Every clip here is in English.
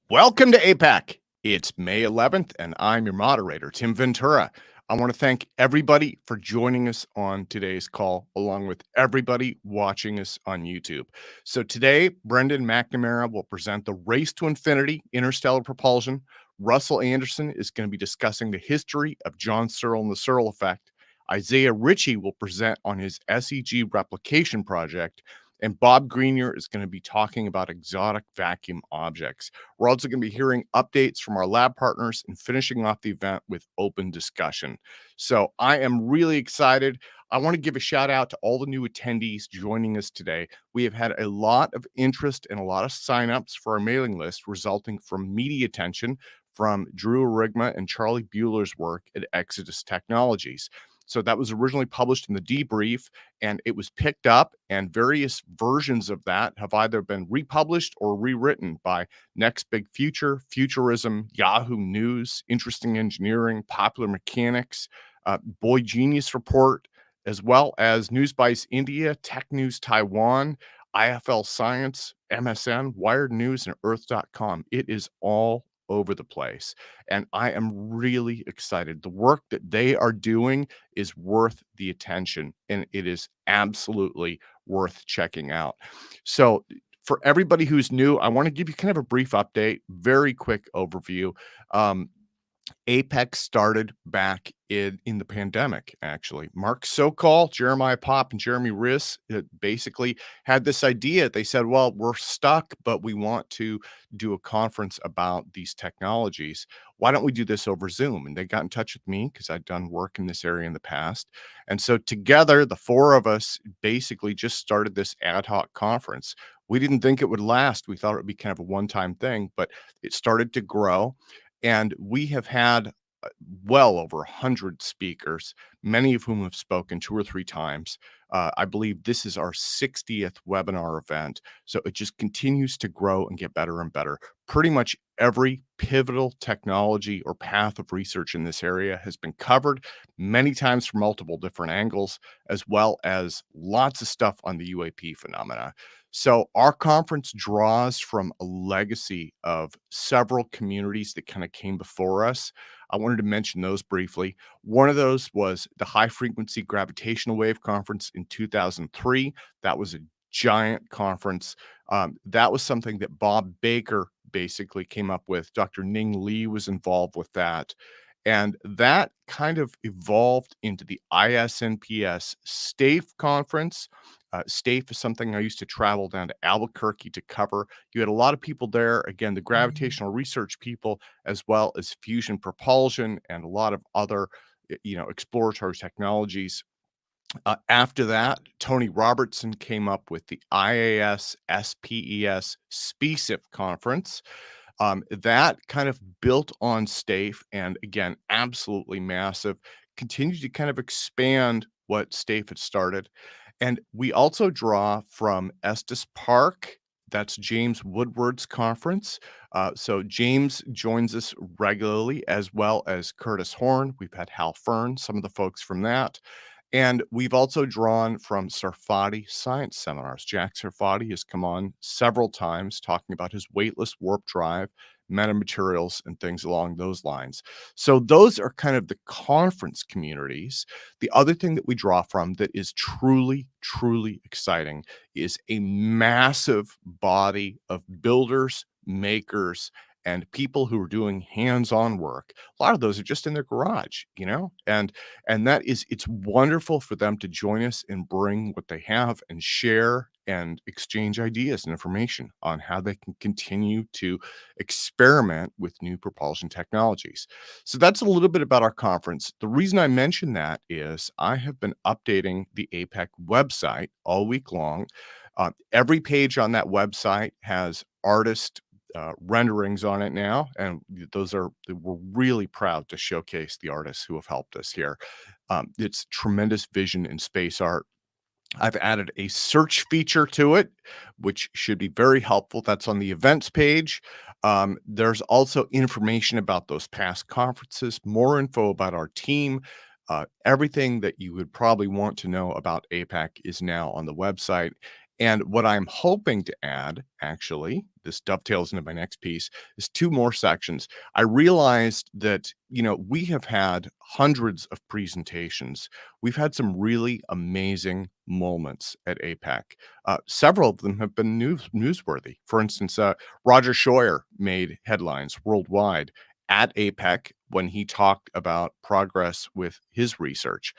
Welcome to APEC. It's May 11th, and I'm your moderator, Tim Ventura. I want to thank everybody for joining us on today's call, along with everybody watching us on YouTube. So today, Brendan McNamara will present the Race to Infinity Interstellar Propulsion. Russell Anderson is going to be discussing the history of John Searle and the Searle effect. Isaiah Ritchie will present on his SEG replication project. And Bob Grenier is going to be talking about exotic vacuum objects. We're also going to be hearing updates from our lab partners and finishing off the event with open discussion. So I am really excited. I want to give a shout out to all the new attendees joining us today. We have had a lot of interest and a lot of signups for our mailing list, resulting from media attention from Drew Arigma and Charlie Bueller's work at Exodus Technologies. So that was originally published in the debrief, and it was picked up, and various versions of that have either been republished or rewritten by Next Big Future, Futurism, Yahoo News, Interesting Engineering, Popular Mechanics, Boy Genius Report, as well as Newsbice India, Tech News Taiwan, IFL Science, MSN, Wired News, and Earth.com. It is all over the place. And I am really excited. The work that they are doing is worth the attention, and it is absolutely worth checking out. So, for everybody who's new, I want to give you kind of a brief update, very quick overview. Um, APEC started back in the pandemic, actually. Mark Sokol, Jeremiah Pop, and Jeremy Riss basically had this idea. They said, well, we're stuck, but we want to do a conference about these technologies. Why don't we do this over Zoom? And they got in touch with me because I'd done work in this area in the past. And so together, the four of us basically just started this ad hoc conference. We didn't think it would last. We thought it would be kind of a one-time thing, but it started to grow. And we have had well over 100 speakers, many of whom have spoken 2 or 3 times. I believe this is our 60th webinar event. So it just continues to grow and get better and better. Pretty much every pivotal technology or path of research in this area has been covered many times from multiple different angles, as well as lots of stuff on the UAP phenomena. So our conference draws from a legacy of several communities that kind of came before us. I wanted to mention those briefly. One of those was the High Frequency Gravitational Wave Conference in 2003. That was a giant conference. That was something that Bob Baker basically came up with. Dr. Ning Lee was involved with that. And that kind of evolved into the ISNPS STAFE conference. STAFE is something I used to travel down to Albuquerque to cover. You had a lot of people there. Again, the gravitational research people, as well as fusion propulsion and a lot of other, exploratory technologies. After that, Tony Robertson came up with the IAS SPES SPECIF conference. That kind of built on STAFE and again, absolutely massive, continued to kind of expand what STAFE had started. And we also draw from Estes Park. That's James Woodward's conference. So James joins us regularly, as well as Curtis Horn. We've had Hal Fern, some of the folks from that. And we've also drawn from Sarfati science seminars. Jack Sarfati has come on several times talking about his weightless warp drive, metamaterials, and things along those lines. So those are kind of the conference communities. The other thing that we draw from that is truly, truly exciting is a massive body of builders, makers, and people who are doing hands-on work. A lot of those are just in their garage, and that is, it's wonderful for them to join us and bring what they have and share and exchange ideas and information on how they can continue to experiment with new propulsion technologies. So that's a little bit about our conference. The reason I mention that is I have been updating the APEC website all week long. Every page on that website has artist renderings on it now, and we're really proud to showcase the artists who have helped us here. It's tremendous vision in space art. I've added a search feature to it, which should be very helpful. That's on the events page. There's also information about those past conferences, more info about our team. Everything that you would probably want to know about APEC is now on the website. And what I'm hoping to add, actually, this dovetails into my next piece, is 2 more sections. I realized that, we have had hundreds of presentations. We've had some really amazing moments at APEC. Several of them have been newsworthy. For instance, Roger Scheuer made headlines worldwide at APEC when he talked about progress with his research.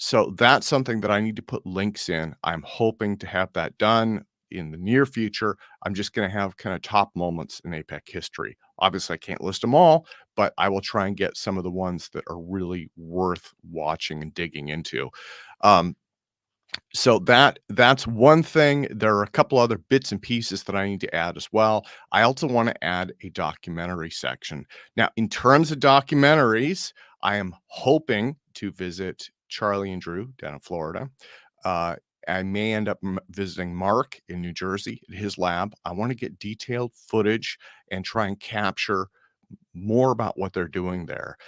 So that's something that I need to put links in. I'm hoping to have that done in the near future. I'm just going to have kind of top moments in APEC history. Obviously, I can't list them all, but I will try and get some of the ones that are really worth watching and digging into. So that's one thing. There are a couple other bits and pieces that I need to add as well. I also want to add a documentary section. Now, in terms of documentaries, I am hoping to visit Charlie and Drew down in Florida. I may end up visiting Mark in New Jersey at his lab. I want to get detailed footage and try and capture more about what they're doing there.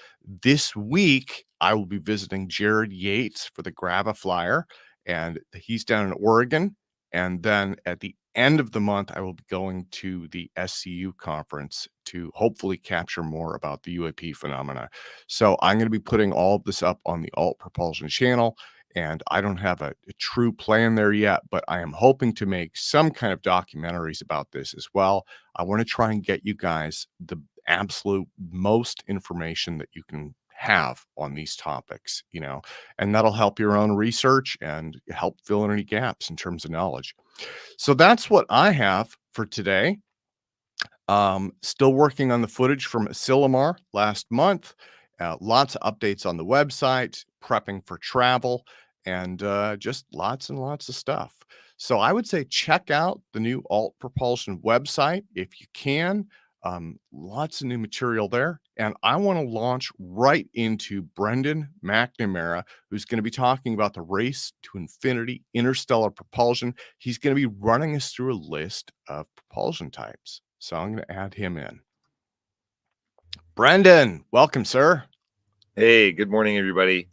This week, I will be visiting Jared Yates for the Graviflyer, and he's down in Oregon. And then at the end of the month, I will be going to the SCU conference to hopefully capture more about the UAP phenomena. So I'm going to be putting all of this up on the Alt Propulsion channel. And I don't have a true plan there yet, but I am hoping to make some kind of documentaries about this as well. I want to try and get you guys the absolute most information that you can have on these topics, and that'll help your own research and help fill in any gaps in terms of knowledge. So that's what I have for today. Still working on the footage from Asilomar last month. Lots of updates on the website, prepping for travel, and just lots and lots of stuff. So I would say check out the new Alt Propulsion website if you can. Lots of new material there. And I want to launch right into Brendan McNamara, who's going to be talking about the race to infinity interstellar propulsion. He's going to be running us through a list of propulsion types. So I'm going to add him in. Brendan, welcome, sir. Hey, good morning, everybody.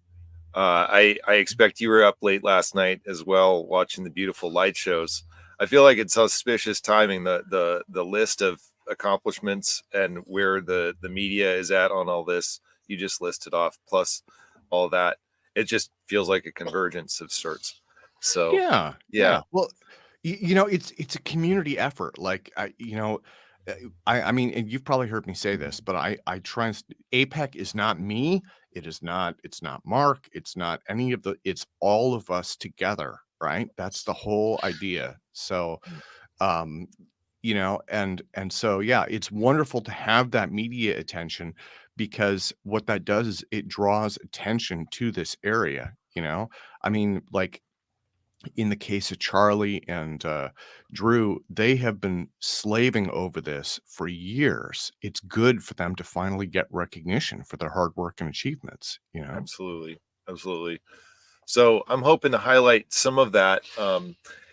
I expect you were up late last night as well, watching the beautiful light shows. I feel like it's auspicious timing, the list of accomplishments and where the media is at on all this. You just listed off, plus all that. It just feels like a convergence of sorts. So yeah. Well, it's a community effort. Like I mean, and you've probably heard me say this, but I try and APEC is not me. It's not Mark. It's not any of it's all of us together, right? That's the whole idea. So, and so, yeah, it's wonderful to have that media attention, because what that does is it draws attention to this area. I mean, like, in the case of Charlie and Drew, they have been slaving over this for years. It's good for them to finally get recognition for their hard work and achievements. Absolutely. So I'm hoping to highlight some of that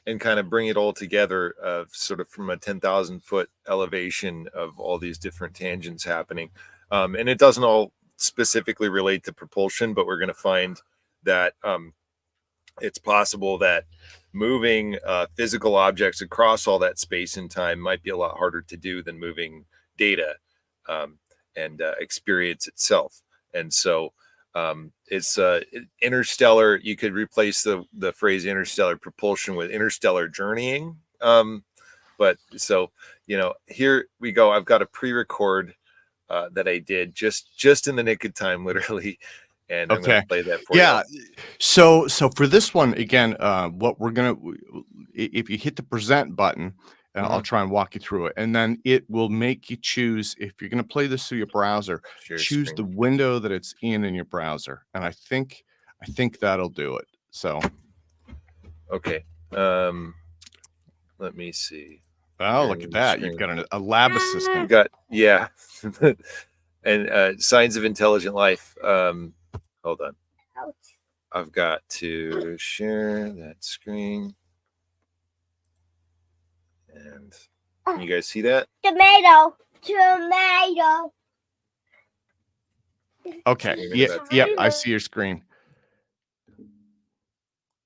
and kind of bring it all together, sort of from a 10,000 foot elevation of all these different tangents happening. And it doesn't all specifically relate to propulsion, but we're going to find that it's possible that moving physical objects across all that space and time might be a lot harder to do than moving data and experience itself. And so it's interstellar. You could replace the phrase interstellar propulsion with interstellar journeying. But so, here we go. I've got a pre-record that I did just in the nick of time, literally. And I'm going to play that for you. Yeah. So for this one, again, what we're going to, if you hit the present button, I'll try and walk you through it. And then it will make you choose, if you're going to play this through your browser, choose the window that it's in your browser. And I think that'll do it. So. Okay. Let me see. Oh, look at that. You've got a lab assistant. You've got, yeah. And signs of intelligent life. Hold on. I've got to share that screen. And can you guys see that? Tomato. Okay. Yep. I see your screen.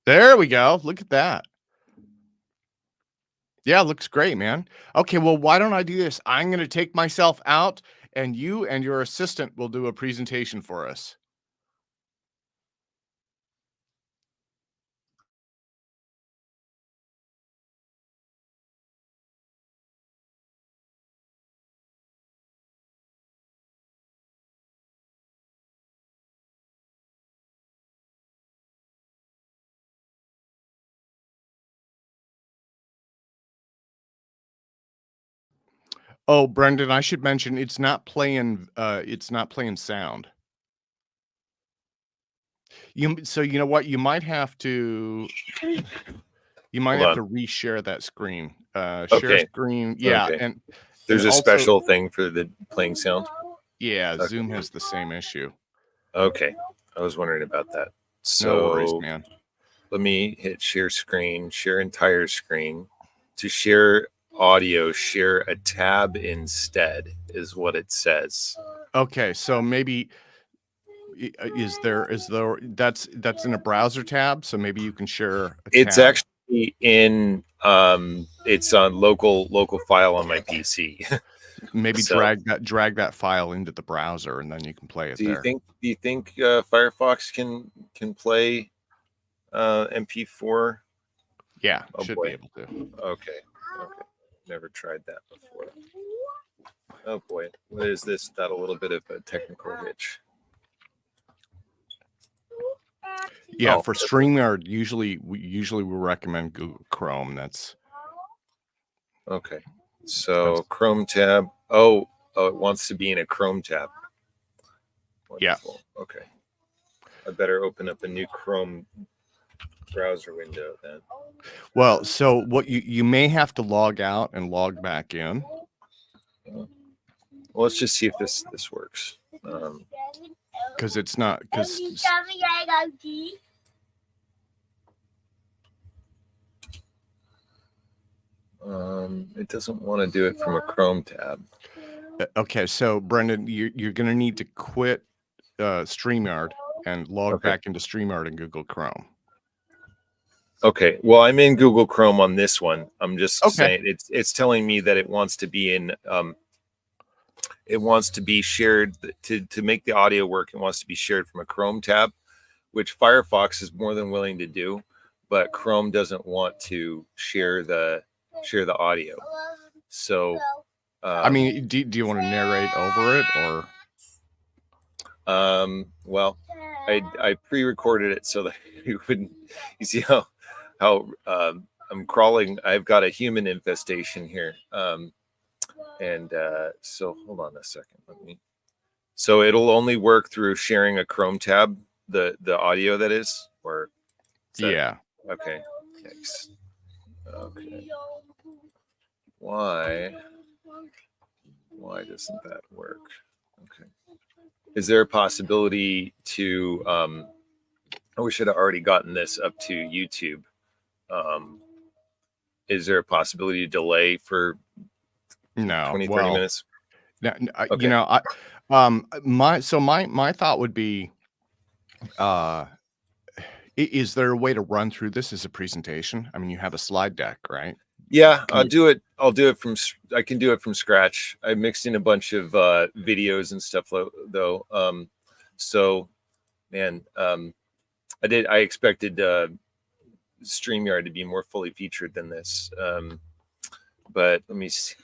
There we go. Look at that. Yeah, looks great, man. Okay, well, why don't I do this? I'm going to take myself out, and you and your assistant will do a presentation for us. Oh, Brendan, I should mention it's not playing sound. So you know what? You might Hold have on. to reshare that screen. Share Okay. screen. Yeah, Okay. and There's a also special thing for the playing sound. yeah, Okay. Zoom has the same issue. Okay. I was wondering about that. No worries, So man. let me hit share screen, share entire screen. To share audio, share a tab instead, is what it says. Okay, so maybe is there that's in a browser tab, so maybe you can share a It's tab. actually in it's on local file on my PC. Maybe So drag that file into the browser and then you can play it there. do you think Firefox can play MP4? Yeah, Oh should be boy. able to. Okay. Okay. Never tried that before. Oh boy. What is this? Got a little bit of a technical hitch. Yeah, Oh, for StreamYard, usually we recommend Google Chrome. That's okay. So Chrome tab. Oh, it wants to be in a Chrome tab. Wonderful. Yeah. Okay. I better open up a new Chrome browser window then. well, so what you may have to log out and log back in. Well, let's just see if this works. Because it's not because it doesn't want to do it from a Chrome tab. Okay, so Brendan, you're gonna need to quit StreamYard and log back into StreamYard in Google Chrome. Okay, well, I'm in Google Chrome on this one. I'm just Okay. saying it's telling me that it wants to be in it wants to be shared to make the audio work. It wants to be shared from a Chrome tab, which Firefox is more than willing to do, but Chrome doesn't want to share the audio. So I mean, do you want to narrate over it or? Well, I pre-recorded it so that you wouldn't. You see how I'm crawling. I've got a human infestation here. And so hold on a second. So it'll only work through sharing a Chrome tab, the audio that is, or is that, Yeah. okay. Yikes. Okay. Why doesn't that work? Okay. Is there a possibility to I wish I'd already gotten this up to YouTube. Is there a possibility to delay for No. 20, 30 Well, minutes? you Okay. know, my thought would be, is there a way to run through this as a presentation? I mean, you have a slide deck, right? Yeah, Can you? I'll do it from. I can do it from scratch. I mixed in a bunch of videos and stuff though. So, man, I expected StreamYard to be more fully featured than this. But let me see.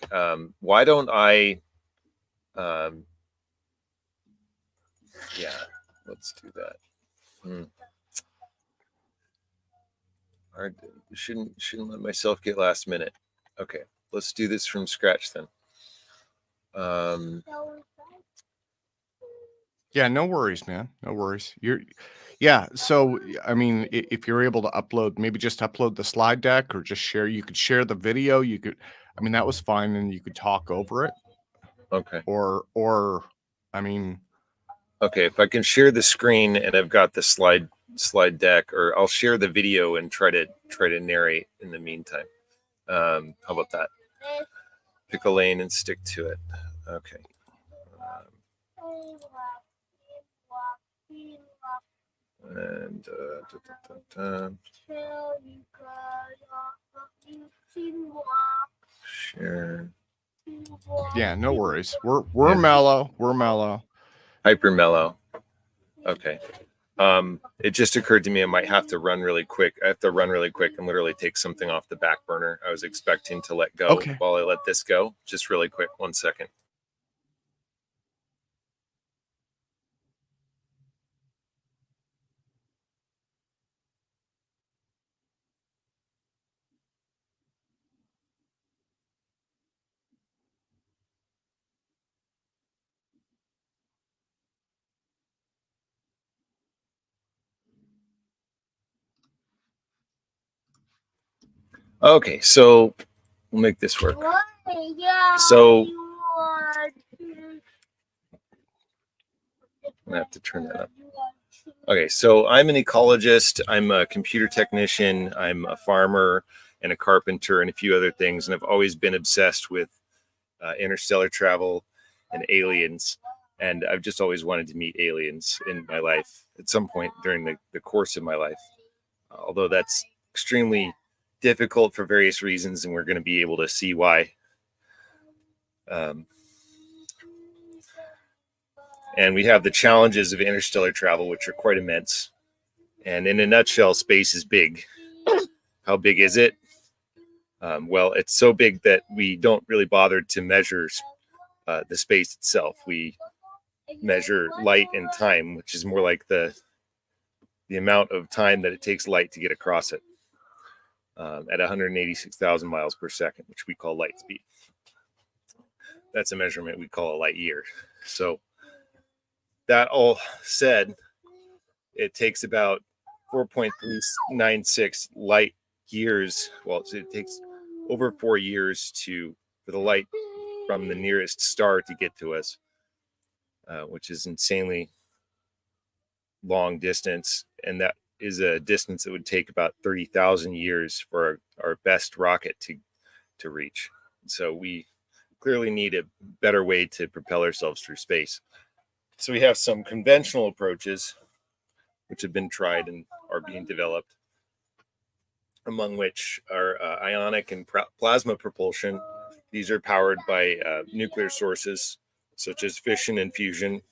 Why don't I? Yeah, let's do that. Shouldn't let myself get last minute. Okay, let's do this from scratch then. Yeah, no worries, man. No worries. Yeah. So, I mean, if you're able to upload, maybe just upload the slide deck or just share. You could share the video. I mean, that was fine, and you could talk over it. Okay. I mean, okay. If I can share the screen and I've got the slide deck, or I'll share the video and try to narrate in the meantime. How about that? Pick a lane and stick to it. Okay. And share. Yeah, no worries. We're Yeah. mellow. We're mellow. Hyper mellow. Okay. It just occurred to me I might have to run really quick. I have to run really quick and literally take something off the back burner. I was expecting to let go Okay. while I let this go. Just really quick, 1 second. Okay, so we'll make this work. So I have to turn that up. Okay, so I'm an ecologist, I'm a computer technician, I'm a farmer and a carpenter and a few other things, and I've always been obsessed with interstellar travel and aliens, and I've just always wanted to meet aliens in my life at some point during the course of my life, although that's extremely difficult for various reasons, and we're going to be able to see why. And we have the challenges of interstellar travel, which are quite immense. And in a nutshell, space is big. How big is it? Well, it's so big that we don't really bother to measure the space itself. We measure light and time, which is more like the amount of time that it takes light to get across it at 186,000 miles per second, which we call light speed. That's a measurement we call a light year. So that all said, it takes about 4.396 light years. Well, it takes over 4 years for the light from the nearest star to get to us, which is insanely long distance. And that is a distance that would take about 30,000 years for our best rocket to reach. So we clearly need a better way to propel ourselves through space. So we have some conventional approaches which have been tried and are being developed, among which are ionic and plasma propulsion. These are powered by nuclear sources such as fission and fusion,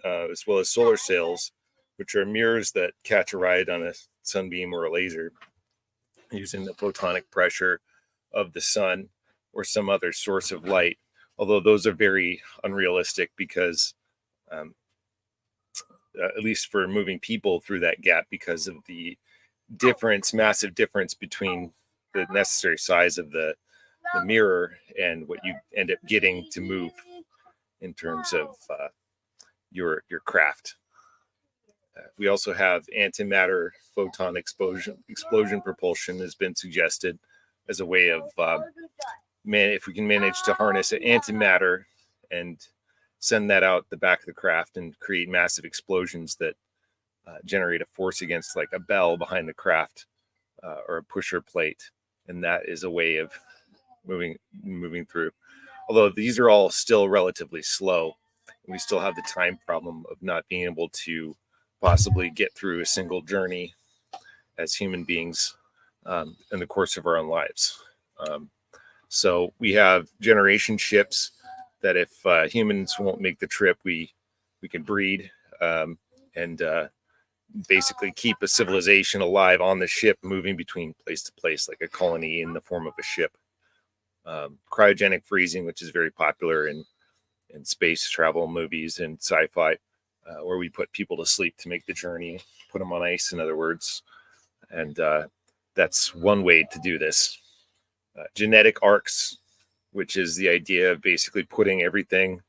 as well as solar sails, which are mirrors that catch a ride on a sunbeam or a laser using the photonic pressure of the sun or some other source of light. Although those are very unrealistic because at least for moving people through that gap, because of the massive difference between the necessary size of the mirror and what you end up getting to move in terms of your craft. We also have antimatter photon explosion propulsion has been suggested as a way of if we can manage to harness antimatter and send that out the back of the craft and create massive explosions that generate a force against like a bell behind the craft or a pusher plate, and that is a way of moving through. Although these are all still relatively slow, we still have the time problem of not being able to possibly get through a single journey as human beings in the course of our own lives. So we have generation ships that if humans won't make the trip, we can breed and basically keep a civilization alive on the ship, moving between place to place like a colony in the form of a ship. Cryogenic freezing, which is very popular in space travel movies and sci-fi, where we put people to sleep to make the journey, put them on ice, in other words. And that's one way to do this. Genetic arcs, which is the idea of basically putting everything,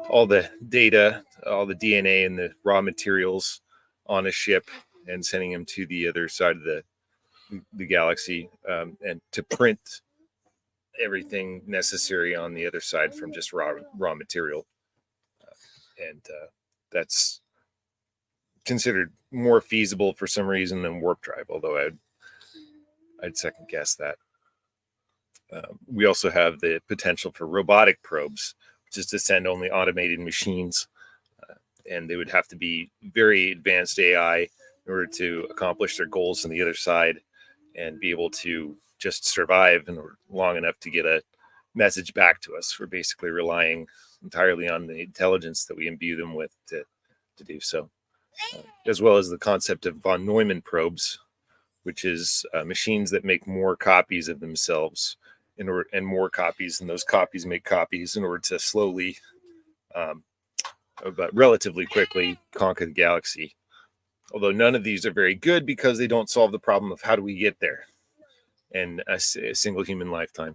all the data, all the DNA and the raw materials on a ship and sending them to the other side of the galaxy, and to print everything necessary on the other side from just raw material. And that's considered more feasible for some reason than warp drive, although I'd second guess that. We also have the potential for robotic probes, which is to send only automated machines, and they would have to be very advanced AI in order to accomplish their goals on the other side and be able to just survive and long enough to get a message back to us. We're basically relying entirely on the intelligence that we imbue them with to do so, as well as the concept of von Neumann probes, which is machines that make more copies of themselves and more copies, and those copies make copies in order to slowly, but relatively quickly, conquer the galaxy. Although none of these are very good because they don't solve the problem of how do we get there in a single human lifetime.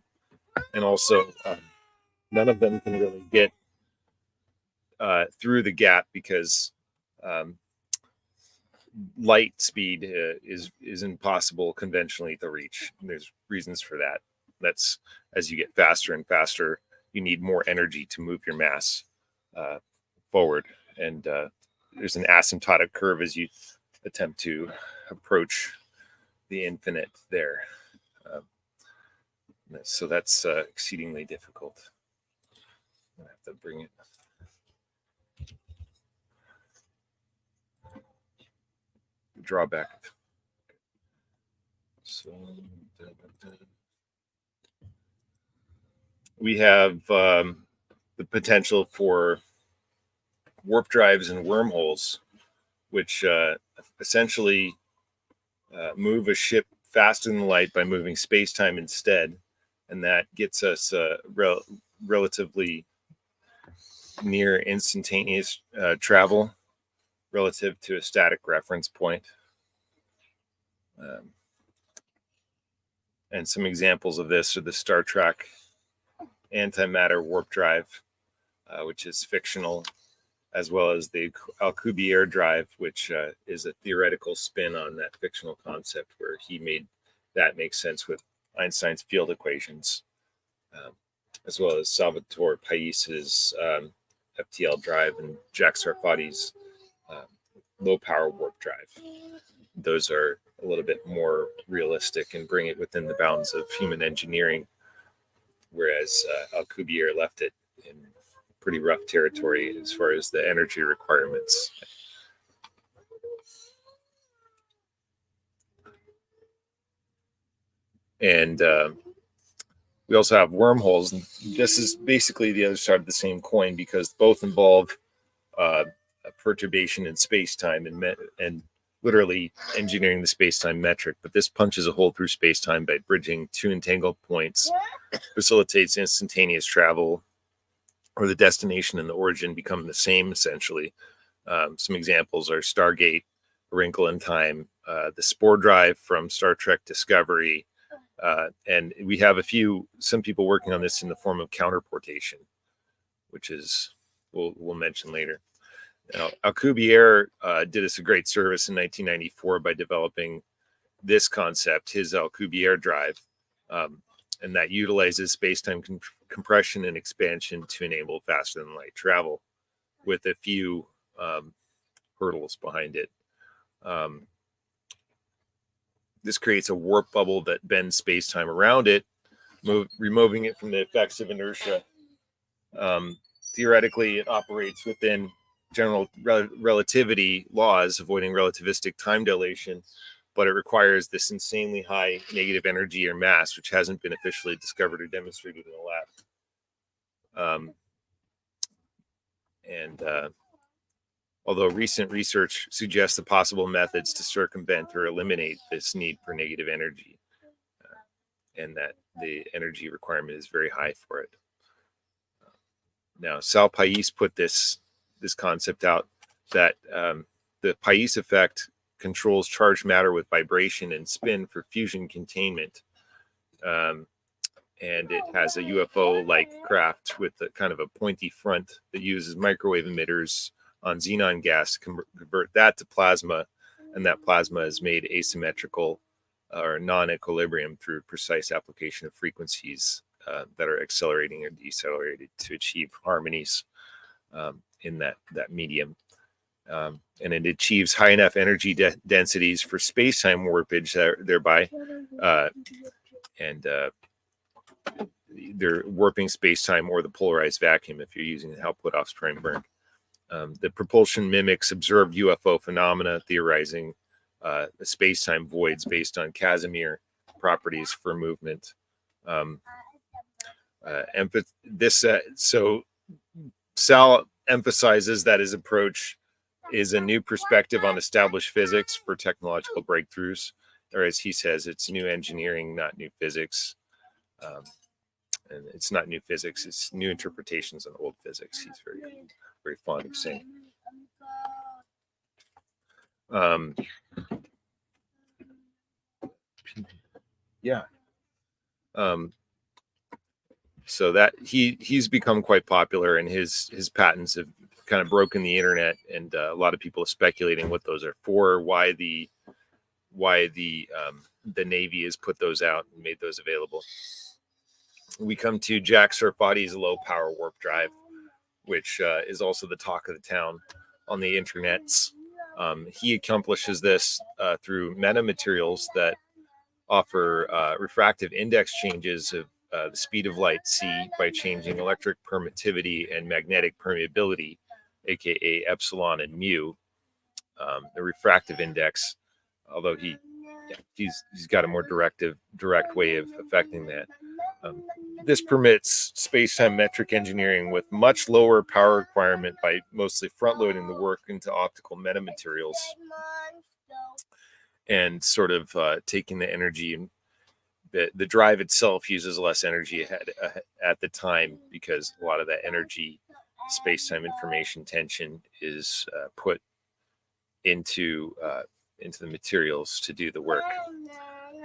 And also, none of them can really get through the gap because light speed is impossible conventionally to reach. And there's reasons for that. That's as you get faster and faster, you need more energy to move your mass forward. And there's an asymptotic curve as you attempt to approach the infinite there. So that's exceedingly difficult. I have to bring it. Drawback. So we have the potential for warp drives and wormholes, which essentially move a ship faster than light by moving space-time instead. And that gets us relatively near instantaneous travel relative to a static reference point. And some examples of this are the Star Trek antimatter warp drive, which is fictional, as well as the Alcubierre drive, which is a theoretical spin on that fictional concept where he made that make sense with Einstein's field equations, as well as Salvatore Pais's FTL drive and Jacques Sarfati's low power warp drive. Those are a little bit more realistic and bring it within the bounds of human engineering, whereas Alcubierre left it in pretty rough territory as far as the energy requirements. And we also have wormholes. And this is basically the other side of the same coin because both involve a perturbation in space-time and literally engineering the space-time metric. But this punches a hole through space-time by bridging two entangled points, facilitates instantaneous travel, or the destination and the origin become the same, essentially. Some examples are Stargate, A Wrinkle in Time, the Spore Drive from Star Trek Discovery, and we have some people working on this in the form of counterportation, which is we'll mention later. Now, Alcubierre did us a great service in 1994 by developing this concept, his Alcubierre drive, and that utilizes space-time compression and expansion to enable faster than light travel with a few hurdles behind it. This creates a warp bubble that bends space-time around it, removing it from the effects of inertia. Theoretically, it operates within general relativity laws, avoiding relativistic time dilation, but it requires this insanely high negative energy or mass, which hasn't been officially discovered or demonstrated in the lab. Although recent research suggests the possible methods to circumvent or eliminate this need for negative energy, and that the energy requirement is very high for it. Now, Sal Pais put this concept out that the Pais effect controls charged matter with vibration and spin for fusion containment. And it has a UFO-like craft with a kind of a pointy front that uses microwave emitters on xenon gas to convert that to plasma, and that plasma is made asymmetrical or non-equilibrium through precise application of frequencies that are accelerating or decelerated to achieve harmonies in that medium. And it achieves high enough energy densities for space-time warpage thereby, and they're warping space-time or the polarized vacuum if you're using the Haupt-Puthoff-Sprengberg. The propulsion mimics observed UFO phenomena, theorizing the space-time voids based on Casimir properties for movement. So Sal emphasizes that his approach is a new perspective on established physics for technological breakthroughs, or as he says, it's new engineering, not new physics. And it's not new physics, it's new interpretations on old physics. He's very fond of saying. So that he's become quite popular, and his patents have kind of broken the internet, and a lot of people are speculating what those are for, why the Navy has put those out and made those available. We come to Jack Sarfati's low power warp drive, which is also the talk of the town on the internets. He accomplishes this through metamaterials that offer refractive index changes of the speed of light c by changing electric permittivity and magnetic permeability, aka epsilon and mu. The refractive index, although he's got a more direct way of affecting that. This permits space-time metric engineering with much lower power requirement by mostly front-loading the work into optical metamaterials and sort of taking the energy. And the drive itself uses less energy at the time, because a lot of that energy, space-time information tension, is put into the materials to do the work.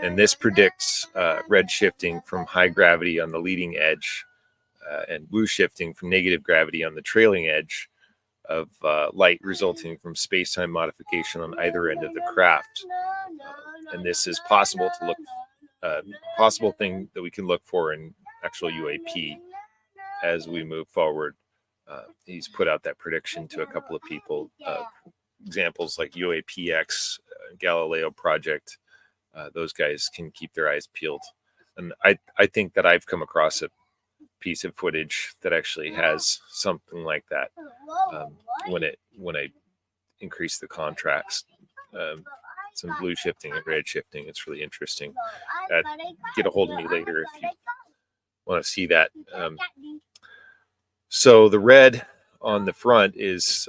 And this predicts red shifting from high gravity on the leading edge and blue shifting from negative gravity on the trailing edge of light, resulting from space-time modification on either end of the craft. And this is possible thing that we can look for in actual UAP as we move forward. He's put out that prediction to a couple of people. Examples like UAPX, Galileo Project. Those guys can keep their eyes peeled. And I think that I've come across a piece of footage that actually has something like that when I increase the contrast. Some blue shifting and red shifting. It's really interesting. Get a hold of me later if you want to see that. So the red on the front is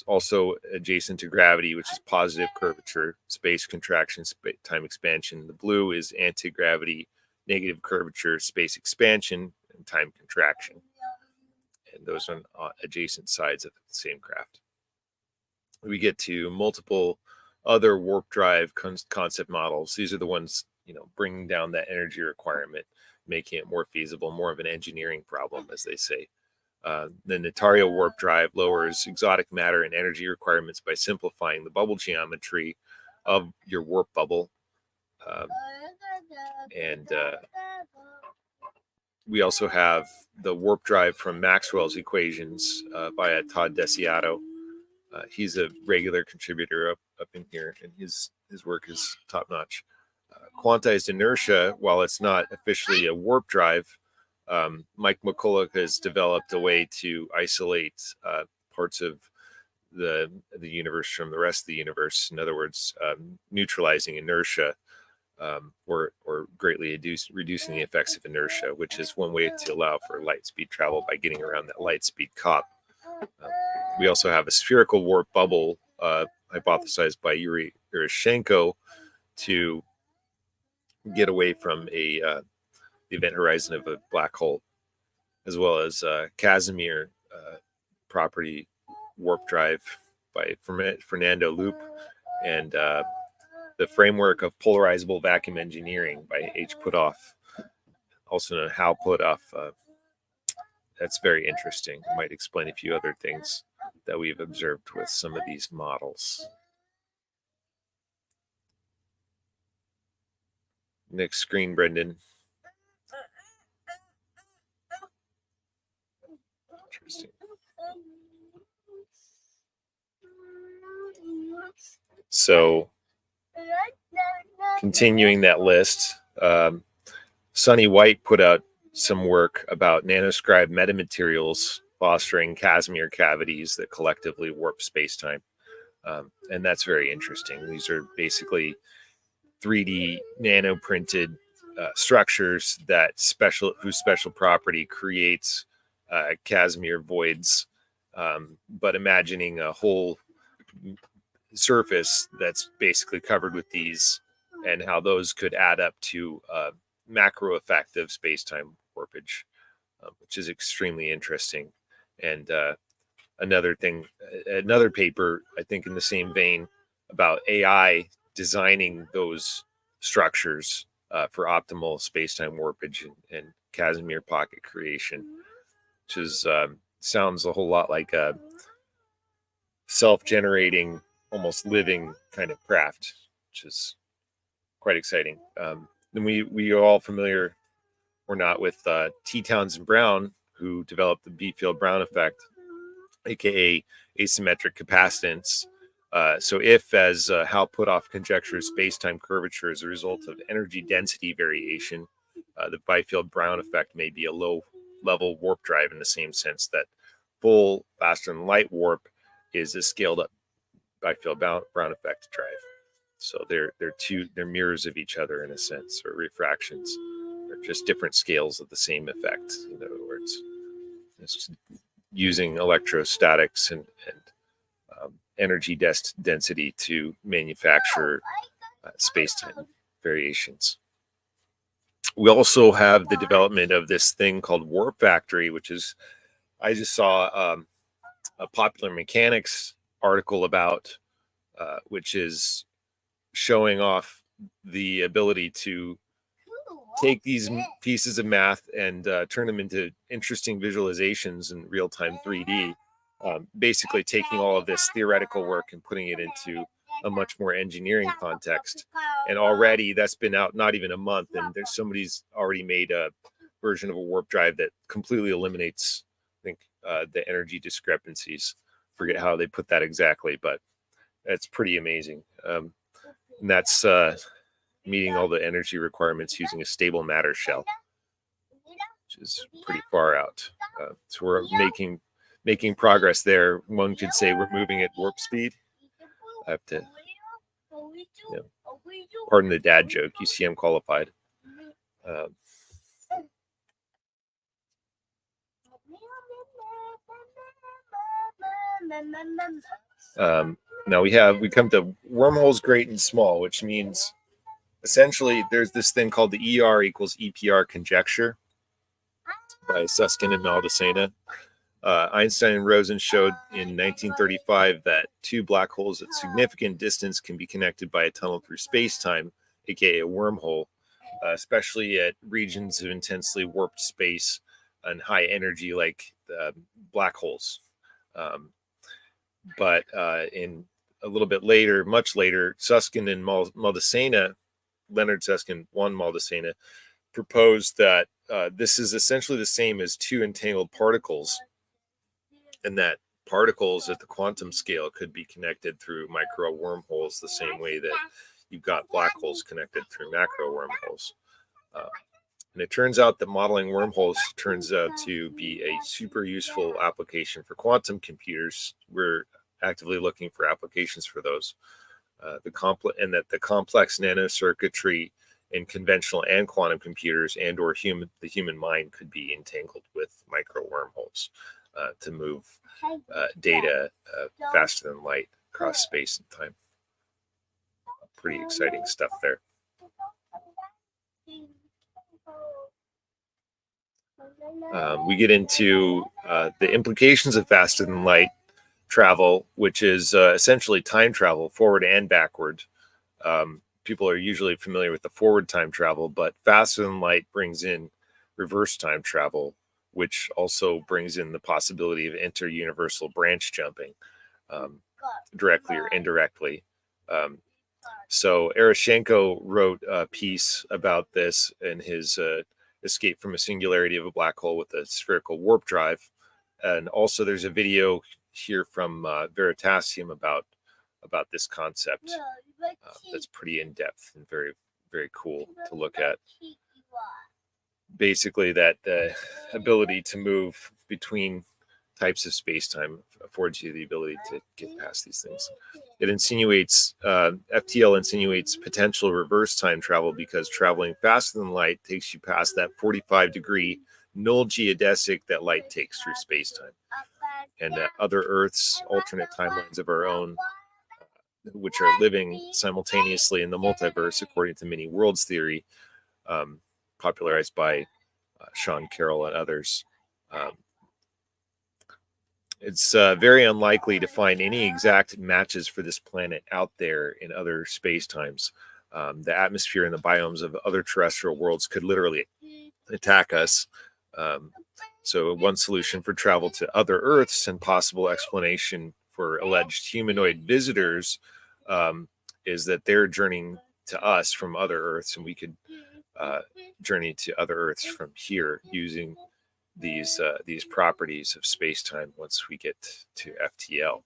also adjacent to gravity, which is positive curvature, space contraction, time expansion. The blue is anti-gravity, negative curvature, space expansion, and time contraction. And those are on adjacent sides of the same craft. We get to multiple other warp drive concept models. These are the ones, bringing down that energy requirement, making it more feasible, more of an engineering problem, as they say. The Natario warp drive lowers exotic matter and energy requirements by simplifying the bubble geometry of your warp bubble. We also have the warp drive from Maxwell's equations by Todd Desiato. He's a regular contributor up in here, and his work is top notch. Quantized inertia, while it's not officially a warp drive, Mike McCulloch has developed a way to isolate parts of the universe from the rest of the universe. In other words, neutralizing inertia, or greatly reducing the effects of inertia, which is one way to allow for light speed travel by getting around that light speed cop. We also have a spherical warp bubble hypothesized by Yuri Urashenko to get away from the event horizon of a black hole, as well as Casimir property warp drive by Fernando Loop, and the framework of polarizable vacuum engineering by H. Puthoff, also known as Hal Puthoff. That's very interesting. I might explain a few other things that we've observed with some of these models. Next screen, Brendan. Interesting. So, continuing that list, Sonny White put out some work about nanoscribe metamaterials fostering Casimir cavities that collectively warp spacetime. And that's very interesting. These are basically 3D nano printed structures that whose special property creates Casimir voids, but imagining a whole surface that's basically covered with these, and how those could add up to macro effect of space-time warpage, which is extremely interesting. And another paper, I think in the same vein, about AI designing those structures for optimal space-time warpage and Casimir pocket creation, which is sounds a whole lot like a self-generating, almost living kind of craft, which is quite exciting. And we are all familiar, or not, with T. Townsend Brown, who developed the B-field Brown effect, aka asymmetric capacitance. So if, as Hal Puthoff conjectures, space-time curvature is a result of energy density variation, the Byfield Brown effect may be a low-level warp drive, in the same sense that full faster than light warp is a scaled-up Byfield Brown effect drive. So they're mirrors of each other in a sense, or refractions. They're just different scales of the same effect. In other words, it's using electrostatics and energy density to manufacture space-time variations. We also have the development of this thing called Warp Factory, which is, I just saw a Popular Mechanics article about, which is showing off the ability to take these pieces of math and turn them into interesting visualizations in real-time 3D, basically taking all of this theoretical work and putting it into a much more engineering context. And already that's been out not even a month, and there's somebody's already made a version of a warp drive that completely eliminates, I think, the energy discrepancies. Forget how they put that exactly, but that's pretty amazing. And that's meeting all the energy requirements using a stable matter shell, which is pretty far out. So we're making progress there. One could say we're moving at warp speed. I have to, pardon the dad joke. You see, I'm qualified. Now we come to wormholes great and small, which means essentially there's this thing called the ER equals EPR conjecture by Susskind and Maldacena. Einstein and Rosen showed in 1935 that two black holes at significant distance can be connected by a tunnel through space-time, aka a wormhole, especially at regions of intensely warped space and high energy like black holes. But in a little bit later, much later, Susskind and Maldacena, Leonard Susskind, Maldacena, proposed that this is essentially the same as two entangled particles, and that particles at the quantum scale could be connected through micro wormholes the same way that you've got black holes connected through macro wormholes. And it turns out that modeling wormholes turns out to be a super useful application for quantum computers. We're actively looking for applications for those. The complex nanocircuitry in conventional and quantum computers and/or the human mind could be entangled with micro wormholes to move data faster than light across space and time. Pretty exciting stuff there. We get into the implications of faster than light travel, which is essentially time travel, forward and backward. People are usually familiar with the forward time travel, but faster than light brings in reverse time travel, which also brings in the possibility of inter-universal branch jumping, directly or indirectly. So Eroshenko wrote a piece about this in his Escape from a Singularity of a Black Hole with a Spherical Warp Drive. And also there's a video here from Veritasium about this concept that's pretty in-depth and very, very cool to look at. Basically, that the ability to move between types of space-time affords you the ability to get past these things. It insinuates, FTL insinuates potential reverse time travel, because traveling faster than light takes you past that 45-degree null geodesic that light takes through space-time. And other Earths, alternate timelines of our own, which are living simultaneously in the multiverse, according to many worlds theory, popularized by Sean Carroll and others. It's very unlikely to find any exact matches for this planet out there in other space times. The atmosphere and the biomes of other terrestrial worlds could literally attack us. So one solution for travel to other Earths and possible explanation for alleged humanoid visitors is that they're journeying to us from other Earths, and we could journey to other Earths from here using these properties of space-time once we get to FTL,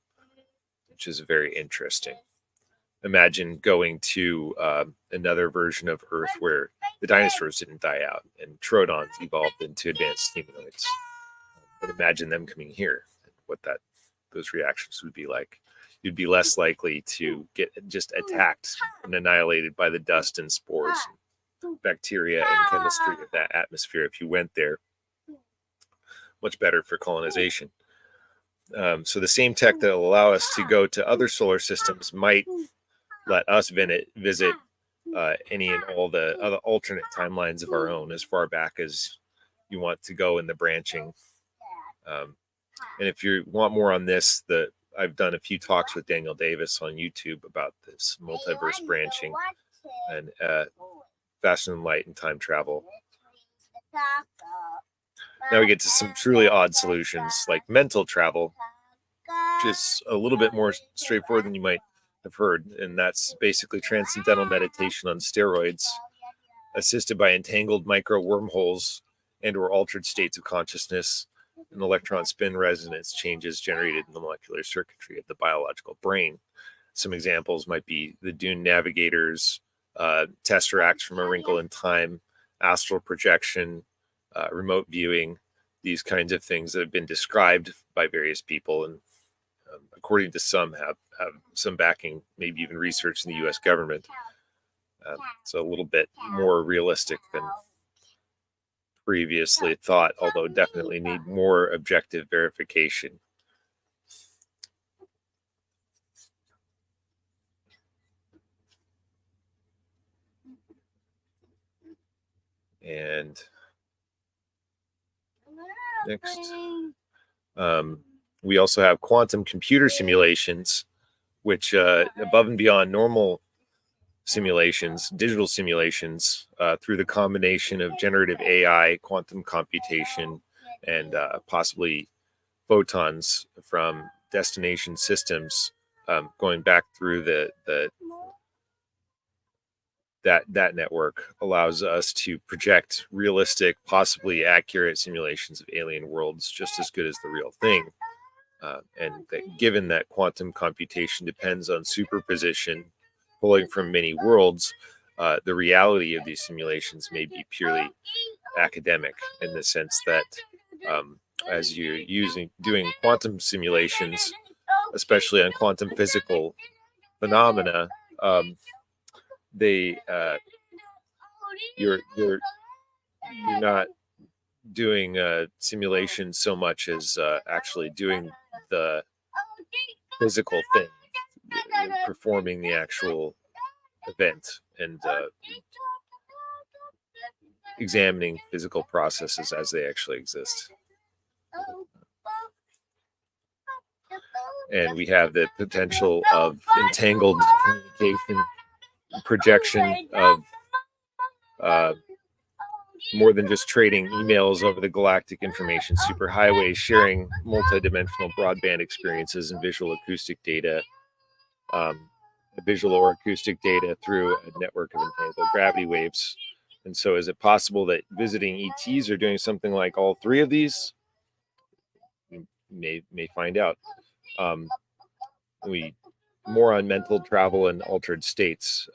which is very interesting. Imagine going to another version of Earth where the dinosaurs didn't die out and Trodons evolved into advanced humanoids. But imagine them coming here, and what those reactions would be like. You'd be less likely to get just attacked and annihilated by the dust and spores, and bacteria and chemistry of that atmosphere if you went there. Much better for colonization. So the same tech that will allow us to go to other solar systems might let us visit any and all the other alternate timelines of our own, as far back as you want to go in the branching. And if you want more on this, I've done a few talks with Daniel Davis on YouTube about this multiverse branching and faster than light and time travel. Now we get to some truly odd solutions like mental travel, which is a little bit more straightforward than you might have heard. And that's basically transcendental meditation on steroids, assisted by entangled micro wormholes and or altered states of consciousness and electron spin resonance changes generated in the molecular circuitry of the biological brain. Some examples might be the Dune Navigators, Tesseracts from A Wrinkle in Time, astral projection, remote viewing, these kinds of things that have been described by various people, and according to some have some backing, maybe even research in the US government. So a little bit more realistic than previously thought, although definitely need more objective verification. And next, we also have quantum computer simulations, which above and beyond normal simulations, digital simulations, through the combination of generative AI, quantum computation, and possibly photons from destination systems, going back through that network, allows us to project realistic, possibly accurate simulations of alien worlds, just as good as the real thing. And given that quantum computation depends on superposition, pulling from many worlds, the reality of these simulations may be purely academic, in the sense that as you're doing quantum simulations, especially on quantum physical phenomena, you're not doing simulations so much as actually doing the physical thing, performing the actual event, and examining physical processes as they actually exist. And we have the potential of entangled communication, projection of more than just trading emails over the galactic information superhighway, sharing multidimensional broadband experiences and visual acoustic data, visual or acoustic data through a network of entangled gravity waves. And so is it possible that visiting ETs are doing something like all three of these? We may find out. More on mental travel and altered states.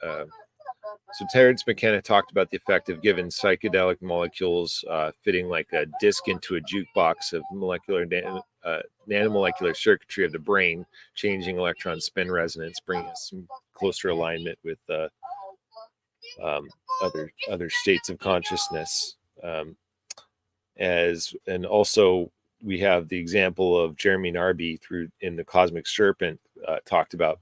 So Terence McKenna talked about the effect of given psychedelic molecules fitting like a disc into a jukebox of nanomolecular circuitry of the brain, changing electron spin resonance, bringing us some closer alignment with other states of consciousness. And also we have the example of Jeremy Narby in the Cosmic Serpent talked about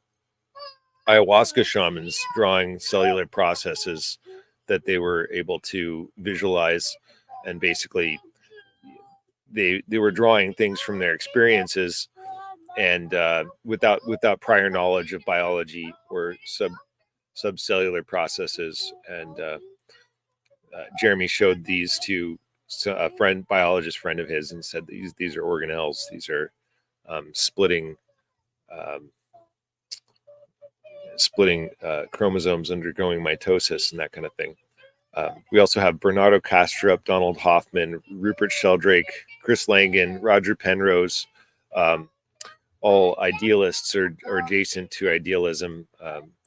ayahuasca shamans drawing cellular processes that they were able to visualize, and basically they were drawing things from their experiences, and without prior knowledge of biology or subcellular processes. And Jeremy showed these to a biologist friend of his, and said these are organelles. These are splitting chromosomes undergoing mitosis and that kind of thing. We also have Bernardo Kastrup, Donald Hoffman, Rupert Sheldrake, Chris Langan, Roger Penrose, all idealists or adjacent to idealism,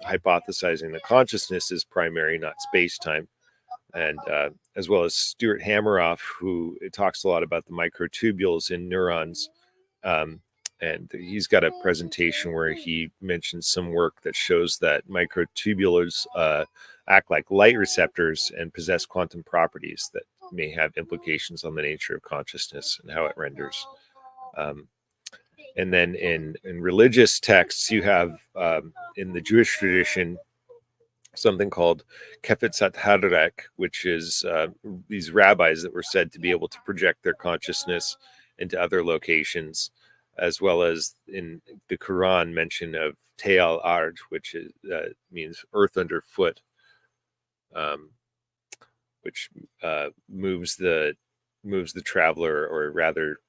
hypothesizing that consciousness is primary, not space-time. And as well as Stuart Hameroff, who talks a lot about the microtubules in neurons. And he's got a presentation where he mentions some work that shows that microtubules act like light receptors and possess quantum properties that may have implications on the nature of consciousness and how it renders. And then in religious texts, you have in the Jewish tradition something called Kefetzat Haderach, which is these rabbis that were said to be able to project their consciousness into other locations, as well as in the Quran mention of Te'al Ard, which means earth underfoot, which moves the traveler, or rather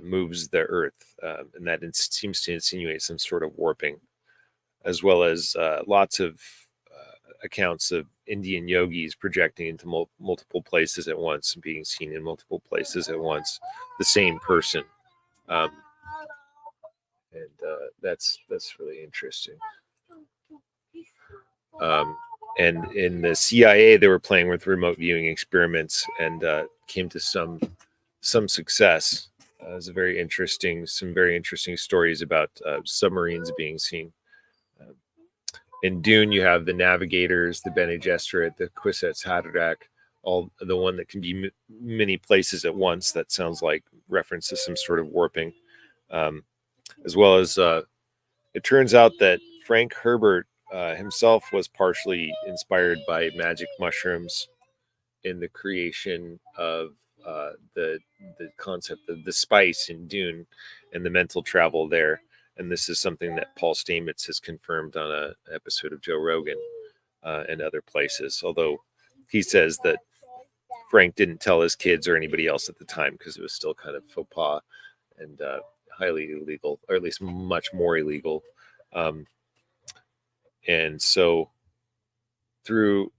moves the earth, and that seems to insinuate some sort of warping, as well as lots of accounts of Indian yogis projecting into multiple places at once and being seen in multiple places at once, the same person. That's really interesting. And in the CIA, they were playing with remote viewing experiments and came to some success. It's some very interesting stories about submarines being seen. In Dune, you have the navigators, the Bene Gesserit, the Kwisatz Haderach, all the one that can be many places at once. That sounds like reference to some sort of warping. As well as it turns out that Frank Herbert himself was partially inspired by magic mushrooms in the creation of the concept of the spice in Dune and the mental travel there. And this is something that Paul Stamets has confirmed on an episode of Joe Rogan and other places. Although he says that Frank didn't tell his kids or anybody else at the time because it was still kind of faux pas and highly illegal, or at least much more illegal. And so through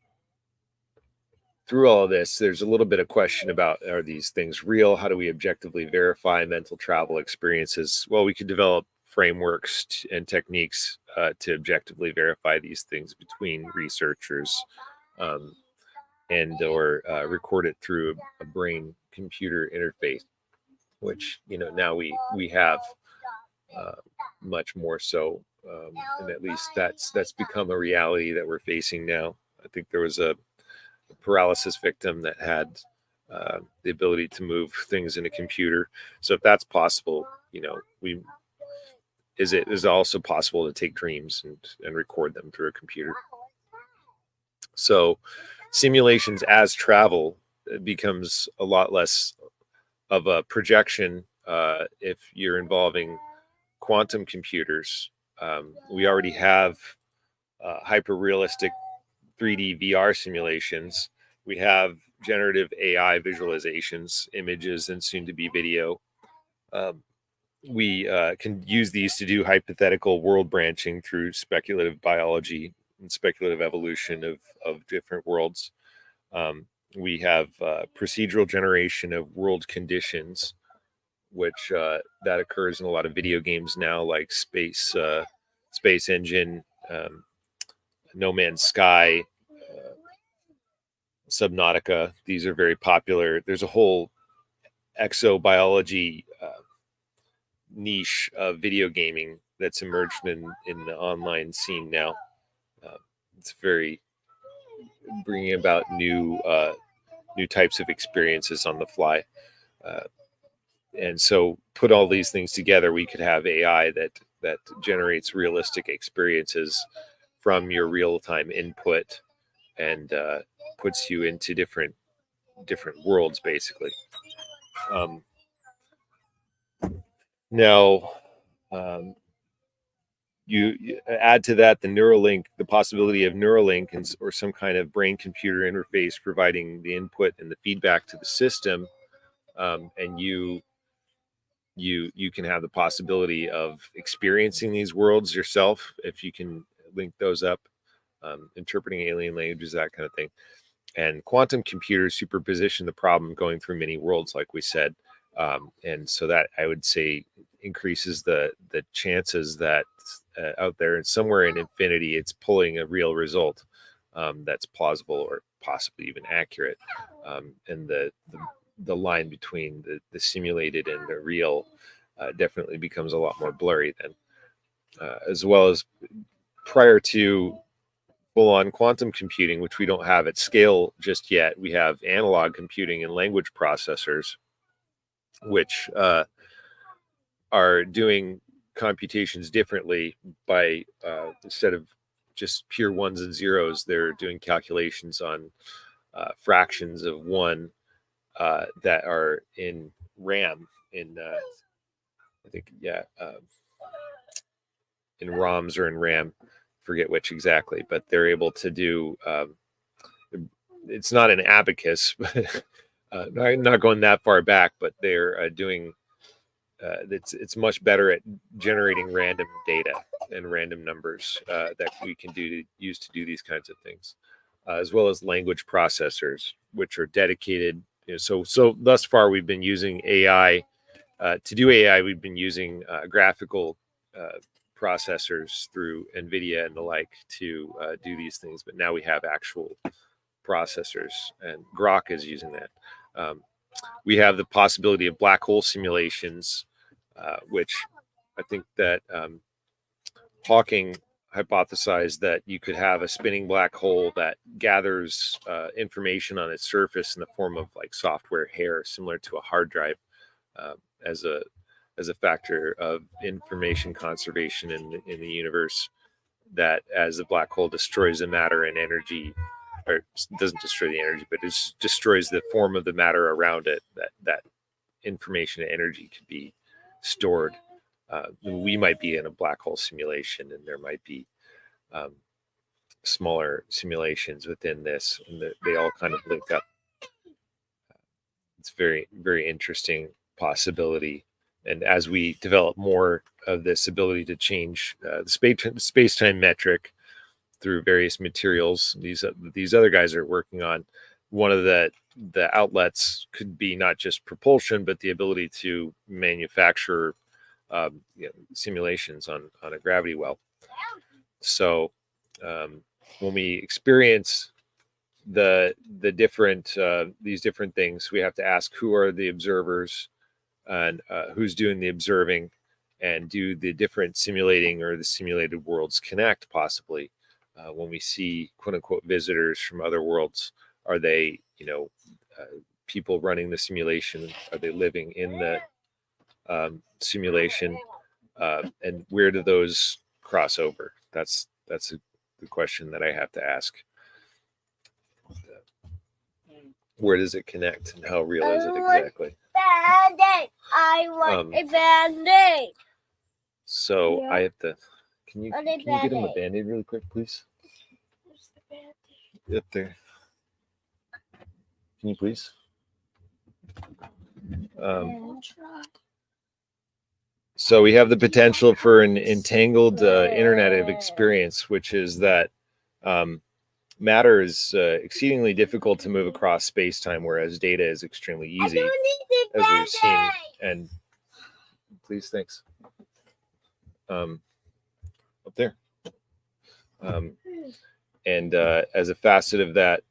all of this, there's a little bit of question about, are these things real? How do we objectively verify mental travel experiences? Well, we could develop frameworks and techniques to objectively verify these things between researchers, and or record it through a brain computer interface, which now we have much more so, and at least that's become a reality that we're facing now. I think there was a paralysis victim that had the ability to move things in a computer. So if that's possible, is it also possible to take dreams and record them through a computer? So simulations as travel becomes a lot less of a projection if you're involving quantum computers. We already have hyper realistic 3D VR simulations. We have generative AI visualizations, images, and soon to be video. We can use these to do hypothetical world branching through speculative biology and speculative evolution of different worlds. We have procedural generation of world conditions, which that occurs in a lot of video games now, like Space Engine, No Man's Sky, Subnautica. These are very popular. There's a whole exobiology niche of video gaming that's emerged in the online scene now. It's very bringing about new types of experiences on the fly. And so put all these things together, we could have AI that generates realistic experiences from your real-time input and puts you into different worlds, basically. Now, you add to that the possibility of Neuralink or some kind of brain-computer interface providing the input and the feedback to the system, and you can have the possibility of experiencing these worlds yourself if you can link those up, interpreting alien languages, that kind of thing. And quantum computers superposition the problem going through many worlds, like we said. And so that, I would say, increases the chances that out there and somewhere in infinity, it's pulling a real result that's plausible or possibly even accurate. And the line between the simulated and the real definitely becomes a lot more blurry then. As well as prior to full-on quantum computing, which we don't have at scale just yet, we have analog computing and language processors, which are doing computations differently by instead of just pure ones and zeros, they're doing calculations on fractions of one that are in RAM, in I think, yeah, in ROMs or in RAM, forget which exactly, but they're able to do, it's not an abacus, not going that far back, but they're doing, it's much better at generating random data and random numbers that we can use to do these kinds of things, as well as language processors, which are dedicated. So thus far we've been using AI to do AI. We've been using graphical processors through NVIDIA and the like to do these things, but now we have actual processors, and Grok is using that. We have the possibility of black hole simulations, which I think that Hawking hypothesized that you could have a spinning black hole that gathers information on its surface in the form of like software hair, similar to a hard drive, as a factor of information conservation in the universe. That as the black hole destroys the matter and energy, or doesn't destroy the energy, but it destroys the form of the matter around it, that information and energy could be stored. We might be in a black hole simulation, and there might be smaller simulations within this, and they all kind of link up. It's very, very interesting possibility. And as we develop more of this ability to change the space-time metric through various materials, these other guys are working on, one of the outlets could be not just propulsion, but the ability to manufacture simulations on a gravity well. So when we experience the different these different things, we have to ask who are the observers and who's doing the observing, and do the different simulating or the simulated worlds connect possibly. When we see quote unquote visitors from other worlds, are they people running the simulation? Are they living in the simulation? And where do those cross over? That's the question that I have to ask. Where does it connect, and how real is it exactly? Band-Aid. I want a Band-Aid. So yeah. I have to. Can you get him a Band-Aid really quick, please? Where's the Band-Aid? Up there. Can you please? So we have the potential for an entangled internet of experience, which is that matter is exceedingly difficult to move across space-time, whereas data is extremely easy, as we've seen. And please, thanks. Up there. And as a facet of that,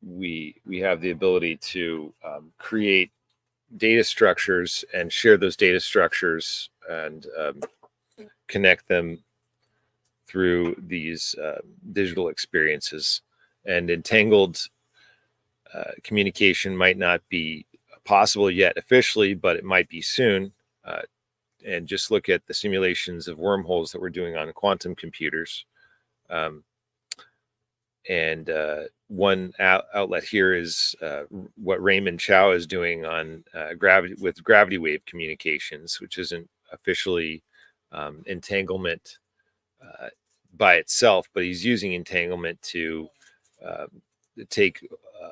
we have the ability to create data structures and share those data structures and connect them through these digital experiences. And entangled communication might not be possible yet officially, but it might be soon. And just look at the simulations of wormholes that we're doing on quantum computers. And one outlet here is what Raymond Chow is doing on gravity wave communications, which isn't officially entanglement by itself, but he's using entanglement to take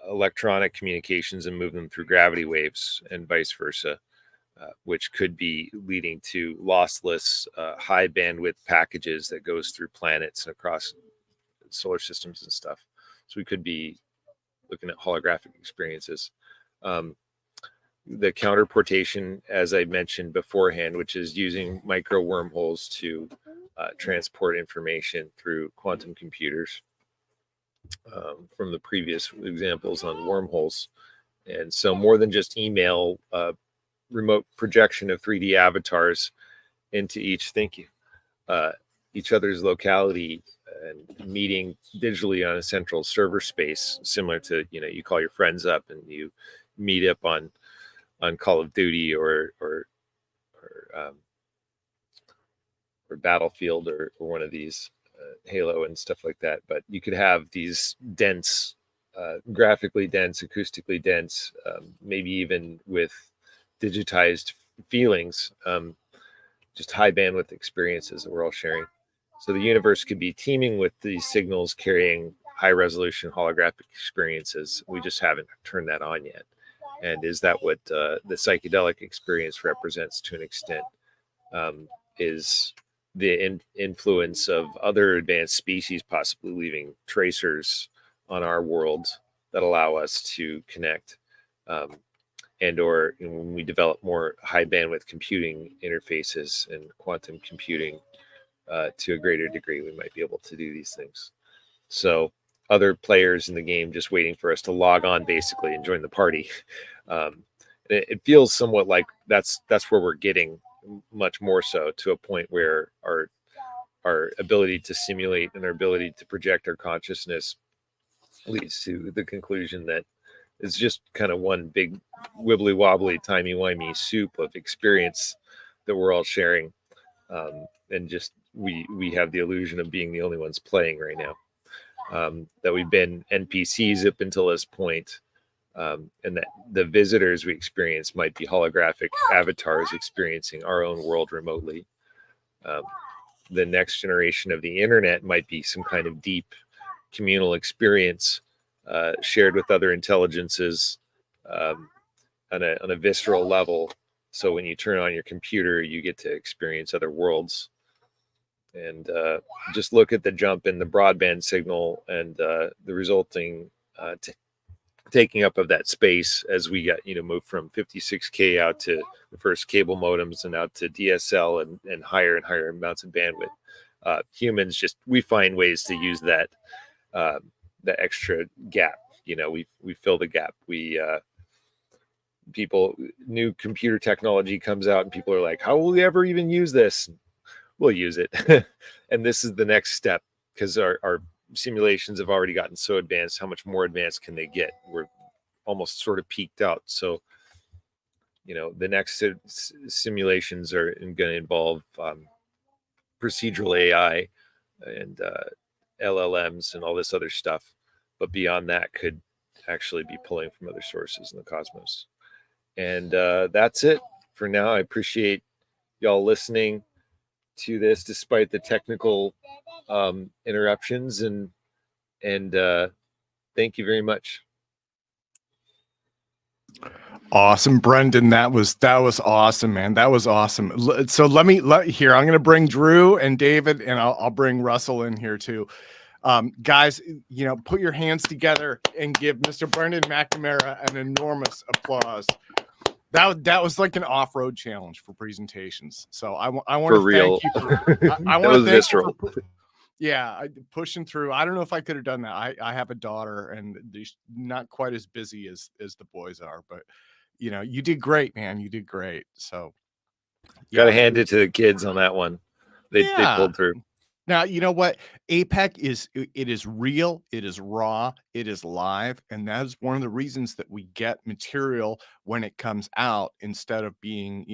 electronic communications and move them through gravity waves and vice versa, which could be leading to lossless high bandwidth packages that goes through planets and across solar systems and stuff. So we could be looking at holographic experiences. The counterportation, as I mentioned beforehand, which is using micro wormholes to transport information through quantum computers, from the previous examples on wormholes. And so more than just email, remote projection of 3D avatars into each other's locality and meeting digitally on a central server space, similar to, you call your friends up and you meet up on Call of Duty or Battlefield or one of these Halo and stuff like that. But you could have these dense, graphically dense, acoustically dense, maybe even with digitized feelings, just high bandwidth experiences that we're all sharing. So the universe could be teeming with these signals carrying high resolution holographic experiences. We just haven't turned that on yet. And is that what the psychedelic experience represents to an extent? Is the influence of other advanced species possibly leaving tracers on our world that allow us to connect, and or when we develop more high bandwidth computing interfaces and quantum computing to a greater degree, we might be able to do these things. So other players in the game just waiting for us to log on basically and join the party. It feels somewhat like that's where we're getting, much more so, to a point where our ability to simulate and our ability to project our consciousness leads to the conclusion that it's just kind of one big wibbly wobbly timey-wimey soup of experience that we're all sharing, and just we have the illusion of being the only ones playing right now, that we've been NPCs up until this point. And that the visitors we experience might be holographic avatars experiencing our own world remotely. The next generation of the internet might be some kind of deep communal experience shared with other intelligences on a visceral level. So when you turn on your computer, you get to experience other worlds. And just look at the jump in the broadband signal and the resulting taking up of that space as we got, moved from 56K out to the first cable modems and out to DSL and higher amounts of bandwidth. Humans we find ways to use that extra gap. We fill the gap. New computer technology comes out and people are like, how will we ever even use this? We'll use it. And this is the next step, because our simulations have already gotten so advanced. How much more advanced can they get? We're almost sort of peaked out. So, the next simulations are going to involve procedural AI and LLMs and all this other stuff. But beyond that, could actually be pulling from other sources in the cosmos. And that's it for now. I appreciate y'all listening to this despite the technical interruptions, and thank you very much. Awesome, Brendan. That was awesome, man. That was awesome. So let me here. I'm going to bring Drew and David, and I'll bring Russell in here too. Guys, put your hands together and give Mr. Brendan McNamara an enormous applause. That was like an off-road challenge for presentations. So I want to thank you. I want to thank you. Yeah, pushing through. I don't know if I could have done that. I have a daughter, and they're not quite as busy as the boys are, but you did great, man. You did great. So Got to yeah, hand it to the kids on that one. They yeah. pulled through. Now, you know what? APEC it is real, it is raw, it is live, and that is one of the reasons that we get material when it comes out instead of being,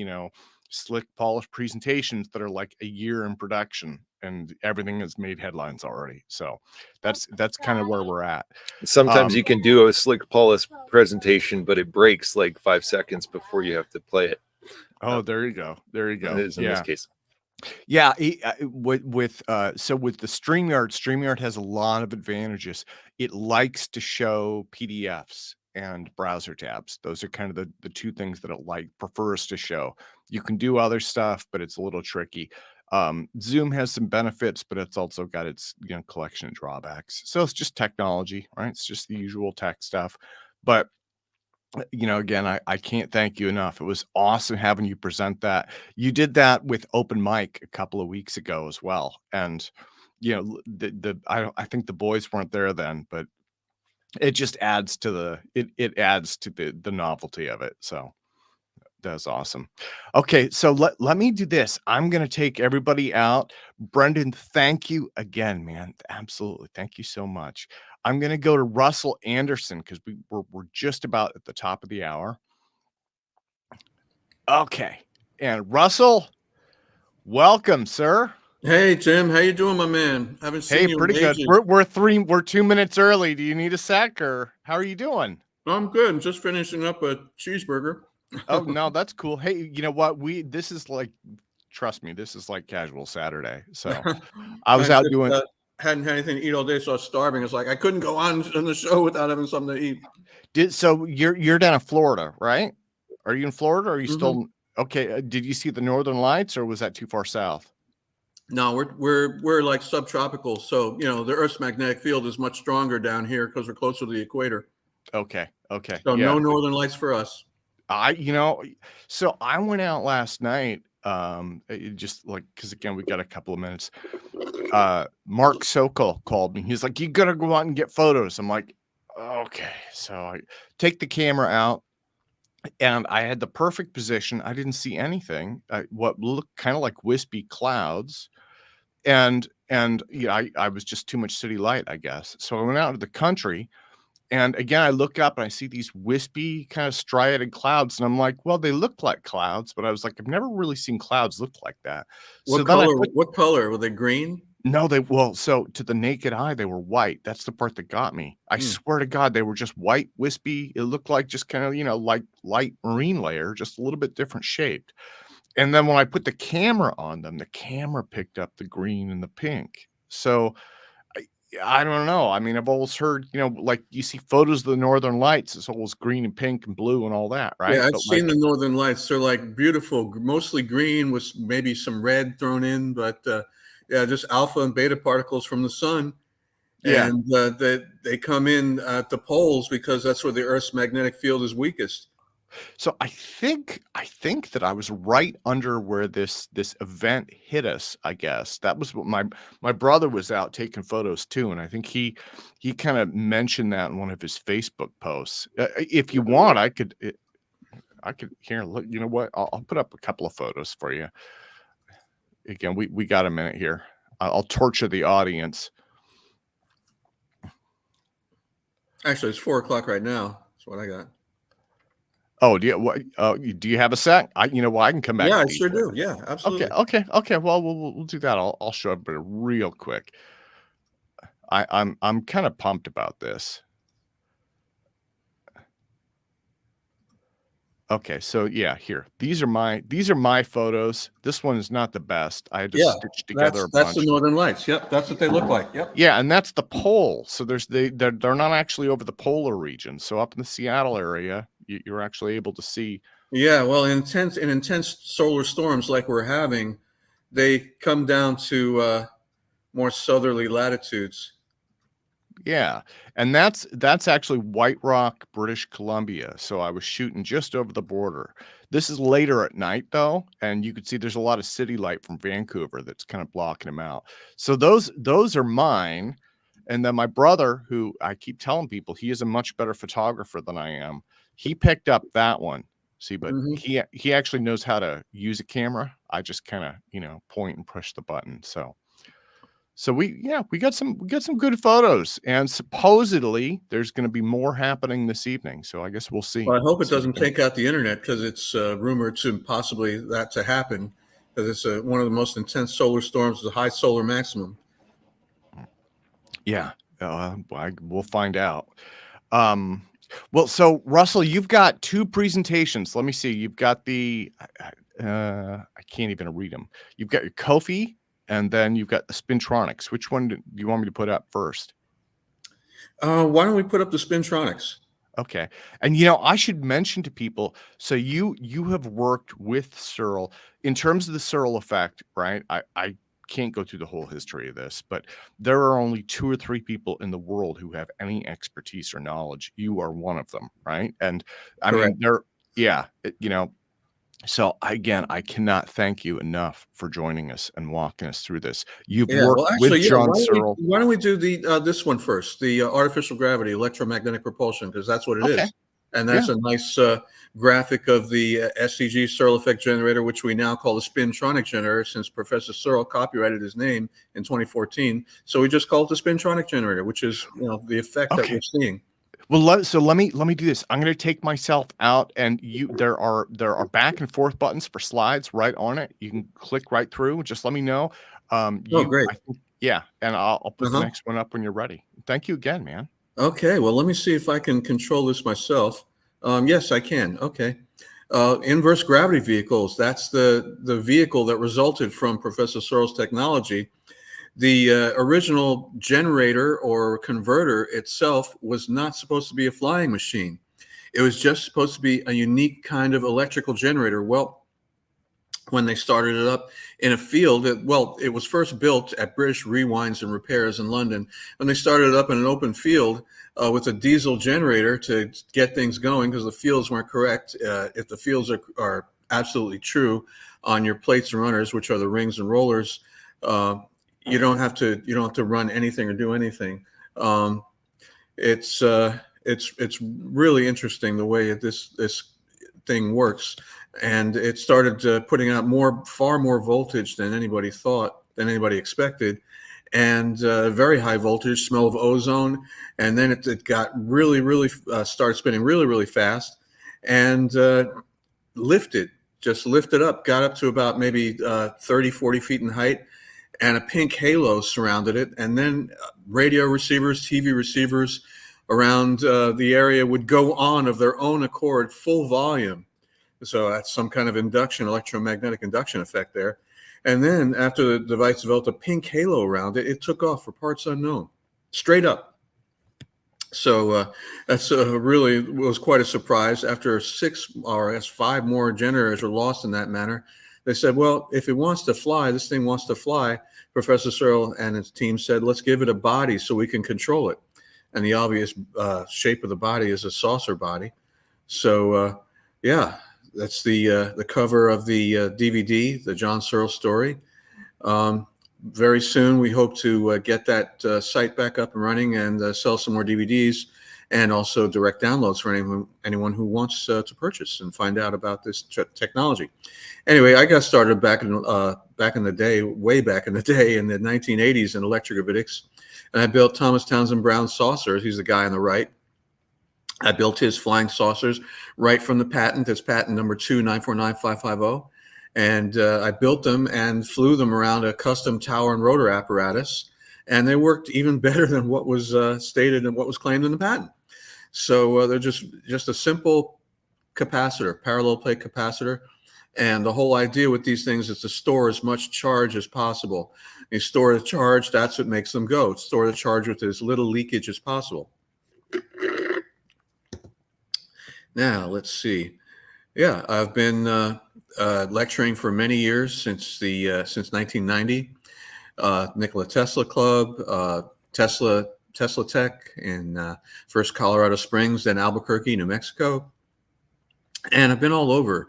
slick, polished presentations that are like a year in production and everything has made headlines already. So that's kind of where we're at. Sometimes you can do a slick polished presentation, but it breaks like 5 seconds before you have to play it. Oh, there you go. There you go. It is in this case. Yeah, with the StreamYard has a lot of advantages. It likes to show PDFs and browser tabs. Those are kind of the two things that it prefers to show. You can do other stuff, but it's a little tricky. Zoom has some benefits, but it's also got its collection of drawbacks. So it's just technology, right? It's just the usual tech stuff. But again, I can't thank you enough. It was awesome having you present that. You did that with open mic a couple of weeks ago as well. And, I think the boys weren't there then, but it just adds to the novelty of it. So that's awesome. Okay. So let me do this. I'm going to take everybody out. Brendan, thank you again, man. Absolutely. Thank you so much. I'm going to go to Russell Anderson because we're just about at the top of the hour. Okay. And Russell, welcome, sir. Hey, Tim. How you doing, my man? I haven't seen you pretty in good. ages. We're 2 minutes early. Do you need a sec or how are you doing? I'm good. I'm just finishing up a cheeseburger. Oh, no, that's cool. Hey, you know what? This is like, trust me, this is like casual Saturday. So I was out doing... hadn't had anything to eat all day, so I was starving. It's like I couldn't go on the show without having something to eat. So you're down in Florida, right? Are you in Florida? Or are you still okay? Did you see the Northern Lights, or was that too far south? No, we're like subtropical, so the Earth's magnetic field is much stronger down here because we're closer to the equator. Okay. So no Northern Lights for us. So I went out last night. Just like because again we got a couple of minutes. Mark Sokol called me. He's like, "You gotta go out and get photos." I'm like, "Okay." So I take the camera out, and I had the perfect position. I didn't see anything. What looked kind of like wispy clouds, and I was just too much city light, I guess. So I went out to the country. And again, I look up and I see these wispy kind of striated clouds. And I'm like, well, they look like clouds, but I was like, I've never really seen clouds look like that. What color? Were they green? No, so to the naked eye, they were white. That's the part that got me. I swear to God, they were just white, wispy. It looked like just kind of, like light marine layer, just a little bit different shaped. And then when I put the camera on them, the camera picked up the green and the pink. So I don't know. I mean, I've always heard, like you see photos of the Northern Lights, it's always green and pink and blue and all that, right? Yeah, I've seen the Northern Lights. They're like beautiful, mostly green with maybe some red thrown in, but just alpha and beta particles from the sun. Yeah. And they come in at the poles because that's where the Earth's magnetic field is weakest. So I think that I was right under where this event hit us. I guess that was what my brother was out taking photos too, and I think he kind of mentioned that in one of his Facebook posts. If you want, I could here. Look, you know what? I'll put up a couple of photos for you. Again, we got a minute here. I'll torture the audience. Actually, it's 4:00 right now. That's what I got. Oh, do you have a sec? I can come back. Yeah, I sure do. Yeah, absolutely. Okay. Well, we'll do that. I'll show everybody real quick. I'm kind of pumped about this. Okay, so yeah, here. These are my photos. This one is not the best. I had to stitch together a bunch. That's the Northern Lights. Yep, that's what they look like. Yep. Yeah, and that's the pole. So they're not actually over the polar region. So up in the Seattle area, you're actually able to see. Yeah, well, in intense solar storms like we're having, they come down to more southerly latitudes. Yeah. And that's actually White Rock, British Columbia. So I was shooting just over the border. This is later at night though, and you can see there's a lot of city light from Vancouver that's kind of blocking them out. So those are mine. And then my brother, who I keep telling people he is a much better photographer than I am, he picked up that one. See, but he actually knows how to use a camera. I just kind of, point and push the button. So we got some good photos, and supposedly there's going to be more happening this evening. So I guess we'll see. Well, I hope it doesn't take out the internet, because it's rumored to possibly that to happen, because it's one of the most intense solar storms with a high solar maximum. Yeah, we'll find out. Well, so Russell, you've got two presentations. Let me see. You've got the I can't even read them. You've got your Kofi, and then you've got the Spintronics. Which one do you want me to put up first? Why don't we put up the Spintronics? Okay. And I should mention to people, so you have worked with SEARL in terms of the SEARL effect, right? I can't go through the whole history of this, but there are only 2 or 3 people in the world who have any expertise or knowledge. You are one of them, right? And I Correct. mean, so again, I cannot thank you enough for joining us and walking us through this. You've worked with John SEARL. Why don't we do this one first, the artificial gravity, electromagnetic propulsion, because that's what it is. And that's a nice graphic of the SEG SEARL effect generator, which we now call the Spintronic generator, since Professor SEARL copyrighted his name in 2014. So we just call it the Spintronic generator, which is the effect that we're seeing. Well, let me do this. I'm going to take myself out, and there are back and forth buttons for slides right on it. You can click right through. Just let me know. Great. And I'll put the next one up when you're ready. Thank you again, man. Okay, well, let me see if I can control this myself. Yes, I can. Okay. Inverse gravity vehicles. That's the vehicle that resulted from Professor SEARL's technology. The original generator or converter itself was not supposed to be a flying machine. It was just supposed to be a unique kind of electrical generator. Well, when they started it up in a field, it was first built at British Rewinds and Repairs in London. When they started it up in an open field with a diesel generator to get things going, because the fields weren't correct. If the fields are absolutely true on your plates and runners, which are the rings and rollers, you don't have to run anything or do anything. It's really interesting the way this thing works, and it started putting out far more voltage than anybody expected, and very high voltage, smell of ozone, and then it got really started spinning really fast, and lifted up, got up to about maybe 30-40 feet in height, and a pink halo surrounded it. And then radio receivers, TV receivers around the area would go on of their own accord, full volume. So that's some kind of electromagnetic induction effect there. And then after the device developed a pink halo around it, it took off for parts unknown, straight up. So that's really was quite a surprise. After 5 more generators were lost in that manner, they said, well, if it wants to fly, this thing wants to fly. Professor SEARL and his team said, let's give it a body so we can control it. And the obvious shape of the body is a saucer body. So, that's the cover of the DVD, the John SEARL story. Very soon, we hope to get that site back up and running and sell some more DVDs, and also direct downloads for anyone who wants to purchase and find out about this technology. Anyway, I got started back in the day, way back in the day in the 1980s in electrogravitics, and I built Thomas Townsend Brown's saucers. He's the guy on the right. I built his flying saucers right from the patent. That's patent number 2949550. And I built them and flew them around a custom tower and rotor apparatus, and they worked even better than what was stated and what was claimed in the patent. So they're just a simple capacitor, parallel plate capacitor. And the whole idea with these things is to store as much charge as possible. You store the charge, that's what makes them go. Store the charge with as little leakage as possible. Now, let's see. Yeah, I've been lecturing for many years, since 1990. Nikola Tesla Club, Tesla Tesla Tech in first Colorado Springs, then Albuquerque, New Mexico. And I've been all over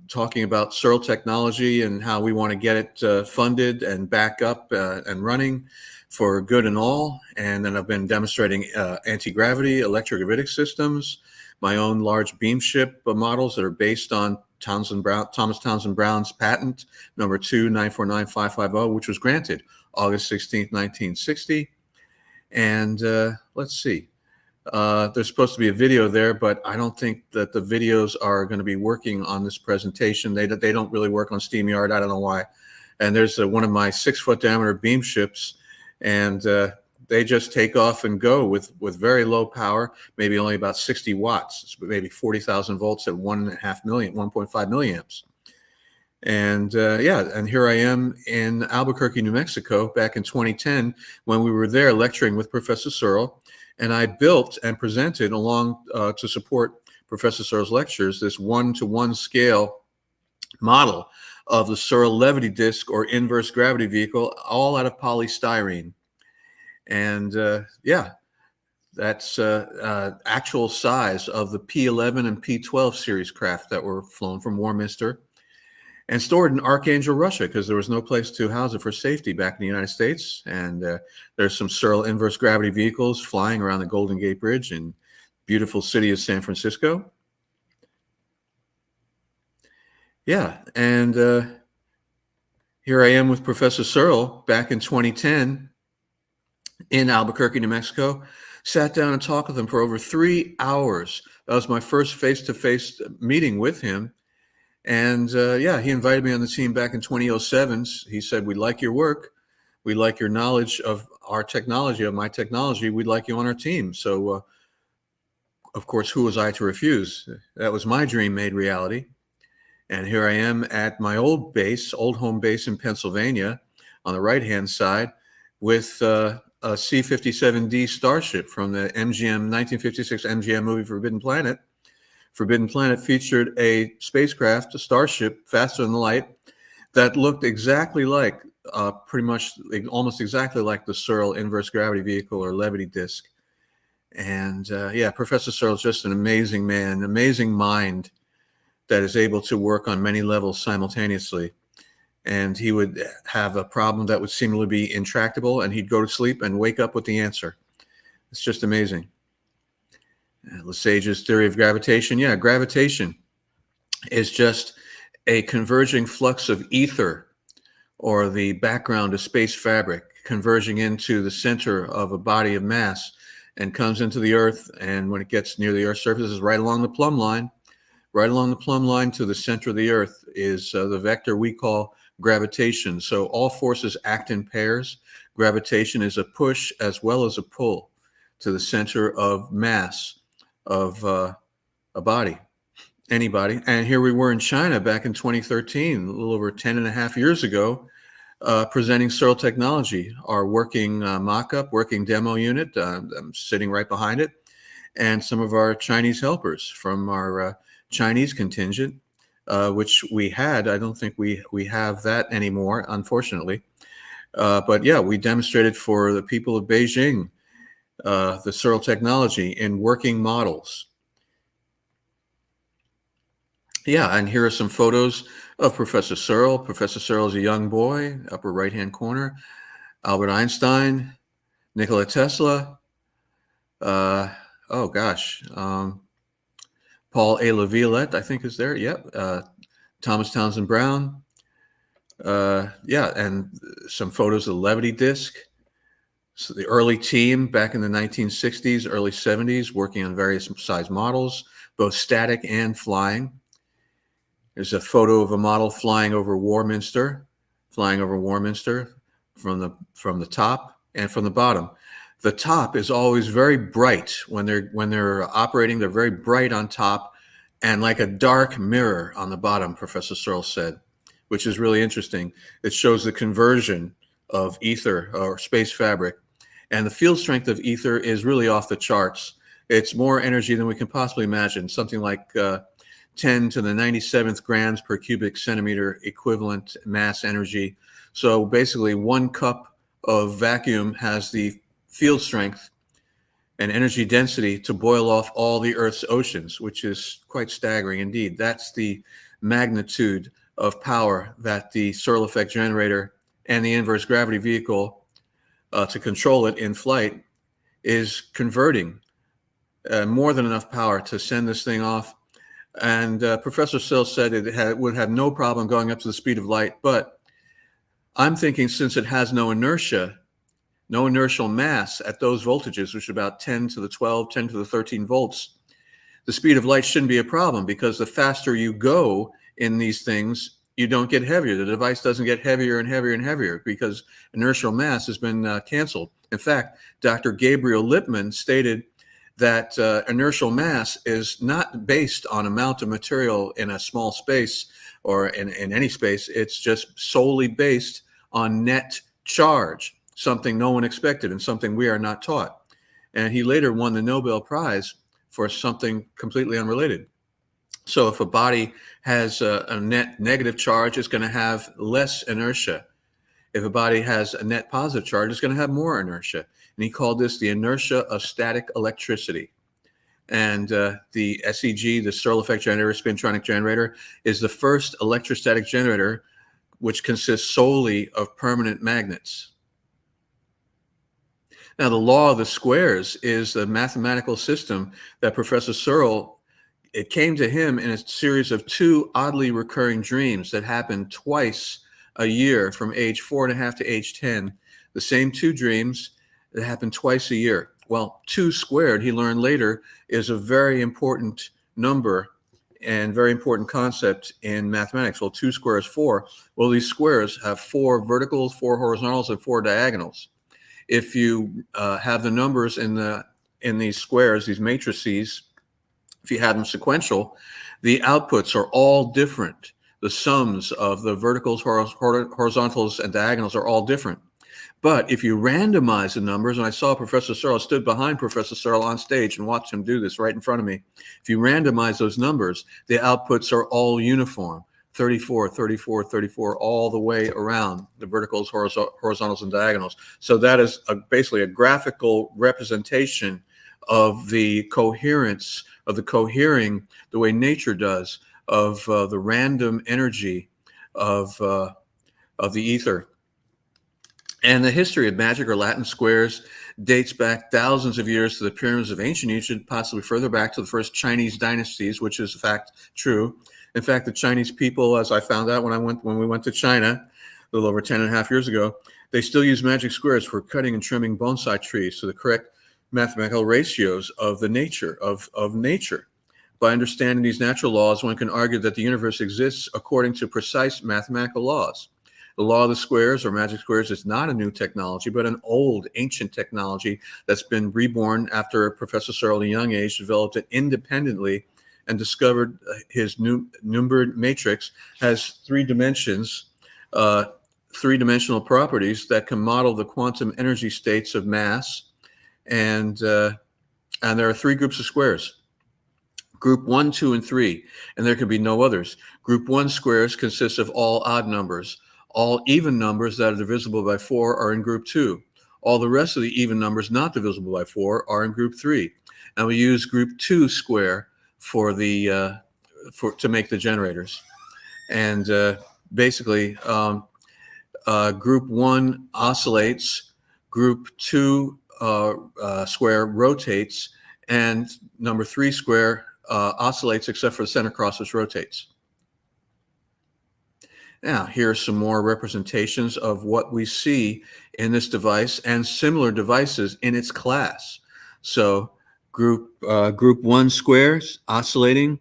talking about SEARL technology and how we want to get it funded and back up and running for good and all. And then I've been demonstrating anti-gravity electrogravitic systems, my own large beam ship models that are based on Thomas Townsend Brown's patent number 2949550, which was granted August 16th, 1960. And let's see. There's supposed to be a video there, but I don't think that the videos are going to be working on this presentation. They don't really work on SteamYard. I don't know why. And there's one of my 6-foot diameter beam ships, and they just take off and go with very low power, maybe only about 60 watts, maybe 40,000 volts at 1.5 milliamps. And yeah, and here I am in Albuquerque, New Mexico, back in 2010, when we were there lecturing with Professor Searle. And I built and presented along to support Professor Searle's lectures this 1-to-1 scale model of the SEARL levity disk or inverse gravity vehicle, all out of polystyrene. And yeah, that's actual size of the P11 and P12 series craft that were flown from Warminster and stored in Archangel, Russia, because there was no place to house it for safety back in the United States. And there's some SEARL inverse gravity vehicles flying around the Golden Gate Bridge in beautiful city of San Francisco. Yeah, and here I am with Professor Searle back in 2010 in Albuquerque, New Mexico. Sat down and talked with him for over 3 hours. That was my first face-to-face meeting with him. And yeah, he invited me on the team back in 2007. He said, "We like your work. We like your knowledge of our technology, of my technology. We'd like you on our team." So, of course, who was I to refuse? That was my dream made reality. And here I am at my old home base in Pennsylvania on the right-hand side with a C-57D Starship from the 1956 MGM movie Forbidden Planet. Forbidden Planet featured a spacecraft, a starship, faster than light, that looked exactly like, pretty much almost exactly like the SEARL inverse gravity vehicle or levity disk. And yeah, Professor Searle is just an amazing man, an amazing mind that is able to work on many levels simultaneously. And he would have a problem that would seemingly be intractable, and he'd go to sleep and wake up with the answer. It's just amazing. Lesage's theory of gravitation. Yeah, gravitation is just a converging flux of ether, or the background of space fabric, converging into the center of a body of mass and comes into the Earth. And when it gets near the Earth's surface, is right along the plumb line. Right along the plumb line to the center of the Earth is the vector we call gravitation. So all forces act in pairs. Gravitation is a push as well as a pull to the center of mass of a body, any body. And here we were in China back in 2013, a little over 10.5 years ago, presenting SEARL technology, our working mock-up, working demo unit. I'm sitting right behind it, and some of our Chinese helpers from our Chinese contingent, which we had. I don't think we have that anymore, unfortunately. But yeah, we demonstrated for the people of Beijing the SEARL technology in working models. Yeah, and here are some photos of Professor Searle. Professor Searle is a young boy, upper right-hand corner. Albert Einstein, Nikola Tesla. Oh gosh, Paul A. LaViolette, I think, is there. Yep. Thomas Townsend Brown. Yeah, and some photos of the levity disk. So the early team back in the 1960s, early 70s, working on various size models, both static and flying. There's a photo of a model flying over Warminster from the top and from the bottom. The top is always very bright when they're operating. They're very bright on top and like a dark mirror on the bottom, Professor Searle said, which is really interesting. It shows the conversion of ether or space fabric. And the field strength of ether is really off the charts. It's more energy than we can possibly imagine, something like 10 to the 97th grams per cubic centimeter equivalent mass energy. So basically 1 cup of vacuum has the field strength, and energy density to boil off all the Earth's oceans, which is quite staggering indeed. That's the magnitude of power that the SEARL effect generator and the inverse gravity vehicle to control it in flight is converting. More than enough power to send this thing off. And Professor Searle said it would have no problem going up to the speed of light. But I'm thinking, since it has no inertia, no inertial mass at those voltages, which is about 10 to the 12, 10 to the 13 volts, the speed of light shouldn't be a problem, because the faster you go in these things, you don't get heavier. The device doesn't get heavier and heavier and heavier because inertial mass has been canceled. In fact, Dr. Gabriel Lippmann stated that inertial mass is not based on amount of material in a small space or in any space. It's just solely based on net charge, something no one expected and something we are not taught. And he later won the Nobel Prize for something completely unrelated. So if a body has a net negative charge, it's going to have less inertia. If a body has a net positive charge, it's going to have more inertia. And he called this the inertia of static electricity. And the SEG, the SEARL effect generator, spintronic generator, is the first electrostatic generator which consists solely of permanent magnets. Now, the law of the squares is a mathematical system that Professor Searle, it came to him in a series of 2 oddly recurring dreams that happened twice a year from age 4.5 to age 10. The same 2 dreams that happened twice a year. Well, 2 squared, he learned later, is a very important number and very important concept in mathematics. Well, 2 squares 4. Well, these squares have 4 verticals, 4 horizontals, and 4 diagonals. If you have the numbers in these squares, these matrices, if you have them sequential, the outputs are all different. The sums of the verticals, horizontals, and diagonals are all different. But if you randomize the numbers, and I saw Professor Searle, I stood behind Professor Searle on stage and watched him do this right in front of me. If you randomize those numbers, the outputs are all uniform, 34, 34, 34, all the way around the verticals, horizontals, and diagonals. So that is basically a graphical representation of the coherence, of the cohering, the way nature does, of the random energy of the ether. And the history of magic or Latin squares dates back thousands of years to the pyramids of ancient Egypt, possibly further back to the first Chinese dynasties, which is in fact true. In fact, the Chinese people, as I found out when we went to China a little over 10.5 years ago, they still use magic squares for cutting and trimming bonsai trees to the correct mathematical ratios of the nature of nature. By understanding these natural laws, one can argue that the universe exists according to precise mathematical laws. The law of the squares, or magic squares, is not a new technology, but an old, ancient technology that's been reborn after Professor Searle, at a young age, developed it independently and discovered his numbered matrix has 3 dimensions, 3-dimensional properties that can model the quantum energy states of mass. And there are 3 groups of squares. Group 1, 2, and 3, and there can be no others. Group 1 squares consist of all odd numbers. All even numbers that are divisible by 4 are in group 2. All the rest of the even numbers not divisible by 4 are in group 3. And we use group 2 square for the to make the generators. And basically, group 1 oscillates, group 2 square rotates, and number 3 square oscillates except for the center cross, which rotates. Now, here are some more representations of what we see in this device and similar devices in its class. So group 1 squares oscillating,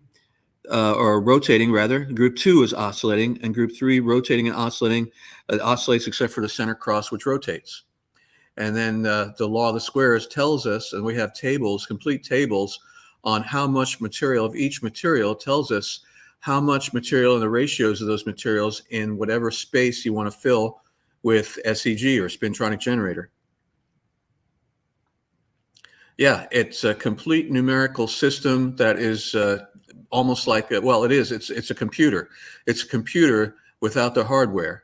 or rotating rather. Group 2 is oscillating, and group 3 rotating and oscillating. It oscillates except for the center cross, which rotates. And then the law of the squares tells us, and we have tables, complete tables, on how much material of each material tells us how much material and the ratios of those materials in whatever space you want to fill with SEG, or spintronic generator. Yeah, it's a complete numerical system that is almost like, it's a computer. It's a computer without the hardware.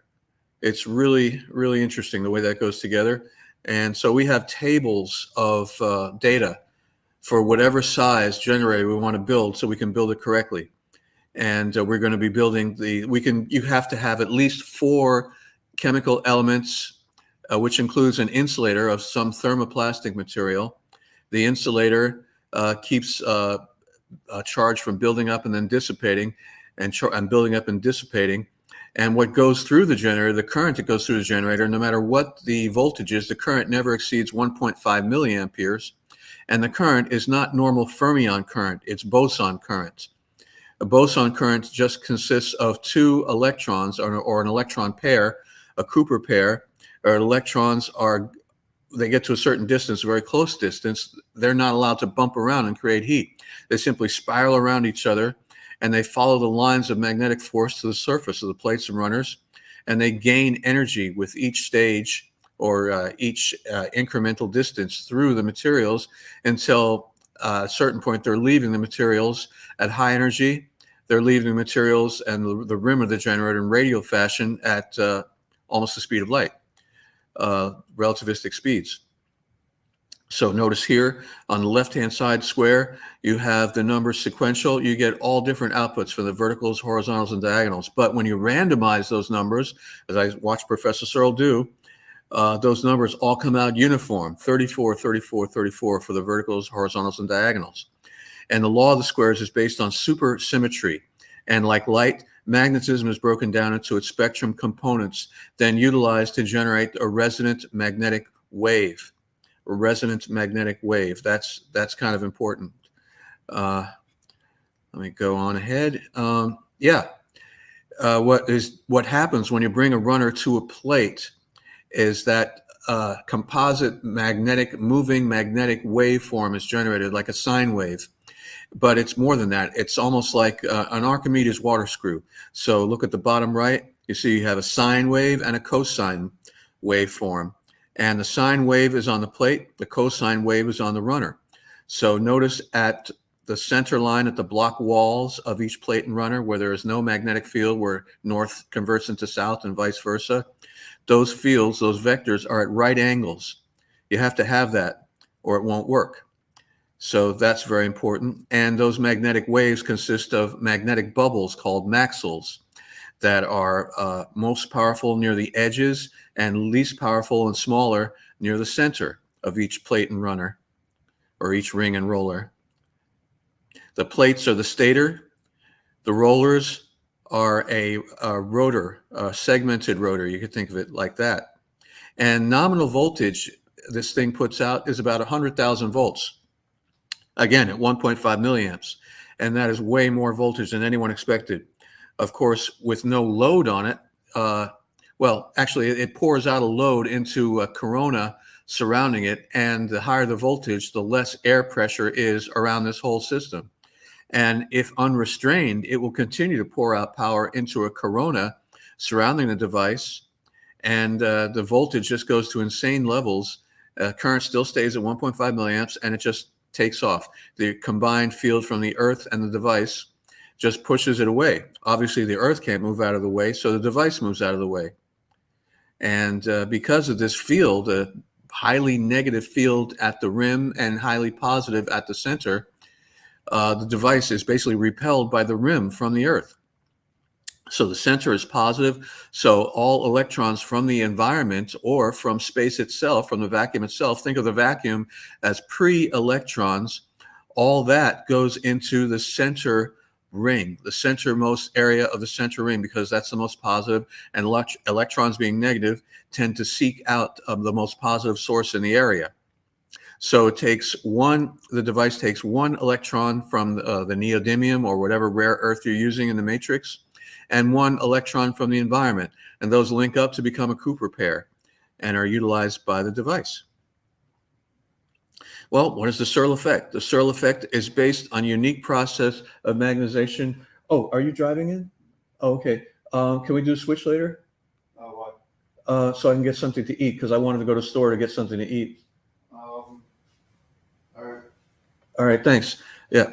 It's really, really interesting the way that goes together. And so we have tables of data for whatever size generator we want to build so we can build it correctly. And we're going to be building you have to have at least 4 chemical elements, which includes an insulator of some thermoplastic material. The insulator keeps a charge from building up and then dissipating, and building up and dissipating. And what goes through the generator, the current that goes through the generator, no matter what the voltage is, the current never exceeds 1.5 milliamperes. And the current is not normal fermion current, it's boson current. A boson current just consists of 2 electrons or an electron pair, a Cooper pair, or electrons they get to a certain distance, a very close distance, they're not allowed to bump around and create heat. They simply spiral around each other, and they follow the lines of magnetic force to the surface of the plates and runners, and they gain energy with each stage or each incremental distance through the materials until at a certain point they're leaving the materials at high energy. They're leaving the materials and the rim of the generator in radial fashion at almost the speed of light. Relativistic speeds. So notice here on the left-hand side square, you have the numbers sequential. You get all different outputs for the verticals, horizontals, and diagonals. But when you randomize those numbers, as I watched Professor Searle do, those numbers all come out uniform, 34, 34, 34 for the verticals, horizontals, and diagonals. And the law of the squares is based on supersymmetry. And like light, magnetism is broken down into its spectrum components, then utilized to generate a resonant magnetic wave. A resonant magnetic wave. That's kind of important. Let me go on ahead. What happens when you bring a runner to a plate is that composite moving magnetic waveform is generated like a sine wave. But it's more than that. It's almost like an Archimedes water screw. So look at the bottom right. You see you have a sine wave and a cosine waveform. And the sine wave is on the plate. The cosine wave is on the runner. So notice at the center line at the block walls of each plate and runner where there is no magnetic field, where north converts into south and vice versa, those fields, those vectors are at right angles. You have to have that or it won't work. So that's very important. And those magnetic waves consist of magnetic bubbles called maxills that are most powerful near the edges and least powerful and smaller near the center of each plate and runner, or each ring and roller. The plates are the stator. The rollers are a rotor, a segmented rotor. You could think of it like that. And nominal voltage this thing puts out is about 100,000 volts. Again, at 1.5 milliamps, and that is way more voltage than anyone expected. Of course, with no load on it, well, actually, it pours out a load into a corona surrounding it, and the higher the voltage, the less air pressure is around this whole system. And if unrestrained, it will continue to pour out power into a corona surrounding the device, and the voltage just goes to insane levels. Current still stays at 1.5 milliamps, and it just takes off. The combined field from the earth and the device just pushes it away. Obviously, the earth can't move out of the way, so the device moves out of the way. And because of this field, a highly negative field at the rim and highly positive at the center, the device is basically repelled by the rim from the earth. So the center is positive. So all electrons from the environment or from space itself, from the vacuum itself, think of the vacuum as pre-electrons. All that goes into the center ring, the centermost area of the center ring, because that's the most positive, and electrons being negative tend to seek out the most positive source in the area. So the device takes one electron from the neodymium or whatever rare earth you're using in the matrix, and one electron from the environment. And those link up to become a Cooper pair and are utilized by the device. Well, what is the SEARL effect? The SEARL effect is based on a unique process of magnetization. Oh, are you driving in? Oh, okay. Can we do a switch later? What? So I can get something to eat, because I wanted to go to the store to get something to eat. All right. All right, thanks. Yeah.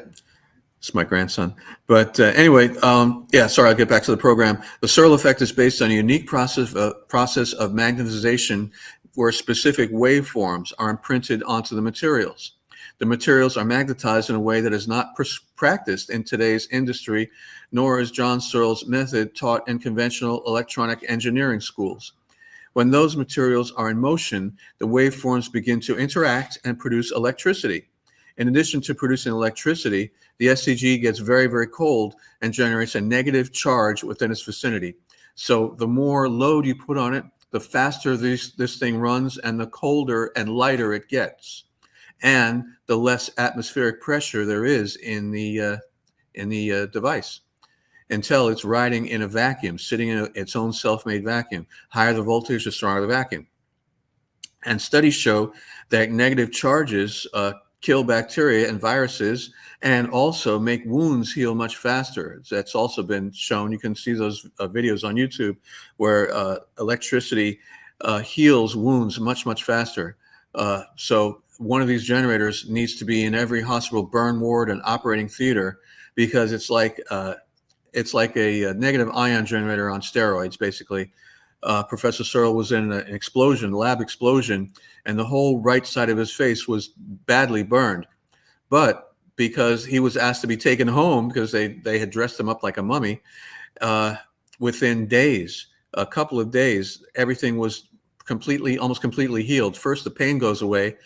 It's my grandson. But anyway, sorry, I'll get back to the program. The SEARL effect is based on a unique process of magnetization where specific waveforms are imprinted onto the materials. The materials are magnetized in a way that is not practiced in today's industry, nor is John Searle's method taught in conventional electronic engineering schools. When those materials are in motion, the waveforms begin to interact and produce electricity. In addition to producing electricity, the SEG gets very, very cold and generates a negative charge within its vicinity. So the more load you put on it, the faster this thing runs and the colder and lighter it gets, and the less atmospheric pressure there is in the device, until it's riding in a vacuum, sitting in its own self-made vacuum. Higher the voltage, the stronger the vacuum. And studies show that negative charges kill bacteria and viruses, and also make wounds heal much faster. That's also been shown. You can see those videos on YouTube where electricity heals wounds much, much faster. So one of these generators needs to be in every hospital burn ward and operating theater, because it's like a negative ion generator on steroids, basically. Professor Searle was in an explosion, lab explosion, and the whole right side of his face was badly burned. But because he was asked to be taken home because they had dressed him up like a mummy, within days, a couple of days, everything was almost completely healed. First, the pain goes away,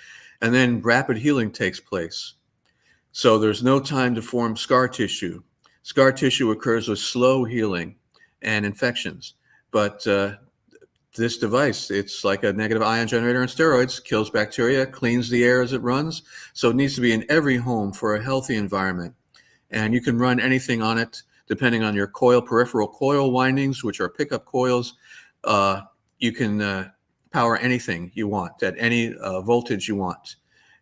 and then rapid healing takes place. So there's no time to form scar tissue. Scar tissue occurs with slow healing and infections. But this device, it's like a negative ion generator on steroids, kills bacteria, cleans the air as it runs. So it needs to be in every home for a healthy environment. And you can run anything on it, depending on your peripheral coil windings, which are pickup coils. You can power anything you want at any voltage you want.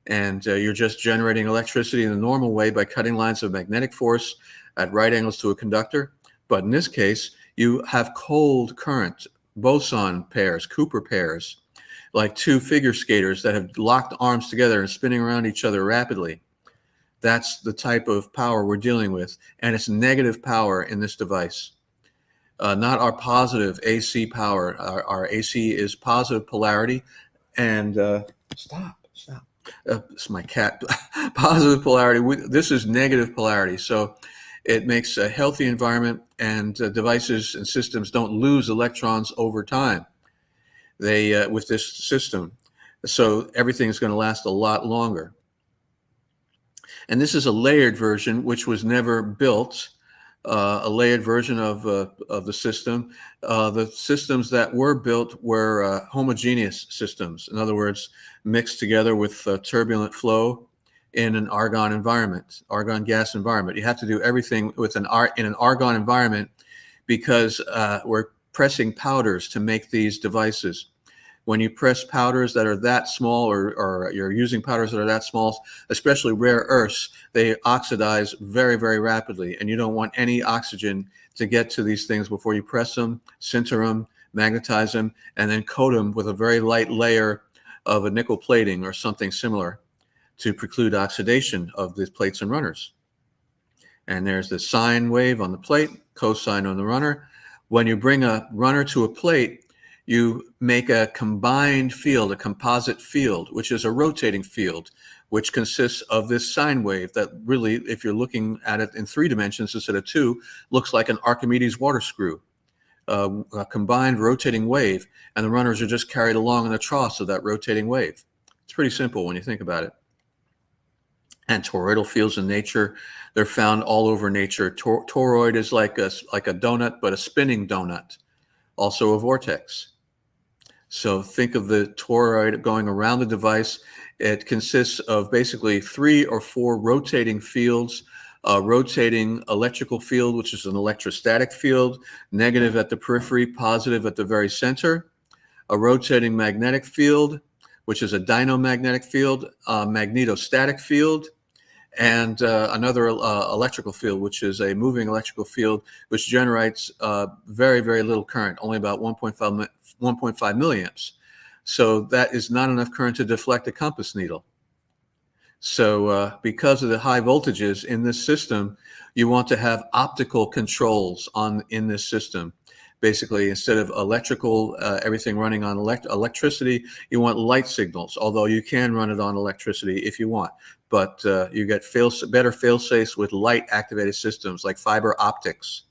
And you're just generating electricity in the normal way by cutting lines of magnetic force at right angles to a conductor. But in this case, you have cold current, boson pairs, Cooper pairs, like two figure skaters that have locked arms together and spinning around each other rapidly. That's the type of power we're dealing with. And it's negative power in this device. Not our positive AC power. Our AC is positive polarity. And stop. It's my cat. Positive polarity. This is negative polarity. So it makes a healthy environment, and devices and systems don't lose electrons over time. They with this system. So everything is going to last a lot longer. And this is a layered version, which was never built. A layered version of the system. The systems that were built were homogeneous systems. In other words, mixed together with turbulent flow in an argon environment, argon gas environment. You have to do everything with in an argon environment, because we're pressing powders to make these devices. When you press powders that are that small, or you're using powders that are that small, especially rare earths, they oxidize very, very rapidly. And you don't want any oxygen to get to these things before you press them, sinter them, magnetize them, and then coat them with a very light layer of a nickel plating or something similar to preclude oxidation of these plates and runners. And there's the sine wave on the plate, cosine on the runner. When you bring a runner to a plate, you make a combined field, a composite field, which is a rotating field, which consists of this sine wave that really, if you're looking at it in 3 dimensions instead of 2, looks like an Archimedes water screw, a combined rotating wave, and the runners are just carried along in the troughs of that rotating wave. It's pretty simple when you think about it. And toroidal fields in nature, they're found all over nature. Toroid is like a donut, but a spinning donut, also a vortex. So think of the toroid going around the device. It consists of basically 3 or 4 rotating fields, a rotating electrical field, which is an electrostatic field, negative at the periphery, positive at the very center, a rotating magnetic field, which is a dynamagnetic field, a magnetostatic field, and another electrical field, which is a moving electrical field, which generates very, very little current, only about 1.5 milliamps. So that is not enough current to deflect a compass needle. So because of the high voltages in this system, you want to have optical controls in this system. Basically, instead of electrical, everything running on electricity, you want light signals, although you can run it on electricity if you want. But you get better fail-safes with light-activated systems like fiber optics.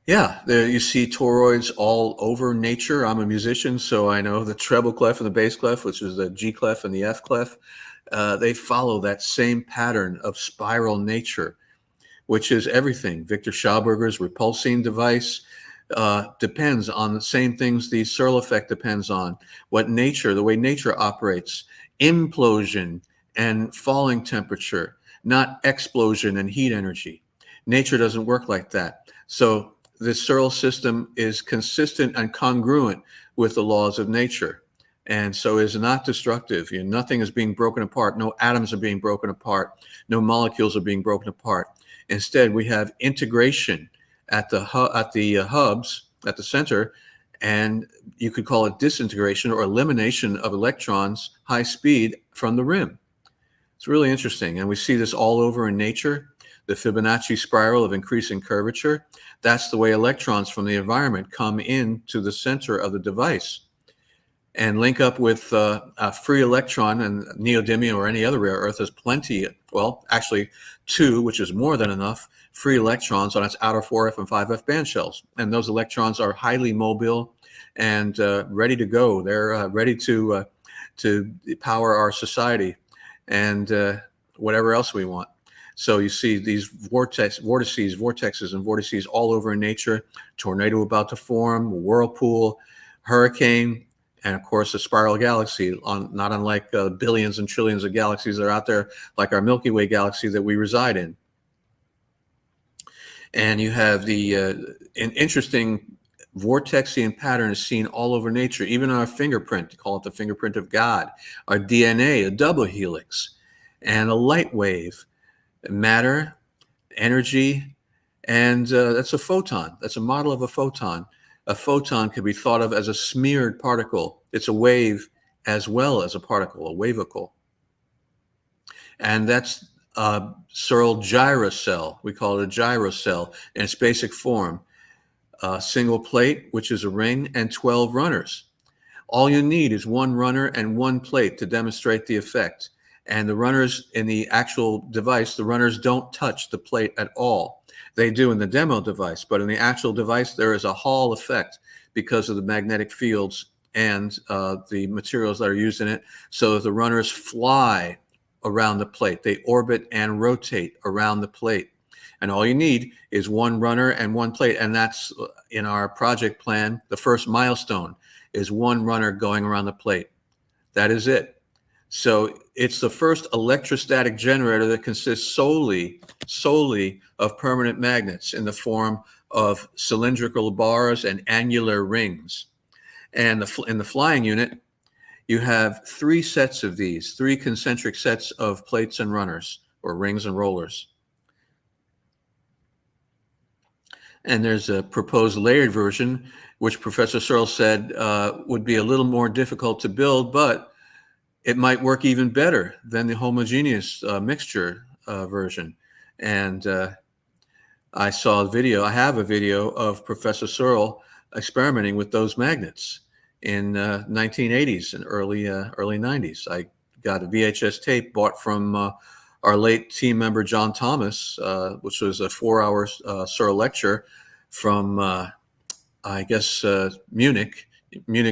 Yeah, there you see toroids all over nature. I'm a musician, so I know the treble clef and the bass clef, which is the G clef and the F clef. They follow that same pattern of spiral nature, which is everything. Victor Schauberger's repulsine device depends on the same things the SEARL effect depends on. The way nature operates, implosion and falling temperature, not explosion and heat energy. Nature doesn't work like that. So the SEARL system is consistent and congruent with the laws of nature, and so is not destructive. Nothing is being broken apart. No atoms are being broken apart. No molecules are being broken apart. Instead, we have integration at the hubs, at the center, and you could call it disintegration or elimination of electrons high speed from the rim. It's really interesting, and we see this all over in nature. The Fibonacci spiral of increasing curvature, that's the way electrons from the environment come into the center of the device and link up with a free electron, and neodymium or any other rare earth. There's plenty, well, actually 2, which is more than enough, free electrons on its outer 4f and 5f band shells. And those electrons are highly mobile and ready to go. They're ready to power our society and whatever else we want. So you see these vortexes and vortices all over in nature, tornado about to form, whirlpool, hurricane, and of course a spiral galaxy, not unlike billions and trillions of galaxies that are out there, like our Milky Way galaxy that we reside in. And you have an interesting vortexian pattern is seen all over nature, even our fingerprint, call it the fingerprint of God, our DNA, a double helix, and a light wave. Matter, energy, and that's a photon. That's a model of a photon. A photon could be thought of as a smeared particle. It's a wave as well as a particle, a wavicle. And that's a SEARL gyrocell. We call it a gyrocell in its basic form. A single plate, which is a ring, and 12 runners. All you need is one runner and one plate to demonstrate the effect. And the runners in the actual device, the runners don't touch the plate at all. They do in the demo device, but in the actual device, there is a Hall effect because of the magnetic fields and the materials that are used in it. So the runners fly around the plate. They orbit and rotate around the plate. And all you need is one runner and one plate. And that's in our project plan. The first milestone is one runner going around the plate. That is it. So it's the first electrostatic generator that consists solely of permanent magnets in the form of cylindrical bars and annular rings. And in the flying unit, you have 3 sets of these, 3 concentric sets of plates and runners, or rings and rollers. And there's a proposed layered version, which Professor Searle said would be a little more difficult to build, but it might work even better than the homogeneous mixture version. And I saw a video, I have a video of Professor Searle experimenting with those magnets in 1980s and early 90s. I got a VHS tape bought from our late team member, John Thomas, which was a 4-hour SEARL lecture from, I guess, Munich,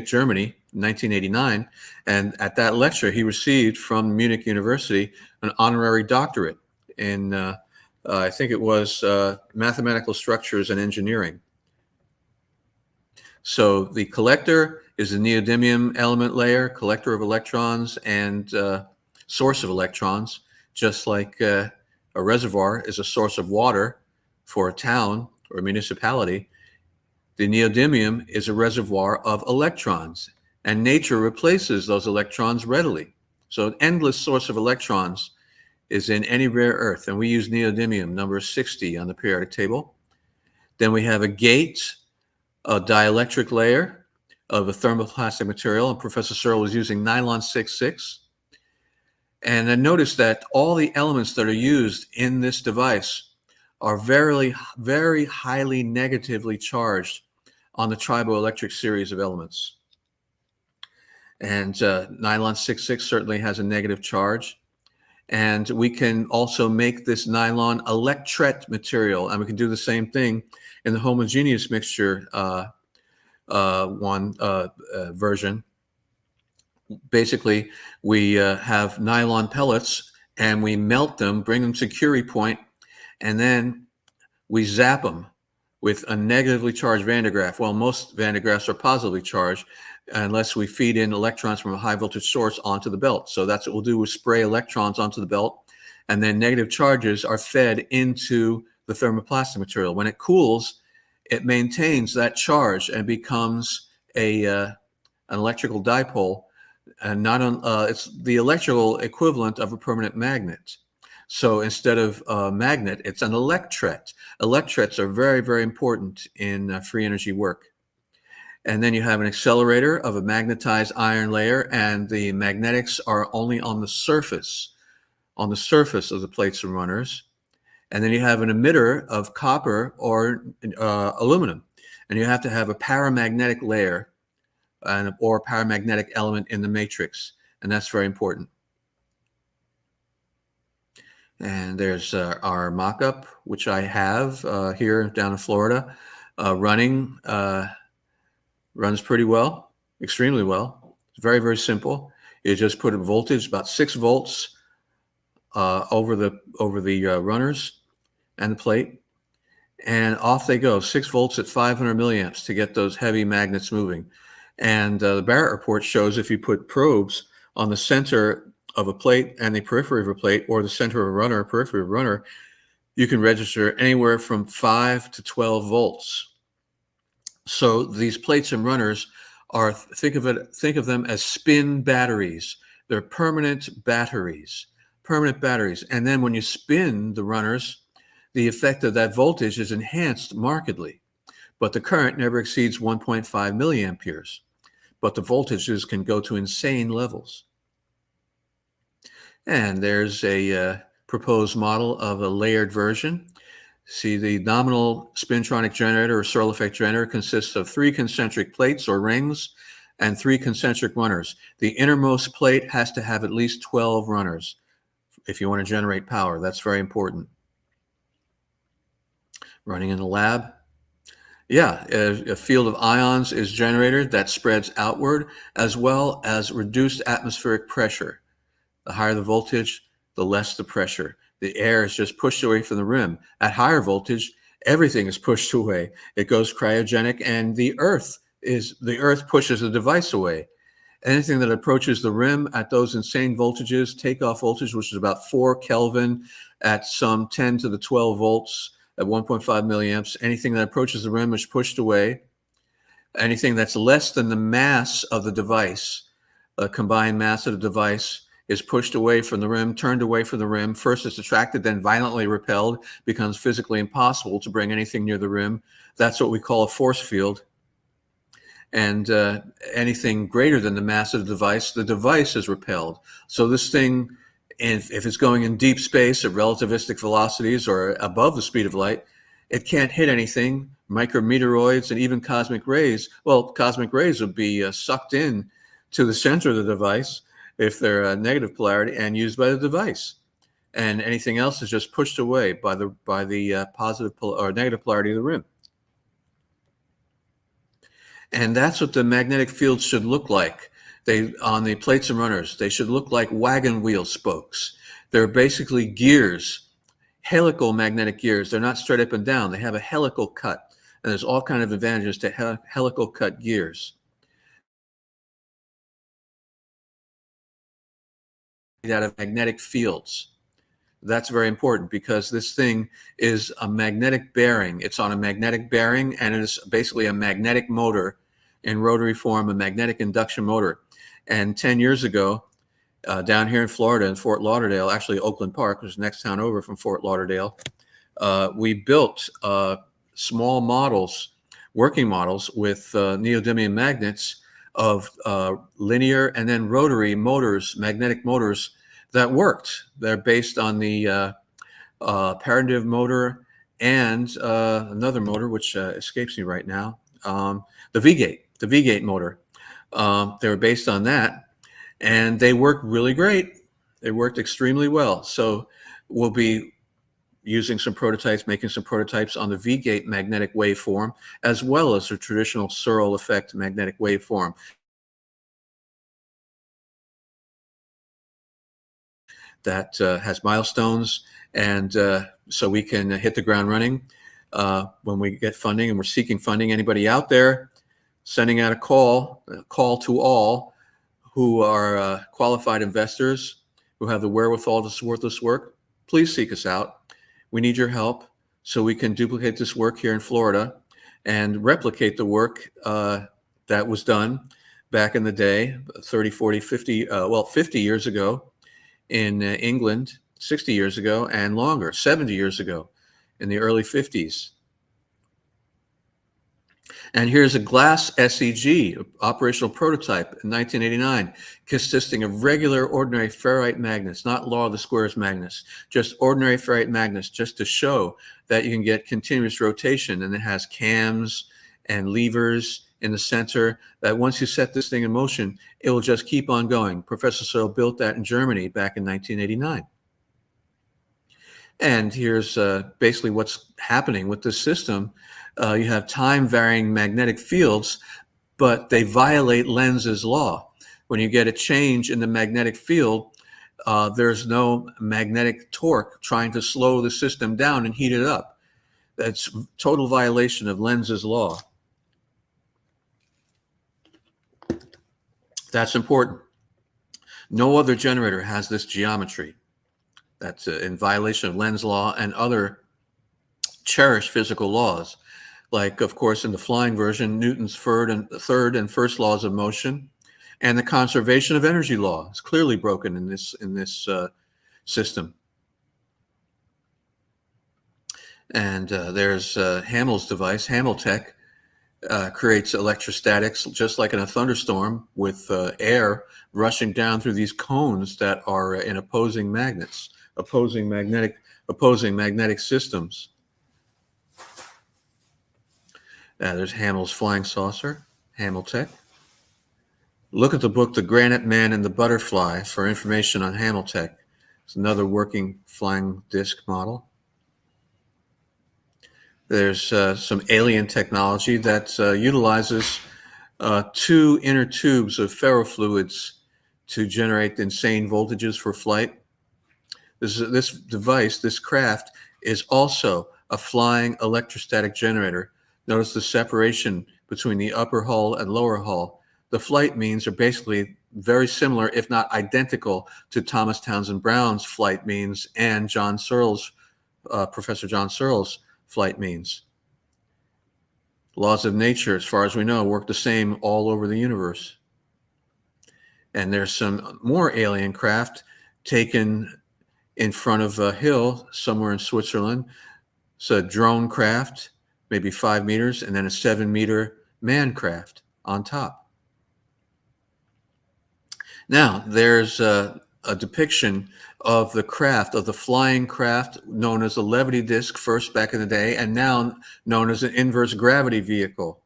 Germany, 1989. And at that lecture, he received from Munich University an honorary doctorate in, I think it was mathematical structures and engineering. So the collector is the neodymium element layer, collector of electrons and source of electrons, just like a reservoir is a source of water for a town or a municipality. The neodymium is a reservoir of electrons, and nature replaces those electrons readily. So an endless source of electrons is in any rare earth, and we use neodymium number 60 on the periodic table. Then we have a gate, a dielectric layer of a thermoplastic material, and Professor Searle was using nylon 6,6. And then notice that all the elements that are used in this device are very, very highly negatively charged on the triboelectric series of elements. And nylon 66 certainly has a negative charge. And we can also make this nylon electret material, and we can do the same thing in the homogeneous mixture version. Basically, we have nylon pellets, and we melt them, bring them to Curie point, and then we zap them with a negatively charged Van de Graaff. Well, most Van de Graaffs are positively charged unless we feed in electrons from a high voltage source onto the belt. So that's what we'll do, is spray electrons onto the belt, and then negative charges are fed into the thermoplastic material. When it cools, it maintains that charge and becomes an electrical dipole, and it's the electrical equivalent of a permanent magnet. So instead of a magnet, it's an electret. Electrets are very, very important in free energy work. And then you have an accelerator of a magnetized iron layer, and the magnetics are only on the surface of the plates and runners. And then you have an emitter of copper or aluminum, and you have to have a paramagnetic layer or paramagnetic element in the matrix, and that's very important. And there's our mock-up, which I have here down in Florida, running. Runs pretty well, extremely well. It's very, very simple. You just put a voltage about 6 volts over the runners and the plate, and off they go. 6 volts at 500 milliamps to get those heavy magnets moving. And the Barrett report shows if you put probes on the center of a plate and the periphery of a plate, or the center of a runner, periphery of a runner, you can register anywhere from 5 to 12 volts. So these plates and runners are, think of them as spin batteries. They're permanent batteries. And then when you spin the runners, the effect of that voltage is enhanced markedly, but the current never exceeds 1.5 milliamperes. But the voltages can go to insane levels. And there's a proposed model of a layered version. See, the nominal spintronic generator or SEARL effect generator consists of 3 concentric plates or rings and 3 concentric runners. The innermost plate has to have at least 12 runners if you want to generate power. That's very important. Running in the lab. Yeah, a field of ions is generated that spreads outward, as well as reduced atmospheric pressure. The higher the voltage, the less the pressure. The air is just pushed away from the rim. At higher voltage, everything is pushed away. It goes cryogenic, and the earth pushes the device away. Anything that approaches the rim at those insane voltages, takeoff voltage, which is about 4 Kelvin at some 10 to the 12 volts at 1.5 milliamps, anything that approaches the rim is pushed away. Anything that's less than the mass of the device, the combined mass of the device, is pushed away from the rim, turned away from the rim. First it's attracted, then violently repelled, becomes physically impossible to bring anything near the rim. That's what we call a force field. And anything greater than the mass of the device is repelled. So this thing, if it's going in deep space at relativistic velocities or above the speed of light, it can't hit anything, micrometeoroids and even cosmic rays. Well, cosmic rays would be sucked in to the center of the device if they're a negative polarity and used by the device. And anything else is just pushed away by the positive or negative polarity of the rim. And that's what the magnetic fields should look like. On the plates and runners, they should look like wagon wheel spokes. They're basically gears, helical magnetic gears. They're not straight up and down. They have a helical cut. And there's all kinds of advantages to helical cut gears. Out of magnetic fields. That's very important because this thing is a magnetic bearing. It's on a magnetic bearing, and it is basically a magnetic motor in rotary form, a magnetic induction motor. And 10 years ago, down here in Florida, in Fort Lauderdale, actually Oakland Park, which is the next town over from Fort Lauderdale, we built small models, working models with neodymium magnets of linear and then rotary motors, magnetic motors that worked. They're based on the Paradigm motor and another motor, which escapes me right now, the V-gate motor. They were based on that, and they worked really great. They worked extremely well. So we'll be using some prototypes, making some prototypes on the V-gate magnetic waveform, as well as the traditional SEARL effect magnetic waveform. That has milestones, and so we can hit the ground running when we get funding, and we're seeking funding. Anybody out there, sending out a call to all who are qualified investors who have the wherewithal to support this work, please seek us out. We need your help so we can duplicate this work here in Florida and replicate the work that was done back in the day, 30, 40, 50, 50 years ago in England, 60 years ago, and longer, 70 years ago in the early 50s. And here's a glass SEG, operational prototype in 1989, consisting of regular, ordinary ferrite magnets, not law of the squares magnets, just ordinary ferrite magnets, just to show that you can get continuous rotation. And it has cams and levers in the center that once you set this thing in motion, it will just keep on going. Professor Searle built that in Germany back in 1989. And here's basically what's happening with this system. You have time-varying magnetic fields, but they violate Lenz's law. When you get a change in the magnetic field, there's no magnetic torque trying to slow the system down and heat it up. That's total violation of Lenz's law. That's important. No other generator has this geometry. That's in violation of Lenz's law and other cherished physical laws. Like, of course, in the flying version, Newton's third and first laws of motion, and the conservation of energy law is clearly broken in this system. And there's Hamel's device, Hameltech, creates electrostatics just like in a thunderstorm with air rushing down through these cones that are in opposing magnets, opposing magnetic systems. There's Hamel's flying saucer, Hameltech. Look at the book, The Granite Man and the Butterfly, for information on Hameltech. It's another working flying disc model. There's some alien technology that utilizes two inner tubes of ferrofluids to generate insane voltages for flight. This device, this craft, is also a flying electrostatic generator. Notice the separation between the upper hull and lower hull. The flight means are basically very similar, if not identical, to Thomas Townsend Brown's flight means and Professor John Searle's flight means. Laws of nature, as far as we know, work the same all over the universe. And there's some more alien craft taken in front of a hill somewhere in Switzerland. It's a drone craft, maybe 5 meters, and then a 7-meter man craft on top. Now, there's a depiction of the craft, of the flying craft known as a levity disc first back in the day, and now known as an inverse gravity vehicle,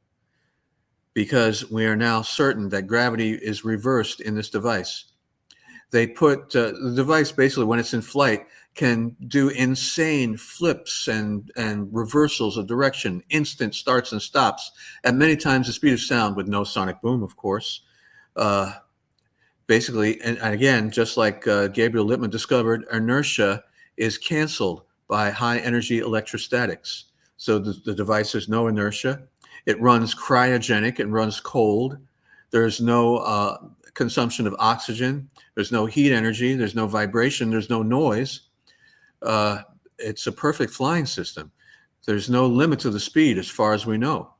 because we are now certain that gravity is reversed in this device. They put the device basically, when it's in flight, can do insane flips and reversals of direction, instant starts and stops at many times the speed of sound with no sonic boom, of course. Basically, and again, just like Gabriel Lippmann discovered, inertia is canceled by high energy electrostatics. So the device has no inertia. It runs cryogenic, it runs cold. There's no consumption of oxygen. There's no heat energy. There's no vibration. There's no noise. It's a perfect flying system. There's no limit to the speed as far as we know.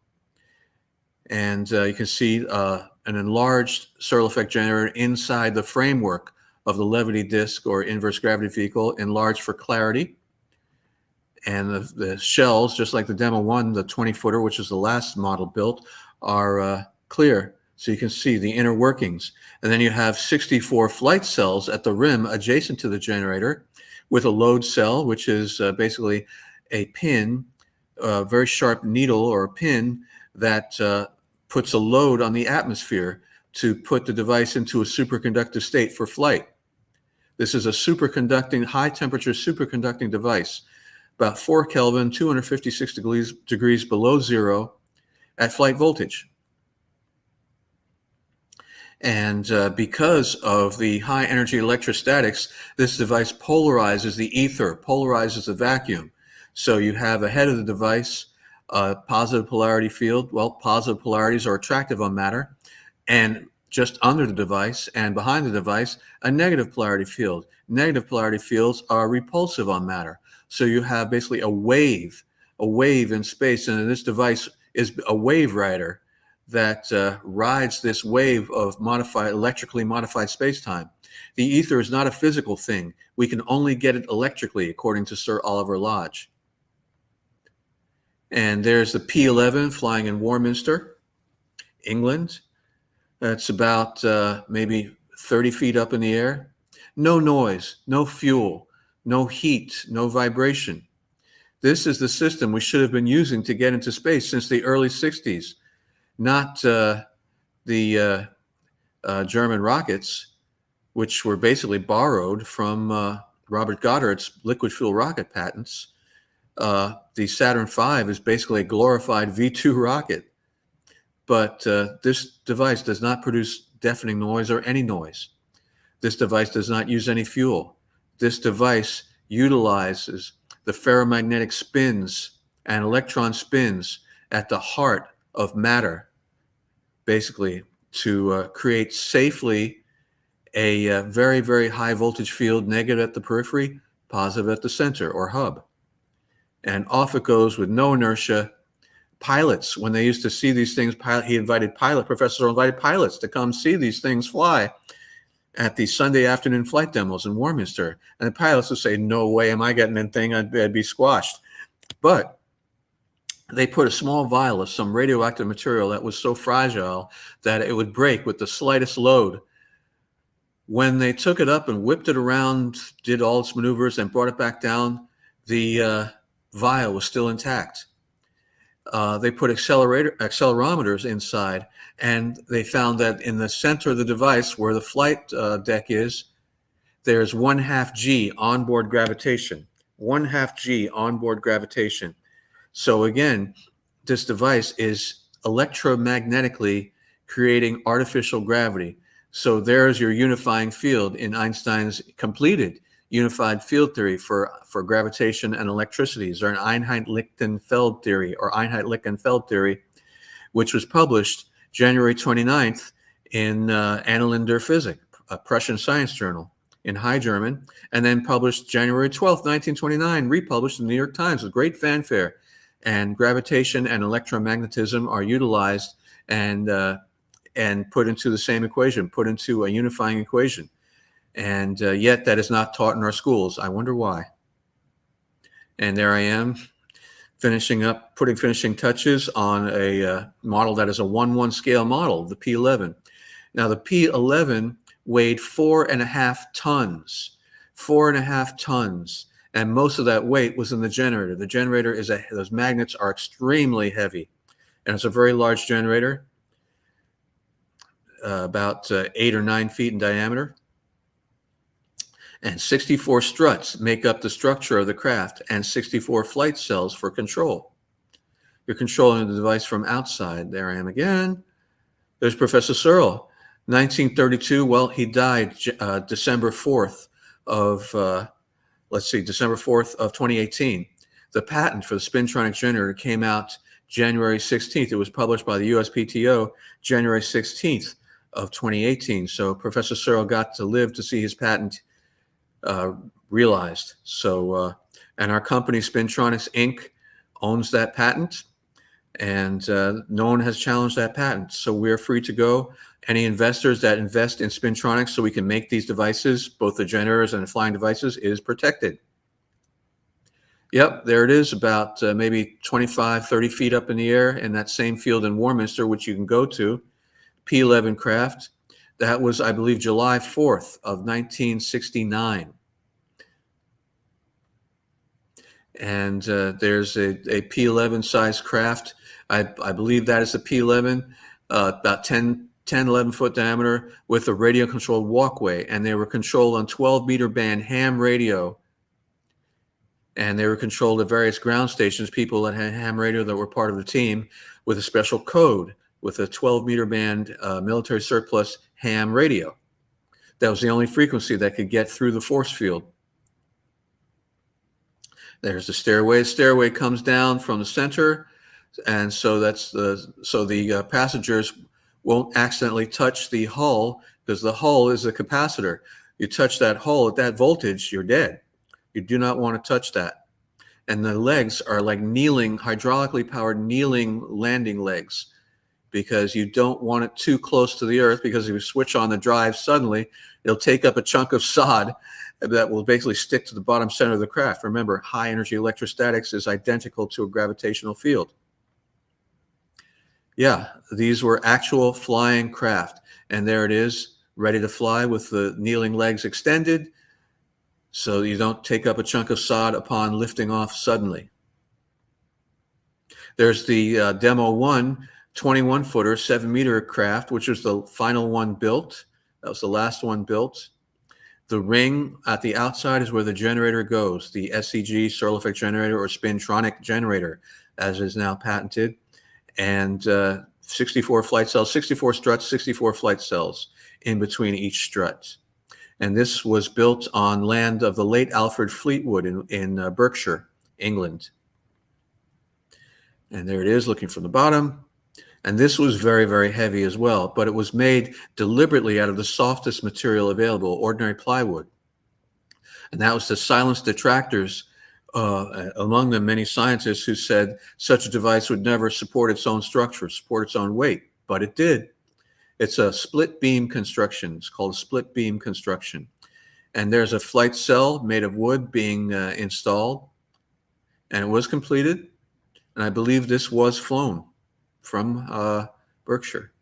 And you can see an enlarged SEARL effect generator inside the framework of the levity disc or inverse gravity vehicle, enlarged for clarity. And the shells, just like the Demo 1, the 20-footer, which is the last model built, are clear. So you can see the inner workings. And then you have 64 flight cells at the rim adjacent to the generator with a load cell, which is basically a pin, a very sharp needle or a pin that puts a load on the atmosphere to put the device into a superconductive state for flight. This is a superconducting, high temperature superconducting device, about 4 Kelvin, 256 degrees below zero at flight voltage. And because of the high energy electrostatics, this device polarizes the ether, polarizes the vacuum. So you have ahead of the device a positive polarity field. Well, positive polarities are attractive on matter. And just under the device and behind the device, a negative polarity field. Negative polarity fields are repulsive on matter. So you have basically a wave in space. And this device is a wave rider that rides this wave of electrically modified space-time. The ether is not a physical thing. We can only get it electrically, according to Sir Oliver Lodge. And there's the P-11 flying in Warminster, England. That's about maybe 30 feet up in the air. No noise, no fuel, no heat, no vibration. This is the system we should have been using to get into space since the early 60s. Not the German rockets, which were basically borrowed from Robert Goddard's liquid fuel rocket patents. The Saturn V is basically a glorified V2 rocket. But this device does not produce deafening noise or any noise. This device does not use any fuel. This device utilizes the ferromagnetic spins and electron spins at the heart of matter, basically, to create safely a very, very high voltage field, negative at the periphery, positive at the center or hub. And off it goes with no inertia. Pilots, when they used to see these things, Professor invited pilots to come see these things fly at the Sunday afternoon flight demos in Warminster. And the pilots would say, no way am I getting that thing, I'd be squashed. But they put a small vial of some radioactive material that was so fragile that it would break with the slightest load. When they took it up and whipped it around, did all its maneuvers and brought it back down, the vial was still intact. They put accelerometers inside, and they found that in the center of the device where the flight deck is, there's 1/2 G onboard gravitation. 1/2 G onboard gravitation. So again, this device is electromagnetically creating artificial gravity. So there's your unifying field in Einstein's completed unified field theory for gravitation and electricities, or an Einheit-Lichtenfeld theory, which was published January 29th in Annalen der Physik, a Prussian science journal in High German, and then published January 12th, 1929, republished in the New York Times with great fanfare. And gravitation and electromagnetism are utilized and put into the same equation, put into a unifying equation. And yet that is not taught in our schools. I wonder why. And there I am, putting finishing touches on a model that is a 1:1 scale model, the P-11. Now the P-11 weighed 4.5 tons, 4.5 tons. And most of that weight was in the generator. The generator those magnets are extremely heavy. And it's a very large generator, about 8 or 9 feet in diameter. And 64 struts make up the structure of the craft, and 64 flight cells for control. You're controlling the device from outside. There I am again. There's Professor Searle. 1932, well, he died December 4th of, December 4th of 2018. The patent for the spintronic generator came out January 16th. It was published by the USPTO January 16th of 2018. So Professor Searle got to live to see his patent realized. So, and our company, Spintronics Inc., owns that patent, and no one has challenged that patent. So we're free to go. Any investors that invest in Spintronics so we can make these devices, both the generators and the flying devices, is protected. Yep, there it is, about maybe 25, 30 feet up in the air in that same field in Warminster, which you can go to, P-11 craft. That was, I believe, July 4th of 1969. And there's a P11 size craft. I believe that is a P11, about 10, 11 foot diameter with a radio controlled walkway. And they were controlled on 12 meter band ham radio. And they were controlled at various ground stations, people that had ham radio that were part of the team with a special code with a 12 meter band military surplus ham radio. That was the only frequency that could get through the force field. There's the stairway. The stairway comes down from the center, and so the passengers won't accidentally touch the hull, because the hull is a capacitor. You touch that hull at that voltage, you're dead. You do not want to touch that. And the legs are like kneeling, hydraulically powered kneeling landing legs, because you don't want it too close to the earth, because if you switch on the drive suddenly, it'll take up a chunk of sod that will basically stick to the bottom center of the craft. Remember, high energy electrostatics is identical to a gravitational field. Yeah, these were actual flying craft. And there it is, ready to fly with the kneeling legs extended, so you don't take up a chunk of sod upon lifting off suddenly. There's the Demo 1 21-footer, 7-meter craft, which was the final one built. That was the last one built. The ring at the outside is where the generator goes, the SEG, SEARL effect generator, or spintronic generator, as is now patented. And 64 flight cells, 64 struts, 64 flight cells in between each strut. And this was built on land of the late Alfred Fleetwood in Berkshire, England. And there it is, looking from the bottom. And this was very, very heavy as well, but it was made deliberately out of the softest material available, ordinary plywood. And that was to silence detractors, among them many scientists who said such a device would never support its own structure, support its own weight, but it did. It's a split beam construction. It's called a split beam construction. And there's a flight cell made of wood being installed, and it was completed. And I believe this was flown from Berkshire.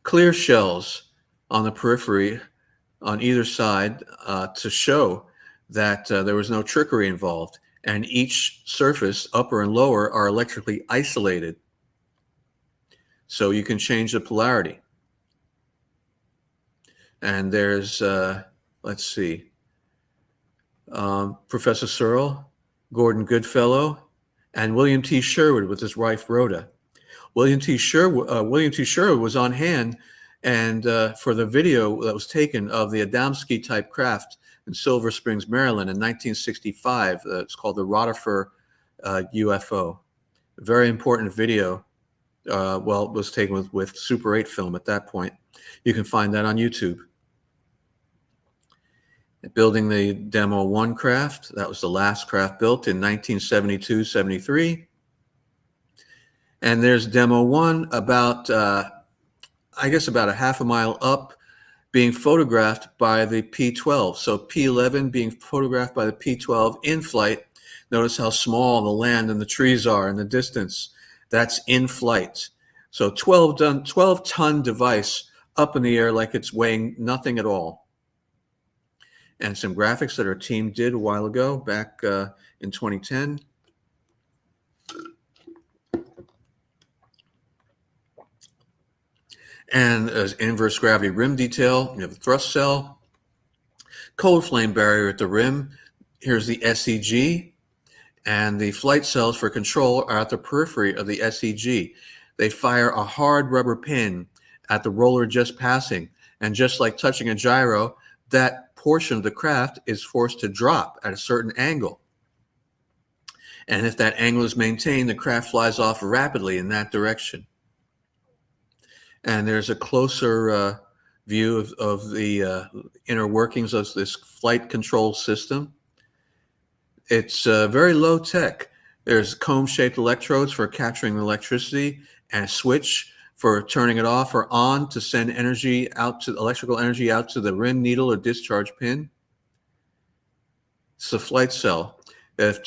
Clear shells on the periphery on either side to show that there was no trickery involved, and each surface, upper and lower, are electrically isolated, so you can change the polarity. And there's, let's see, Professor Searle, Gordon Goodfellow, and William T. Sherwood with his wife Rhoda. William T. Sherwood was on hand and for the video that was taken of the Adamski type craft in Silver Springs, Maryland in 1965. It's called the Rotifer UFO. A very important video. Well, it was taken with Super 8 film at that point. You can find that on YouTube. Building the Demo 1 craft. That was the last craft built in 1972-73. And there's Demo 1 about, I guess about a half a mile up, being photographed by the P-12. So P-11 being photographed by the P-12 in flight. Notice how small the land and the trees are in the distance. That's in flight. So 12-ton device up in the air like it's weighing nothing at all. And some graphics that our team did a while ago, back in 2010. And as inverse gravity rim detail, you have the thrust cell, cold flame barrier at the rim. Here's the SEG, and the flight cells for control are at the periphery of the SEG. They fire a hard rubber pin at the roller just passing, and just like touching a gyro, that portion of the craft is forced to drop at a certain angle. And if that angle is maintained, the craft flies off rapidly in that direction. And there's a closer view of the inner workings of this flight control system. It's very low tech. There's comb-shaped electrodes for capturing the electricity, and a switch for turning it off or on to send energy out to electrical energy out to the rim needle or discharge pin. It's a flight cell. They have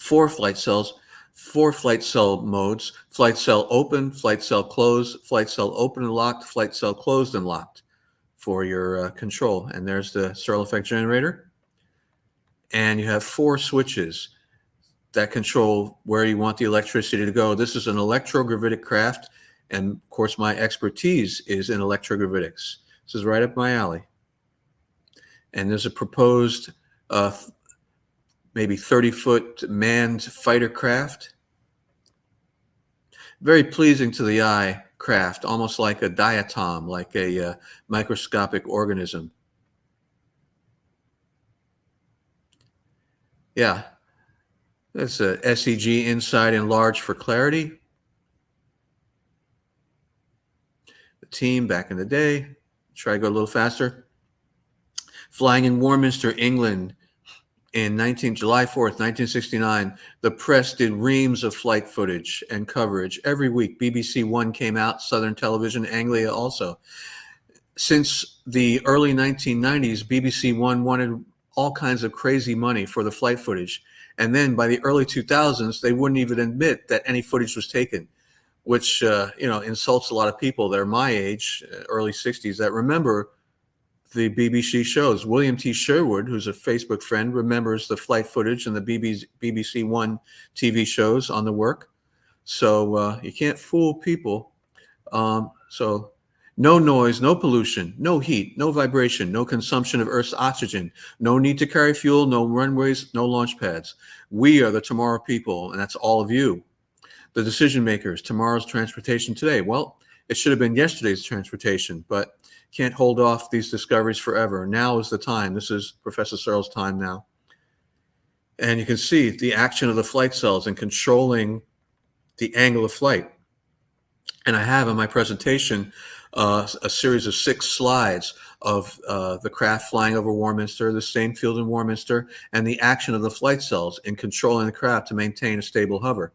four flight cells, 4 flight cell modes: flight cell open, flight cell closed, flight cell open and locked, flight cell closed and locked for your control. And there's the SEARL effect generator. and you have 4 switches that control where you want the electricity to go. This is an electrogravitic craft, and of course my expertise is in electrogravitics. This is right up my alley. And there's a proposed maybe 30-foot manned fighter craft. Very pleasing to the eye craft, almost like a diatom, like a microscopic organism. Yeah, that's a SEG inside enlarged for clarity. The team back in the day, try to go a little faster. Flying in Warminster, England in July 4th, 1969, the press did reams of flight footage and coverage every week. BBC One came out, Southern Television, Anglia also. Since the early 1990s, BBC One wanted all kinds of crazy money for the flight footage. And then by the early 2000s, they wouldn't even admit that any footage was taken, which insults a lot of people that are my age, early 60s, that remember the BBC shows. William T. Sherwood, who's a Facebook friend, remembers the flight footage and the BBC One TV shows on the work. So you can't fool people. So no noise, no pollution, no heat, no vibration, no consumption of Earth's oxygen, no need to carry fuel, no runways, no launch pads. We are the tomorrow people, and that's all of you. The decision makers, tomorrow's transportation today. Well, it should have been yesterday's transportation, but can't hold off these discoveries forever. Now is the time. This is Professor Searle's time now. And you can see the action of the flight cells in controlling the angle of flight. And I have in my presentation a series of 6 slides of the craft flying over Warminster, the same field in Warminster, and the action of the flight cells in controlling the craft to maintain a stable hover.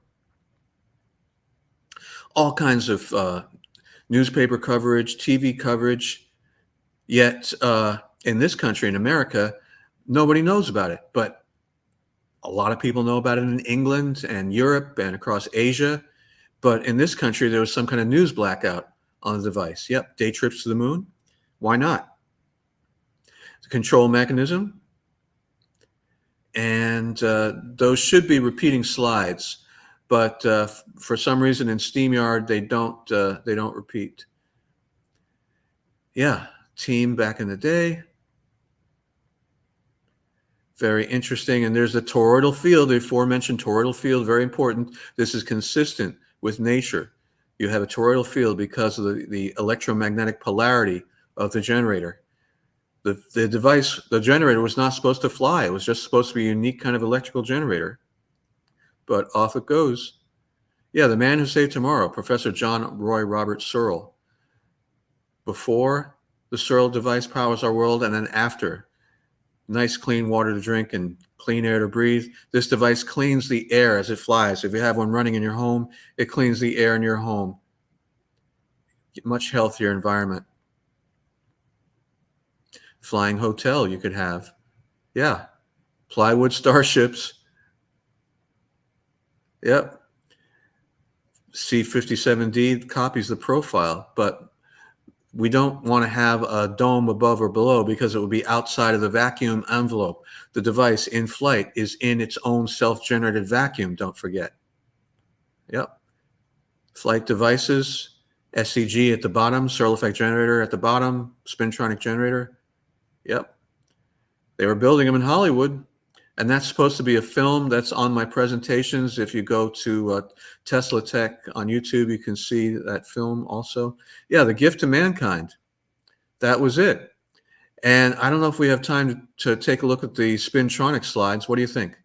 All kinds of newspaper coverage, TV coverage, yet in this country, in America, nobody knows about it. But a lot of people know about it in England and Europe and across Asia. But in this country, there was some kind of news blackout on the device. Yep, day trips to the moon. Why not? The control mechanism. And those should be repeating slides. But for some reason in SteamYard, they don't repeat. Yeah, team back in the day. Very interesting. And there's the toroidal field, the aforementioned toroidal field, very important. This is consistent with nature. You have a toroidal field because of the electromagnetic polarity of the generator. The device, the generator was not supposed to fly. It was just supposed to be a unique kind of electrical generator. But off it goes. Yeah, the man who saved tomorrow, Professor John Roy Robert Searle. Before the Searle device powers our world, and then after. Nice clean water to drink and clean air to breathe. This device cleans the air as it flies. If you have one running in your home, it cleans the air in your home. Much healthier environment. Flying hotel you could have. Yeah. Plywood starships. Yep. C57D copies the profile, but we don't want to have a dome above or below because it would be outside of the vacuum envelope. The device in flight is in its own self-generated vacuum, don't forget. Yep. Flight devices, SEG at the bottom, Searle effect generator at the bottom, spintronic generator. Yep. They were building them in Hollywood. And that's supposed to be a film that's on my presentations. If you go to Tesla Tech on YouTube, you can see that film also. Yeah, The Gift to Mankind. That was it. And I don't know if we have time to take a look at the spintronic slides. What do you think?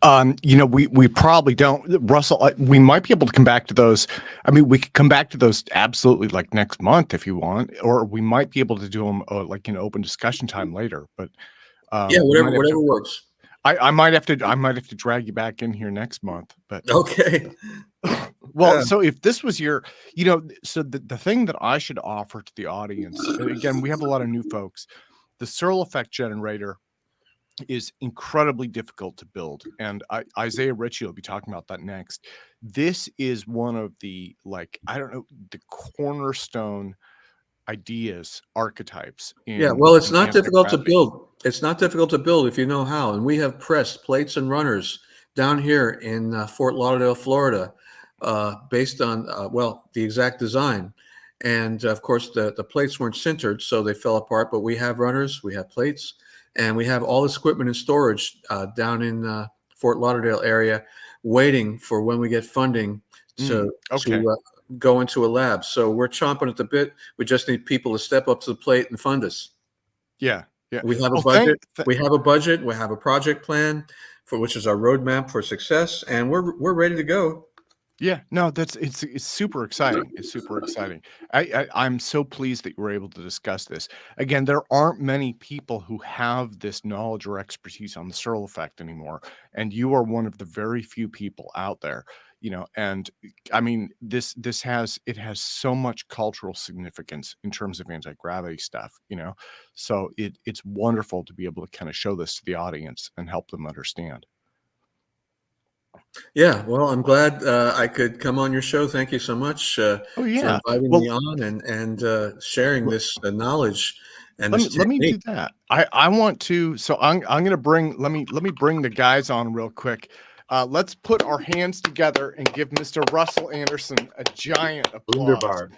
We probably don't, Russell. We might be able to come back to those. I mean, we could come back to those absolutely like next month if you want, or we might be able to do them like in open discussion time later. But yeah, whatever works. I might have to drag you back in here next month. But okay. Well, Yeah. so if this was your, so the thing that I should offer to the audience, again, we have a lot of new folks. The Searle effect generator is incredibly difficult to build, and Isaiah Ritchie will be talking about that next. This is one of the, like, I don't know, the cornerstone ideas, archetypes Yeah, in well, it's not difficult to anti-gravity. build. It's not difficult to build if you know how. And we have pressed plates and runners down here in Fort Lauderdale, Florida, based on, well, the exact design. And of course, the plates weren't sintered, so they fell apart. But we have runners, we have plates, and we have all this equipment in storage down in Fort Lauderdale area, waiting for when we get funding to Okay. go into a lab. So we're chomping at the bit. We just need people to step up to the plate and fund us. Yeah. Yeah. We have a Well, budget. We have a budget. We have a project plan for which is our roadmap for success, and we're ready to go. Yeah, no, it's super exciting. It's super exciting. I'm so pleased that you were able to discuss this. Again, there aren't many people who have this knowledge or expertise on the SEARL effect anymore, and you are one of the very few people out there. And I mean, this has so much cultural significance in terms of anti-gravity stuff. So it's wonderful to be able to kind of show this to the audience and help them understand. Yeah, well, I'm glad I could come on your show. Thank you so much Oh for yeah. inviting Well, me on and sharing this knowledge and this let me do technique. that. I want to. So I'm gonna bring. Let me bring the guys on real quick. Let's put our hands together and give Mr. Russell Anderson a giant applause. Wunderbar.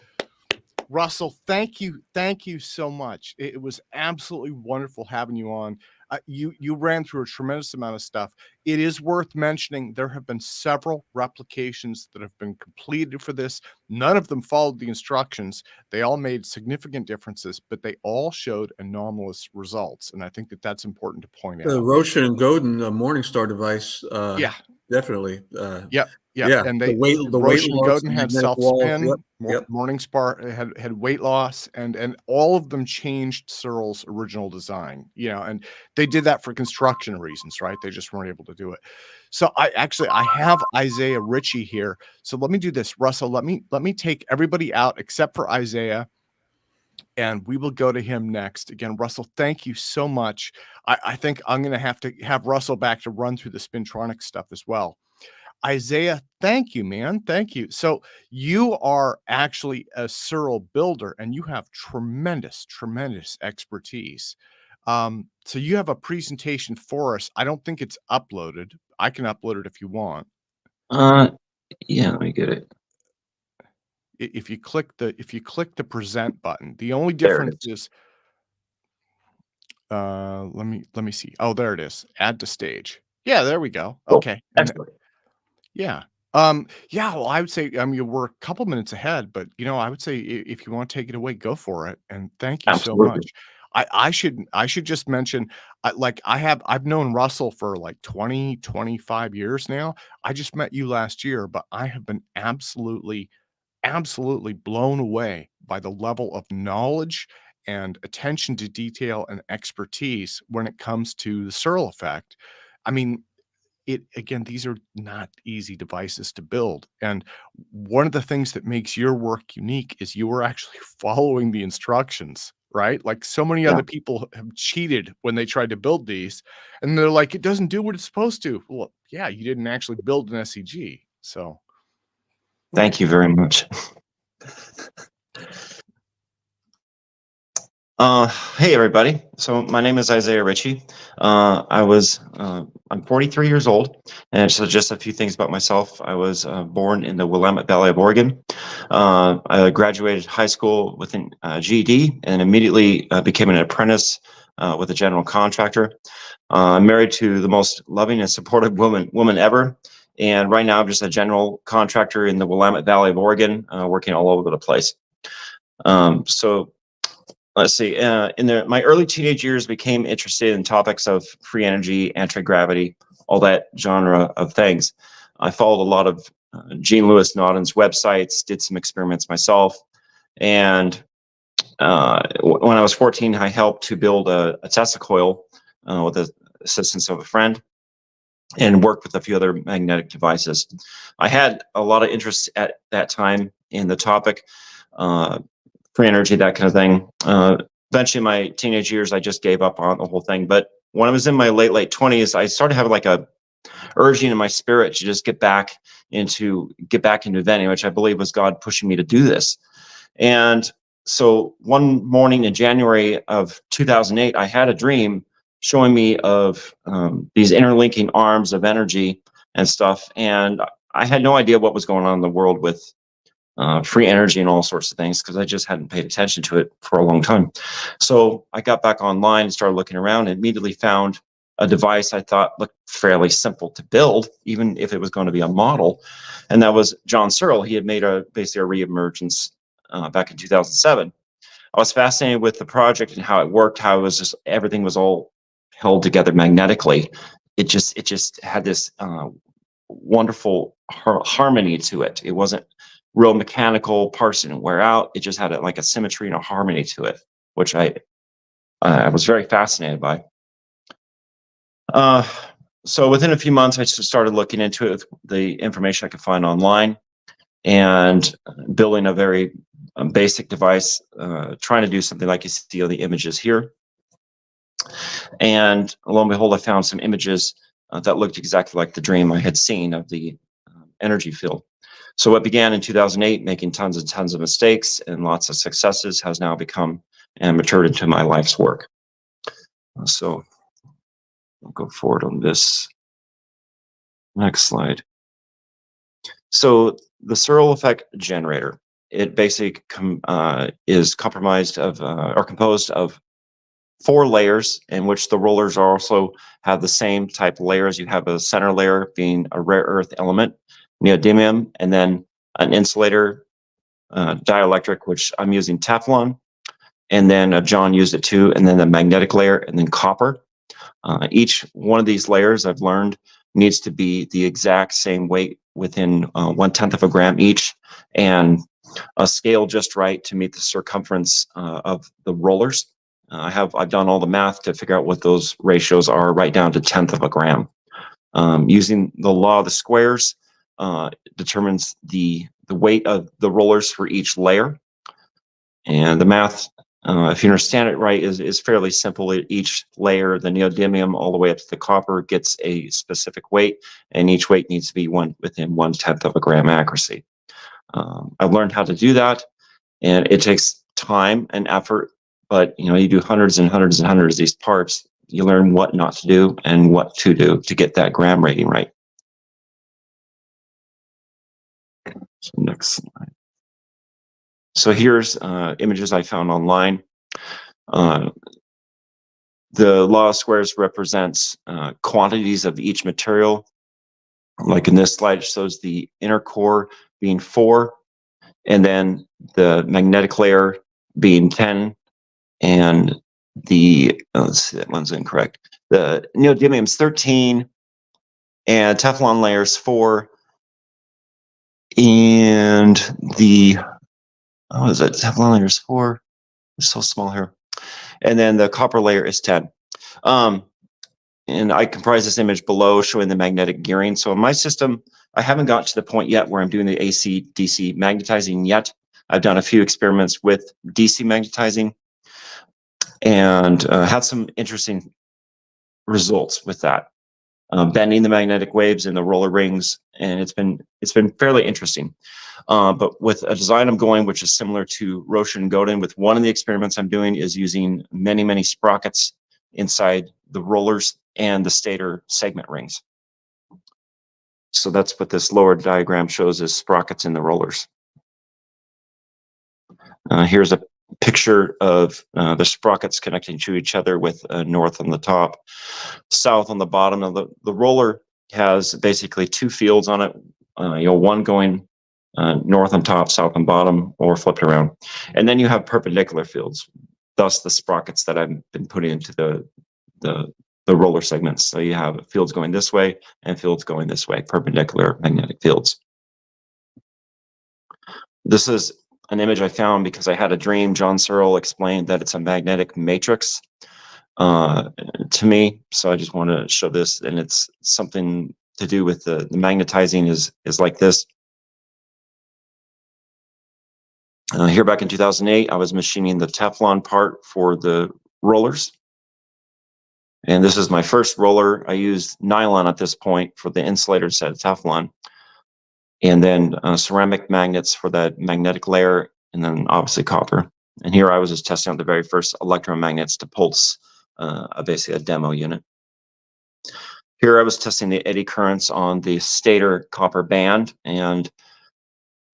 Russell, thank you so much. It was absolutely wonderful having you on. You ran through a tremendous amount of stuff. It is worth mentioning there have been several replications that have been completed for this. None of them followed the instructions. They all made significant differences, but they all showed anomalous results. And I think that that's important to point The out. Roshan and Godin Morningstar device, Yeah. definitely. Yep. Yeah, And the weight Roshan loss, Godin the had magnetic wall. self-spin, Yep. Morningstar had weight loss, and all of them changed SEARL's original design, and they did that for construction reasons, right? They just weren't able to do it. So I have Isaiah Ritchie here. So let me do this, Russell. Let me take everybody out except for Isaiah, and we will go to him next. Again, Russell, thank you so much. I think I'm going to have Russell back to run through the Spintronics stuff as well. Isaiah, thank you, man. Thank you. So you are actually a SEARL builder, and you have tremendous expertise. So you have a presentation for us. I don't think it's uploaded. I can upload it if you want. Yeah, let me get it. If you click the present button, the only There it difference is let me see. Oh, there it is. Add to stage. Yeah, there we go. Oh, Okay. And excellent. yeah. Yeah, well, I would say, we're a couple minutes ahead, but I would say if you want to take it away, go for it. And thank you so Absolutely. much. I should just mention, I've known Russell for like 25 years now. I just met you last year, but I have been absolutely blown away by the level of knowledge and attention to detail and expertise when it comes to the SEARL effect. I mean, these are not easy devices to build. And one of the things that makes your work unique is you were actually following the instructions, right? Like so many Yeah. other people have cheated when they tried to build these, and they're like, it doesn't do what it's supposed to. Well, yeah, you didn't actually build an SEG. So Thank you very much. Hey everybody. So my name is Isaiah Ritchie. I'm 43 years old, and so just a few things about myself. I was born in the Willamette Valley of Oregon. I graduated high school with an GED and immediately became an apprentice with a general contractor. I'm married to the most loving and supportive woman ever. And right now I'm just a general contractor in the Willamette Valley of Oregon, working all over the place. So let's see, my early teenage years became interested in topics of free energy, anti-gravity, all that genre of things. I followed a lot of Jean Louis Naughton's websites, did some experiments myself. And when I was 14, I helped to build a Tesla coil with the assistance of a friend and worked with a few other magnetic devices. I had a lot of interest at that time in the topic, free energy, that kind of thing. Eventually, in my teenage years, I just gave up on the whole thing. But when I was in my late 20s, I started having like a urging in my spirit to just get back into venting, which I believe was God pushing me to do this. And So one morning in January of 2008, I had a dream showing me of these interlinking arms of energy and stuff. And I had no idea what was going on in the world with free energy and all sorts of things, because I just hadn't paid attention to it for a long time. So I got back online and started looking around and immediately found a device I thought looked fairly simple to build, even if it was going to be a model. And that was John Searle. He had made basically a reemergence back in 2007. I was fascinated with the project and how it worked, how it was just, everything was all held together magnetically. It just had this wonderful harmony to it. It wasn't real mechanical, parts didn't wear out. It just had like a symmetry and a harmony to it, which I was very fascinated by. So within a few months, I just started looking into it with the information I could find online and building a very basic device, trying to do something like you see on the images here. And lo and behold, I found some images that looked exactly like the dream I had seen of the energy field. So what began in 2008, making tons and tons of mistakes and lots of successes, has now become and matured into my life's work. So I'll go forward on this. Next slide. So the Searle effect generator, it basically is composed of 4 layers, in which the rollers also have the same type of layers. You have a center layer being a rare earth element, neodymium, and then an insulator, dielectric, which I'm using Teflon, and then John used it too, and then the magnetic layer, and then copper. Each one of these layers, I've learned, needs to be the exact same weight, within 1/10 of a gram each, and a scale just right to meet the circumference of the rollers. I've done all the math to figure out what those ratios are, right down to 1/10 of a gram. Using the law of the squares, determines the weight of the rollers for each layer. And the math, if you understand it right, is fairly simple. Each layer, the neodymium all the way up to the copper, gets a specific weight, and each weight needs to be within 1/10 of a gram accuracy. I've learned how to do that, and it takes time and effort, but you do hundreds and hundreds and hundreds of these parts. You learn what not to do and what to do to get that gram rating right. So next slide. So here's images I found online. The law of squares represents quantities of each material. Like in this slide, it shows the inner core being 4, and then the magnetic layer being 10, and let's see, that one's incorrect. The neodymium's 13, and Teflon layer's 4, and the Teflon layer is 4. It's so small here. And then the copper layer is 10. And I comprise this image below showing the magnetic gearing. So in my system, I haven't gotten to the point yet where I'm doing the AC DC magnetizing yet. I've done a few experiments with DC magnetizing and had some interesting results with that. Bending the magnetic waves in the roller rings, and it's been fairly interesting. But with a design I'm going, which is similar to Roshan and Godin, with one of the experiments I'm doing is using many, many sprockets inside the rollers and the stator segment rings. So that's what this lower diagram shows, is sprockets in the rollers. Here's a picture of the sprockets connecting to each other with north on the top, south on the bottom. Of the roller has basically 2 fields on it, one going north on top, south on bottom, or flipped around. And then you have perpendicular fields, thus the sprockets that I've been putting into the roller segments. So you have fields going this way and fields going this way, perpendicular magnetic fields. This is an image I found because I had a dream. John Searle explained that it's a magnetic matrix to me. So I just want to show this, and it's something to do with the magnetizing is like this. Here back in 2008, I was machining the Teflon part for the rollers. And this is my first roller. I used nylon at this point for the insulator instead of Teflon. And then ceramic magnets for that magnetic layer, and then obviously copper. And here I was just testing out the very first electromagnets to pulse, basically a demo unit. Here I was testing the eddy currents on the stator copper band, and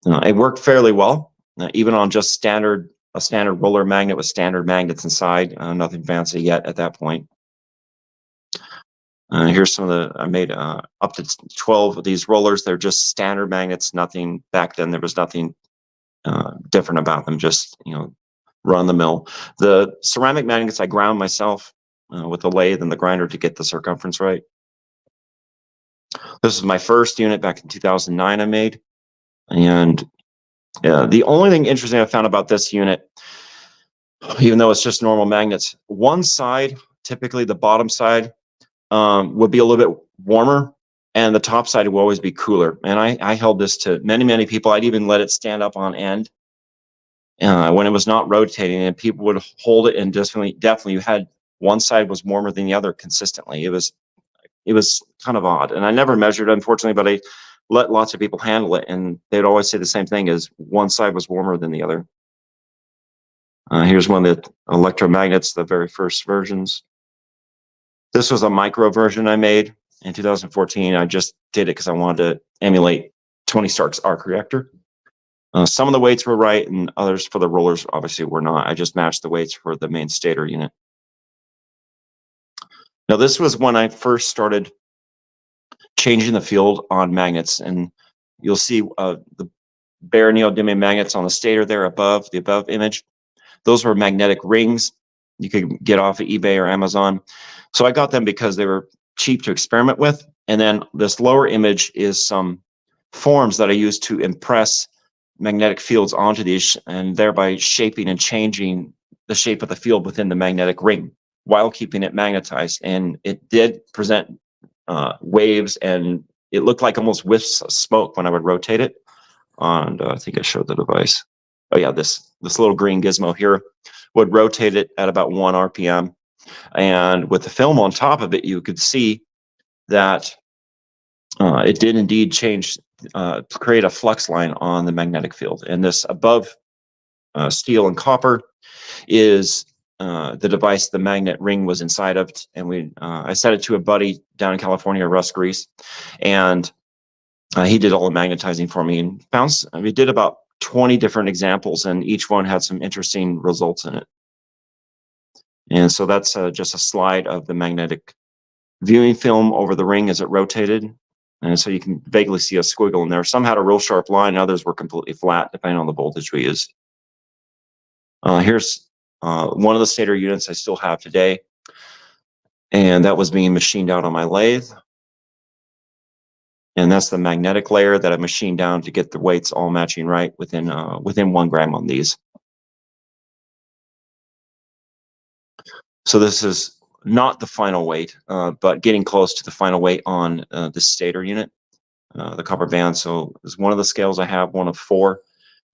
it worked fairly well, even on just a standard roller magnet with standard magnets inside. Nothing fancy yet at that point. Here's some of I made up to 12 of these rollers. They're just standard magnets. Nothing back then. There was nothing different about them. Just run the mill. The ceramic magnets I ground myself with the lathe and the grinder to get the circumference right. This is my first unit back in 2009 I made. And the only thing interesting I found about this unit, even though it's just normal magnets, one side, typically the bottom side, would be a little bit warmer, and the top side will always be cooler. And I held this to many people. I'd even let it stand up on end when it was not rotating, and people would hold it, and definitely you had one side was warmer than the other consistently. It was kind of odd, and I never measured, unfortunately, but I let lots of people handle it, and they'd always say the same thing: is one side was warmer than the other. Here's one of the electromagnets, the very first versions. This was a micro version I made in 2014. I just did it because I wanted to emulate Tony Stark's arc reactor. Some of the weights were right, and others for the rollers obviously were not. I just matched the weights for the main stator unit. Now, this was when I first started changing the field on magnets, and you'll see the bare neodymium magnets on the stator there above, the above image. Those were magnetic rings you could get off of eBay or Amazon. So I got them because they were cheap to experiment with. And then this lower image is some forms that I used to impress magnetic fields onto these, and thereby shaping and changing the shape of the field within the magnetic ring while keeping it magnetized. And it did present waves, and it looked like almost whiffs of smoke when I would rotate it. And I think I showed the device. Oh yeah, this little green gizmo here would rotate it at about 1 RPM. And with the film on top of it, you could see that it did indeed change, create a flux line on the magnetic field. And this above steel and copper is the device the magnet ring was inside of. And I sent it to a buddy down in California, Russ Grease, and he did all the magnetizing for me, and we did about 20 different examples, and each one had some interesting results in it. And so that's just a slide of the magnetic viewing film over the ring as it rotated. And so you can vaguely see a squiggle in there. Some had a real sharp line, others were completely flat, depending on the voltage we used. Here's one of the stator units I still have today, and that was being machined out on my lathe. And that's the magnetic layer that I machined down to get the weights all matching right within 1 gram on these. So this is not the final weight, but getting close to the final weight on the stator unit, the copper band. So it's one of the scales I have, one of 4,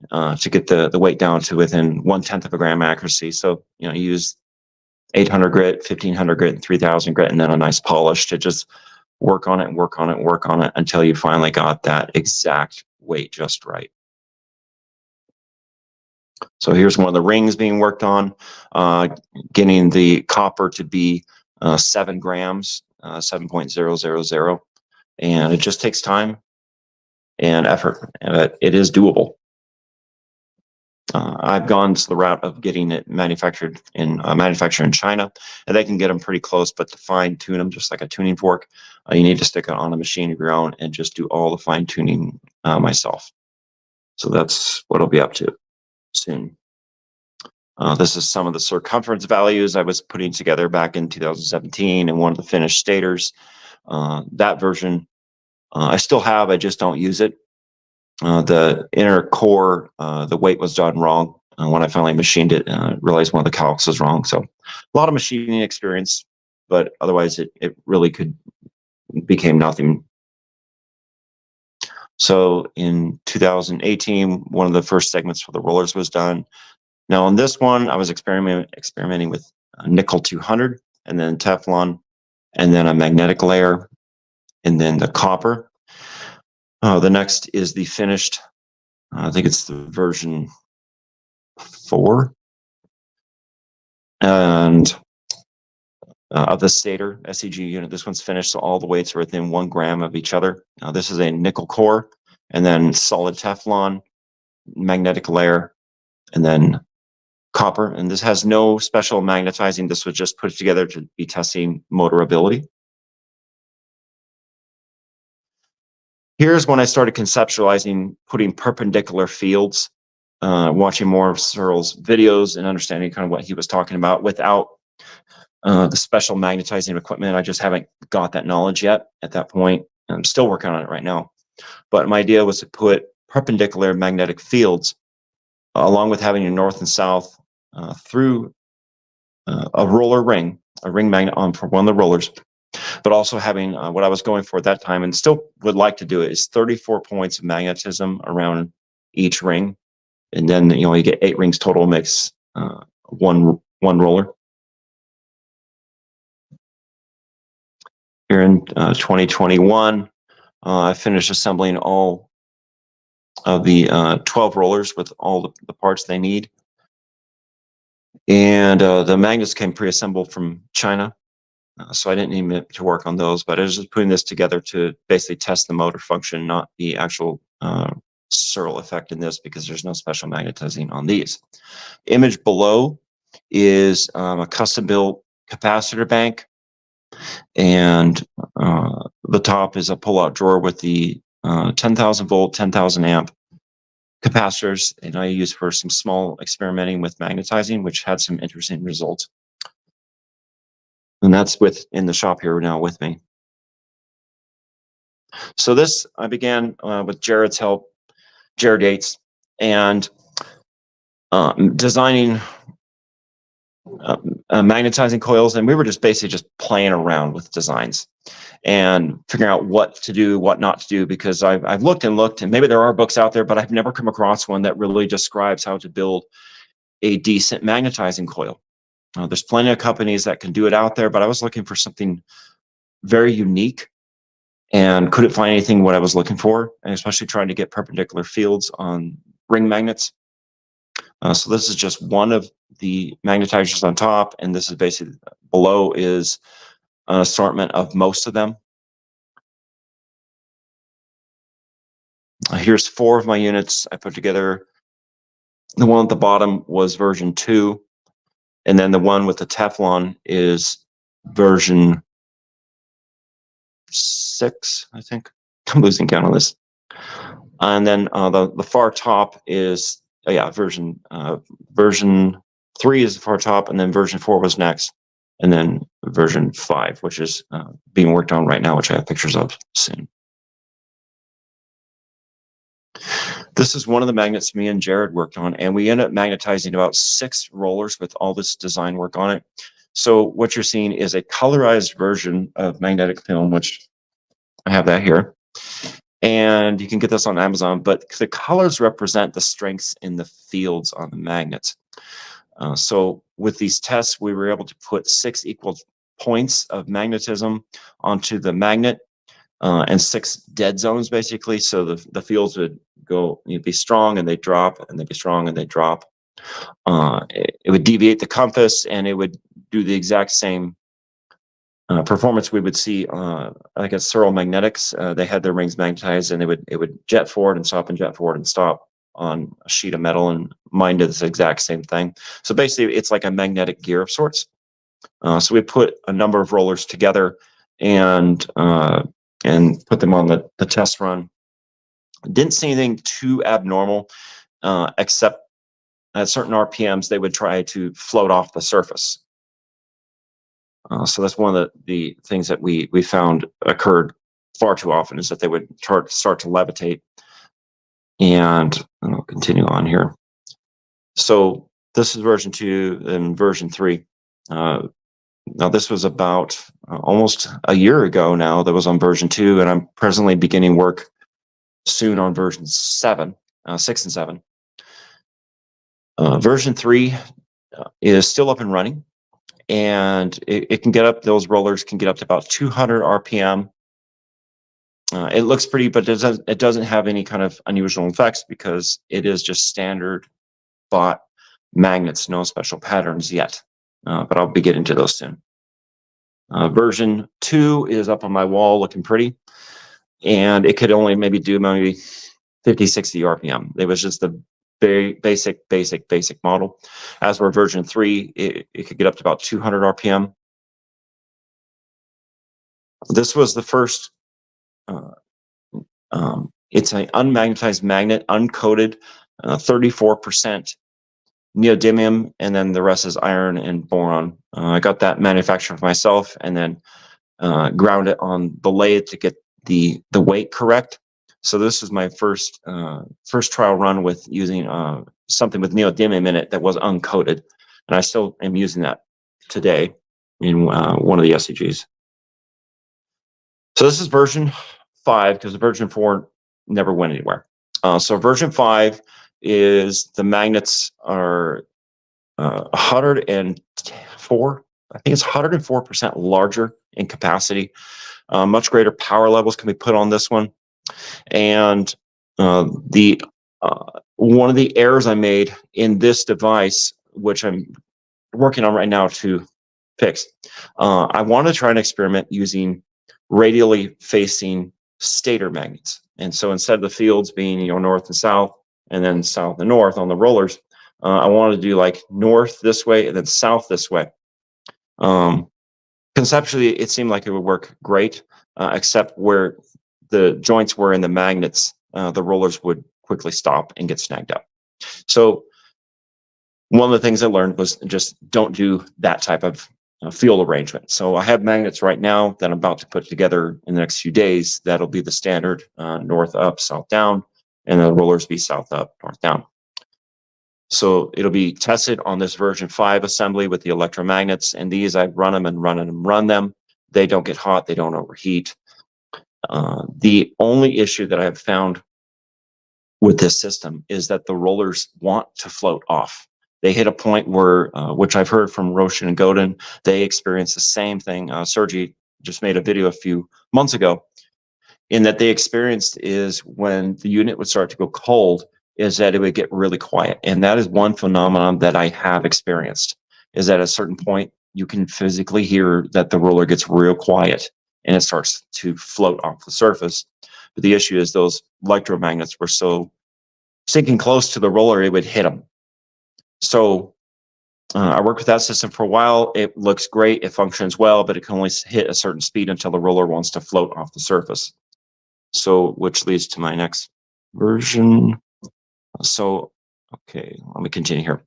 to get the weight down to within 1/10 of a gram accuracy. So you use 800 grit, 1500 grit, and 3000 grit, and then a nice polish to just work on it and work on it and work on it until you finally got that exact weight just right. So here's one of the rings being worked on, getting the copper to be 7 grams, 7.000, and it just takes time and effort, but it is doable. I've gone to the route of getting it manufactured in China, and they can get them pretty close, but to fine tune them just like a tuning fork, you need to stick it on a machine of your own and just do all the fine tuning myself. So that's what I'll be up to soon. This is some of the circumference values I was putting together back in 2017 and one of the finished stators. That version I still have, I just don't use it. The inner core, the weight was done wrong. When I finally machined it, realized one of the calcs was wrong. So a lot of machining experience, but otherwise it really became nothing. So in 2018, one of the first segments for the rollers was done. Now on this one, I was experimenting with nickel 200, and then Teflon, and then a magnetic layer, and then the copper. The next is the finished, I think it's the version 4 and of the stator SEG unit. This one's finished, so all the weights are within 1 gram of each other. This is a nickel core, and then solid Teflon, magnetic layer, and then copper. And this has no special magnetizing. This was just put together to be testing motor ability. Here's when I started conceptualizing putting perpendicular fields, watching more of SEARL's videos and understanding kind of what he was talking about without the special magnetizing equipment. I just haven't got that knowledge yet at that point. I'm still working on it right now. But my idea was to put perpendicular magnetic fields along with having a north and south through a ring magnet on for one of the rollers, but also having what I was going for at that time and still would like to do it is 34 points of magnetism around each ring. And then, you get 8 rings total, makes one roller. Here in 2021, I finished assembling all of the 12 rollers with all the parts they need. And the magnets came pre-assembled from China, so I didn't need to work on those, but I was just putting this together to basically test the motor function, not the actual SEARL effect in this, because there's no special magnetizing on these. Image below is a custom-built capacitor bank, and the top is a pull-out drawer with the 10,000 volt, 10,000 amp capacitors, and I used for some small experimenting with magnetizing, which had some interesting results. And that's in the shop here now with me. So this, I began with Jared's help, Jared Yates, and designing magnetizing coils, and we were just basically just playing around with designs and figuring out what to do, what not to do, because I've looked and looked, and maybe there are books out there, but I've never come across one that really describes how to build a decent magnetizing coil. There's plenty of companies that can do it out there, but I was looking for something very unique and couldn't find anything what I was looking for, and especially trying to get perpendicular fields on ring magnets. So this is just one of the magnetizers on top, and this is basically below is an assortment of most of them. Here's 4 of my units I put together. The one at the bottom was version 2, and then the one with the Teflon is version 6, I think. I'm losing count on this. And then the far top is version 3 is the far top, and then version 4 was next, and then version 5, which is being worked on right now, which I have pictures of soon. This is one of the magnets me and Jared worked on, and we ended up magnetizing about 6 rollers with all this design work on it. So what you're seeing is a colorized version of magnetic film, which I have that here. And you can get this on Amazon, but the colors represent the strengths in the fields on the magnets. So with these tests, we were able to put 6 equal points of magnetism onto the magnet and 6 dead zones, basically. So the fields would be strong and they drop, and they'd be strong and they drop. It would deviate the compass, and it would do the exact same performance we would see like at SEARL Magnetics. They had their rings magnetized, and it would jet forward and stop and jet forward and stop on a sheet of metal, and mine did the exact same thing. So basically, it's like a magnetic gear of sorts. So we put a number of rollers together and put them on the test run. Didn't see anything too abnormal, except at certain RPMs, they would try to float off the surface. So that's one of the things that we found occurred far too often, is that they would start to levitate. And I'll continue on here. So this is version 2 and version 3. Now this was about almost a year ago now that was on version 2, and I'm presently beginning work soon on version 6 and 7. Version 3 is still up and running, and it can get up, those rollers can get up to about 200 RPM. It looks pretty, but it doesn't have any kind of unusual effects because it is just standard bought magnets, no special patterns yet. but I'll be getting to those soon. Version 2 is up on my wall looking pretty, and it could only maybe do 50, 60 RPM. It was just the very basic model. As for version 3, it could get up to about 200 RPM. This was the first, it's an unmagnetized magnet, uncoated, 34% neodymium, and then the rest is iron and boron. I got that manufactured for myself, and then ground it on the lathe to get the weight correct. So this was my first trial run with using something with neodymium in it that was uncoated, and I still am using that today in one of the SEGs. So this is version 5, because the version 4 never went anywhere. So version 5 is the magnets are 104. I think it's 104% larger in capacity. Much greater power levels can be put on this one. And one of the errors I made in this device, which I'm working on right now to fix, I want to try an experiment using radially facing stator magnets. And so instead of the fields being north and south, and then south and north on the rollers, I wanted to do like north this way and then south this way. Conceptually, it seemed like it would work great, except where the joints were in the magnets, the rollers would quickly stop and get snagged up. So one of the things I learned was just don't do that type of field arrangement. So I have magnets right now that I'm about to put together in the next few days. That'll be the standard north up, south down, and the rollers be south up, north down. So it'll be tested on this version 5 assembly with the electromagnets, and these I run them and run them. They don't get hot, they don't overheat. The only issue that I've found with this system is that the rollers want to float off. They hit a point where, which I've heard from Roshan and Godin, they experience the same thing. Sergey just made a video a few months ago, in that they experienced is when the unit would start to go cold, is that it would get really quiet. And that is one phenomenon that I have experienced, is that at a certain point, you can physically hear that the roller gets real quiet and it starts to float off the surface. But the issue is those electromagnets were so sinking close to the roller, it would hit them. So I worked with that system for a while. It looks great. It functions well, but it can only hit a certain speed until the roller wants to float off the surface. So, which leads to my next version. So, okay, let me continue here.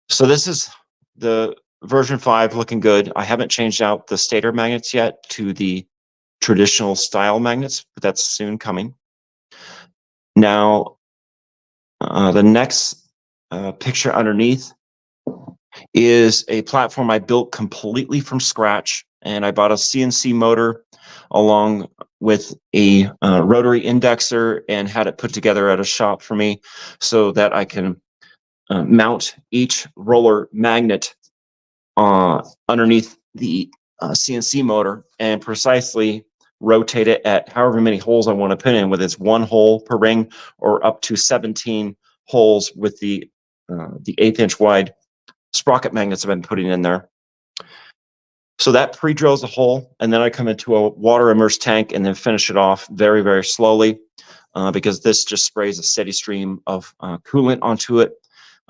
So this is the version 5 looking good. I haven't changed out the stator magnets yet to the traditional style magnets, but that's soon coming. Now, the next picture underneath is a platform I built completely from scratch, and I bought a CNC motor along with a rotary indexer and had it put together at a shop for me so that I can mount each roller magnet underneath the CNC motor and precisely rotate it at however many holes I want to put in, whether it's 1 hole per ring or up to 17 holes with the 1/8 inch wide sprocket magnets I've been putting in there. So that pre-drills a hole, and then I come into a water immersed tank and then finish it off very, very slowly because this just sprays a steady stream of coolant onto it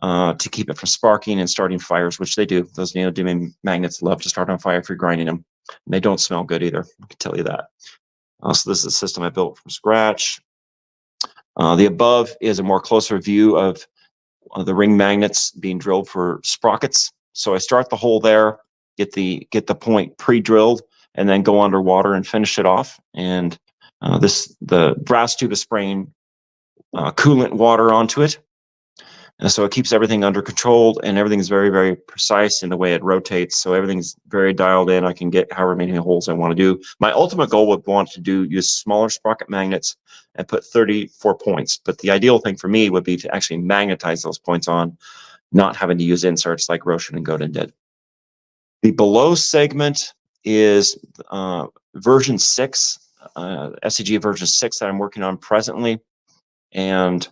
to keep it from sparking and starting fires, which they do. Those neodymium magnets love to start on fire if you're grinding them. And they don't smell good either, I can tell you that. So this is a system I built from scratch. The above is a more closer view of the ring magnets being drilled for sprockets. So I start the hole there, get the point pre-drilled, and then go underwater and finish it off. And the brass tube is spraying coolant water onto it. And so it keeps everything under control, and everything's very, very precise in the way it rotates. So everything's very dialed in. I can get however many holes I want to do. My ultimate goal would want to use smaller sprocket magnets and put 34 points. But the ideal thing for me would be to actually magnetize those points on, not having to use inserts like Roshan and Godin did. The below segment is version 6, SEG version 6 that I'm working on presently. And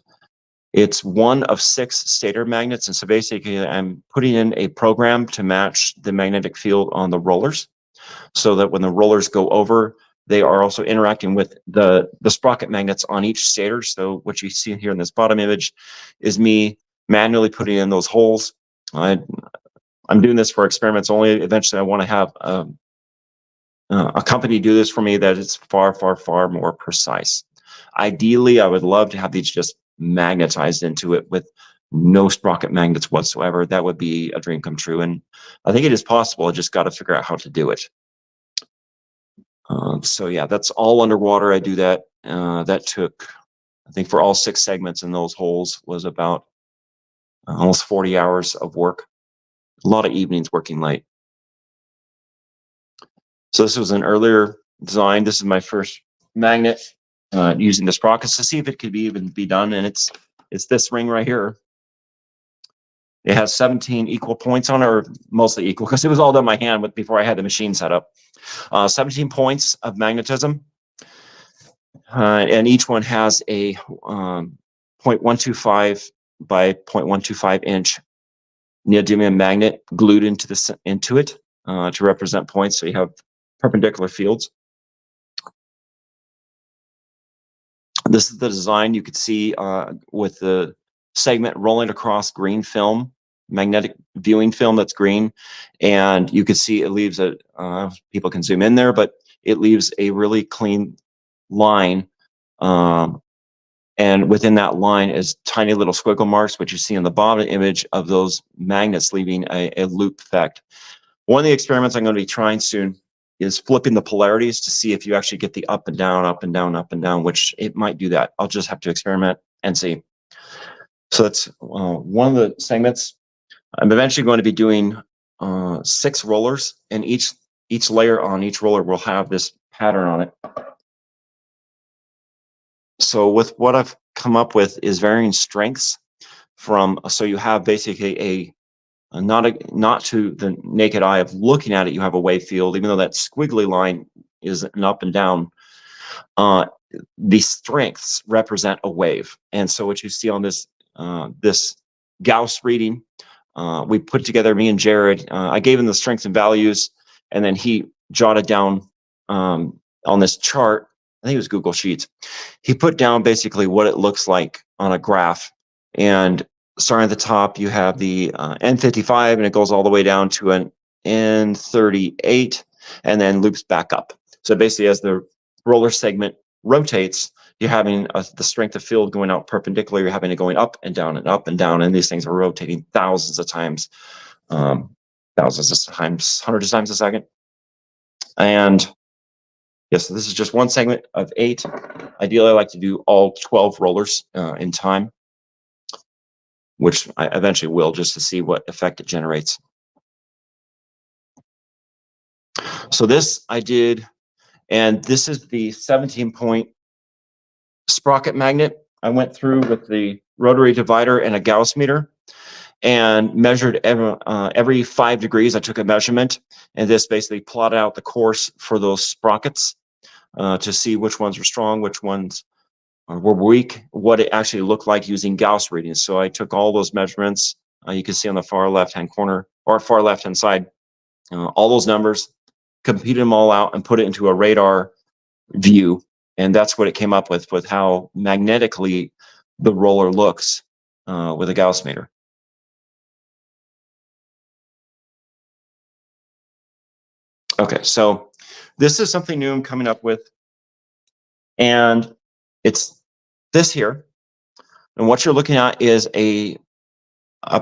It's one of 6 stator magnets. And so basically I'm putting in a program to match the magnetic field on the rollers so that when the rollers go over, they are also interacting with the sprocket magnets on each stator. So what you see here in this bottom image is me manually putting in those holes. I'm doing this for experiments only. Eventually I want to have a company do this for me that is far, far, far more precise. Ideally, I would love to have these just magnetized into it with no sprocket magnets whatsoever. That would be a dream come true. And I think it is possible. I just got to figure out how to do it. So yeah, that's all underwater. I do that. That took, I think for all 6 segments in those holes was about almost 40 hours of work. A lot of evenings working late. So this was an earlier design. This is my first magnet using the sprockets to see if it could even be done. And it's this ring right here. It has 17 equal points on it, or mostly equal, because it was all done by hand before I had the machine set up. 17 points of magnetism. And each one has a 0.125 by 0.125 inch neodymium magnet glued into it to represent points. So you have perpendicular fields. This is the design you could see with the segment rolling across green film, magnetic viewing film that's green. And you could see it leaves a, people can zoom in there, but it leaves a really clean line. And within that line is tiny little squiggle marks, which you see in the bottom image of those magnets leaving a loop effect. One of the experiments I'm going to be trying soon is flipping the polarities to see if you actually get the up and down, up and down, up and down, which it might do that. I'll just have to experiment and see. So that's one of the segments. I'm eventually going to be doing 6 rollers, and each layer on each roller will have this pattern on it. So with what I've come up with is varying strengths from, so you have basically not to the naked eye of looking at it, you have a wave field, even though that squiggly line is an up and down. The strengths represent a wave. And so what you see on this this Gauss reading, we put together, me and Jared, I gave him the strengths and values, and then he jotted down on this chart, I think it was Google Sheets, he put down basically what it looks like on a graph. And starting at the top, you have the N55, and it goes all the way down to an N38, and then loops back up. So basically, as the roller segment rotates, you're having the strength of field going out perpendicular. You're having it going up and down and up and down, and these things are rotating thousands of times, hundreds of times a second. And yes, so this is just one segment of 8. Ideally, I like to do all 12 rollers in time, which I eventually will, just to see what effect it generates. So this I did, and this is the 17-point sprocket magnet. I went through with the rotary divider and a Gauss meter and measured every 5 degrees. I took a measurement, and this basically plotted out the course for those sprockets to see which ones were strong, which ones were weak, what it actually looked like using Gauss readings. So I took all those measurements. You can see on the far left-hand corner, or far left-hand side, all those numbers, computed them all out and put it into a radar view. And that's what it came up with how magnetically the roller looks with a Gauss meter. Okay, so this is something new I'm coming up with. And it's this here. And what you're looking at is a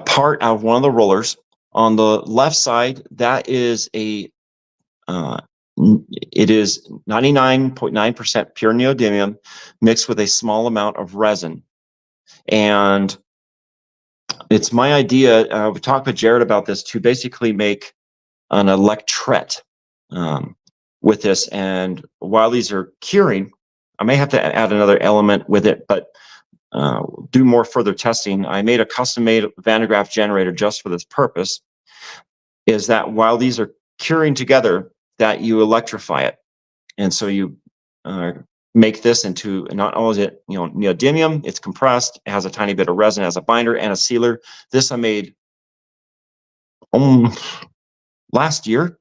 part out of one of the rollers. On the left side, that is it is 99.9% pure neodymium mixed with a small amount of resin. And it's my idea, we talked with Jared about this, to basically make an electret with this. And while these are curing, I may have to add another element with it, but do more further testing. I made a custom-made Van de Graaff generator just for this purpose, is that while these are curing together, that you electrify it. And so you make this into, not only is it, neodymium, it's compressed, it has a tiny bit of resin as a binder and a sealer. This I made last year,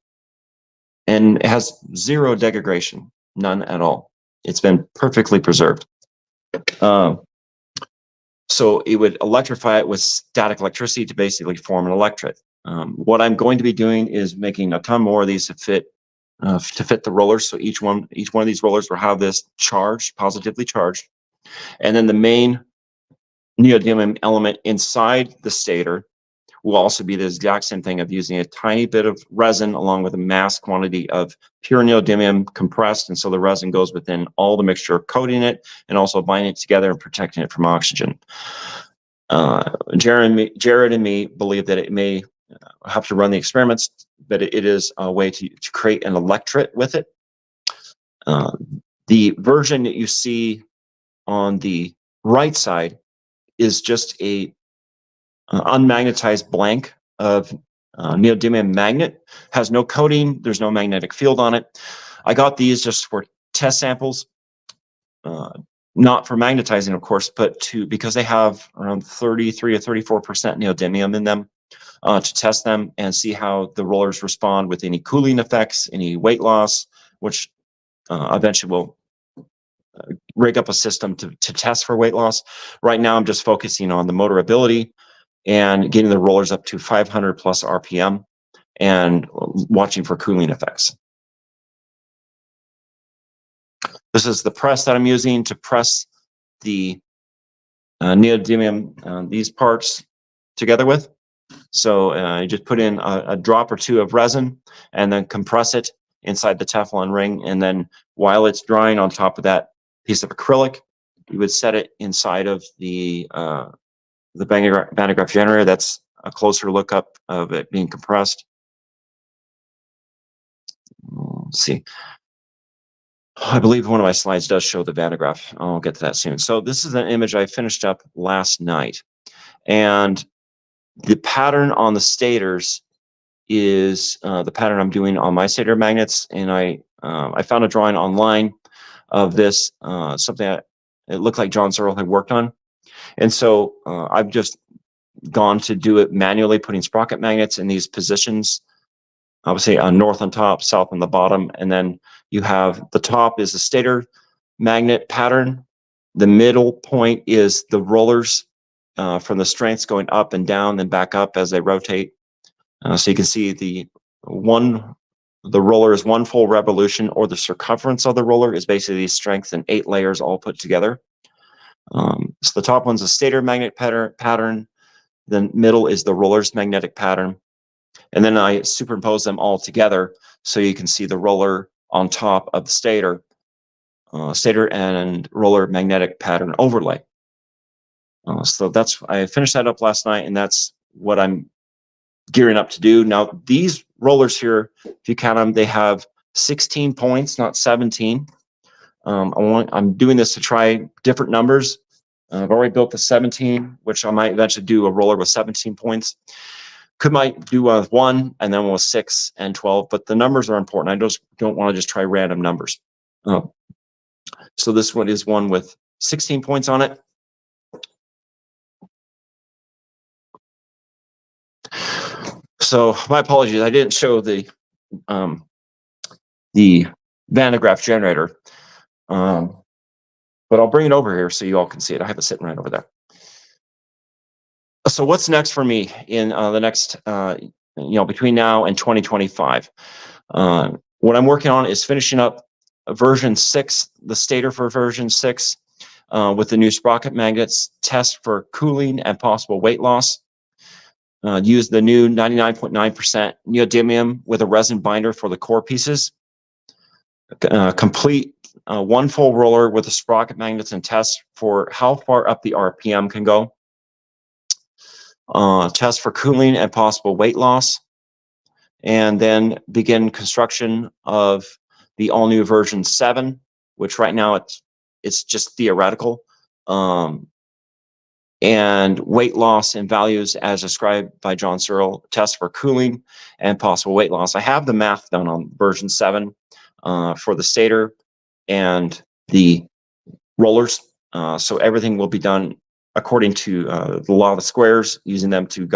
and it has zero degradation, none at all. It's been perfectly preserved. So it would electrify it with static electricity to basically form an electret. What I'm going to be doing is making a ton more of these to fit the rollers. So each one of these rollers will have this charged, positively charged, and then the main neodymium element inside the stator will also be the exact same thing of using a tiny bit of resin along with a mass quantity of pure neodymium compressed. And so the resin goes within all the mixture, coating it and also binding it together and protecting it from oxygen. Jared and me believe that it may have to run the experiments, but it is a way to create an electret with it. The version that you see on the right side is just a unmagnetized blank of neodymium magnet. Has no coating, there's no magnetic field on it. I got these just for test samples, not for magnetizing, of course, but because they have around 33 or 34% neodymium in them, to test them and see how the rollers respond with any cooling effects, any weight loss, which eventually will rig up a system to test for weight loss. Right now, I'm just focusing on the motorability and getting the rollers up to 500 plus RPM and watching for cooling effects. This is the press that I'm using to press the neodymium, these parts together with. So you just put in a drop or two of resin and then compress it inside the Teflon ring. And then while it's drying on top of that piece of acrylic, you would set it inside of the Van generator. That's a closer look up of it being compressed. Let's see. I believe one of my slides does show the Van. I'll get to that soon. So this is an image I finished up last night. And the pattern on the stators is the pattern I'm doing on my stator magnets. And I found a drawing online of this, something that it looked like John Searle had worked on. And so I've just gone to do it manually, putting sprocket magnets in these positions, obviously north on top, south on the bottom. And then you have the top is the stator magnet pattern. The middle point is the rollers from the strengths going up and down, then back up as they rotate. So you can see the roller is one full revolution, or the circumference of the roller is basically these strengths in 8 layers all put together. So the top one's a stator magnet pattern. The middle is the roller's magnetic pattern. And then I superimpose them all together so you can see the roller on top of the stator and roller magnetic pattern overlay. So I finished that up last night, and that's what I'm gearing up to do. Now, these rollers here, if you count them, they have 16 points, not 17. I'm doing this to try different numbers. I've already built the 17, which I might eventually do a roller with 17 points. Might do one with 1 and then one with 6 and 12, but the numbers are important. I just don't want to just try random numbers. So this one is one with 16 points on it. So my apologies, I didn't show the Van de Graaff generator, but I'll bring it over here so you all can see it. I have it sitting right over there. So what's next for me in the next, between now and 2025? What I'm working on is finishing up version 6, the stator for version 6, with the new sprocket magnets, test for cooling and possible weight loss. Use the new 99.9% neodymium with a resin binder for the core pieces. Complete one full roller with the sprocket magnets and test for how far up the RPM can go. Test for cooling and possible weight loss. And then begin construction of the all-new version 7, which right now it's just theoretical. And weight loss and values as described by John Searle, test for cooling and possible weight loss. I have the math done on version 7 for the stator and the rollers. So everything will be done according to the law of the squares, using them to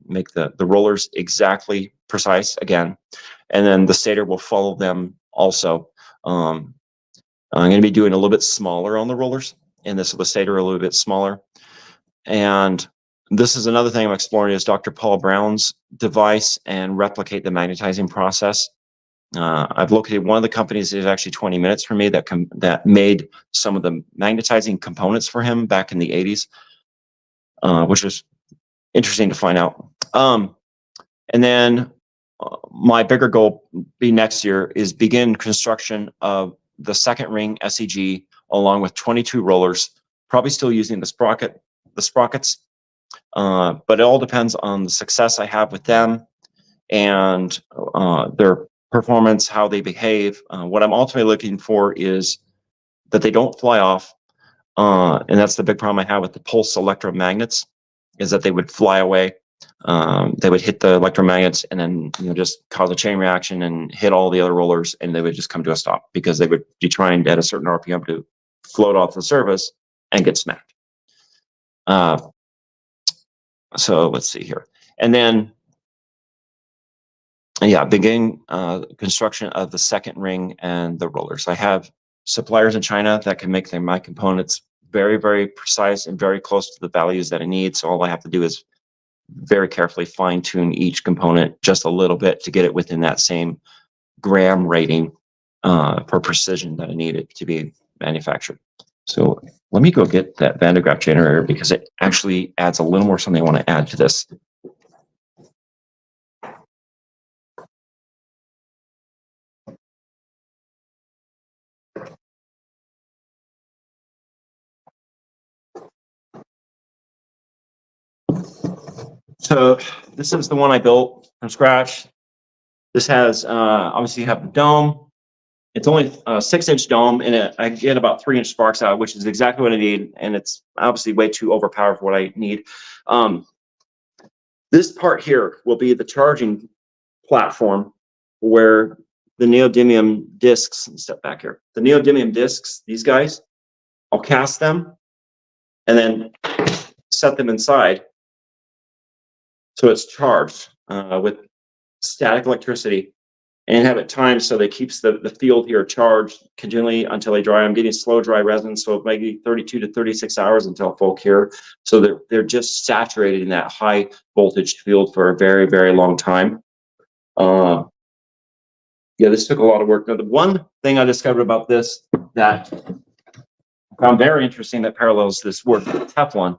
make the rollers exactly precise again. And then the stator will follow them also. I'm going to be doing a little bit smaller on the rollers, and this is the stator a little bit smaller. And this is another thing I'm exploring, is Dr. Paul Brown's device and replicate the magnetizing process. I've located one of the companies that is actually 20 minutes from me that made some of the magnetizing components for him back in the 80s, which was interesting to find out. And then my bigger goal be next year is begin construction of the second ring SEG along with 22 rollers, probably still using the sprockets, but it all depends on the success I have with them and their performance, how they behave. What I'm ultimately looking for is that they don't fly off, and that's the big problem I have with the pulse electromagnets, is that they would fly away. They would hit the electromagnets and then just cause a chain reaction and hit all the other rollers, and they would just come to a stop because they would be trying at a certain RPM to float off the surface and get smacked. So let's see here. And then, yeah, begin construction of the second ring and the rollers. I have suppliers in China that can make my components very, very precise and very close to the values that I need. So all I have to do is very carefully fine tune each component just a little bit to get it within that same gram rating for precision that I need it to be manufactured. So let me go get that Van de Graaff generator because it actually adds a little more something I want to add to this. So this is the one I built from scratch. This has obviously you have the dome. It's only a 6-inch dome, and I get about 3-inch sparks out, which is exactly what I need. And it's obviously way too overpowered for what I need. This part here will be the charging platform where the neodymium discs, step back here, the neodymium discs, these guys, I'll cast them and then set them inside. So it's charged with static electricity and have it timed so that it keeps the field here charged continually until they dry. I'm getting slow dry resin, so maybe 32 to 36 hours until full cure. So they're just saturated in that high voltage field for a very, very long time. Yeah, this took a lot of work. Now, the one thing I discovered about this that I found very interesting that parallels this work with Teflon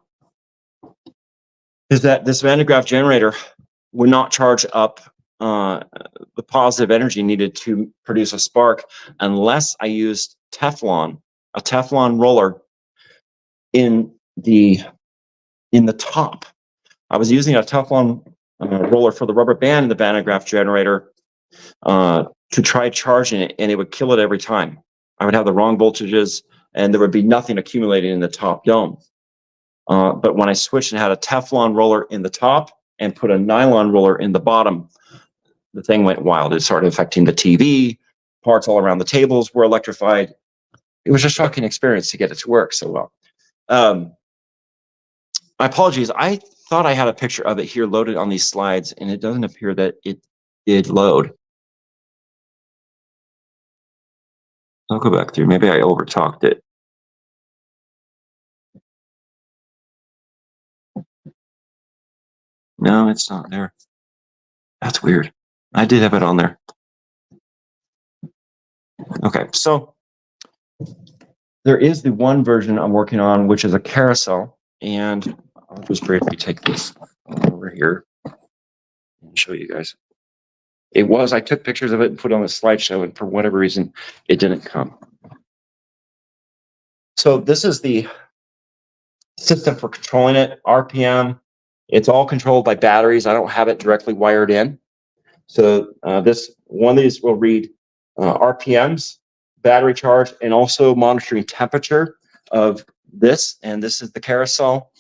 is that this Van de Graaff generator would not charge up the positive energy needed to produce a spark unless I used Teflon, a Teflon roller in the top. I was using a Teflon roller for the rubber band in the Van de Graaff generator to try charging it, and it would kill it every time. I would have the wrong voltages, and there would be nothing accumulating in the top dome. But when I switched and had a Teflon roller in the top and put a nylon roller in the bottom, the thing went wild. It started affecting the TV. Parts all around the tables were electrified. It was a shocking experience to get it to work so well. My apologies. I thought I had a picture of it here loaded on these slides, and it doesn't appear that it did load. I'll go back through. Maybe I overtalked it. No, it's not there. That's weird. I did have it on there. Okay, so there is the one version I'm working on, which is a carousel, and I'll just briefly take this over here and show you guys. I took pictures of it and put it on the slideshow, and for whatever reason, it didn't come. So this is the system for controlling it, RPM. It's all controlled by batteries. I don't have it directly wired in. So one of these will read RPMs, battery charge, and also monitoring temperature of this. And this is the carousel.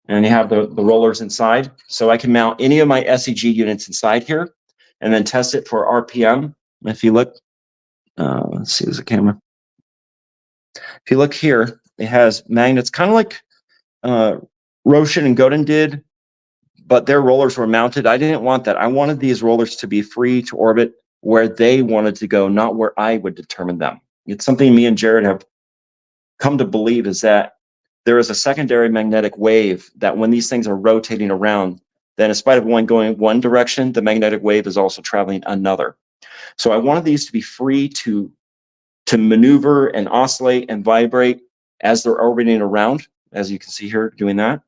And you have the rollers inside. So I can mount any of my SEG units inside here and then test it for RPM. If you look, let's see, there's a camera. If you look here, it has magnets, kind of like Roshan and Godin did, but their rollers were mounted. I didn't want that. I wanted these rollers to be free to orbit where they wanted to go, not where I would determine them. It's something me and Jared have come to believe, is that there is a secondary magnetic wave that when these things are rotating around, then in spite of one going one direction, the magnetic wave is also traveling another. So I wanted these to be free to maneuver and oscillate and vibrate as they're orbiting around, as you can see here doing that.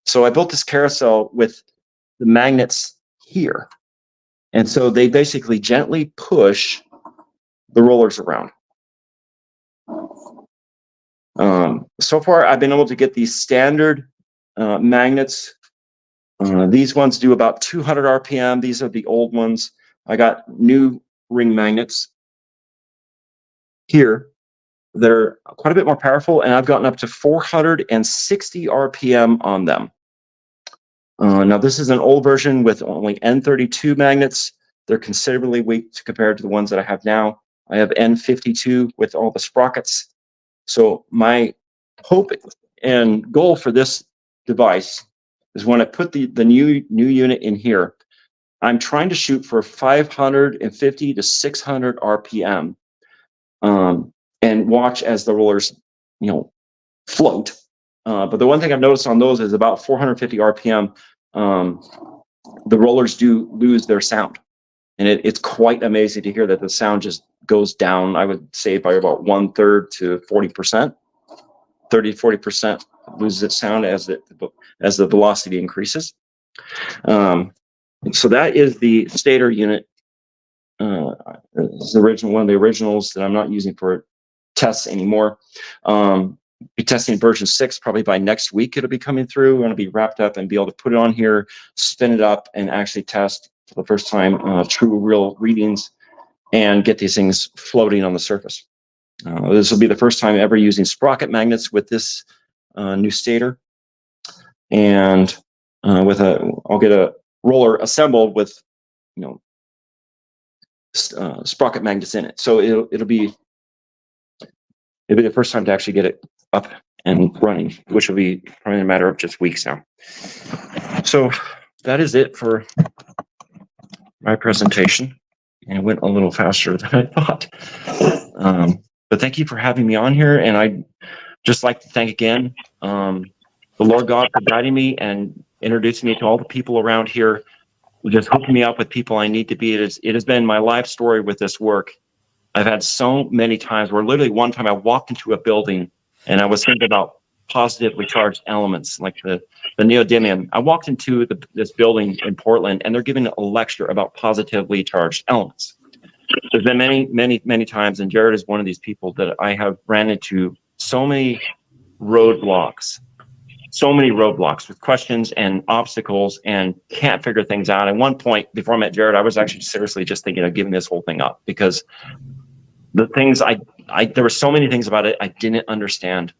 So I built this carousel with the magnets here. And so they basically gently push the rollers around. So far, I've been able to get these standard magnets. These ones do about 200 RPM. These are the old ones. I got new ring magnets here. They're quite a bit more powerful, and I've gotten up to 460 RPM on them. Now, this is an old version with only N32 magnets. They're considerably weak compared to the ones that I have now. I have N52 with all the sprockets. So my hope and goal for this device is when I put the new unit in here, I'm trying to shoot for 550 to 600 RPM and watch as the rollers, float. But the one thing I've noticed on those is about 450 RPM, the rollers do lose their sound. And it's quite amazing to hear that the sound just goes down, I would say, by about 1/3 to 40%. 30 to 40% loses its sound as the velocity increases. So that is the stator unit. It's one of the originals that I'm not using for tests anymore. Be testing version 6 probably by next week. It'll be coming through. I'm going to be wrapped up and be able to put it on here, spin it up, and actually test for the first time true real readings and get these things floating on the surface. This will be the first time ever using sprocket magnets with this new stator, and I'll get a roller assembled with sprocket magnets in it. So it'll be the first time to actually get it up and running, which will be probably a matter of just weeks now. So that is it for my presentation. And it went a little faster than I thought. But thank you for having me on here. And I'd just like to thank again the Lord God for guiding me and introducing me to all the people around here, just hooking me up with people I need to be. It has been my life story with this work. I've had so many times where literally one time I walked into a building and I was thinking about positively charged elements like the neodymium. I walked into this building in Portland and they're giving a lecture about positively charged elements. There's been many, many, many times, and Jared is one of these people that I have ran into so many roadblocks with questions and obstacles and can't figure things out. At one point before I met Jared, I was actually seriously just thinking of giving this whole thing up because the things there were so many things about it I didn't understand.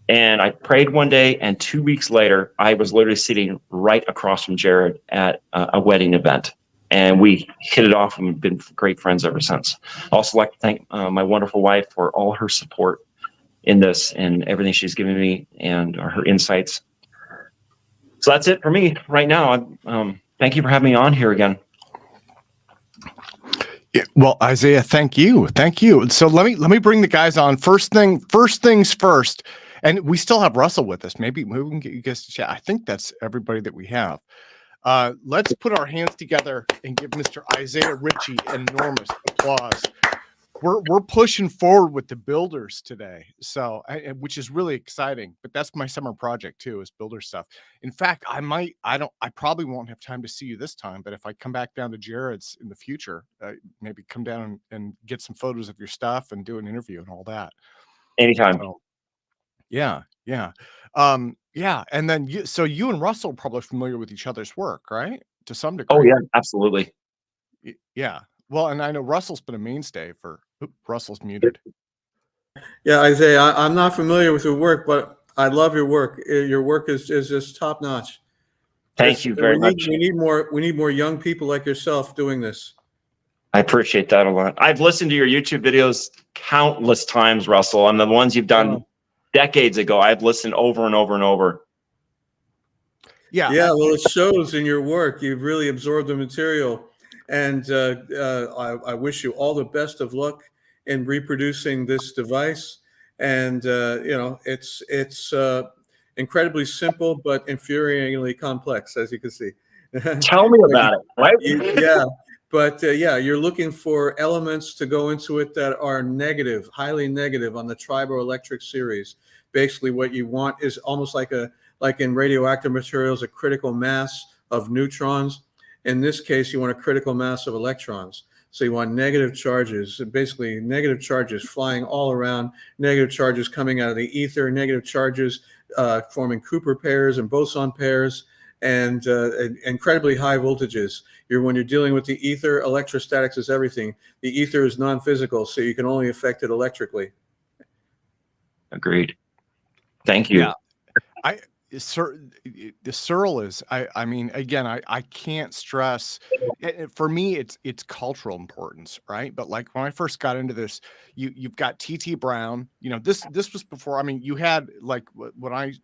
And I prayed one day, and 2 weeks later, I was literally sitting right across from Jared at a wedding event. And we hit it off and been great friends ever since. I also like to thank my wonderful wife for all her support in this and everything she's given me and her insights. So that's it for me right now. Thank you for having me on here again. Yeah, well, Isaiah, thank you. So let me bring the guys on. First things first. And we still have Russell with us. Maybe we can get you guys to chat. I think that's everybody that we have. Let's put our hands together and give Mr. Isaiah Ritchie enormous applause. We're pushing forward with the builders today, so which is really exciting. But that's my summer project too, is builder stuff. In fact, I probably won't have time to see you this time, but if I come back down to Jared's in the future, maybe come down and get some photos of your stuff and do an interview and all that. Anytime. So, yeah. And then you and Russell are probably familiar with each other's work, right? To some degree. Oh yeah, absolutely. Yeah. Well, and I know Russell's been a mainstay for. Russell's muted. Yeah, Isaiah, I'm not familiar with your work, but I love your work. Your work is just top notch. Thank you very much. We need more young people like yourself doing this. I appreciate that a lot. I've listened to your YouTube videos countless times, Russell, and the ones you've done decades ago, I've listened over and over and over. Yeah. Yeah, well, it shows in your work. You've really absorbed the material. And I wish you all the best of luck in reproducing this device. And, it's incredibly simple, but infuriatingly complex, as you can see. Tell me about it, right? Yeah. But you're looking for elements to go into it that are negative, highly negative on the triboelectric series. Basically, what you want is almost like in radioactive materials, a critical mass of neutrons. In this case, you want a critical mass of electrons. So you want negative charges, basically negative charges flying all around, negative charges coming out of the ether, negative charges forming Cooper pairs and boson pairs, and incredibly high voltages. When you're dealing with the ether, electrostatics is everything. The ether is non-physical, so you can only affect it electrically. Agreed. Thank you. Yeah. The SEARL is, I mean, again, I can't stress, for me, it's cultural importance, right? But like when I first got into this, you've got T.T. Brown, this was before, I mean, you had like when I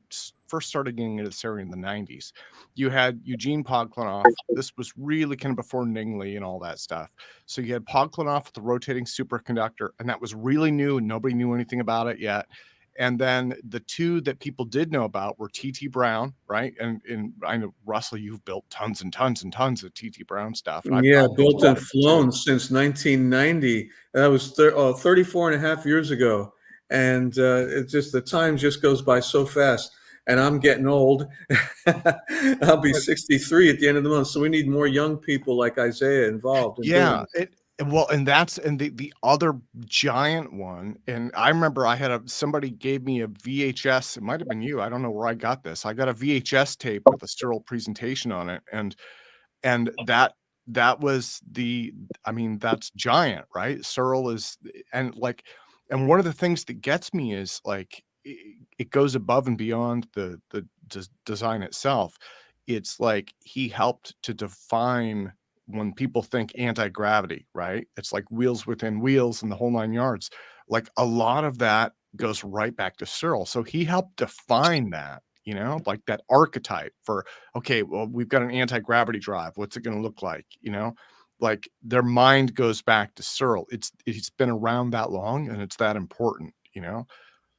first started getting into this area in the 90s, you had Eugene Pogklanoff. This was really kind of before Ningley and all that stuff. So you had Pogklanoff with the rotating superconductor, and that was really new and nobody knew anything about it yet. And then the two that people did know about were T.T. Brown, right? And I know, Russell, you've built tons and tons and tons of T.T. Brown stuff. Yeah, built and flown since 1990. That was 34 and a half years ago. And it's just, the time just goes by so fast. And I'm getting old. I'll be 63 at the end of the month. So we need more young people like Isaiah involved. Well, and that's the other giant one. And I remember I had somebody gave me a VHS. It might have been you. I don't know where I got this. I got a VHS tape with a SEARL presentation on it, and that was that's giant, right? SEARL is, and one of the things that gets me is like it goes above and beyond the design itself. It's like he helped to define. When people think anti-gravity, right? It's like wheels within wheels and the whole 9 yards. Like a lot of that goes right back to SEARL. So he helped define that, like that archetype for, okay, well, we've got an anti-gravity drive. What's it going to look like? Like their mind goes back to SEARL. It's been around that long and it's that important,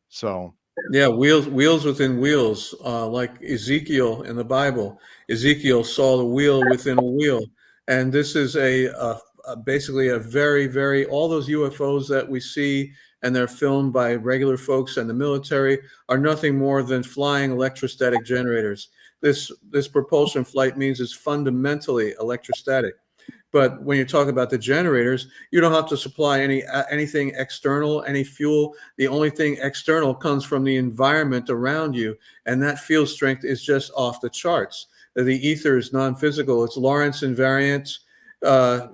So yeah, wheels within wheels, like Ezekiel in the Bible. Ezekiel saw the wheel within a wheel. And this is basically a very, very, all those UFOs that we see and they're filmed by regular folks and the military are nothing more than flying electrostatic generators. This propulsion flight means it's fundamentally electrostatic. But when you talk about the generators, you don't have to supply anything external, any fuel. The only thing external comes from the environment around you. And that field strength is just off the charts. The ether is non-physical. It's Lorentz invariant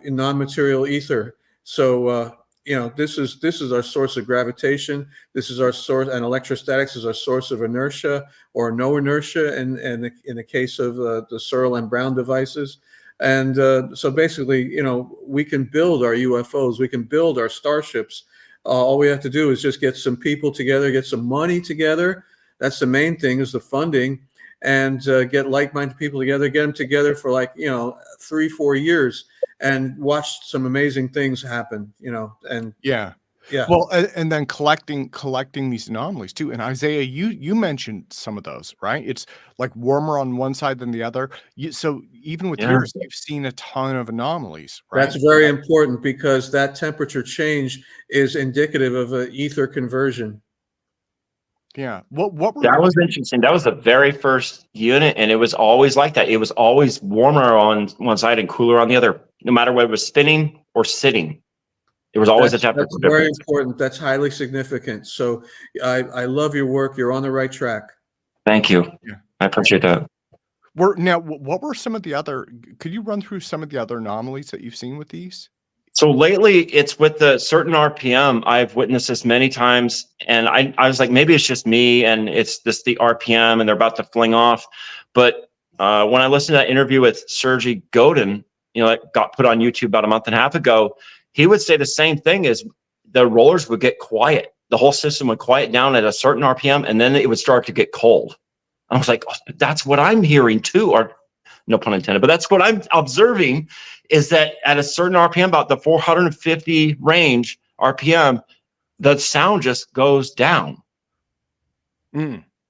in non-material ether. So this is our source of gravitation. This is our source, and electrostatics is our source of inertia or no inertia in the case of the SEARL and Brown devices. And so basically, we can build our UFOs. We can build our starships. All we have to do is just get some people together, get some money together. That's the main thing, is the funding. And get like-minded people together, get them together for 3-4 years and watch some amazing things happen, and yeah. Well, and then collecting these anomalies too. And Isaiah, you mentioned some of those, right? It's like warmer on one side than the other. So even with yours, you've seen a ton of anomalies, right? That's very important because that temperature change is indicative of an ether conversion. Yeah. What that was interesting. That was the very first unit, and it was always like that. It was always warmer on one side and cooler on the other, no matter whether it was spinning or sitting. There was always a temperature difference. That's very important. That's highly significant. So I love your work. You're on the right track. Thank you. Yeah. I appreciate that. Now, what were some of the other? Could you run through some of the other anomalies that you've seen with these? So lately, it's with the certain RPM. I've witnessed this many times, and I was like, maybe it's just me, and it's just the RPM, and they're about to fling off. But when I listened to that interview with Sergey Godin, that got put on YouTube about a month and a half ago, he would say the same thing: is the rollers would get quiet. The whole system would quiet down at a certain RPM, and then it would start to get cold. I was like, oh, that's what I'm hearing too, or no pun intended, but that's what I'm observing, is that at a certain RPM, about the 450 range RPM, the sound just goes down.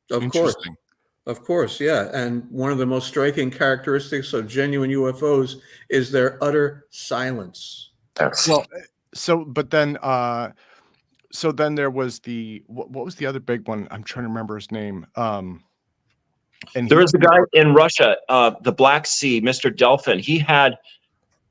Of course, yeah. And one of the most striking characteristics of genuine UFOs is their utter silence. Well, so then there was what was the other big one? I'm trying to remember his name. And there was a guy in Russia, the Black Sea, Mr. Delphin. He had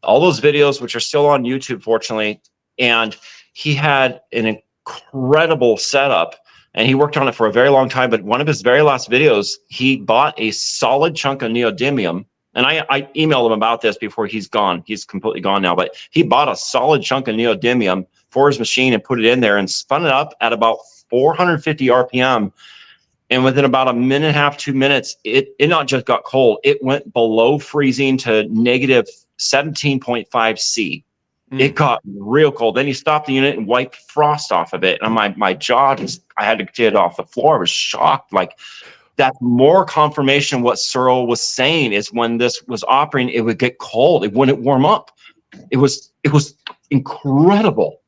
all those videos, which are still on YouTube, fortunately, and he had an incredible setup, and he worked on it for a very long time. But one of his very last videos, he bought a solid chunk of neodymium, and I emailed him about this before he's gone. He's completely gone now, but he bought a solid chunk of neodymium for his machine and put it in there and spun it up at about 450 RPM. And within about a minute and a half, 2 minutes, it not just got cold, it went below freezing to negative 17.5 C. It got real cold. Then he stopped the unit and wiped frost off of it. And my jaw I had to get it off the floor. I was shocked. Like, that's more confirmation what Searl was saying, is when this was operating, it would get cold. It wouldn't warm up. It was incredible.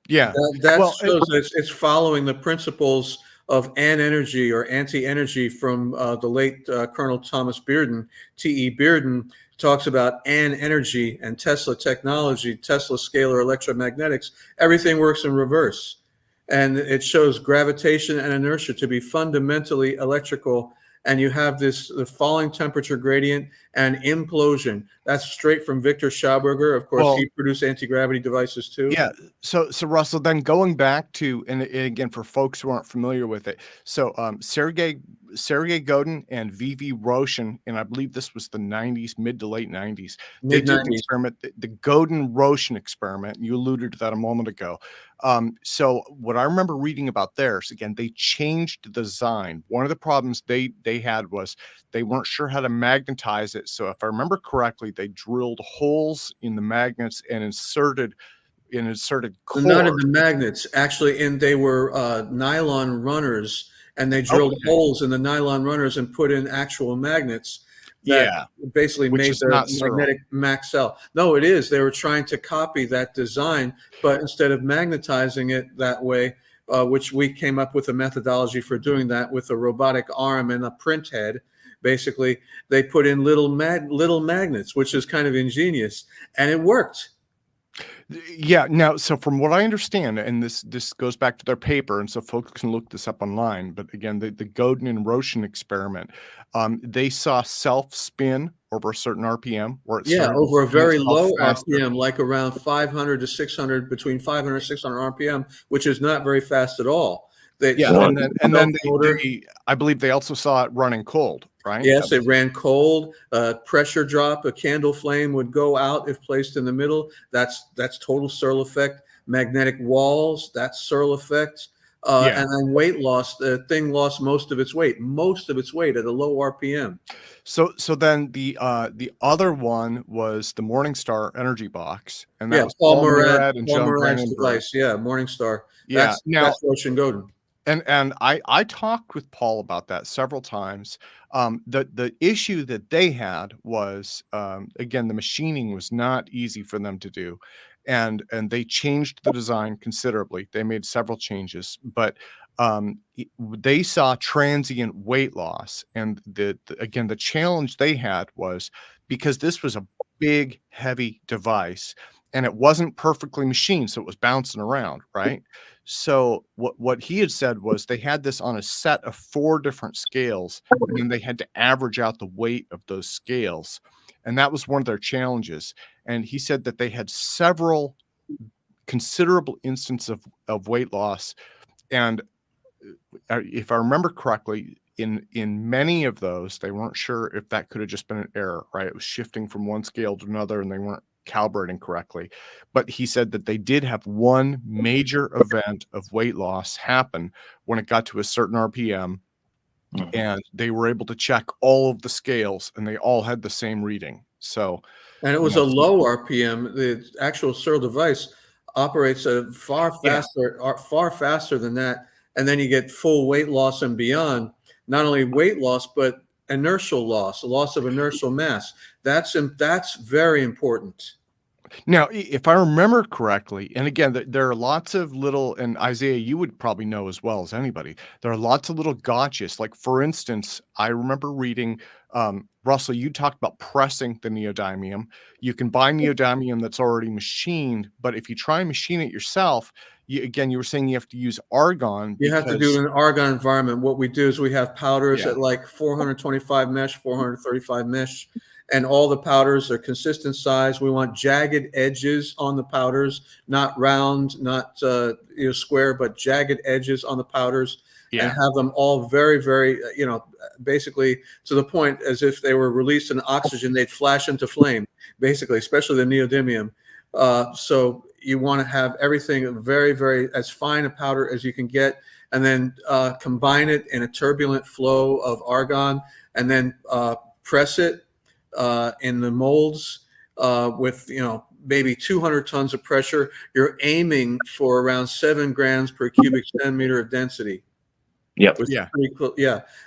Yeah. It's following the principles of energy or anti-energy from the late Colonel Thomas Bearden. T.E. Bearden talks about energy and Tesla technology, Tesla scalar electromagnetics. Everything works in reverse. And it shows gravitation and inertia to be fundamentally electrical. And you have the falling temperature gradient and implosion. That's straight from Victor Schauberger. Of course, he produced anti-gravity devices too. Yeah. So Russell, then going back to, and again, for folks who aren't familiar with it, so Sergei Godin and V.V. Roshan, and I believe this was the 90s, mid to late 90s, they did an experiment, the Godin-Roshan experiment. You alluded to that a moment ago. So what I remember reading about theirs, again, they changed the design. One of the problems they had was they weren't sure how to magnetize it. So if I remember correctly, they drilled holes in the magnets and inserted cord. Not in the magnets, actually, and they were nylon runners, and they drilled holes in the nylon runners and put in actual magnets. That basically made their magnetic Mac cell. No, it is. They were trying to copy that design, but instead of magnetizing it that way, which we came up with a methodology for doing that with a robotic arm and a print head. Basically, they put in little magnets, which is kind of ingenious, and it worked. Yeah. Now, so from what I understand, and this goes back to their paper, and so folks can look this up online. But again, the Godin and Roshan experiment, they saw self-spin over a certain RPM, or over a very low RPM, like around 500 to 600, between 500 and 600 RPM, which is not very fast at all. And then I believe they also saw it running cold, right? Yes, it ran cold. Pressure drop, a candle flame would go out if placed in the middle. That's total Searl effect. Magnetic walls, that's Searl effect. And then weight loss, the thing lost most of its weight at a low RPM. So then the other one was the Morningstar energy box, and that was Paul Murad and John Brennan's device. Yeah, Morningstar. Yeah, that's Roshan Godin. And I talked with Paul about that several times. The issue that they had was, again, the machining was not easy for them to do. And they changed the design considerably. They made several changes, but they saw transient weight loss. And again, the challenge they had was, because this was a big, heavy device, and it wasn't perfectly machined, so it was bouncing around, right? So what he had said was they had this on a set of 4 different scales, and then they had to average out the weight of those scales. And that was one of their challenges. And he said that they had several considerable instances of weight loss. And if I remember correctly, in many of those, they weren't sure if that could have just been an error, right? It was shifting from one scale to another, and they weren't calibrating correctly. But he said that they did have one major event of weight loss happen when it got to a certain RPM, and they were able to check all of the scales, and they all had the same reading. So, And it was a low RPM. The actual SEARL device operates at far faster than that. And then you get full weight loss and beyond. Not only weight loss, but inertial loss, loss of inertial mass. That's very important. now, if I remember correctly, and again, there are lots of little, and Isaiah, you would probably know as well as anybody, there are lots of little gotchas. Like, for instance, I remember reading, Russell, you talked about pressing the neodymium. You can buy neodymium that's already machined, but if you try and machine it yourself, you were saying you have to use argon. You have to do it in an argon environment. What we do is we have powders at like 425 mesh, 435 mesh, and all the powders are consistent size. We want jagged edges on the powders, not round, not square, but jagged edges on the powders, and have them all very, very, basically to the point as if they were released in oxygen, they'd flash into flame, basically, especially the neodymium. So you want to have everything very, very as fine a powder as you can get, and then combine it in a turbulent flow of argon, and then press it in the molds with maybe 200 tons of pressure. You're aiming for around 7 grams per cubic centimeter of density. Yep.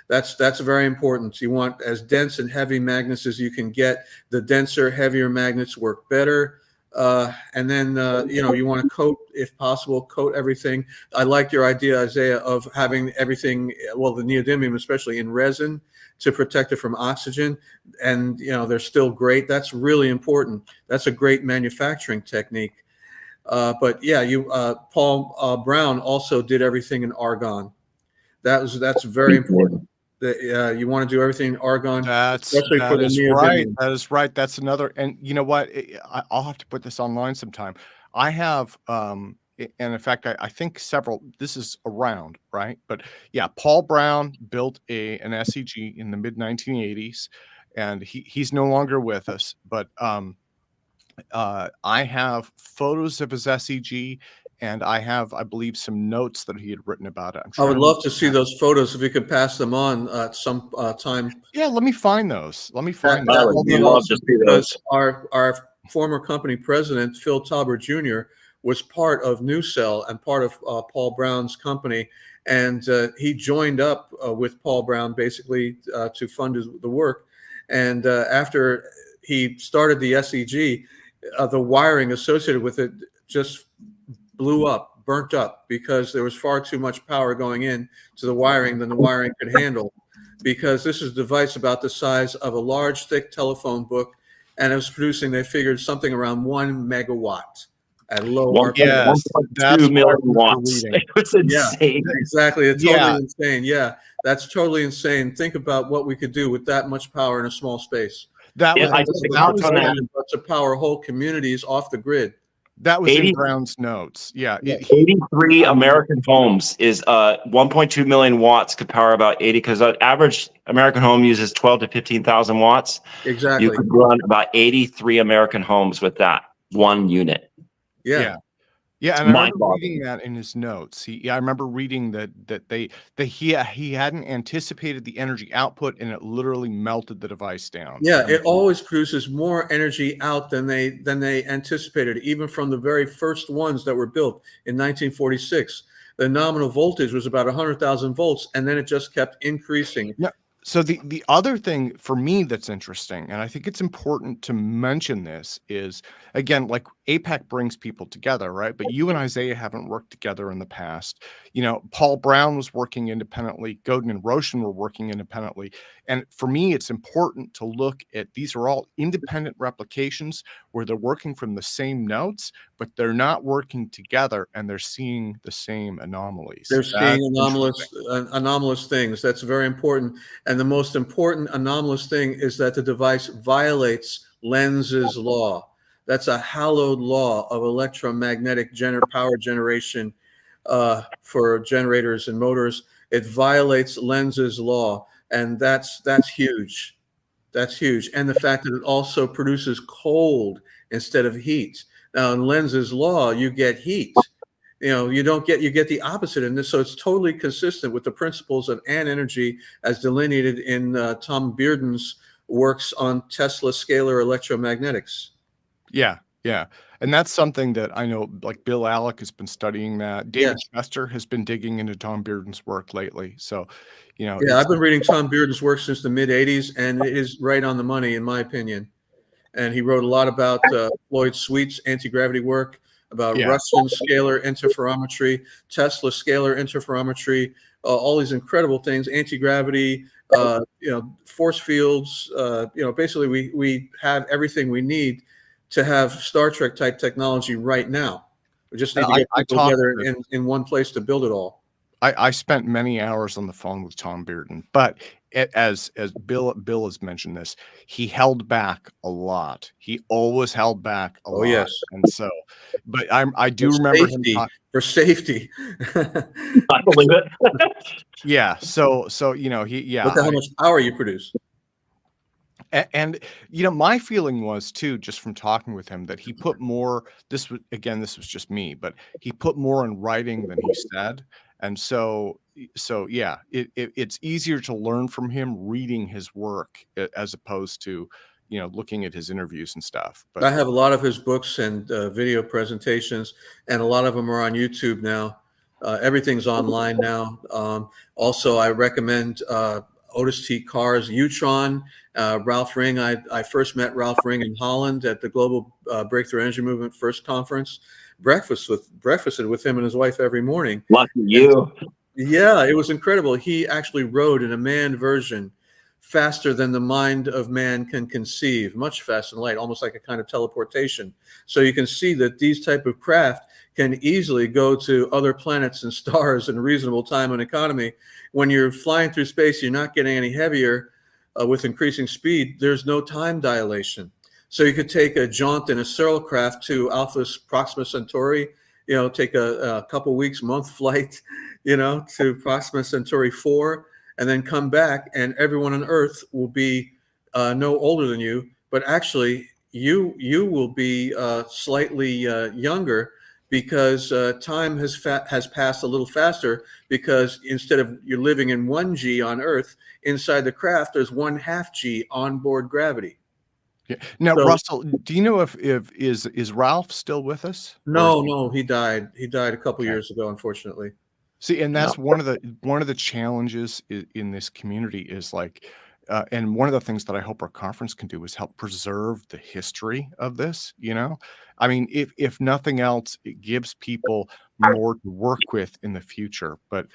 That's very important. You want as dense and heavy magnets as you can get. The denser, heavier magnets work better. And then, you want to coat, if possible, coat everything. I like your idea, Isaiah, of having everything, well, the neodymium, especially in resin, to protect it from oxygen. And, they're still great. That's really important. That's a great manufacturing technique. But yeah, Paul Brown also did everything in argon. That's very important. You want to do everything in argon, especially for the neodymium. That is right. That's another. And you know what? I'll have to put this online sometime. I have, and in fact, I think several. This is around, right? But yeah, Paul Brown built an SEG in the mid 1980s, and he's no longer with us. But I have photos of his SEG. And I have, I believe, some notes that he had written about it. I would love to see those photos if you could pass them on at some time. Yeah, let me find those. Let me find I would love to see those. Our former company president, Phil Tauber Jr., was part of NuCell and part of Paul Brown's company. And he joined up with Paul Brown basically to fund the work. And after he started the SEG, the wiring associated with it just blew up, burnt up, because there was far too much power going in to the wiring than the wiring could handle, because this is a device about the size of a large, thick telephone book, and it was producing, they figured, something around 1 megawatt at low RPM. Yes, 1.2 million watts. It was insane. Yeah, exactly. It's totally insane. Yeah, that's totally insane. Think about what we could do with that much power in a small space. That to power whole communities off the grid. That was in Brown's notes. Yeah. 83 American homes is 1.2 million watts could power about 80, because the average American home uses 12 to 15,000 watts. Exactly. You could run about 83 American homes with that one unit. Yeah. Yeah, and I remember reading that in his notes. I remember reading that he hadn't anticipated the energy output, and it literally melted the device down. Yeah, it always produces more energy out than they anticipated, even from the very first ones that were built in 1946. The nominal voltage was about 100,000 volts, and then it just kept increasing. Yeah. So the other thing for me that's interesting, and I think it's important to mention this, is, again, like APEC brings people together, right? But you and Isaiah haven't worked together in the past. Paul Brown was working independently. Godin and Roshan were working independently. And for me, it's important to look at, these are all independent replications where they're working from the same notes, but they're not working together, and they're seeing the same anomalies. They're seeing anomalous things. That's very important. And the most important anomalous thing is that the device violates Lenz's law. That's a hallowed law of electromagnetic power generation for generators and motors. It violates Lenz's law, and that's huge. That's huge. And the fact that it also produces cold instead of heat. Now, in Lenz's law, you get heat. You get the opposite in this. So it's totally consistent with the principles of an energy as delineated in Tom Bearden's works on Tesla scalar electromagnetics. Yeah, yeah. And that's something that I know, like Bill Alec has been studying that. David Yes. Chester has been digging into Tom Bearden's work lately. So, Yeah, it's I've been reading Tom Bearden's work since the mid 80s, and it is right on the money, in my opinion. And he wrote a lot about Floyd Sweet's anti-gravity work, about yeah. Russian scalar interferometry, Tesla scalar interferometry, all these incredible things, anti-gravity, force fields. Basically we have everything we need to have Star Trek type technology right now. We just need to get I people talked together in one place to build it all. I spent many hours on the phone with Tom Bearden, but as Bill has mentioned this, he held back a lot. He always held back a Oh, lot, yes. and so, but I do For remember him safety, for safety. I believe it. yeah. So Look at how much power you produce. And my feeling was too, just from talking with him, that he put more. This was just me, but he put more in writing than he said, and so yeah, it's easier to learn from him reading his work as opposed to looking at his interviews and stuff. But I have a lot of his books and video presentations, and a lot of them are on YouTube now. Everything's online now. Also, I recommend OdySee Cars, Utron, Ralph Ring. I first met Ralph Ring in Holland at the Global Breakthrough Energy Movement first conference. Breakfasted with him and his wife every morning. Lucky you. Yeah, it was incredible. He actually rode in a manned version faster than the mind of man can conceive, much faster than light, almost like a kind of teleportation. So you can see that these type of craft can easily go to other planets and stars in a reasonable time and economy. When you're flying through space, you're not getting any heavier with increasing speed. There's no time dilation. So you could take a jaunt in a SEARL craft to Alpha Proxima Centauri, take a couple weeks, month flight, to Proxima Centauri 4, and then come back, and everyone on Earth will be no older than you, but actually you will be slightly younger, because time has passed a little faster, because instead of you're living in 1G on Earth, inside the craft there's 1/2 G onboard gravity. yeah. Now, So, Russell, do you know if is Ralph still with us? no, he died. He died a couple Okay. years ago, unfortunately. See, and that's one of the challenges in this community is like, and one of the things that I hope our conference can do is help preserve the history of this. I mean, if nothing else, it gives people more to work with in the future. But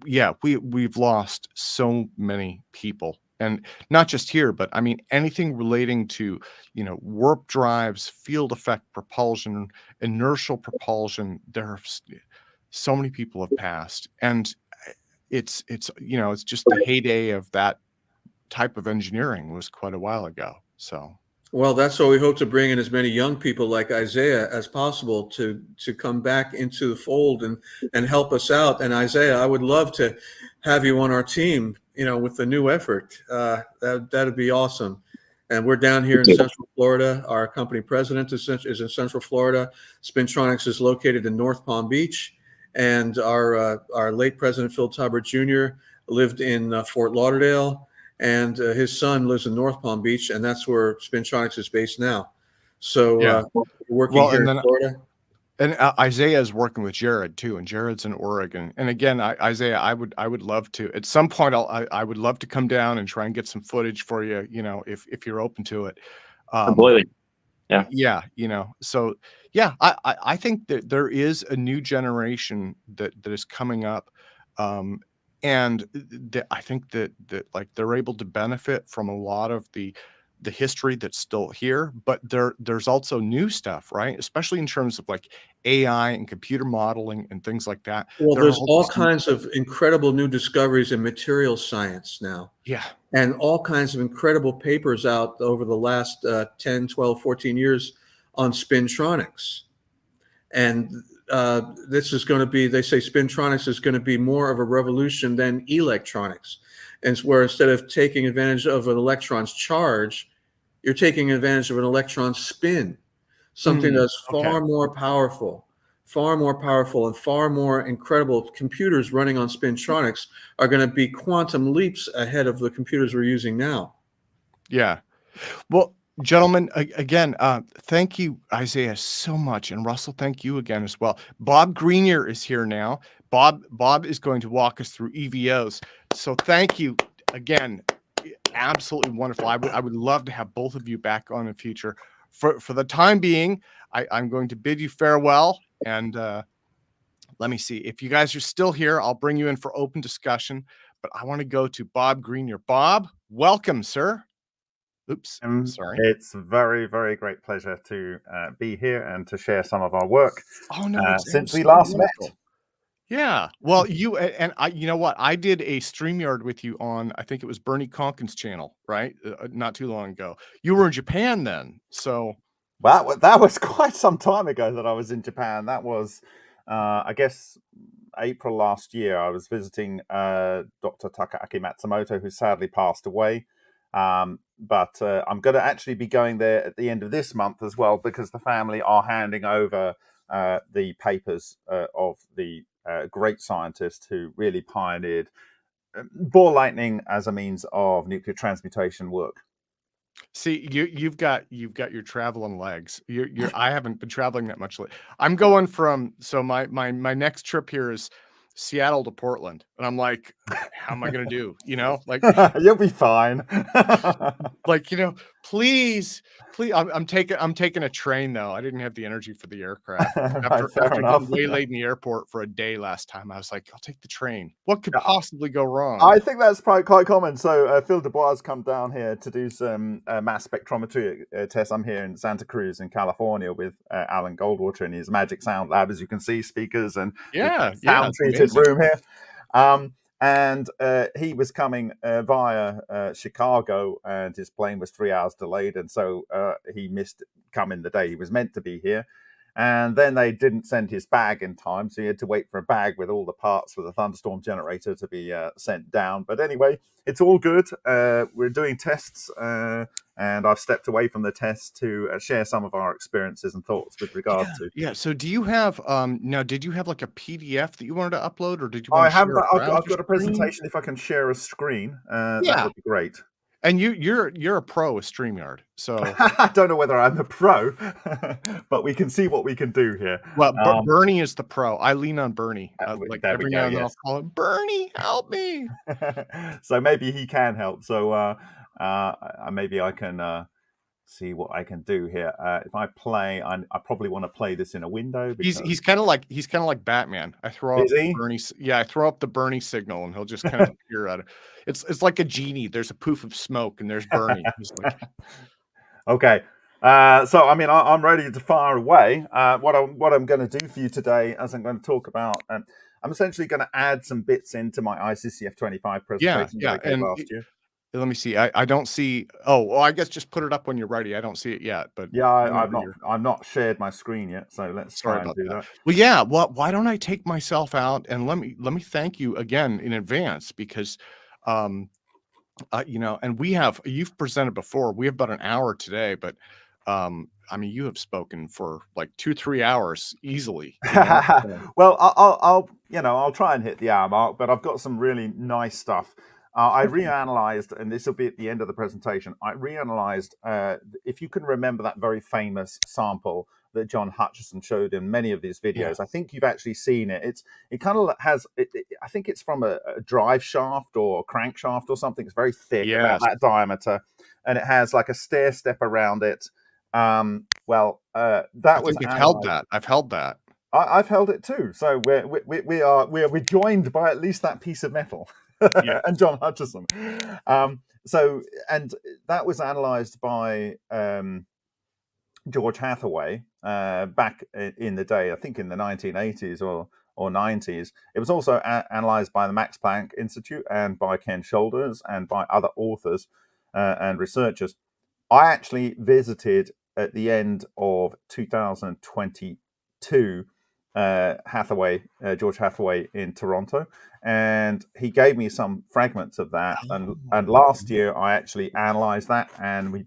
yeah, we've lost so many people, and not just here, but I mean anything relating to warp drives, field effect propulsion, inertial propulsion. There's so many people have passed, and it's just the heyday of that type of engineering was quite a while ago. So Well, that's why we hope to bring in as many young people like Isaiah as possible to come back into the fold and help us out. And Isaiah, I would love to have you on our team, with the new effort. That'd be awesome. And we're down here in Central Florida. Our company president is in Central Florida. Spintronics is located in North Palm Beach. And our late president, Phil Tubbert Jr., lived in Fort Lauderdale. And his son lives in North Palm Beach, and that's where Spintronics is based now. So yeah, working here in Florida. And Isaiah is working with Jared too, and Jared's in Oregon. And again, Isaiah, I would love to at some point. I would love to come down and try and get some footage for you. If you're open to it. Completely. Yeah. Yeah. So yeah, I think that there is a new generation that is coming up. And I think that like they're able to benefit from a lot of the history that's still here, but there's also new stuff, right? Especially in terms of like AI and computer modeling and things like that. Well, There are there's all these kinds of incredible new discoveries in material science now, yeah. and all kinds of incredible papers out over the last 10, 12, 14 years on spintronics. And this is going to be, they say spintronics is going to be more of a revolution than electronics. And it's where instead of taking advantage of an electron's charge, you're taking advantage of an electron's spin, something that's far more powerful, and far more incredible. Computers running on spintronics are going to be quantum leaps ahead of the computers we're using now. Yeah. Well, gentlemen, again, thank you, Isaiah, so much. And Russell, thank you again as well. Bob Greenier is here now. Bob is going to walk us through EVOs. So thank you again. Absolutely wonderful. I would love to have both of you back on in the future. For the time being, I'm going to bid you farewell. And let me see. If you guys are still here, I'll bring you in for open discussion. But I want to go to Bob Greenier. Bob, welcome, sir. Oops, sorry. It's a very, very great pleasure to be here and to share some of our work since we last met. Yeah. Well, you and I, you know what? I did a StreamYard with you on, I think it was Bernie Conkin's channel, right? Not too long ago. You were in Japan then. So. Well, that was quite some time ago that I was in Japan. That was, I guess, April last year. I was visiting Dr. Takaaki Matsumoto, who sadly passed away. But I'm going to actually be going there at the end of this month as well, because the family are handing over the papers of the great scientist who really pioneered ball lightning as a means of nuclear transmutation work. See, you've got your traveling legs. I haven't been traveling that much. I'm going from, so my next trip here is Seattle to Portland, and I'm like, how am I gonna do? You know, like you'll be fine. Like, you know, please. I'm taking a train though. I didn't have the energy for the aircraft. After getting waylaid in the airport for a day last time, I was like, I'll take the train. What could possibly go wrong? I think that's probably quite common. So Phil Dubois has come down here to do some mass spectrometry tests. I'm here in Santa Cruz in California with Alan Goldwater in his Magic Sound Lab, as you can see, speakers and sound treated room here. And he was coming via Chicago, and his plane was 3 hours delayed, and so he missed coming the day he was meant to be here. And then they didn't send his bag in time, so he had to wait for a bag with all the parts for the thunderstorm generator to be sent down. But anyway, it's all good. We're doing tests, and I've stepped away from the tests to share some of our experiences and thoughts with regard to. Yeah. So do you have now? Did you have like a PDF that you wanted to upload, or did you? I have. I've got a presentation. If I can share a screen, that would be great. And you're a pro with StreamYard, so I don't know whether I'm a pro, but we can see what we can do here. Well, Bernie is the pro. I lean on Bernie. Like every now and then I'll call him, Bernie, help me. So maybe he can help. So maybe I can see what I can do here. If I play, I probably want to play this in a window. He's kind of like Batman. I throw up the Bernie. Yeah, I throw up the Bernie signal, and he'll just kind of appear at it. It's like a genie. There's a poof of smoke, and there's Bernie. Like... Okay. So I mean, I'm ready to fire away. What I'm going to do for you today, as I'm going to talk about, I'm essentially going to add some bits into my ICCF 25 presentation that I gave last year. Let me see. I don't see. Oh, well, I guess just put it up when you're ready. I don't see it yet, but yeah, I've not shared my screen yet, so let's try and do that. Well, yeah. Well, why don't I take myself out and let me thank you again in advance, because, you know, and you've presented before. We have about an hour today, but I mean, you have spoken for like 2-3 hours easily. You know? Well, I'll try and hit the hour mark, but I've got some really nice stuff. I reanalyzed, and this will be at the end of the presentation. I reanalyzed, if you can remember that very famous sample that John Hutchison showed in many of these videos. I think you've actually seen it. It kind of has. I think it's from a drive shaft or a crankshaft or something. It's very thick, about that diameter, and it has like a stair step around it. That was. I've held that. I've held that. I've held it too. So we're joined by at least that piece of metal. And John Hutchison. And that was analyzed by George Hathaway back in the day, I think in the 1980s or 90s. It was also analyzed by the Max Planck Institute and by Ken Shoulders and by other authors and researchers. I actually visited at the end of 2022 George Hathaway in Toronto, and he gave me some fragments of that. And last year I actually analyzed that, and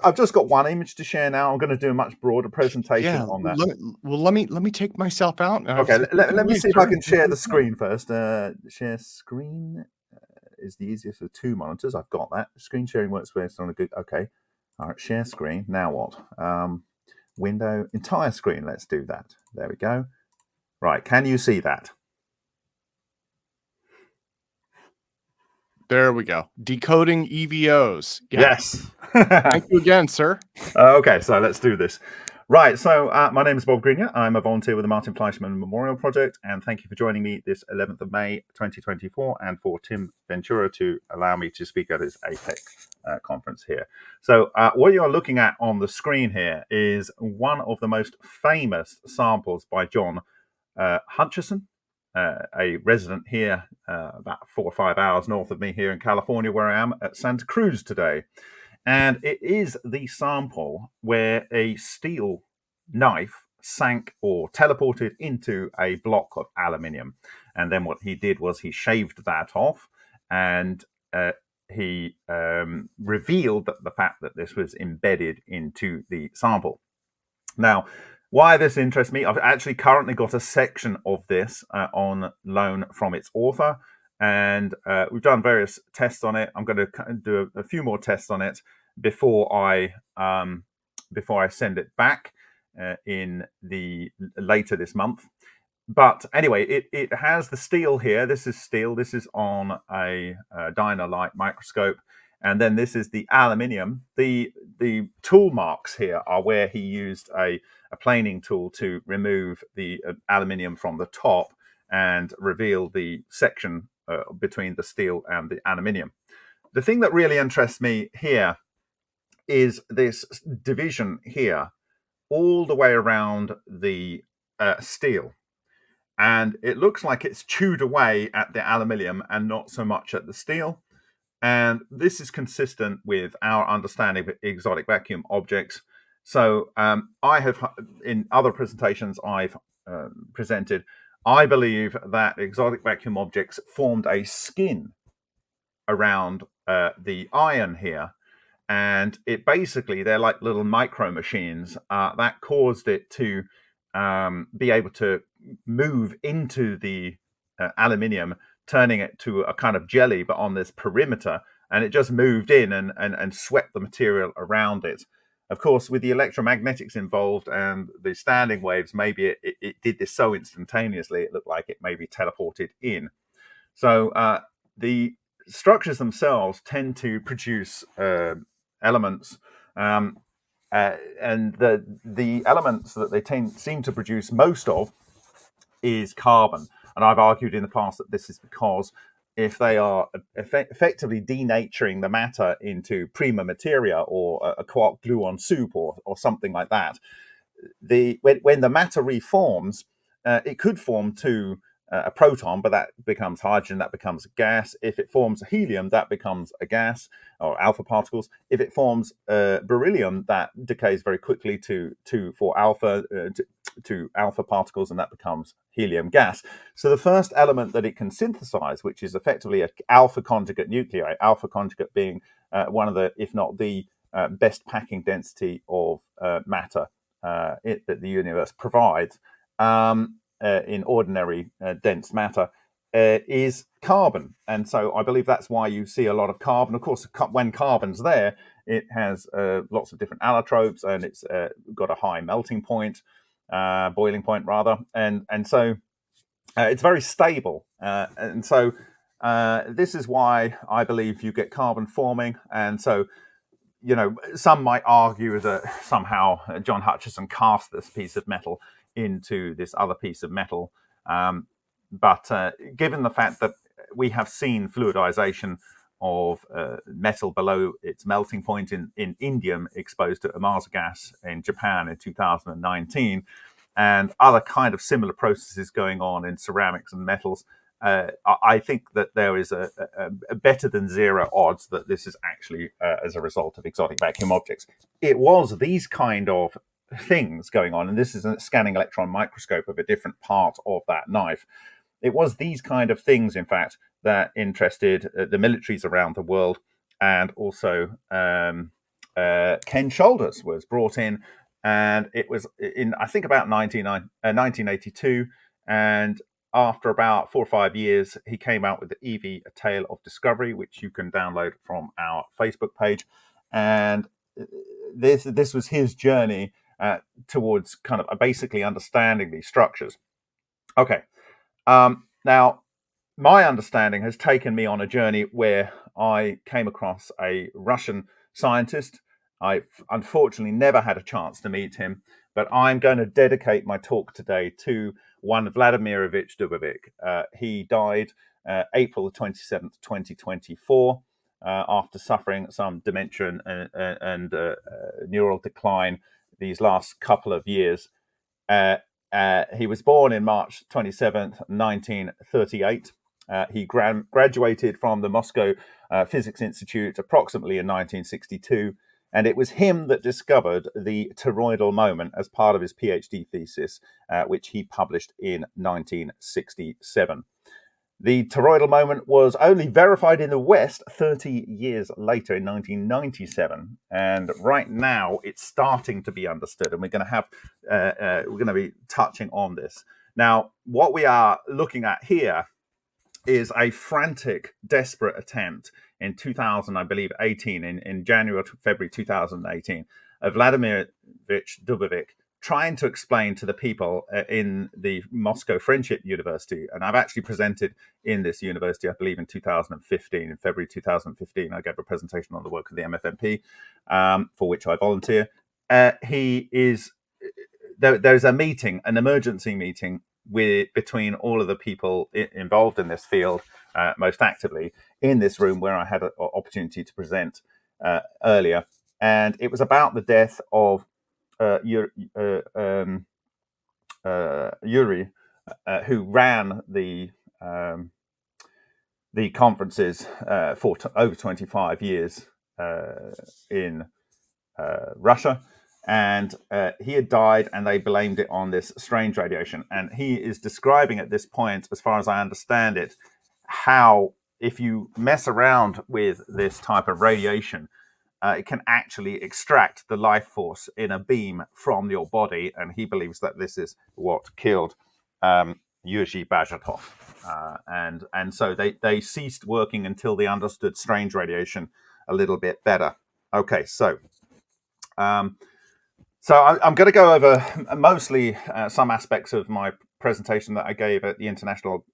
I've just got one image to share now. I'm going to do a much broader presentation on that. Let me take myself out. Okay, let me see if I can share the screen first. Share screen. is the easiest with 2 monitors. I've got that. Screen sharing works best on a good. Okay. All right. Share screen. Now what? Window entire screen. Let's do that. There we go. Right. Can you see that? There we go. Decoding EVOs. Yeah. Yes. Thank you again, sir. Okay, so let's do this. Right, so my name is Bob Greenyer. I'm a volunteer with the Martin Fleischmann Memorial Project, and thank you for joining me this 11th of May 2024, and for Tim Ventura to allow me to speak at his APEC conference here. So what you're looking at on the screen here is one of the most famous samples by John Hutchison, a resident here about 4 or 5 hours north of me here in California, where I am at Santa Cruz today. And it is the sample where a steel knife sank or teleported into a block of aluminium. And then what he did was he shaved that off, and he revealed the fact that this was embedded into the sample. Now, why this interests me, I've actually currently got a section of this on loan from its author. And we've done various tests on it. I'm going to do a few more tests on it before I send it back in the later this month. But anyway, it has the steel here. This is steel. This is on a Dynalight microscope, and then this is the aluminium. The tool marks here are where he used a planing tool to remove the aluminium from the top and reveal the section between the steel and the aluminium. The thing that really interests me here is this division here all the way around the steel. And it looks like it's chewed away at the aluminium and not so much at the steel. And this is consistent with our understanding of exotic vacuum objects. So I have, in other presentations I've presented, I believe that exotic vacuum objects formed a skin around the iron here. And it basically, they're like little micro machines that caused it to be able to move into the aluminium, turning it to a kind of jelly, but on this perimeter. And it just moved in and swept the material around it. Of course, with the electromagnetics involved and the standing waves, maybe it did this so instantaneously, it looked like it maybe teleported in. So the structures themselves tend to produce elements, and the elements that they seem to produce most of is carbon. And I've argued in the past that this is because if they are effectively denaturing the matter into prima materia or a quark gluon soup or something like that, when the matter reforms, it could form to a proton, but that becomes hydrogen, that becomes a gas. If it forms a helium, that becomes a gas, or alpha particles. If it forms beryllium, that decays very quickly to alpha particles, and that becomes helium gas. So the first element that it can synthesize, which is effectively an alpha conjugate nuclei, alpha conjugate being one of the, if not the best packing density of matter that the universe provides, in ordinary dense matter, is carbon. And so I believe that's why you see a lot of carbon. Of course, when carbon's there, it has lots of different allotropes, and it's got a high melting point, boiling point rather. And so it's very stable. And so this is why I believe you get carbon forming. And so, you know, some might argue that somehow John Hutchison cast this piece of metal into this other piece of metal. But given the fact that we have seen fluidization of metal below its melting point in indium exposed to Amasa gas in Japan in 2019, and other kind of similar processes going on in ceramics and metals, I think that there is a better than zero odds that this is actually as a result of exotic vacuum objects. It was these kind of things going on, and this is a scanning electron microscope of a different part of that knife. It was these kind of things, in fact, that interested the militaries around the world, and also Ken Shoulders was brought in, and it was in, I think, about 1982, and after about 4 or 5 years, he came out with the EV, A Tale of Discovery, which you can download from our Facebook page. And this was his journey towards kind of basically understanding these structures. Okay. Now, my understanding has taken me on a journey where I came across a Russian scientist. I unfortunately never had a chance to meet him, but I'm going to dedicate my talk today to one Vladimirovich Dubovik. He died April 27th, 2024, after suffering some dementia and neural decline these last couple of years. He was born in March 27th, 1938. He graduated from the Moscow Physics Institute approximately in 1962, and it was him that discovered the toroidal moment as part of his PhD thesis, which he published in 1967. The toroidal moment was only verified in the West 30 years later in 1997, and right now it's starting to be understood, and we're going to be touching on this. Now, what we are looking at here is a frantic, desperate attempt in 2000, I believe, 18, in January or February 2018, of Vladimirovich Dubovik trying to explain to the people in the Moscow Friendship University, and I've actually presented in this university, I believe in 2015, in February 2015, I gave a presentation on the work of the MFMP, for which I volunteer. There's a meeting, an emergency meeting between all of the people involved in this field most actively in this room where I had an opportunity to present earlier. And it was about the death of Yuri, who ran the conferences for over 25 years in Russia. And he had died, and they blamed it on this strange radiation. And he is describing at this point, as far as I understand it, how if you mess around with this type of radiation, it can actually extract the life force in a beam from your body. And he believes that this is what killed Yuri Bajatov. And so they ceased working until they understood strange radiation a little bit better. Okay, so I'm going to go over mostly some aspects of my presentation that I gave at the International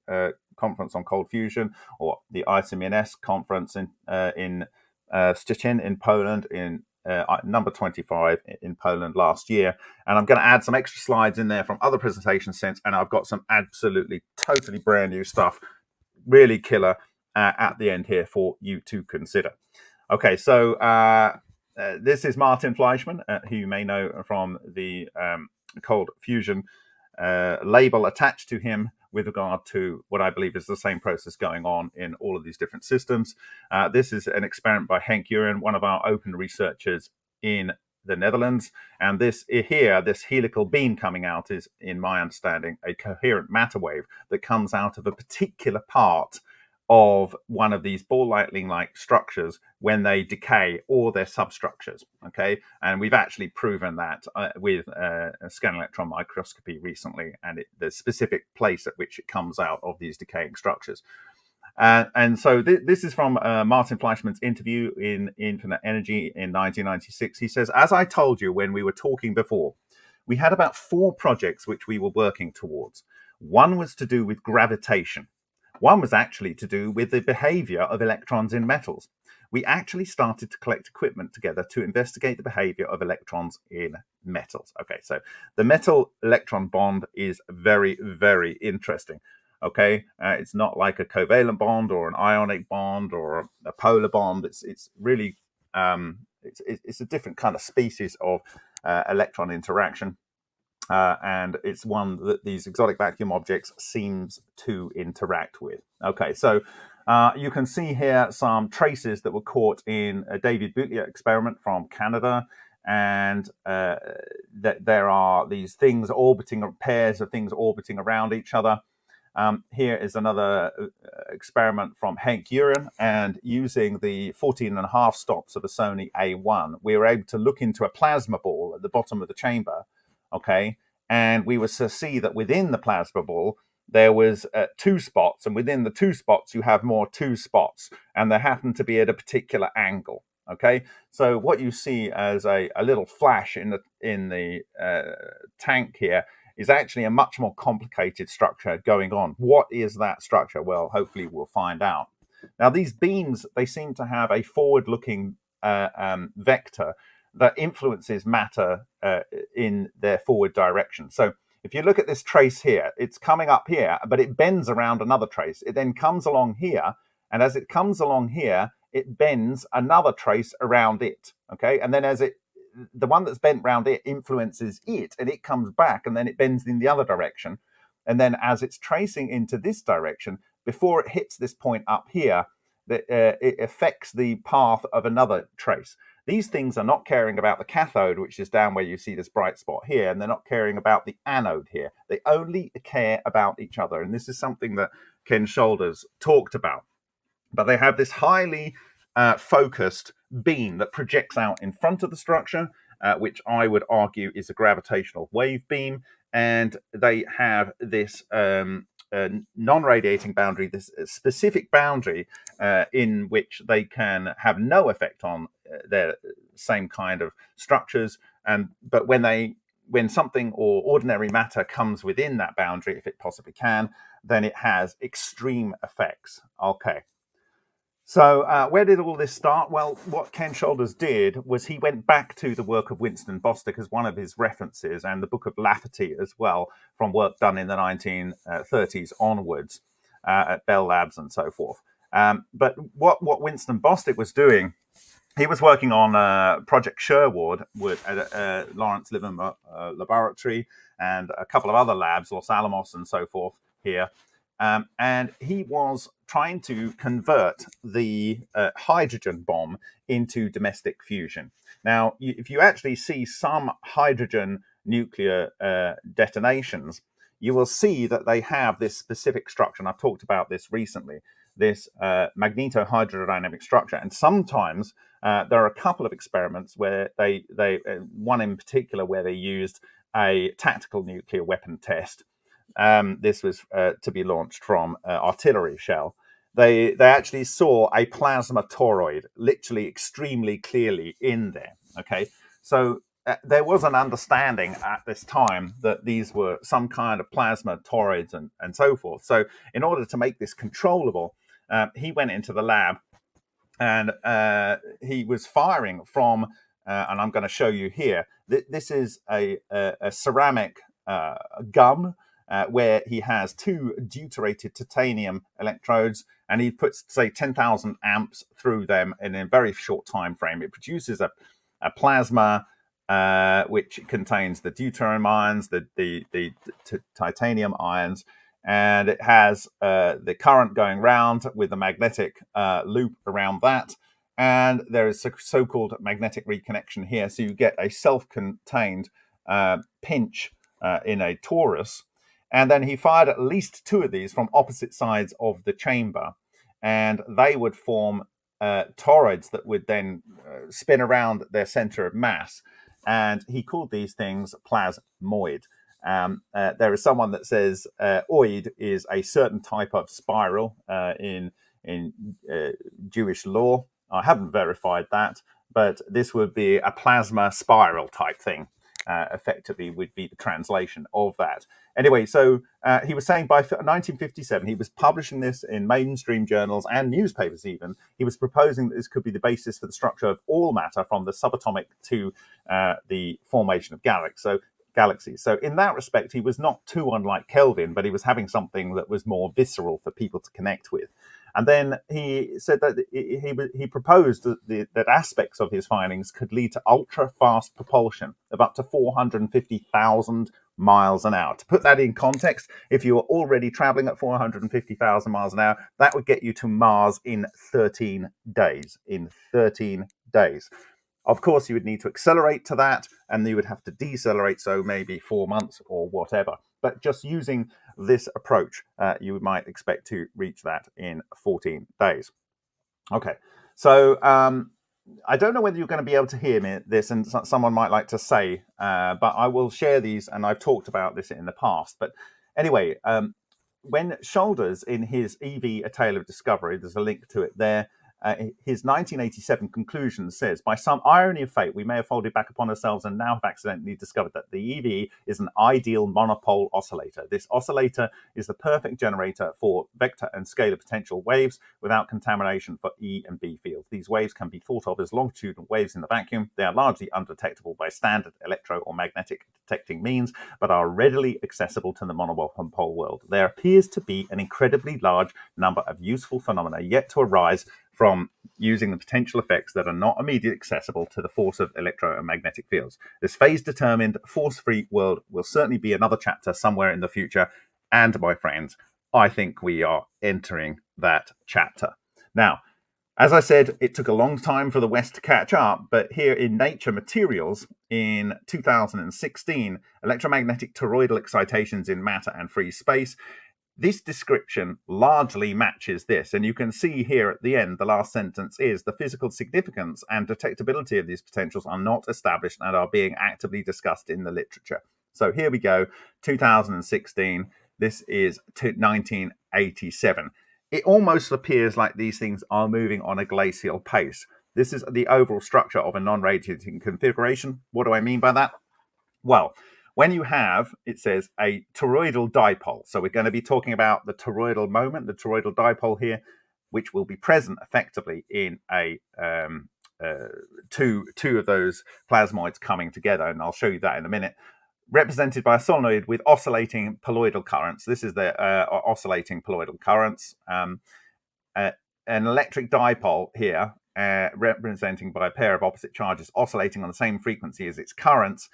Conference on Cold Fusion, or the ICMNS conference in Szczecin in Poland, in number 25 in Poland last year. And I'm going to add some extra slides in there from other presentations since, and I've got some absolutely totally brand new stuff, really killer, at the end here for you to consider. Okay, so this is Martin Fleischmann, who you may know from the cold fusion label attached to him with regard to what I believe is the same process going on in all of these different systems. This is an experiment by Henk Uren, one of our open researchers in the Netherlands. And this here, this helical beam coming out is, in my understanding, a coherent matter wave that comes out of a particular part of one of these ball lightning-like structures when they decay, or their substructures. Okay, and we've actually proven that with a scanning electron microscopy recently, and the specific place at which it comes out of these decaying structures. And so this is from Martin Fleischmann's interview in Infinite Energy in 1996. He says, "As I told you when we were talking before, we had about 4 projects which we were working towards. One was to do with gravitation. One was actually to do with the behavior of electrons in metals. We actually started to collect equipment together to investigate the behavior of electrons in metals." Okay, so the metal-electron bond is very, very interesting. Okay, it's not like a covalent bond or an ionic bond or a polar bond. It's really it's a different kind of species of electron interaction. And it's one that these exotic vacuum objects seems to interact with. Okay, so you can see here some traces that were caught in a David Boutlier experiment from Canada, and that there are these things orbiting, pairs of things orbiting around each other. Here is another experiment from Henk Uren, and using the 14.5 stops of a Sony A1, we were able to look into a plasma ball at the bottom of the chamber. Okay, and we were to see that within the plasma ball there was 2 spots, and within the 2 spots you have more 2 spots, and they happen to be at a particular angle. Okay, so what you see as a little flash in the tank here is actually a much more complicated structure going on. What is that structure? Well, hopefully we'll find out. Now, these beams, they seem to have a forward-looking vector that influences matter in their forward direction. So if you look at this trace here, it's coming up here, but it bends around another trace. It then comes along here, and as it comes along here, it bends another trace around it. Okay, and then the one that's bent round it influences it, and it comes back, and then it bends in the other direction. And then as it's tracing into this direction, before it hits this point up here, it affects the path of another trace. These things are not caring about the cathode, which is down where you see this bright spot here, and they're not caring about the anode here. They only care about each other. And this is something that Ken Shoulders talked about. But they have this highly focused beam that projects out in front of the structure, which I would argue is a gravitational wave beam. And they have this non-radiating boundary, this specific boundary in which they can have no effect on their same kind of structures. But when something or ordinary matter comes within that boundary, if it possibly can, then it has extreme effects. Okay. So where did all this start? Well, what Ken Shoulders did was he went back to the work of Winston Bostick as one of his references, and the book of Lafferty as well, from work done in the 1930s onwards at Bell Labs and so forth. But what Winston Bostick was doing, he was working on Project Sherwood at Lawrence Livermore Laboratory and a couple of other labs, Los Alamos and so forth here. And he was trying to convert the hydrogen bomb into domestic fusion. Now, if you actually see some hydrogen nuclear detonations, you will see that they have this specific structure. And I've talked about this recently, this magnetohydrodynamic structure. And sometimes there are a couple of experiments where one in particular where they used a tactical nuclear weapon test. This was to be launched from artillery shell. They actually saw a plasma toroid, literally extremely clearly in there. Okay, so there was an understanding at this time that these were some kind of plasma toroids and so forth. So in order to make this controllable, he went into the lab and he was firing from, and I'm going to show you here. This is a ceramic gum. Where he has 2 deuterated titanium electrodes, and he puts, say, 10,000 amps through them in a very short time frame. It produces a plasma which contains the deuterium ions, the titanium ions, and it has the current going round with the magnetic loop around that. And there is a so-called magnetic reconnection here, so you get a self-contained pinch in a torus. And then he fired at least 2 of these from opposite sides of the chamber, and they would form toroids that would then spin around their center of mass. And he called these things plasmoid. There is someone that says oid is a certain type of spiral in Jewish law. I haven't verified that, but this would be a plasma spiral type thing. Effectively would be the translation of that. Anyway, so he was saying by 1957, he was publishing this in mainstream journals and newspapers even. He was proposing that this could be the basis for the structure of all matter from the subatomic to the formation of galaxies. So in that respect, he was not too unlike Kelvin, but he was having something that was more visceral for people to connect with. And then he said that he proposed that aspects of his findings could lead to ultra-fast propulsion of up to 450,000 miles an hour. To put that in context, if you were already traveling at 450,000 miles an hour, that would get you to Mars in 13 days. In 13 days. Of course, you would need to accelerate to that, and you would have to decelerate, so maybe 4 months or whatever. But just using this approach, you might expect to reach that in 14 days. Okay, so I don't know whether you're going to be able to hear this, and someone might like to say, but I will share these, and I've talked about this in the past. But anyway, when Shoulders, in his EV, A Tale of Discovery, there's a link to it there, his 1987 conclusion says, by some irony of fate, we may have folded back upon ourselves and now have accidentally discovered that the EV is an ideal monopole oscillator. This oscillator is the perfect generator for vector and scalar potential waves without contamination for E and B fields. These waves can be thought of as longitudinal waves in the vacuum. They are largely undetectable by standard electro or magnetic detecting means, but are readily accessible to the monopole world. There appears to be an incredibly large number of useful phenomena yet to arise from using the potential effects that are not immediately accessible to the force of electro and magnetic fields. This phase-determined, force-free world will certainly be another chapter somewhere in the future. And, my friends, I think we are entering that chapter. Now, as I said, it took a long time for the West to catch up, but here in Nature Materials in 2016, electromagnetic toroidal excitations in matter and free space, this description largely matches this. And you can see here at the end, the last sentence is, the physical significance and detectability of these potentials are not established and are being actively discussed in the literature. So here we go, 2016. This is 1987. It almost appears like these things are moving on a glacial pace. This is the overall structure of a non-radiating configuration. What do I mean by that? Well, when you have, it says, a toroidal dipole. So we're going to be talking about the toroidal moment, the toroidal dipole here, which will be present effectively in a two of those plasmoids coming together. And I'll show you that in a minute. Represented by a solenoid with oscillating poloidal currents. This is the oscillating poloidal currents. An electric dipole here, representing by a pair of opposite charges oscillating on the same frequency as its currents.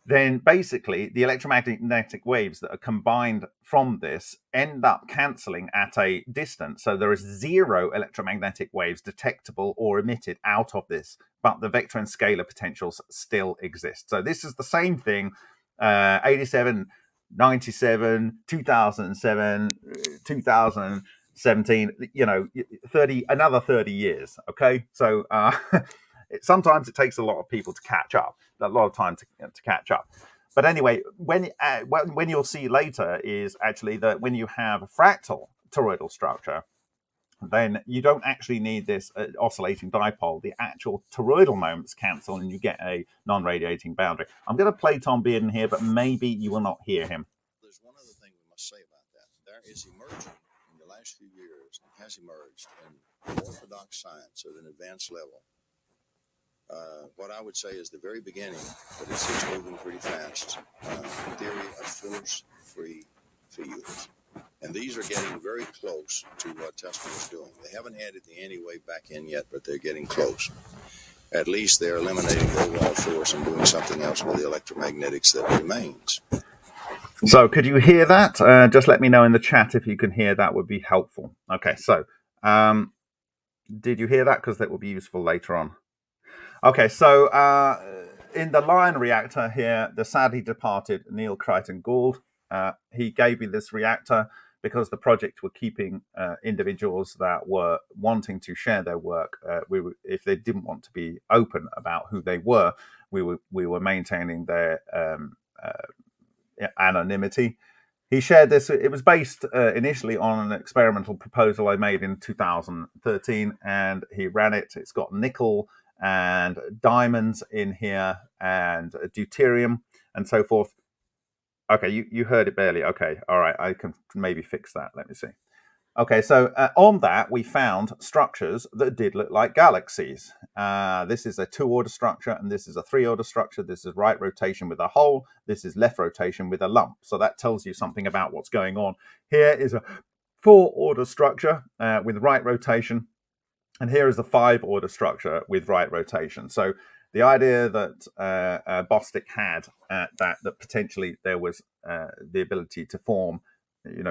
Then basically the electromagnetic waves that are combined from this end up cancelling at a distance. So there is zero electromagnetic waves detectable or emitted out of this, but the vector and scalar potentials still exist. So this is the same thing, 87, 97, 2007, 2017, you know, another 30 years. Okay. So sometimes it takes a lot of people to catch up, a lot of time to catch up. But anyway, when you'll see later is actually that when you have a fractal toroidal structure, then you don't actually need this oscillating dipole. The actual toroidal moments cancel and you get a non-radiating boundary. I'm going to play Tom Bearden here, but maybe you will not hear him. There's one other thing we must say about that. There is emerging in the last few years, it has emerged in orthodox science at an advanced level. What I would say is the very beginning, but it's moving pretty fast. Theory of force-free fields. And these are getting very close to what Tesla is doing. They haven't added the anti-wave back in yet, but they're getting close. At least they're eliminating the overall force and doing something else with the electromagnetics that remains. So could you hear that? Just let me know in the chat if you can hear. That would be helpful. Okay, so did you hear that? Because that will be useful later on. Okay, so in the Lion reactor here, the sadly departed Neil Crichton Gould, he gave me this reactor because the project were keeping individuals that were wanting to share their work. If they didn't want to be open about who they were, we were maintaining their anonymity. He shared this. It was based initially on an experimental proposal I made in 2013, and he ran it. It's got nickel and diamonds in here and deuterium and so forth. Okay, you heard it barely. Okay, all right, I can maybe fix that. Let me see. Okay, so on that, we found structures that did look like galaxies. This is a 2-order structure, and this is a 3-order structure. This is right rotation with a hole. This is left rotation with a lump. So that tells you something about what's going on. Here is a 4-order structure with right rotation. And here is the 5-order structure with right rotation. So the idea that Bostic had that potentially there was the ability to form,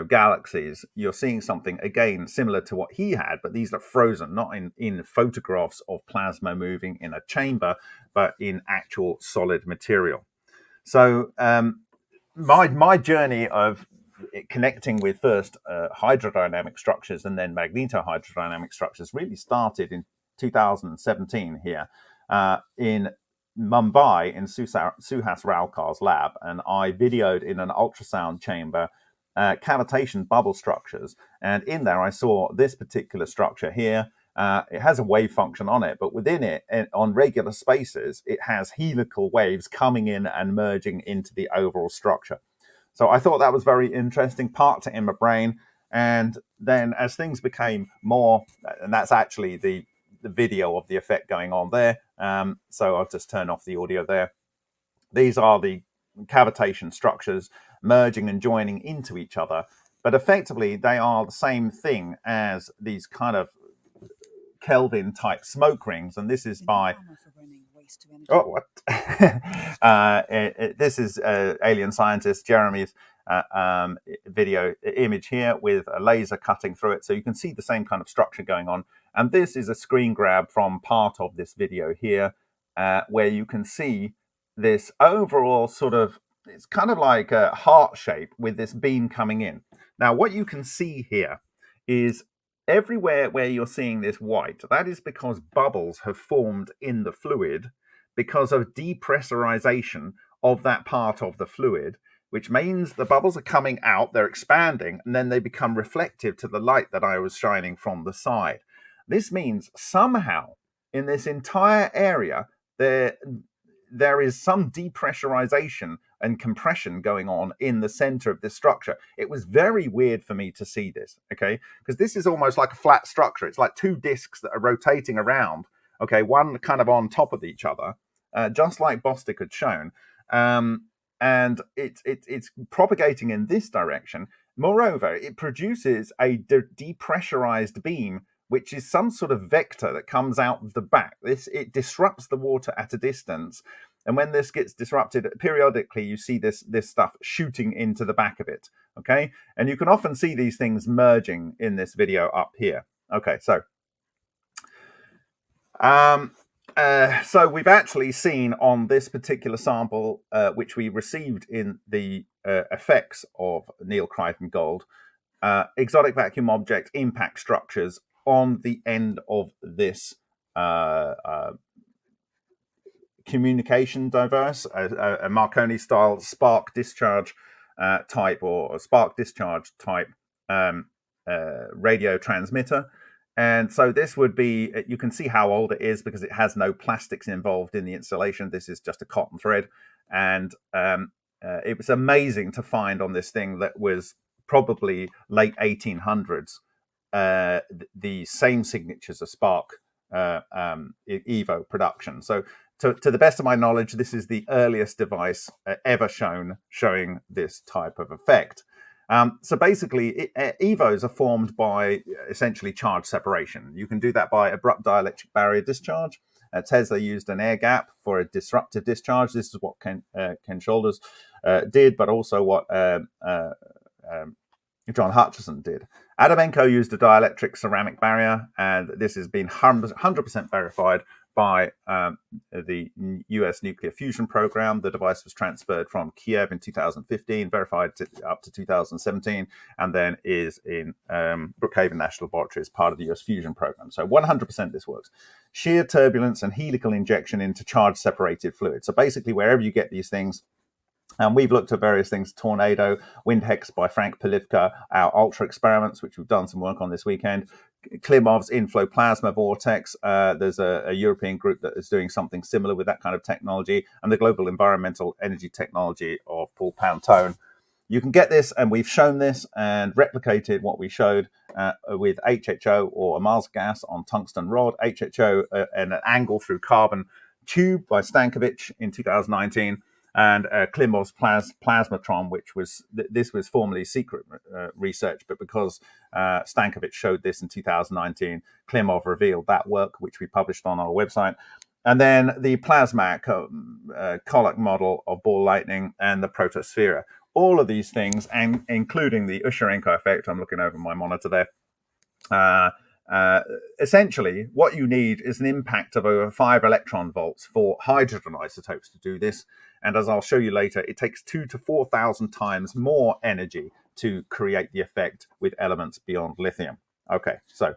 galaxies, you're seeing something again similar to what he had, but these are frozen, not in photographs of plasma moving in a chamber, but in actual solid material. So my journey of connecting with first hydrodynamic structures and then magnetohydrodynamic structures really started in 2017 here in Mumbai in Suhas Ralkar's lab, and I videoed in an ultrasound chamber cavitation bubble structures. And in there, I saw this particular structure here. It has a wave function on it, but within it, on regular spaces, it has helical waves coming in and merging into the overall structure. So I thought that was very interesting, parked it in my brain. And then as things became more, and that's actually the video of the effect going on there. So I'll just turn off the audio there. These are the cavitation structures merging and joining into each other. But effectively, they are the same thing as these kind of Kelvin type smoke rings. And this is by... Oh, what? This is alien scientist Jeremy's video image here with a laser cutting through it. So you can see the same kind of structure going on. And this is a screen grab from part of this video here, where you can see this overall sort of, it's kind of like a heart shape with this beam coming in. Now, what you can see here is everywhere where you're seeing this white, that is because bubbles have formed in the fluid because of depressurization of that part of the fluid, which means the bubbles are coming out, they're expanding, and then they become reflective to the light that I was shining from the side. This means somehow in this entire area, there is some depressurization and compression going on in the center of this structure. It was very weird for me to see this, okay? Because this is almost like a flat structure. It's like two discs that are rotating around, okay? One kind of on top of each other, just like Bostic had shown. And it's propagating in this direction. Moreover, it produces a depressurized beam, which is some sort of vector that comes out of the back. It disrupts the water at a distance. And when this gets disrupted, periodically you see this stuff shooting into the back of it, okay? And you can often see these things merging in this video up here. Okay, so we've actually seen on this particular sample, which we received in the effects of Neil Crichton Gold, exotic vacuum object impact structures on the end of this communication device, a Marconi style spark discharge type or a spark discharge type radio transmitter. And so this would be, you can see how old it is because it has no plastics involved in the installation. This is just a cotton thread. And it was amazing to find on this thing that was probably late 1800s, the same signatures of spark EVO production. So to the best of my knowledge, this is the earliest device ever shown showing this type of effect. So basically, EVOs are formed by essentially charge separation. You can do that by abrupt dielectric barrier discharge. Tesla used an air gap for a disruptive discharge. This is what Ken Shoulders did, but also what John Hutchison did. Adamenko used a dielectric ceramic barrier, and this has been 100% verified by the US nuclear fusion program. The device was transferred from Kiev in 2015, verified up to 2017, and then is in Brookhaven National Laboratory as part of the US fusion program. So 100% this works. Shear turbulence and helical injection into charge separated fluid. So basically wherever you get these things, and we've looked at various things, Tornado, Windhex by Frank Polivka, our Ultra experiments, which we've done some work on this weekend, Klimov's inflow plasma vortex. There's a European group that is doing something similar with that kind of technology, and the global environmental energy technology of Paul Pantone. You can get this, and we've shown this and replicated what we showed with HHO or a Mars gas on tungsten rod, HHO and an angle through carbon tube by Stankovic in 2019. And Klimov's plasmatron, which was, this was formerly secret research, but because Stankovic showed this in 2019, Klimov revealed that work, which we published on our website. And then the Plasmac Colloq model of ball lightning and the protosphere. All of these things, and including the Usharenko effect, I'm looking over my monitor there, essentially, what you need is an impact of over 5 electron volts for hydrogen isotopes to do this. And as I'll show you later, it takes 2,000 to 4,000 times more energy to create the effect with elements beyond lithium. Okay, so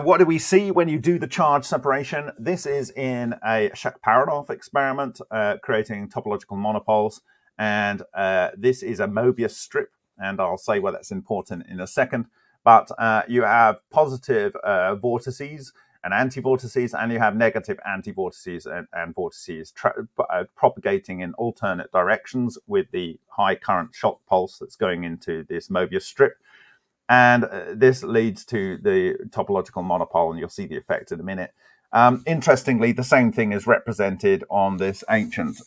what do we see when you do the charge separation? This is in a Shakhparadov experiment, creating topological monopoles. And this is a Mobius strip and I'll say why that's important in a second. But you have positive vortices and anti-vortices, and you have negative anti-vortices and vortices propagating in alternate directions with the high current shock pulse that's going into this Mobius strip. And this leads to the topological monopole, and you'll see the effect in a minute. Interestingly, the same thing is represented on this ancient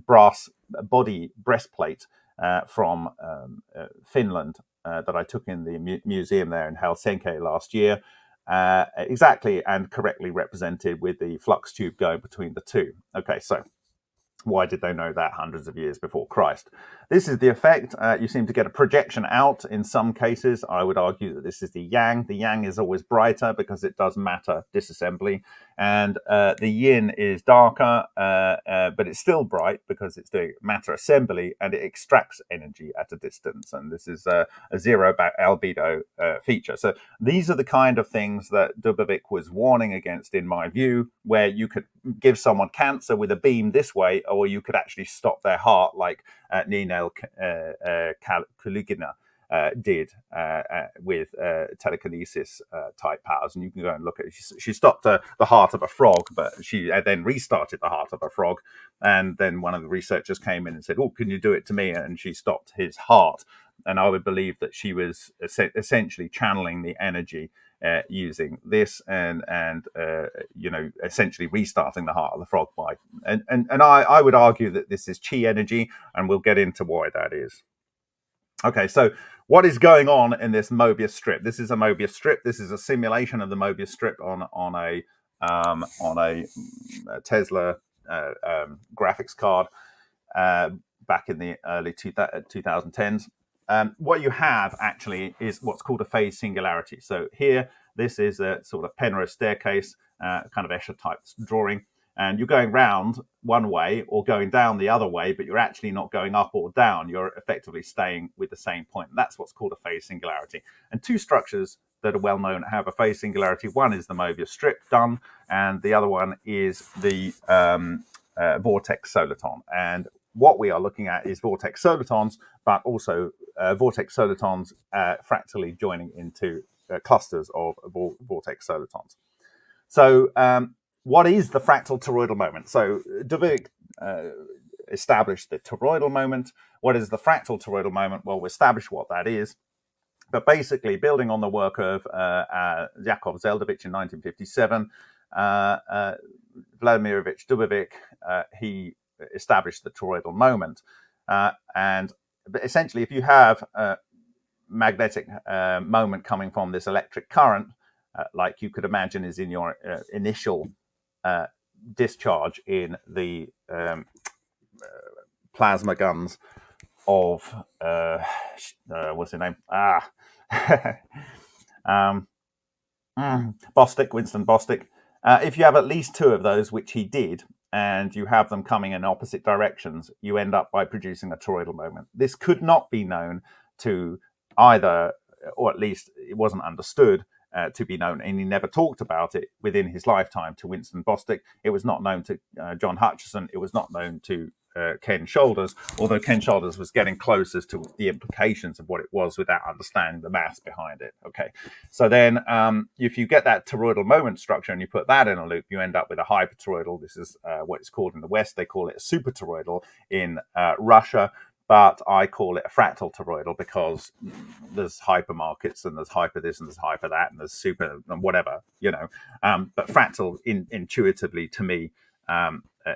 brass body breastplate from Finland that I took in the museum there in Helsinki last year. Exactly and correctly represented with the flux tube going between the two. Okay, so why did they know that hundreds of years before Christ? This is the effect. You seem to get a projection out in some cases. I would argue that this is the yang. The yang is always brighter because it does matter disassembly. And the yin is darker, but it's still bright because it's doing matter assembly and it extracts energy at a distance. And this is a zero albedo feature. So these are the kind of things that Dubovik was warning against, in my view, where you could give someone cancer with a beam this way, or you could actually stop their heart like Ninel Kuligina did with telekinesis type powers. And you can go and look at it. She stopped the heart of a frog, but she then restarted the heart of a frog. And then one of the researchers came in and said, "Oh, can you do it to me?" And she stopped his heart. And I would believe that she was essentially channeling the energy using this and essentially restarting the heart of the frog by and I would argue that this is chi energy, and we'll get into why that is. Okay, so what is going on in this Mobius strip? This is a Mobius strip. This is a simulation of the Mobius strip on a Tesla graphics card back in the early 2010s. What you have actually is what's called a phase singularity. So here, this is a sort of Penrose staircase, kind of Escher type drawing, and you're going round one way or going down the other way, but you're actually not going up or down. You're effectively staying with the same point. That's what's called a phase singularity. And two structures that are well known have a phase singularity. One is the Mobius strip done, and the other one is the vortex soliton. And what we are looking at is vortex solitons, but also vortex solitons fractally joining into clusters of vortex solitons. So what is the fractal toroidal moment? So Dubovik established the toroidal moment. What is the fractal toroidal moment? Well, we established what that is. But basically, building on the work of Yakov Zeldovich in 1957, Vladimirovich Dubovik, he established the toroidal moment. And essentially, if you have a magnetic moment coming from this electric current, like you could imagine is in your initial discharge in the plasma guns of what's his name? Winston Bostick. If you have at least two of those, which he did, and you have them coming in opposite directions, you end up by producing a toroidal moment. This could not be known to either, or at least it wasn't understood to be known, and he never talked about it within his lifetime to Winston Bostick. It was not known to John Hutchison. It was not known to Ken Shoulders, although Ken Shoulders was getting closer to the implications of what it was without understanding the mass behind it. Okay, so then if you get that toroidal moment structure and you put that in a loop, you end up with a hypertoroidal. This is what it's called in the West. They call it a supertoroidal in Russia, but I call it a fractal toroidal because there's hypermarkets and there's hyper this and there's hyper that and there's super and whatever, but fractal intuitively to me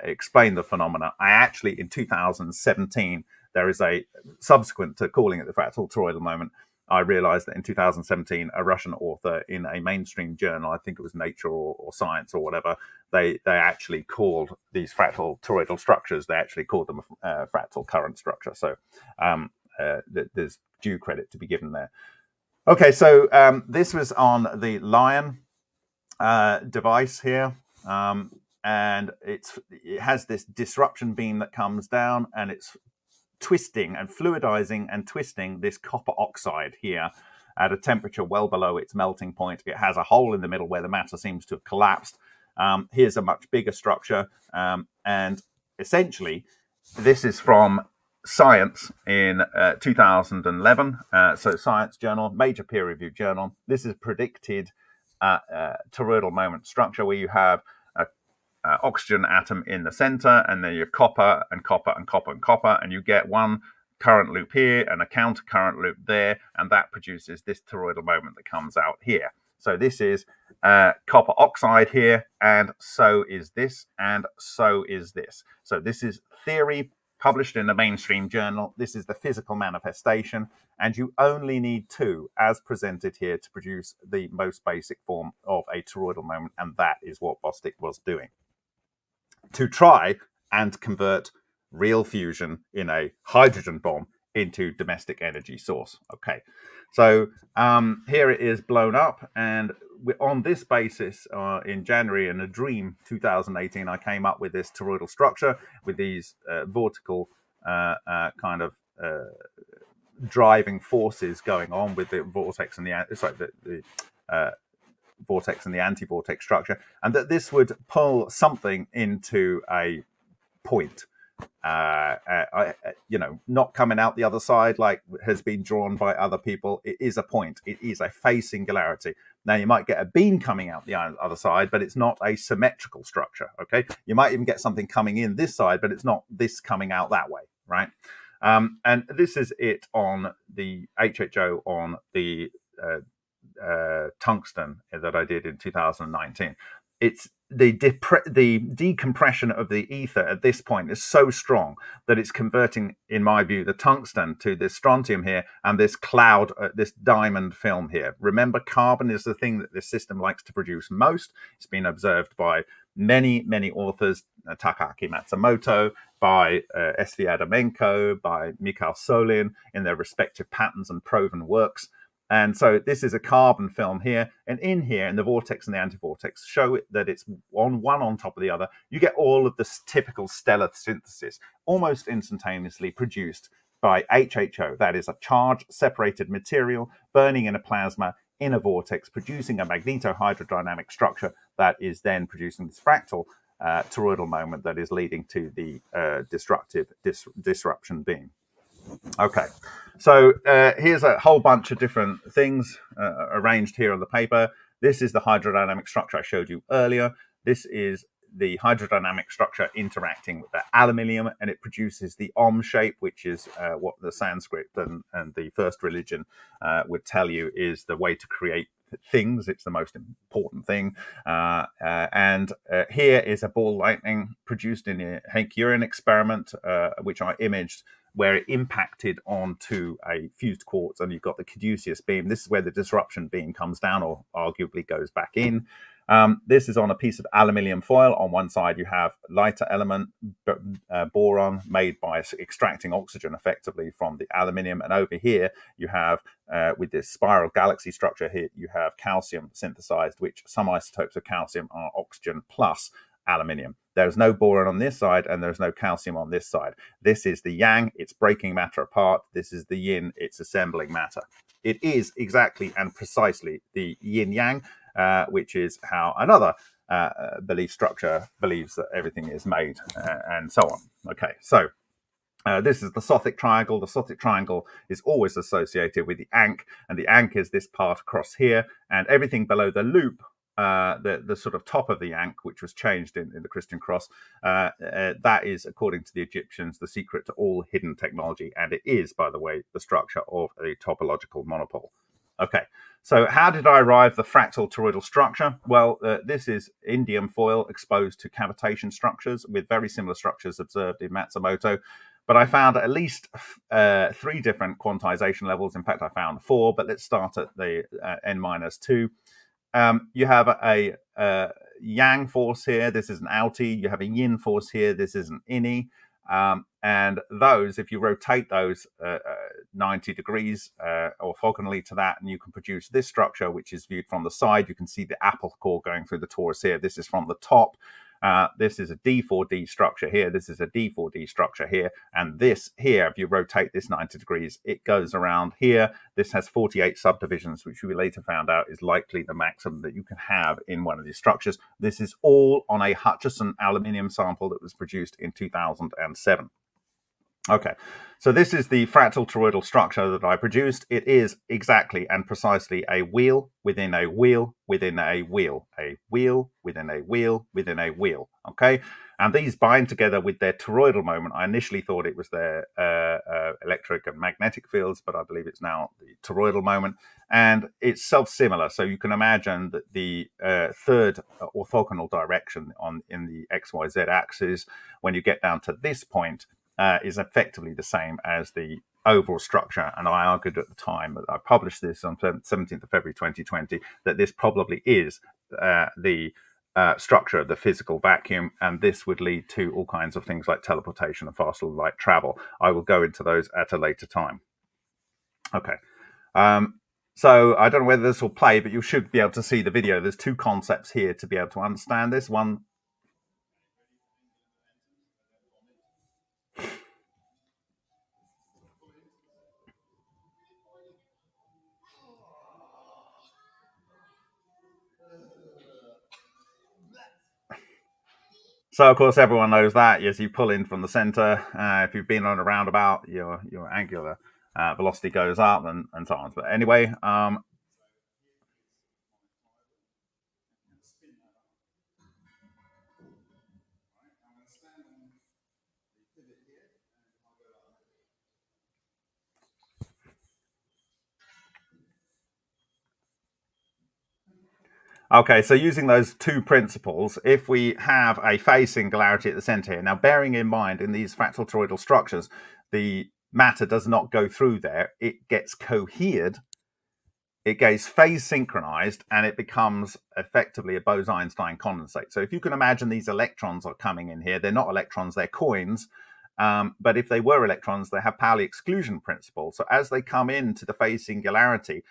explain the phenomena. I actually, in 2017, there is a subsequent to calling it the fractal toroidal moment, I realized that in 2017, a Russian author in a mainstream journal, I think it was Nature or Science or whatever, they actually called these fractal toroidal structures, they actually called them a fractal current structure. So there's due credit to be given there. Okay, so this was on the Lion device here. And it has this disruption beam that comes down, and it's twisting and fluidizing and twisting this copper oxide here at a temperature well below its melting point. It has a hole in the middle where the matter seems to have collapsed. Here's a much bigger structure. And essentially, this is from Science in 2011. So Science journal, major peer-reviewed journal. This is predicted toroidal moment structure where you have a oxygen atom in the center, and then your copper and copper and copper and copper, and you get one current loop here and a counter current loop there, and that produces this toroidal moment that comes out here. So this is copper oxide here, and so is this, and so is this. So this is theory published in a mainstream journal. This is the physical manifestation, and you only need two, as presented here, to produce the most basic form of a toroidal moment, and that is what Bostic was doing. To try and convert real fusion in a hydrogen bomb into domestic energy source. Okay, so here it is blown up, and on this basis, in January, in a dream 2018, I came up with this toroidal structure with these vortical kind of driving forces going on with the vortex and the vortex and the anti-vortex structure, and that this would pull something into a point. Not coming out the other side like has been drawn by other people. It is a point. It is a phase singularity. Now, you might get a beam coming out the other side, but it's not a symmetrical structure. Okay, you might even get something coming in this side, but it's not this coming out that way, right? And this is it on the HHO on the tungsten that I did in 2019. It's the decompression of the ether at this point is so strong that it's converting, in my view, the tungsten to this strontium here and this cloud, this diamond film here. Remember, carbon is the thing that this system likes to produce most. It's been observed by many, many authors, Takaaki Matsumoto, by S.V. Adamenko, by Mikhail Solin in their respective patents and proven works. And so this is a carbon film here, and in here, in the vortex and the anti-vortex, show it that it's one on top of the other. You get all of this typical stellar synthesis almost instantaneously produced by HHO. That is a charge-separated material burning in a plasma in a vortex, producing a magnetohydrodynamic structure that is then producing this fractal toroidal moment that is leading to the destructive disruption beam. Okay, so here's a whole bunch of different things arranged here on the paper. This is the hydrodynamic structure I showed you earlier. This is the hydrodynamic structure interacting with the aluminium, and it produces the Om shape, which is what the Sanskrit and the first religion would tell you is the way to create things. It's the most important thing. And here is a ball lightning produced in a Hank Urine experiment, which I imaged, where it impacted onto a fused quartz, and you've got the caduceus beam. This is where the disruption beam comes down, or arguably goes back in. This is on a piece of aluminium foil. On one side, you have lighter element, boron, made by extracting oxygen effectively from the aluminium. And over here, you have, with this spiral galaxy structure here, you have calcium synthesized, which some isotopes of calcium are oxygen plus aluminium. There's no boron on this side, and there's no calcium on this side. This is the yang, it's breaking matter apart. This is the yin, it's assembling matter. It is exactly and precisely the yin-yang, which is how another belief structure believes that everything is made, and so on. Okay, so this is the Sothic triangle. The Sothic triangle is always associated with the Ankh, and the Ankh is this part across here, and everything below the loop, the sort of top of the Ankh, which was changed in the Christian cross, that is, according to the Egyptians, the secret to all hidden technology, and it is, by the way, the structure of a topological monopole. Okay, so how did I arrive the fractal toroidal structure? Well, this is indium foil exposed to cavitation structures with very similar structures observed in Matsumoto. But I found at least 3 different quantization levels. In fact, I found 4, but let's start at the n-2. You have a yang force here. This is an outie. You have a yin force here. This is an innie. And those, if you rotate those 90 degrees orthogonally to that, and you can produce this structure, which is viewed from the side. You can see the apple core going through the torus here. This is from the top. This is a D4D structure here. This is a D4D structure here. And this here, if you rotate this 90 degrees, it goes around here. This has 48 subdivisions, which we later found out is likely the maximum that you can have in one of these structures. This is all on a Hutchison aluminium sample that was produced in 2007. Okay, so this is the fractal toroidal structure that I produced. It is exactly and precisely a wheel within a wheel within a wheel, a wheel within a wheel within a wheel. Okay, and these bind together with their toroidal moment. I initially thought it was their electric and magnetic fields, but I believe it's now the toroidal moment. And it's self-similar, so you can imagine that the third orthogonal direction in the XYZ axis, when you get down to this point, is effectively the same as the overall structure. And I argued at the time that I published this on 17th of February 2020 that this probably is the structure of the physical vacuum, and this would lead to all kinds of things like teleportation and faster light travel. I will go into those at a later time. Okay. So I don't know whether this will play, but you should be able to see the video. There's two concepts here to be able to understand this. One. So, of course, everyone knows that as you pull in from the center, if you've been on a roundabout, your angular velocity goes up and so on. But anyway, okay, so using those two principles, if we have a phase singularity at the center here, now bearing in mind in these fractal toroidal structures, the matter does not go through there, it gets cohered, it gets phase synchronized, and it becomes effectively a Bose-Einstein condensate. So if you can imagine these electrons are coming in here, they're not electrons, they're coins. But if they were electrons, they have Pauli exclusion principle. So as they come into the phase singularity,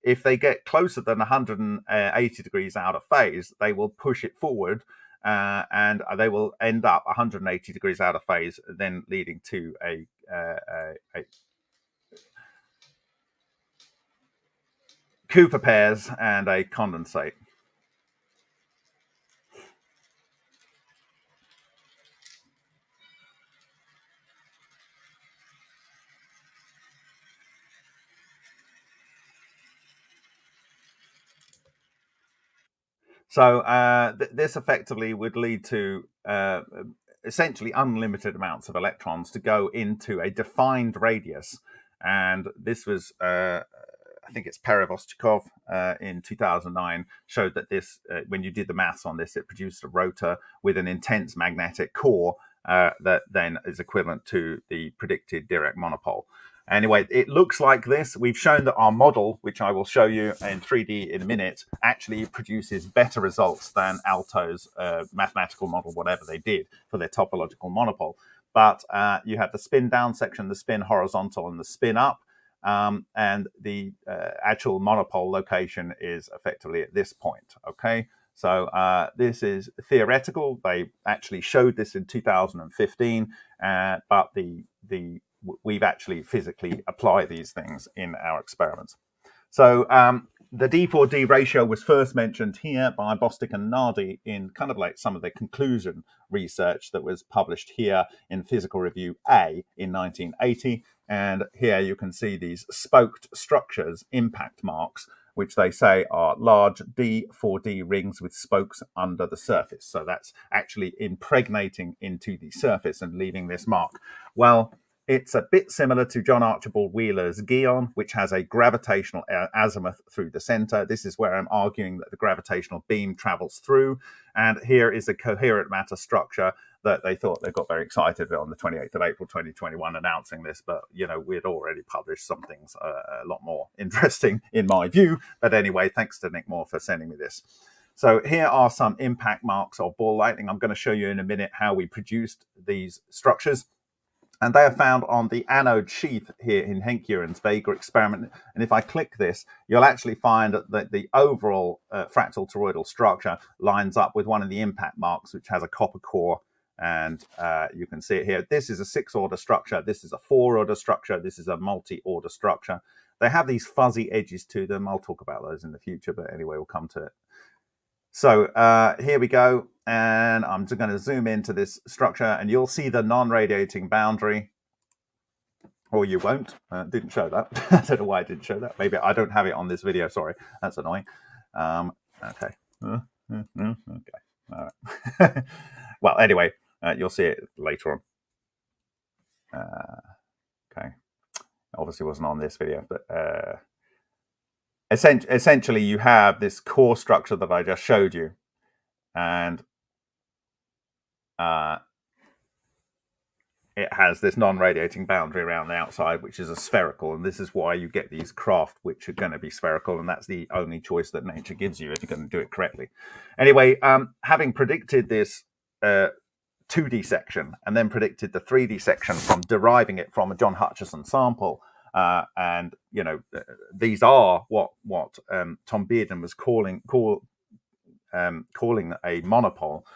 if they get closer than 180 degrees out of phase, they will push it forward and they will end up 180 degrees out of phase, then leading to a Cooper pairs and a condensate. So this effectively would lead to essentially unlimited amounts of electrons to go into a defined radius. And this was, I think it's Perevostikov in 2009, showed that this, when you did the maths on this, it produced a rotor with an intense magnetic core that then is equivalent to the predicted Dirac monopole. Anyway, it looks like this. We've shown that our model, which I will show you in 3D in a minute, actually produces better results than Aalto's mathematical model, whatever they did for their topological monopole. But you have the spin down section, the spin horizontal, and the spin up. And the actual monopole location is effectively at this point, okay? So this is theoretical. They actually showed this in 2015, but we've actually physically applied these things in our experiments. So the D4D ratio was first mentioned here by Bostic and Nardi in kind of like some of the conclusion research that was published here in Physical Review A in 1980. And here you can see these spoked structures, impact marks, which they say are large D4D rings with spokes under the surface. So that's actually impregnating into the surface and leaving this mark. Well, it's a bit similar to John Archibald Wheeler's Geon, which has a gravitational azimuth through the center. This is where I'm arguing that the gravitational beam travels through. And here is a coherent matter structure that they thought. They got very excited on the 28th of April 2021 announcing this, but we had already published some things a lot more interesting in my view. But anyway, thanks to Nick Moore for sending me this. So here are some impact marks of ball lightning. I'm going to show you in a minute how we produced these structures. And they are found on the anode sheath here in Henk Uren's Vega experiment. And if I click this, you'll actually find that the overall fractal toroidal structure lines up with one of the impact marks, which has a copper core. And you can see it here. This is a 6-order structure. This is a 4-order structure. This is a multi-order structure. They have these fuzzy edges to them. I'll talk about those in the future, but anyway, we'll come to it. So here we go. And I'm just going to zoom into this structure, and you'll see the non-radiating boundary. or you won't. Didn't show that. I don't know why I didn't show that. Maybe I don't have it on this video. Sorry, that's annoying. Okay. Okay. All right. Well, anyway, you'll see it later on. Okay. Obviously wasn't on this video, but essentially you have this core structure that I just showed you, and it has this non-radiating boundary around the outside, which is a spherical, and this is why you get these craft which are going to be spherical, and that's the only choice that nature gives you if you're going to do it correctly. Anyway, having predicted this 2D section and then predicted the 3D section from deriving it from a John Hutchison sample, and you know, these are what Tom Bearden was calling a monopole.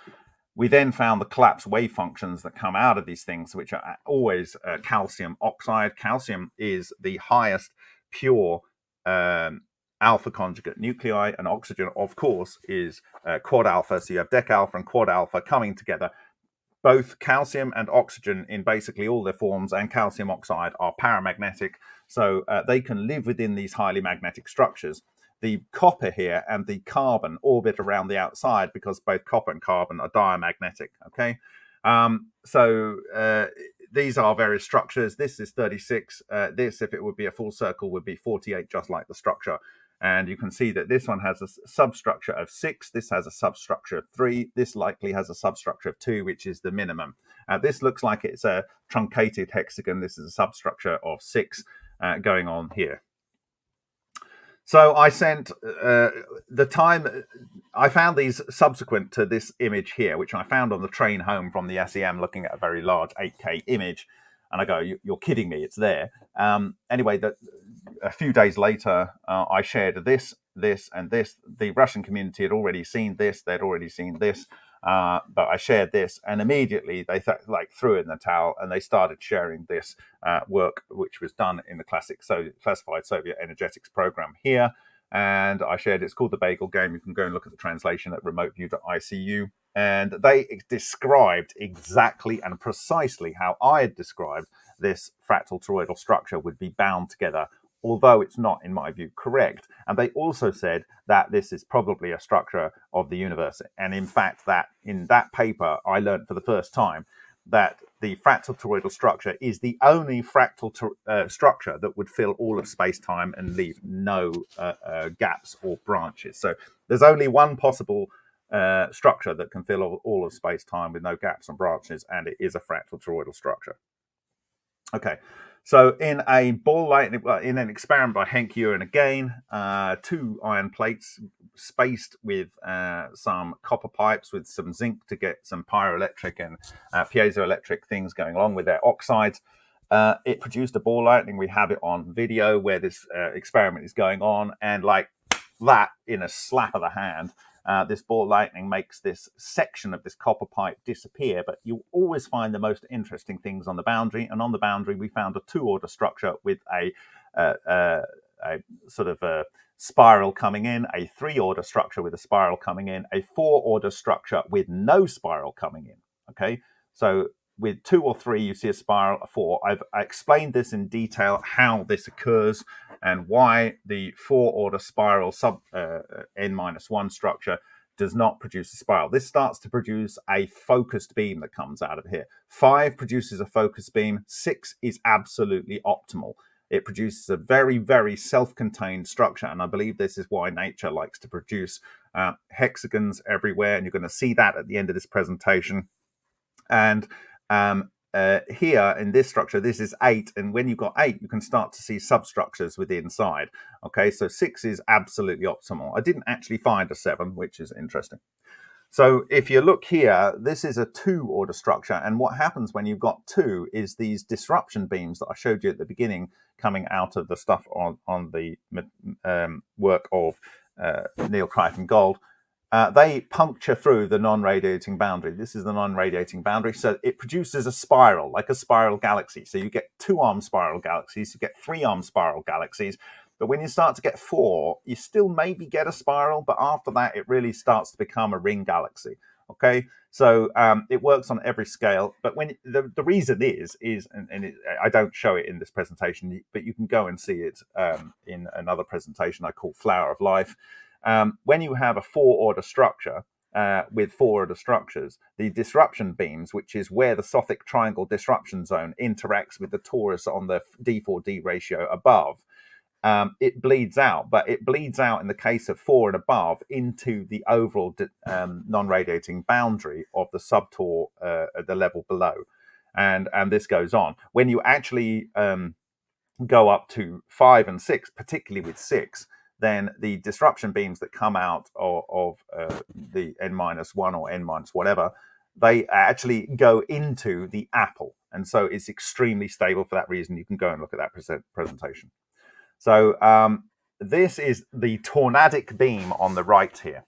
We then found the collapse wave functions that come out of these things, which are always calcium oxide. Calcium is the highest pure alpha conjugate nuclei, and oxygen, of course, is quad alpha. So you have dec alpha and quad alpha coming together. Both calcium and oxygen in basically all their forms, and calcium oxide, are paramagnetic. So they can live within these highly magnetic structures. The copper here and the carbon orbit around the outside because both copper and carbon are diamagnetic. Okay, so these are various structures. This is 36. This, if it would be a full circle, would be 48, just like the structure. And you can see that this one has a substructure of 6. This has a substructure of 3. This likely has a substructure of 2, which is the minimum. This looks like it's a truncated hexagon. This is a substructure of 6 going on here. So I sent the time I found these subsequent to this image here, which I found on the train home from the SEM, looking at a very large 8K image. And I go, you're kidding me, it's there. Anyway, a few days later, I shared this, and this. The Russian community had already seen this. They'd already seen this. But I shared this, and immediately they threw in the towel, and they started sharing this work, which was done in the classified Soviet energetics program here. And I shared it. It's called The Bagel Game. You can go and look at the translation at remoteview.icu. And they described exactly and precisely how I had described this fractal toroidal structure would be bound together, although it's not, in my view, correct. And they also said that this is probably a structure of the universe. And in fact, that in that paper, I learned for the first time that the fractal toroidal structure is the only fractal structure that would fill all of space-time and leave no gaps or branches. So there's only one possible structure that can fill all of space-time with no gaps and branches, and it is a fractal toroidal structure. Okay. So in a ball lightning, in an experiment by Henk Uren again, 2 iron plates spaced with some copper pipes with some zinc to get some pyroelectric and piezoelectric things going along with their oxides. It produced a ball lightning. We have it on video where this experiment is going on, and like that, in a slap of the hand, this ball lightning makes this section of this copper pipe disappear, but you always find the most interesting things on the boundary. And on the boundary, we found a 2-order structure with a sort of a spiral coming in, a 3-order structure with a spiral coming in, a 4-order structure with no spiral coming in. Okay, so with 2 or 3, you see a spiral. A 4. I explained this in detail, how this occurs and why the 4-order spiral sub n-1 structure does not produce a spiral. This starts to produce a focused beam that comes out of here. 5 produces a focused beam. 6 is absolutely optimal. It produces a very, very self-contained structure, and I believe this is why nature likes to produce hexagons everywhere, and you're going to see that at the end of this presentation. And here in this structure, this is 8, and when you've got 8, you can start to see substructures within inside. Okay, so 6 is absolutely optimal. I didn't actually find a 7, which is interesting. So if you look here, this is a 2-order structure, and what happens when you've got 2 is these disruption beams that I showed you at the beginning coming out of the stuff on the work of Neil Crichton Gold. They puncture through the non-radiating boundary. This is the non-radiating boundary. So it produces a spiral, like a spiral galaxy. So you get 2-arm spiral galaxies, you get 3-arm spiral galaxies. But when you start to get 4, you still maybe get a spiral. But after that, it really starts to become a ring galaxy. Okay, so it works on every scale, but when the reason is I don't show it in this presentation, but you can go and see it in another presentation I call Flower of Life. When you have a 4-order structure with 4-order structures, the disruption beams, which is where the Sothic triangle disruption zone interacts with the torus on the D4D ratio above, it bleeds out, but it bleeds out in the case of 4 and above into the overall non-radiating boundary of the subtor at the level below, and this goes on. When you actually go up to 5 and 6, particularly with 6, then the disruption beams that come out of the n-1 or n- whatever, they actually go into the apple, and so it's extremely stable for that reason. You can go and look at that presentation. So this is the tornadic beam on the right here,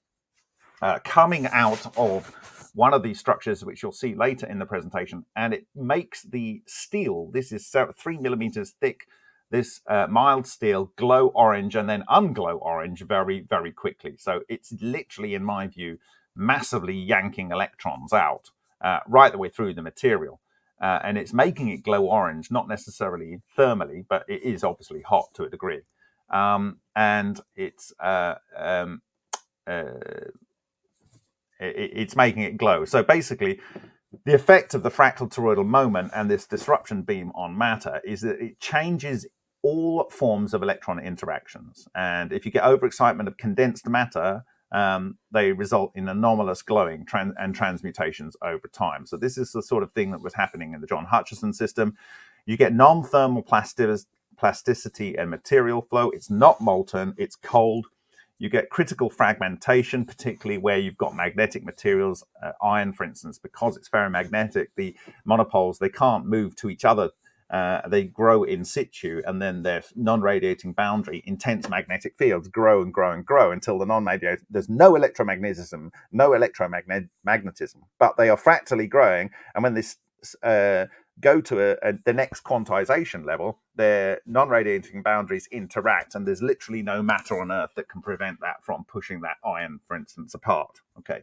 coming out of one of these structures, which you'll see later in the presentation, and it makes the steel, this is 3 millimeters thick, this mild steel, glow orange and then unglow orange very, very quickly. So it's literally, in my view, massively yanking electrons out right the way through the material. And it's making it glow orange, not necessarily thermally, but it is obviously hot to a degree. And it's making it glow. So basically, the effect of the fractal toroidal moment and this disruption beam on matter is that it changes all forms of electron interactions. And if you get overexcitement of condensed matter, they result in anomalous glowing and transmutations over time. So this is the sort of thing that was happening in the John Hutchison system. You get non-thermal plasticity and material flow. It's not molten, it's cold. You get critical fragmentation, particularly where you've got magnetic materials, iron, for instance, because it's ferromagnetic, the monopoles, they can't move to each other. They grow in situ, and then their non-radiating boundary, intense magnetic fields grow and grow and grow until the non-radiating, there's no electromagnetism, but they are fractally growing. And when this go to the next quantization level, their non-radiating boundaries interact, and there's literally no matter on Earth that can prevent that from pushing that iron, for instance, apart. Okay,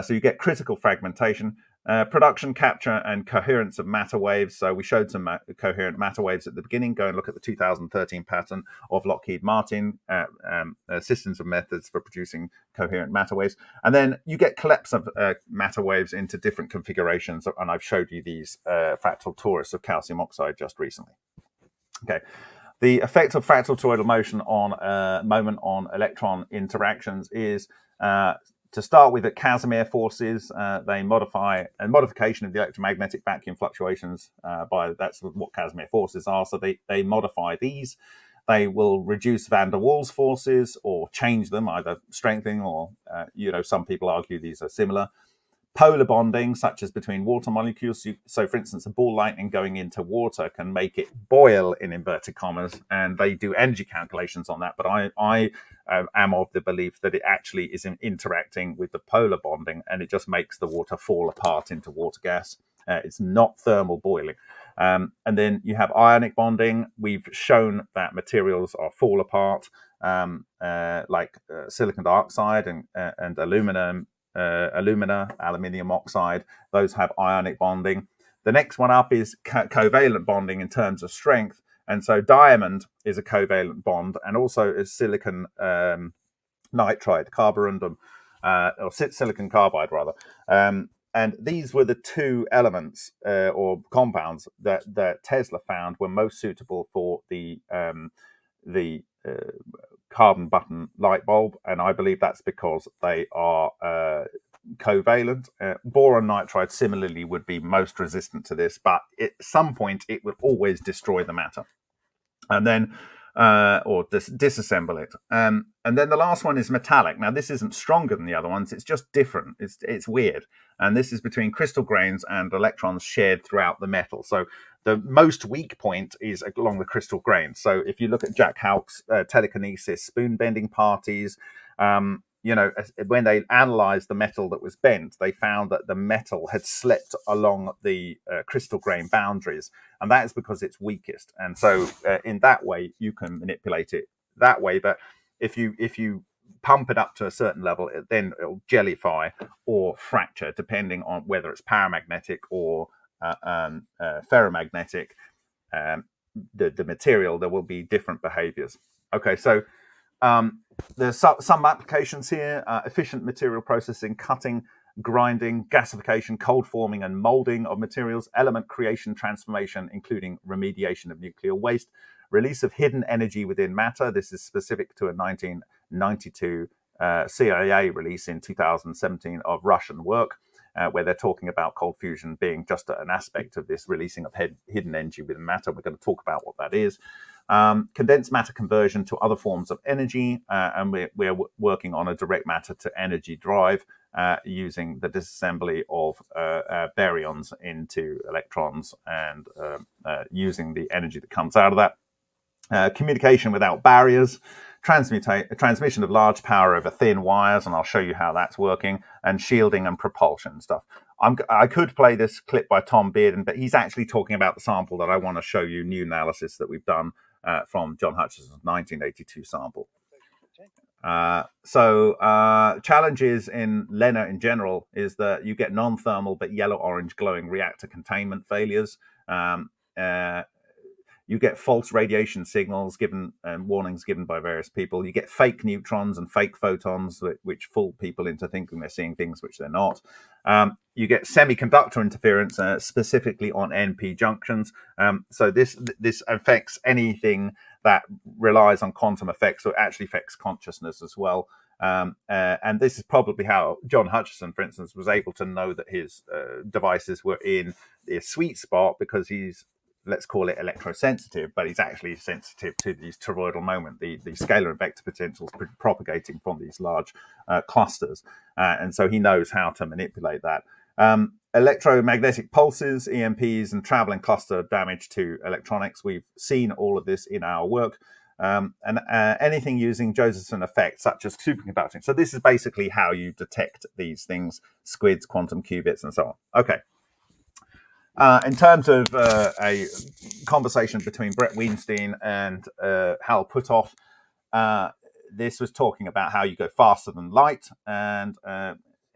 so you get critical fragmentation, production, capture, and coherence of matter waves. So we showed some coherent matter waves at the beginning. Go and look at the 2013 patent of Lockheed Martin, systems of methods for producing coherent matter waves. And then you get collapse of matter waves into different configurations. And I've showed you these fractal torus of calcium oxide just recently. Okay. The effect of fractal toroidal motion on moment on electron interactions is to start with, the Casimir forces, they modify a modification of the electromagnetic vacuum fluctuations that's what Casimir forces are. So they modify these. They will reduce van der Waals forces or change them, either strengthening or, some people argue these are similar. Polar bonding, such as between water molecules. So, for instance, a ball lightning going into water can make it boil, in inverted commas, and they do energy calculations on that. But I am of the belief that it actually is interacting with the polar bonding, and it just makes the water fall apart into water gas. It's not thermal boiling. And then you have ionic bonding. We've shown that materials are fall apart, like silicon dioxide and alumina, aluminium oxide. Those have ionic bonding. The next one up is covalent bonding in terms of strength. And so diamond is a covalent bond, and also is silicon nitride, carborundum, or silicon carbide rather. And these were the two elements or compounds that Tesla found were most suitable for the carbon button light bulb, and I believe that's because they are covalent. Boron nitride similarly would be most resistant to this, but at some point it would always destroy the matter, and then or disassemble it. And then the last one is metallic. Now this isn't stronger than the other ones, it's just different. It's weird, and this is between crystal grains and electrons shared throughout the metal. So the most weak point is along the crystal grains. So if you look at Jack Houck's telekinesis spoon bending parties, when they analyzed the metal that was bent, they found that the metal had slipped along the crystal grain boundaries, and that is because it's weakest. And so in that way, you can manipulate it that way. But if you pump it up to a certain level, then it'll jellify or fracture, depending on whether it's paramagnetic or ferromagnetic. The material, there will be different behaviors. Okay, so there's some applications here: efficient material processing, cutting, grinding, gasification, cold forming and molding of materials, element creation, transformation, including remediation of nuclear waste, release of hidden energy within matter. This is specific to a 1992 CIA release in 2017 of Russian work, where they're talking about cold fusion being just an aspect of this releasing of hidden energy within matter. We're going to talk about what that is. Condensed matter conversion to other forms of energy, and we're working on a direct matter to energy drive using the disassembly of baryons into electrons and using the energy that comes out of that. Communication without barriers, transmission of large power over thin wires, and I'll show you how that's working, and shielding and propulsion stuff. I could play this clip by Tom Bearden, but he's actually talking about the sample that I want to show you, new analysis that we've done from John Hutchison's 1982 sample. Challenges in LENR in general is that you get non-thermal but yellow-orange glowing reactor containment failures. You get false radiation signals given and warnings given by various people. You get fake neutrons and fake photons, which fool people into thinking they're seeing things which they're not. You get semiconductor interference, specifically on NP junctions. So this affects anything that relies on quantum effects, so it actually affects consciousness as well. And this is probably how John Hutchison, for instance, was able to know that his devices were in the sweet spot, because he's, let's call it electrosensitive, but he's actually sensitive to these toroidal moment, the scalar and vector potentials propagating from these large clusters. And so he knows how to manipulate that. Electromagnetic pulses, EMPs, and traveling cluster damage to electronics. We've seen all of this in our work. And anything using Josephson effects, such as superconducting. So this is basically how you detect these things, squids, quantum qubits, and so on. Okay. In terms of a conversation between Brett Weinstein and Hal Puthoff, this was talking about how you go faster than light, and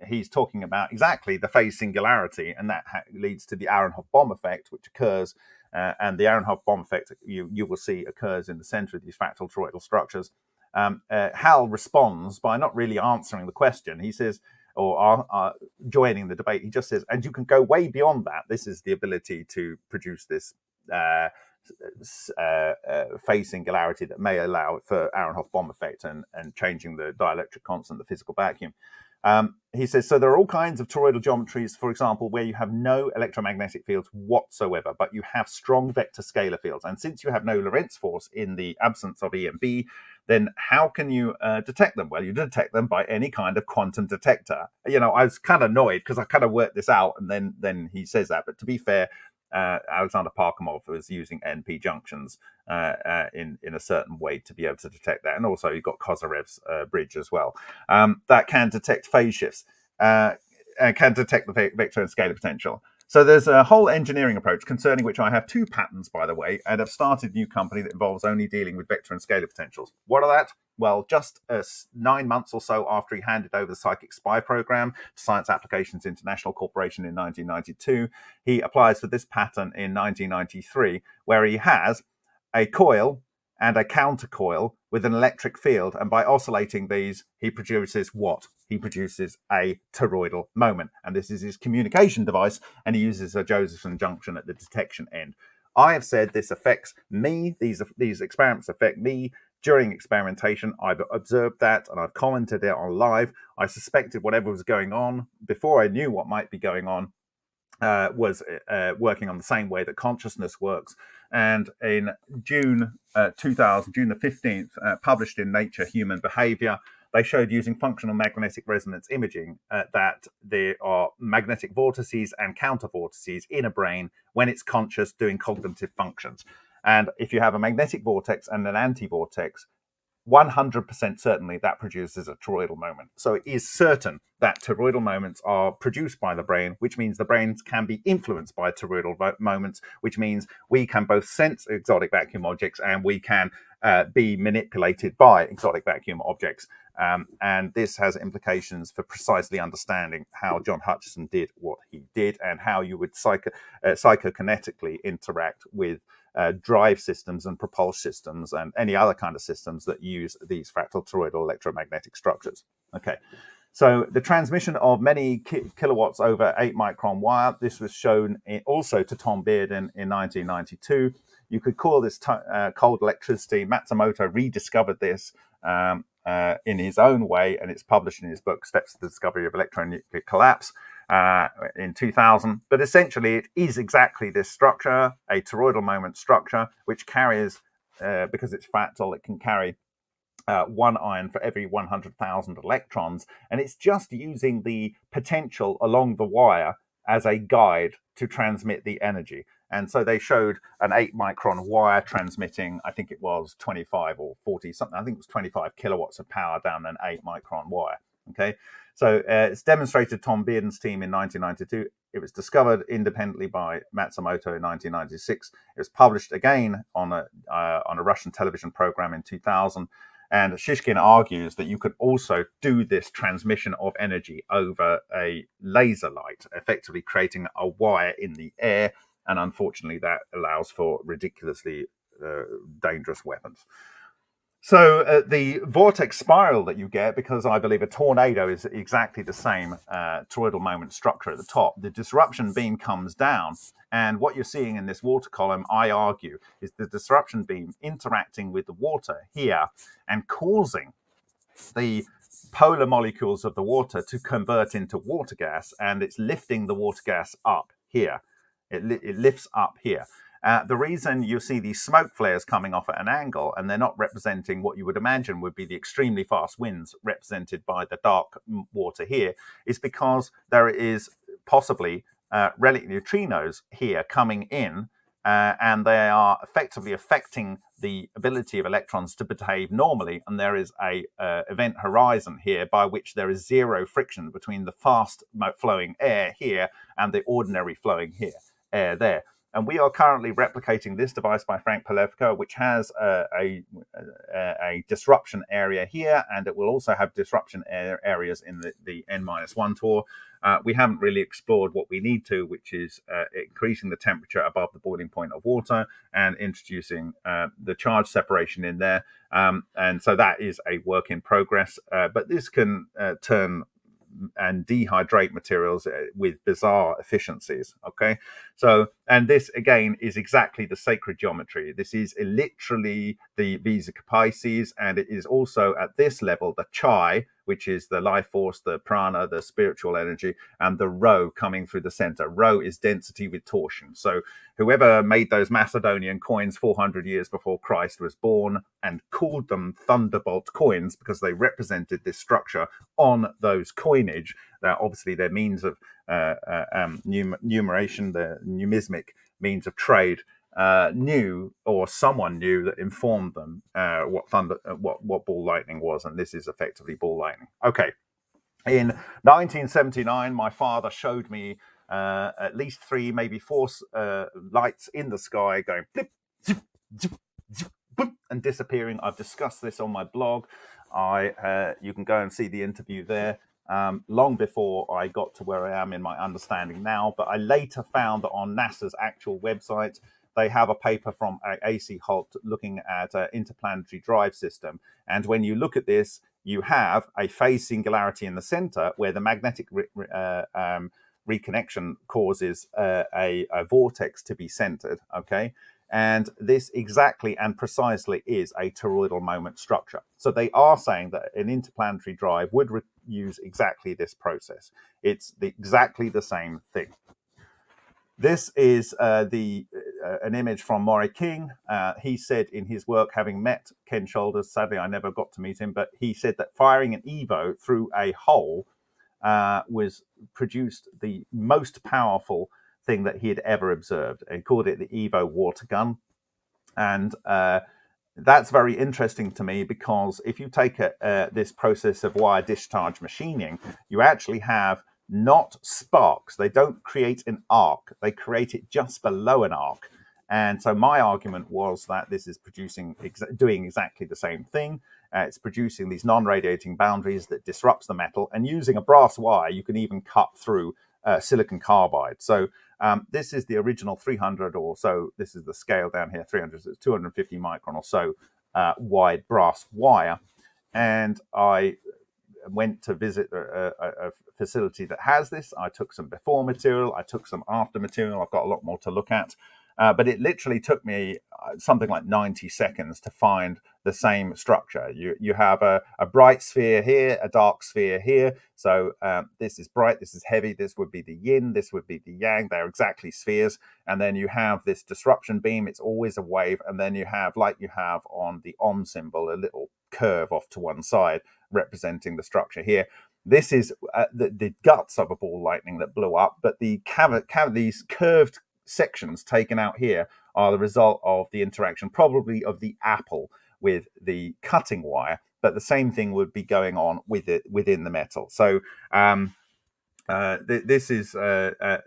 he's talking about exactly the phase singularity, and that leads to the Aharonov bomb effect, which occurs, and the Aharonov bomb effect you will see occurs in the center of these fractal toroidal structures. Hal responds by not really answering the question. He says, or joining the debate, he just says, and you can go way beyond that. This is the ability to produce this phase singularity that may allow for Aharonov bomb effect and changing the dielectric constant, the physical vacuum. He says, so there are all kinds of toroidal geometries, for example, where you have no electromagnetic fields whatsoever, but you have strong vector scalar fields. And since you have no Lorentz force in the absence of EMB, then how can you detect them? Well, you detect them by any kind of quantum detector. You know, I was kind of annoyed because I kind of worked this out, and then he says that. But to be fair, Alexander Parkhomov was using NP junctions in a certain way to be able to detect that. And also you've got Kozarev's bridge as well. That can detect phase shifts, and can detect the vector and scalar potential. So there's a whole engineering approach concerning which I have 2 patents, by the way, and I've started a new company that involves only dealing with vector and scalar potentials. What are that? Well, just 9 months or so after he handed over the Psychic Spy program to Science Applications International Corporation in 1992, he applies for this patent in 1993, where he has a coil and a countercoil with an electric field, and by oscillating these, he produces what? He produces a toroidal moment, and this is his communication device, and he uses a Josephson junction at the detection end. I have said this affects me, these experiments affect me during experimentation. I've observed that, and I've commented it on live. I suspected whatever was going on before I knew what might be going on was working on the same way that consciousness works. And in June 2000, June the 15th, published in Nature Human Behavior, they showed using functional magnetic resonance imaging that there are magnetic vortices and counter vortices in a brain when it's conscious doing cognitive functions. And if you have a magnetic vortex and an anti-vortex, 100% certainly that produces a toroidal moment. So it is certain that toroidal moments are produced by the brain, which means the brains can be influenced by toroidal moments, which means we can both sense exotic vacuum objects and we can be manipulated by exotic vacuum objects. And this has implications for precisely understanding how John Hutchison did what he did and how you would psychokinetically interact with drive systems and propulsion systems and any other kind of systems that use these fractal toroidal electromagnetic structures. Okay. So the transmission of many kilowatts over 8 micron wire, this was shown also to Tom Beard in 1992. You could call this cold electricity. Matsumoto rediscovered this in his own way, and it's published in his book, Steps to the Discovery of Electronuclear Collapse in 2000. But essentially, it is exactly this structure, a toroidal moment structure, which carries, because it's fractal, it can carry 1 ion for every 100,000 electrons, and it's just using the potential along the wire as a guide to transmit the energy. And so they showed an 8 micron wire transmitting, I think it was 25 or 40 something, I think it was 25 kilowatts of power down an 8 micron wire. Okay, so it's demonstrated Tom Bearden's team in 1992. It was discovered independently by Matsumoto in 1996. It was published again on a Russian television program in 2000. And Shishkin argues that you could also do this transmission of energy over a laser light, effectively creating a wire in the air. And unfortunately, that allows for ridiculously dangerous weapons. So the vortex spiral that you get, because I believe a tornado is exactly the same toroidal moment structure at the top, the disruption beam comes down. And what you're seeing in this water column, I argue, is the disruption beam interacting with the water here and causing the polar molecules of the water to convert into water gas, and it's lifting the water gas up here. It lifts up here. The reason you see these smoke flares coming off at an angle, and they're not representing what you would imagine would be the extremely fast winds represented by the dark water here, is because there is possibly relic neutrinos here coming in, and they are effectively affecting the ability of electrons to behave normally. And there is a event horizon here by which there is zero friction between the fast flowing air here and the ordinary flowing air there. And we are currently replicating this device by Frank Polevko, which has a disruption area here, and it will also have disruption areas in the N-1 tour. We haven't really explored what we need to, which is increasing the temperature above the boiling point of water and introducing the charge separation in there. And so that is a work in progress. But this can turn and dehydrate materials with bizarre efficiencies. Okay, so, and this again is exactly the sacred geometry. This is literally the Visa Capices, and it is also at this level the Chai, which is the life force, the prana, the spiritual energy, and the Rho coming through the center. Rho is density with torsion. So whoever made those Macedonian coins 400 years before Christ was born and called them Thunderbolt coins because they represented this structure on those coinage. Now, obviously, their means of numeration, the numismic means of trade, knew, or someone knew that informed them what ball lightning was, and this is effectively ball lightning. Okay, in 1979, my father showed me at least 3, maybe 4 lights in the sky going blip, zip, zip, zip, boop, and disappearing. I've discussed this on my blog. You can go and see the interview there. Long before I got to where I am in my understanding now, but I later found that on NASA's actual website, they have a paper from A.C. Holt looking at an interplanetary drive system. And when you look at this, you have a phase singularity in the center where the magnetic reconnection causes a vortex to be centered. Okay. And this exactly and precisely is a toroidal moment structure. So they are saying that an interplanetary drive would use exactly this process. It's exactly the same thing. This is an image from Maury King. He said in his work, having met Ken Shoulders, sadly I never got to meet him, but he said that firing an EVO through a hole was produced the most powerful thing that he had ever observed. He called it the EVO water gun. And that's very interesting to me because if you take this process of wire discharge machining, you actually have not sparks. They don't create an arc. They create it just below an arc. And so my argument was that this is doing exactly the same thing. It's producing these non-radiating boundaries that disrupts the metal. And using a brass wire, you can even cut through silicon carbide. So this is the original 300 or so. This is the scale down here, 300, so it's 250 micron or so wide brass wire. And I went to visit a facility that has this. I took some before material. I took some after material. I've got a lot more to look at. But it literally took me something like 90 seconds to find the same structure. You have a bright sphere here, a dark sphere here. So this is bright, this is heavy, this would be the yin, this would be the yang. They're exactly spheres. And then you have this disruption beam. It's always a wave. And then you have, like you have on the Om symbol, a little curve off to one side representing the structure here. This is the guts of a ball lightning that blew up, but the these curved sections taken out here are the result of the interaction, probably of the apple with the cutting wire, but the same thing would be going on with it within the metal. So this is a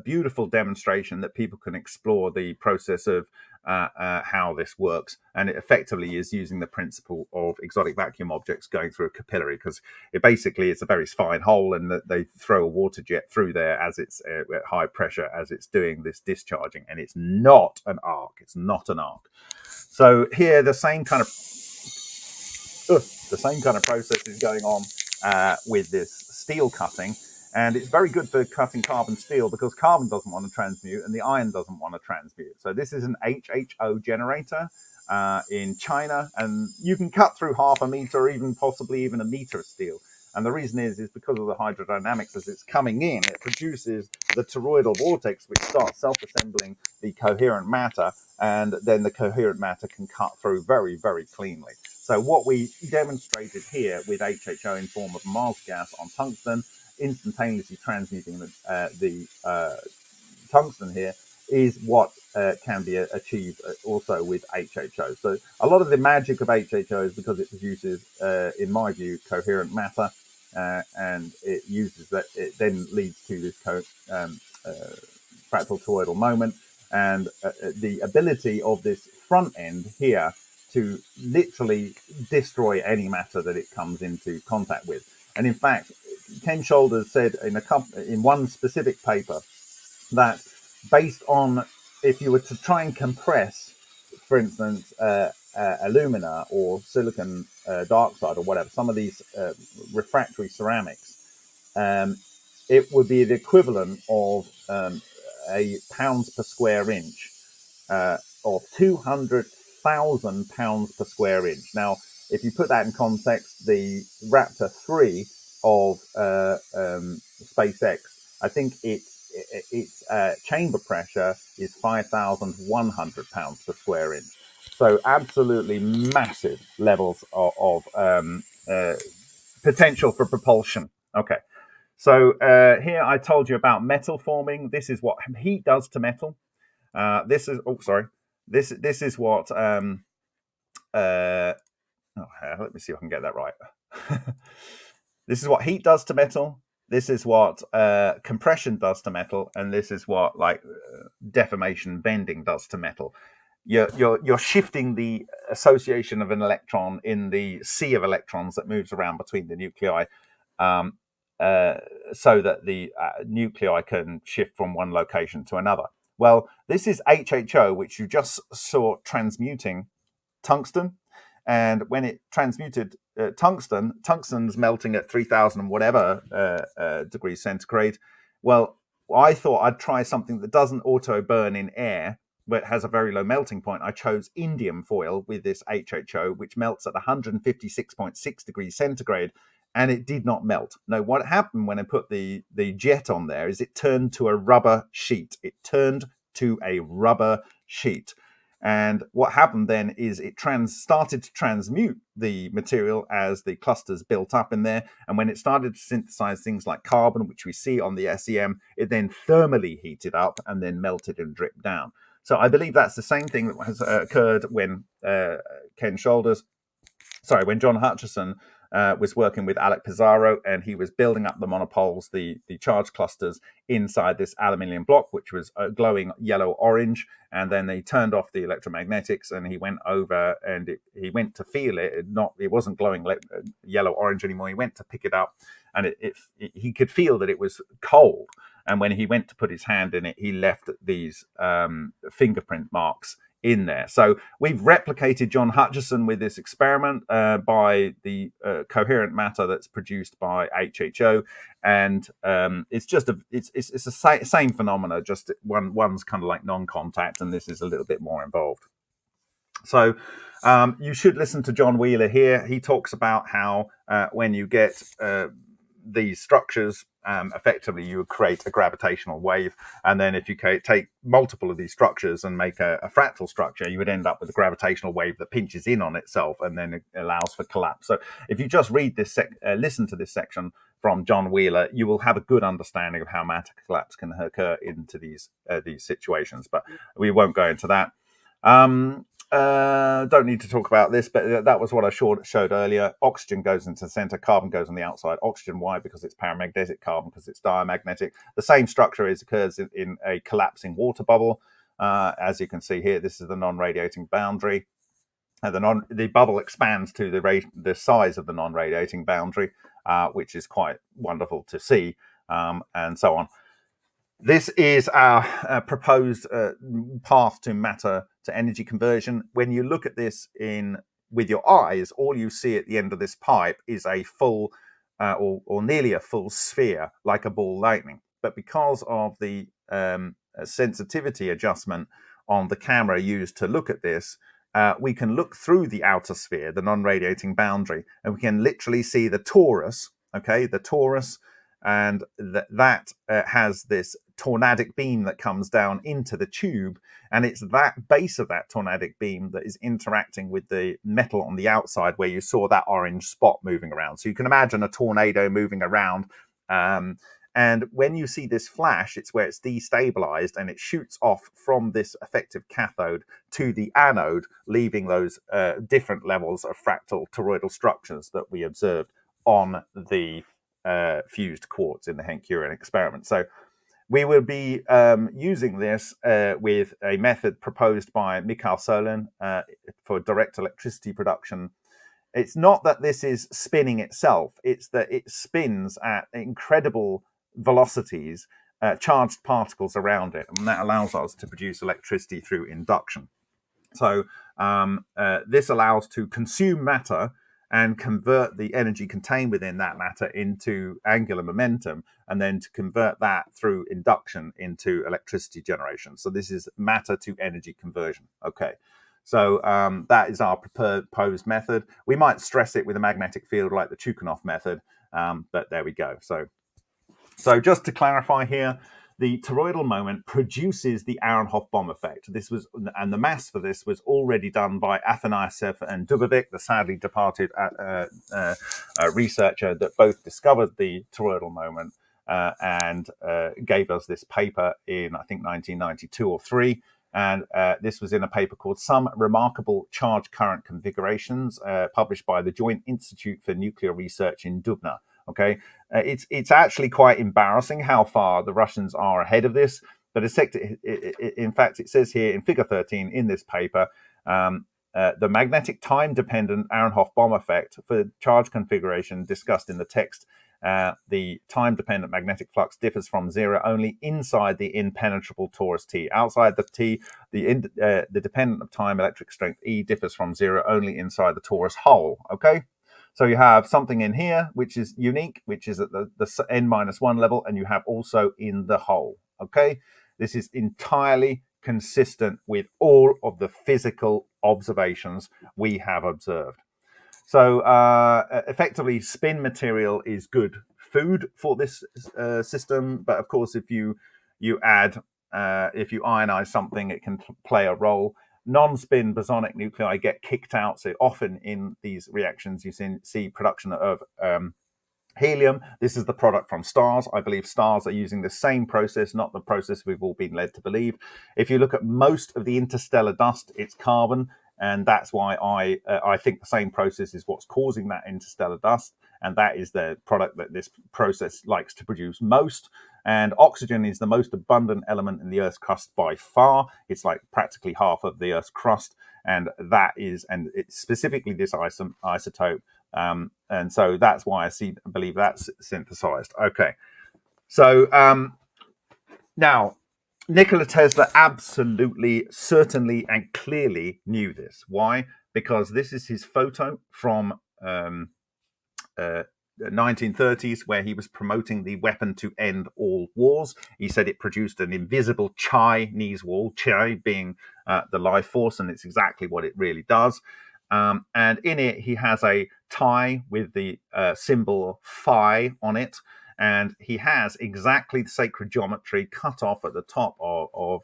beautiful demonstration that people can explore the process of how this works, and it effectively is using the principle of exotic vacuum objects going through a capillary, because it basically it's a very fine hole, and that they throw a water jet through there as it's at high pressure as it's doing this discharging, and it's not an arc. It's not an arc. So here the same kind of process is going on with this steel cutting. And it's very good for cutting carbon steel because carbon doesn't want to transmute and the iron doesn't want to transmute. So this is an HHO generator in China, and you can cut through 0.5 meter or even possibly even 1 meter of steel. And the reason is because of the hydrodynamics. As it's coming in, it produces the toroidal vortex, which starts self-assembling the coherent matter, and then the coherent matter can cut through very, very cleanly. So what we demonstrated here with HHO in form of Mars gas on tungsten, instantaneously transmuting the tungsten here, is what can be achieved also with HHO. So a lot of the magic of HHO is because it produces, in my view, coherent matter, and it uses that. It then leads to this fractal toroidal moment, and the ability of this front end here to literally destroy any matter that it comes into contact with. And in fact, Ken Shoulders said in one specific paper that based on, if you were to try and compress, for instance, alumina or silicon dioxide or whatever, some of these refractory ceramics, it would be the equivalent of a pounds per square inch of 200,000 pounds per square inch. Now, if you put that in context, the Raptor 3 of SpaceX, I think its chamber pressure is 5,100 pounds per square inch. So absolutely massive levels of potential for propulsion. Okay. So here I told you about metal forming. This is what heat does to metal. This is This is what let me see if I can get that right. This is what heat does to metal. This is what compression does to metal, and this is what deformation, bending does to metal. You're shifting the association of an electron in the sea of electrons that moves around between the nuclei, so that the nuclei can shift from one location to another. Well, this is HHO, which you just saw transmuting tungsten. And when it transmuted tungsten's melting at 3,000 whatever degrees centigrade. Well, I thought I'd try something that doesn't auto burn in air, but has a very low melting point. I chose indium foil with this HHO, which melts at 156.6 degrees centigrade, and it did not melt. No, what happened when I put the jet on there is it turned to a rubber sheet. It turned to a rubber sheet. And what happened then is it started to transmute the material as the clusters built up in there. And when it started to synthesize things like carbon, which we see on the SEM, it then thermally heated up and then melted and dripped down. So I believe that's the same thing that has occurred when when John Hutchison was working with Alec Pizarro, and he was building up the monopoles, the charge clusters inside this aluminium block, which was glowing yellow-orange. And then they turned off the electromagnetics, and he went over and he went to feel it. It wasn't glowing yellow-orange anymore. He went to pick it up, and he could feel that it was cold. And when he went to put his hand in it, he left these fingerprint marks in there. So we've replicated John Hutchison with this experiment by the coherent matter that's produced by HHO, and it's just it's the same phenomena. Just one's kind of like non-contact, and this is a little bit more involved. So you should listen to John Wheeler here. He talks about how when you get these structures, effectively you would create a gravitational wave, and then if you take multiple of these structures and make a fractal structure, you would end up with a gravitational wave that pinches in on itself and then it allows for collapse. So if you just read this listen to this section from John Wheeler, you will have a good understanding of how matter collapse can occur into these situations, but we won't go into that. Don't need to talk about this, but that was what I showed earlier. Oxygen goes into the center, carbon goes on the outside. Oxygen, why? Because it's paramagnetic. Carbon, because it's diamagnetic. The same structure occurs in a collapsing water bubble. As you can see here, this is the non-radiating boundary. The bubble expands to the size of the non-radiating boundary, which is quite wonderful to see, and so on. This is our proposed path to matter to energy conversion. When you look at this with your eyes, all you see at the end of this pipe is a full or nearly a full sphere, like a ball lightning. But because of the sensitivity adjustment on the camera used to look at this, we can look through the outer sphere, the non-radiating boundary, and we can literally see the torus, okay, the torus, and that has this tornadic beam that comes down into the tube, and it's that base of that tornadic beam that is interacting with the metal on the outside where you saw that orange spot moving around. So you can imagine a tornado moving around, and when you see this flash, it's where it's destabilized and it shoots off from this effective cathode to the anode, leaving those different levels of fractal toroidal structures that we observed on the fused quartz in the Henk-Uren experiment. So we will be using this with a method proposed by Mikhail Solin for direct electricity production. It's not that this is spinning itself, it's that it spins at incredible velocities, charged particles around it, and that allows us to produce electricity through induction. So this allows to consume matter and convert the energy contained within that matter into angular momentum, and then to convert that through induction into electricity generation. So this is matter to energy conversion. Okay, so that is our proposed method. We might stress it with a magnetic field like the Chukhanov method, but there we go. So just to clarify here, the toroidal moment produces the Aharonov-Bohm effect. And the mass for this was already done by Afanasyev and Dubovik, the sadly departed researcher that both discovered the toroidal moment and gave us this paper in, I think, 1992 or 3. And this was in a paper called Some Remarkable Charge Current Configurations, published by the Joint Institute for Nuclear Research in Dubna. Okay, it's actually quite embarrassing how far the Russians are ahead of this. But in fact, it says here in Figure 13 in this paper, the magnetic time-dependent Aharonov-Bohm effect for charge configuration discussed in the text. The time-dependent magnetic flux differs from zero only inside the impenetrable torus T. Outside the T, the dependent of time electric strength E differs from zero only inside the torus hole. Okay. So you have something in here which is unique, which is at the n-1 level, and you have also in the hole. Okay, this is entirely consistent with all of the physical observations we have observed. So effectively, spin material is good food for this system, but of course, if you ionize something, it can play a role. Non-spin bosonic nuclei get kicked out. So often in these reactions, you see production of helium. This is the product from stars. I believe stars are using the same process, not the process we've all been led to believe. If you look at most of the interstellar dust, it's carbon. And that's why I think the same process is what's causing that interstellar dust. And that is the product that this process likes to produce most. And oxygen is the most abundant element in the Earth's crust by far. It's like practically half of the Earth's crust. And that is, and it's specifically this isotope. And so that's why I believe that's synthesized. Okay. So now, Nikola Tesla absolutely, certainly, and clearly knew this. Why? Because this is his photo from the 1930s, where he was promoting the weapon to end all wars. He said it produced an invisible Chinese wall, Chi being the life force, and it's exactly what it really does. And in it, he has a tie with the symbol phi on it, and he has exactly the sacred geometry cut off at the top of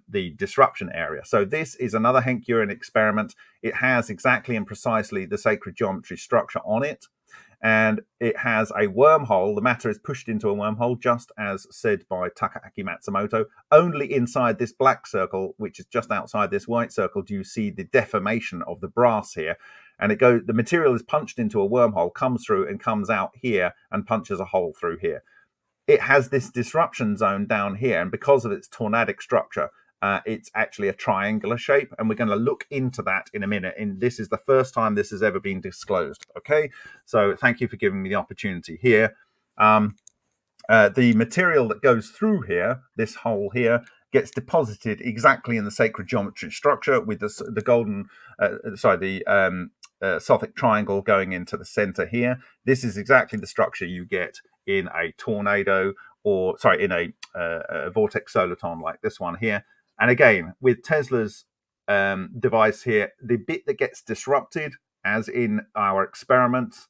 the disruption area. So this is another Henk Uren experiment. It has exactly and precisely the sacred geometry structure on it. And it has a wormhole. The matter is pushed into a wormhole, just as said by Takaaki Matsumoto. Only inside this black circle, which is just outside this white circle, do you see the deformation of the brass here. And the material is punched into a wormhole, comes through and comes out here and punches a hole through here. It has this disruption zone down here, and because of its tornadic structure, it's actually a triangular shape, and we're going to look into that in a minute. And this is the first time this has ever been disclosed. Okay, so thank you for giving me the opportunity here. The material that goes through here, this hole here, gets deposited exactly in the sacred geometry structure with the golden, Sothic triangle going into the center here. This is exactly the structure you get in a tornado, in a vortex soliton like this one here. And again, with Tesla's device here, the bit that gets disrupted, as in our experiments,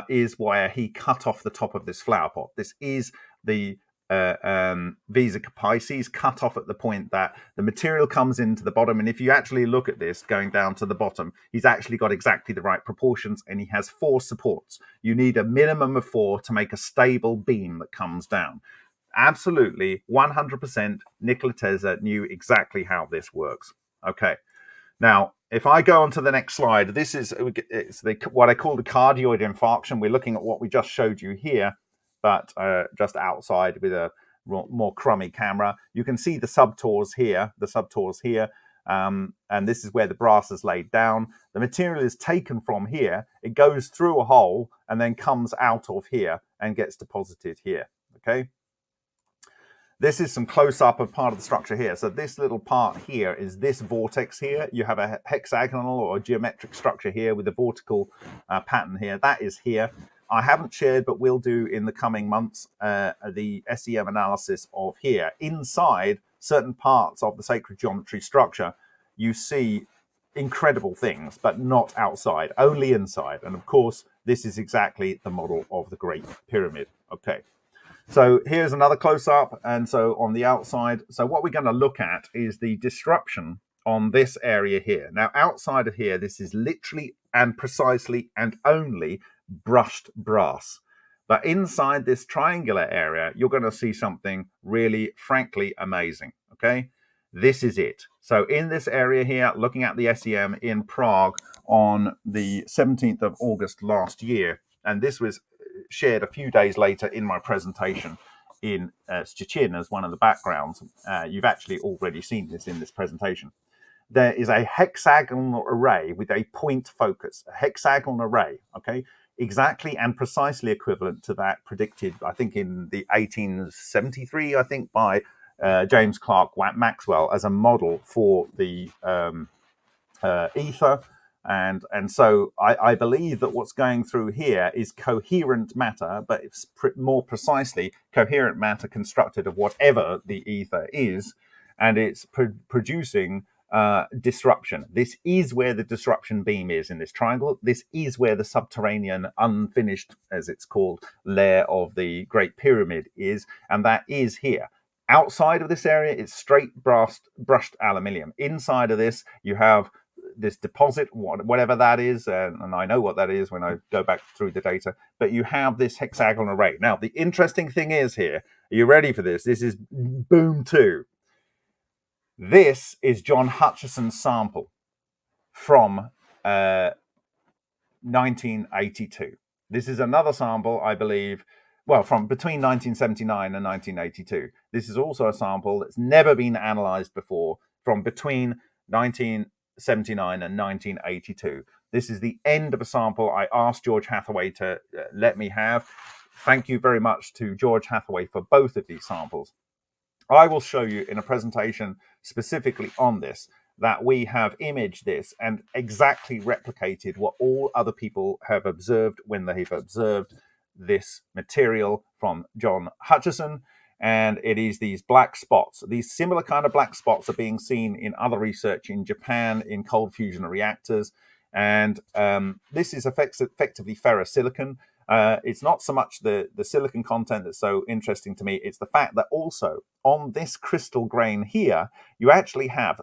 is where he cut off the top of this flower pot. This is the Vesica Pisces, cut off at the point that the material comes into the bottom. And if you actually look at this going down to the bottom, he's actually got exactly the right proportions, and he has 4 supports. You need a minimum of 4 to make a stable beam that comes down. Absolutely, 100%, Nikola Tesla knew exactly how this works. Okay, now if I go on to the next slide, it's what I call the cardioid infarction. We're looking at what we just showed you here, but just outside with a more crummy camera. You can see the subtors here, and this is where the brass is laid down. The material is taken from here, it goes through a hole, and then comes out of here and gets deposited here. Okay. This is some close-up of part of the structure here. So this little part here is this vortex here. You have a hexagonal or a geometric structure here with a vertical pattern here. That is here. I haven't shared, but will do in the coming months, the SEM analysis of here. Inside certain parts of the sacred geometry structure, you see incredible things, but not outside, only inside. And of course, this is exactly the model of the Great Pyramid. Okay. So here's another close-up, and so on the outside. So what we're going to look at is the disruption on this area here. Now, outside of here, this is literally and precisely and only brushed brass. But inside this triangular area, you're going to see something really, frankly, amazing. Okay, this is it. So in this area here, looking at the SEM in Prague on the 17th of August last year, and this was shared a few days later in my presentation in Szczecin as one of the backgrounds. You've actually already seen this in this presentation. There is a hexagonal array with a point focus, a hexagonal array, okay, exactly and precisely equivalent to that predicted, I think, in the 1873, I think, by James Clerk Maxwell as a model for the ether. And so I believe that what's going through here is coherent matter, but it's more precisely coherent matter constructed of whatever the ether is, and it's producing disruption. This is where the disruption beam is in this triangle. This is where the subterranean unfinished, as it's called, layer of the Great Pyramid is, and that is here. Outside of this area, it's straight brushed aluminium. Inside of this, you have this deposit, whatever that is, and I know what that is when I go back through the data, but you have this hexagonal array. Now, the interesting thing is here, are you ready for this? This is boom 2. This is John Hutchison's sample. from 1982. This is another sample, I believe, well, from between 1979 and 1982. This is also a sample that's never been analyzed before, from between 1979 and 1982. This is the end of a sample I asked George Hathaway to let me have. Thank you very much to George Hathaway for both of these samples. I will show you in a presentation specifically on this that we have imaged this and exactly replicated what all other people have observed when they've observed this material from John Hutchison. And it is these black spots. These similar kind of black spots are being seen in other research in Japan in cold fusion reactors. And this is effectively ferrosilicon. It's not so much the silicon content that's so interesting to me. It's the fact that also on this crystal grain here, you actually have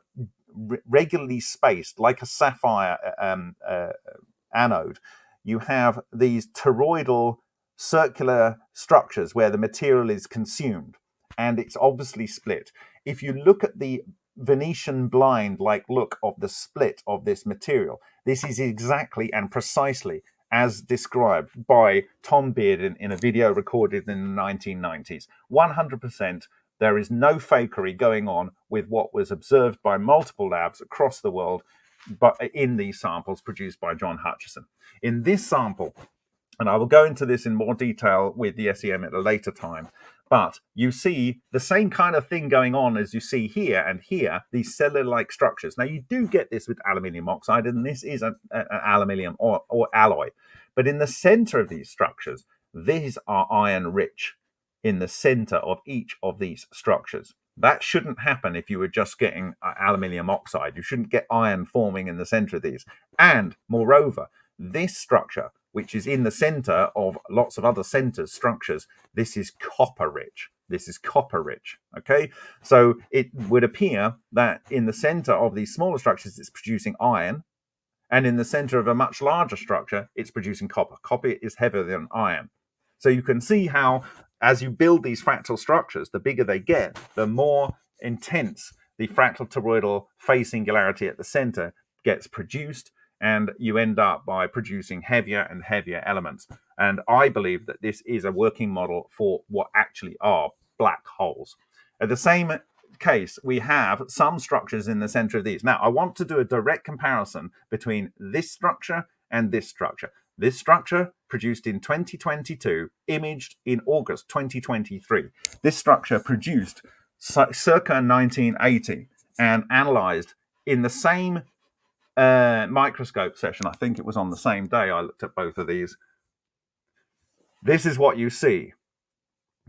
regularly spaced, like a sapphire anode, you have these toroidal circular structures where the material is consumed, and it's obviously split. If you look at the Venetian blind-like look of the split of this material, this is exactly and precisely as described by Tom Bearden in a video recorded in the 1990s. 100%. There is no fakery going on with what was observed by multiple labs across the world, but in these samples produced by John Hutchison. In this sample, and I will go into this in more detail with the SEM at a later time, but you see the same kind of thing going on as you see here and here, these cellular-like structures. Now, you do get this with aluminium oxide, and this is an aluminium or alloy. But in the center of these structures, these are iron-rich in the center of each of these structures. That shouldn't happen if you were just getting aluminium oxide. You shouldn't get iron forming in the center of these. And moreover, this structure, which is in the center of lots of other centers, structures, this is copper rich. This is copper rich. Okay, so it would appear that in the center of these smaller structures, it's producing iron, and in the center of a much larger structure, it's producing copper. Copper is heavier than iron. So you can see how, as you build these fractal structures, the bigger they get, the more intense the fractal toroidal phase singularity at the center gets produced, and you end up by producing heavier and heavier elements. And I believe that this is a working model for what actually are black holes. At the same case, we have some structures in the center of these. Now, I want to do a direct comparison between this structure and this structure. This structure produced in 2022, imaged in August 2023. This structure produced circa 1980 and analyzed in the same microscope session. I think it was on the same day I looked at both of these. This is what you see.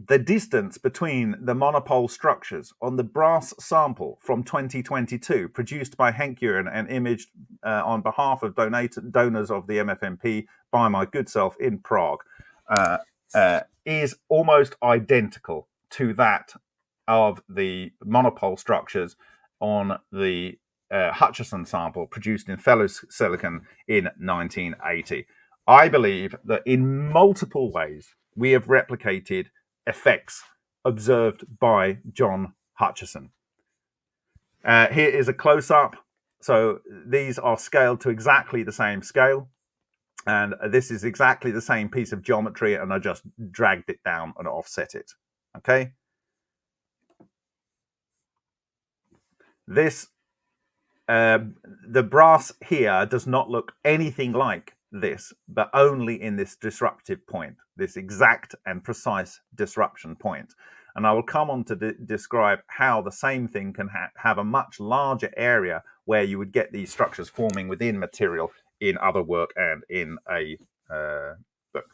The distance between the monopole structures on the brass sample from 2022, produced by Henk Uren and imaged on behalf of donors of the MFMP by my good self in Prague, is almost identical to that of the monopole structures on the Hutchison sample produced in ferrosilicon in 1980. I believe that in multiple ways we have replicated effects observed by John Hutchison. Here is a close-up. So these are scaled to exactly the same scale. And this is exactly the same piece of geometry, and I just dragged it down and offset it. Okay? This, the brass here does not look anything like this, but only in this disruptive point, this exact and precise disruption point. And I will come on to describe how the same thing can have a much larger area where you would get these structures forming within material in other work and in a book.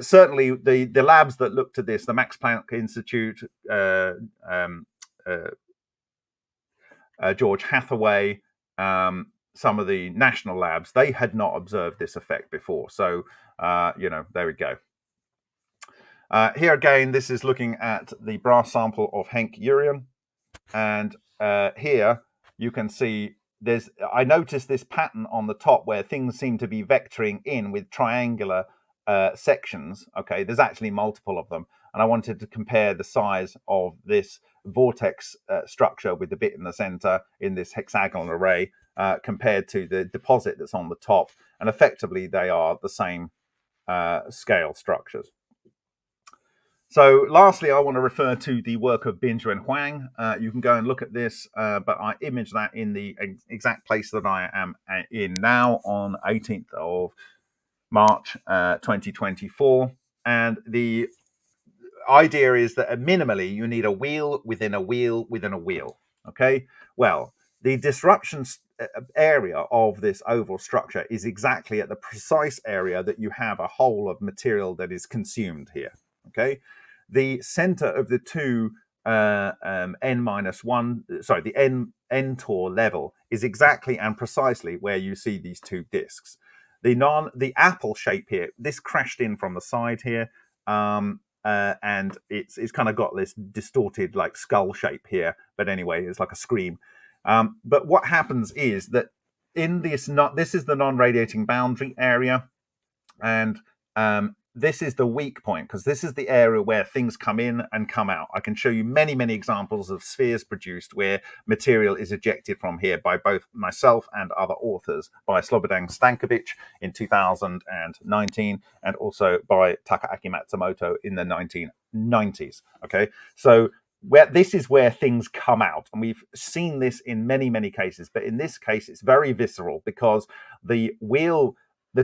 Certainly the labs that looked at this, the Max Planck Institute, George Hathaway, some of the national labs, they had not observed this effect before. So, there we go. Here again, this is looking at the brass sample of Henk Uren. And here you can see I noticed this pattern on the top where things seem to be vectoring in with triangular sections. Okay, there's actually multiple of them. and I wanted to compare the size of this vortex structure with the bit in the center in this hexagonal array compared to the deposit that's on the top, and effectively they are the same scale structures. So lastly, I want to refer to the work of Binzhuan Huang. You can go and look at this, but I image that in the exact place that I am in now on 18th of March 2024. And the idea is that minimally you need a wheel within a wheel within a wheel. Okay, well, the disruption area of this oval structure is exactly at the precise area that you have a hole of material that is consumed here. Okay, the center of the two n-1, sorry, the n-tor level is exactly and precisely where you see these two disks. The apple shape here, this crashed in from the side here, and it's kind of got this distorted like skull shape here. But anyway, it's like a scream. But what happens is that in this is the non-radiating boundary area, and this is the weak point, because this is the area where things come in and come out. I can show you many, many examples of spheres produced where material is ejected from here by both myself and other authors, by Slobodan Stankovic in 2019, and also by Takaaki Matsumoto in the 1990s. Okay, so this is where things come out, and we've seen this in many, many cases, but in this case it's very visceral, because the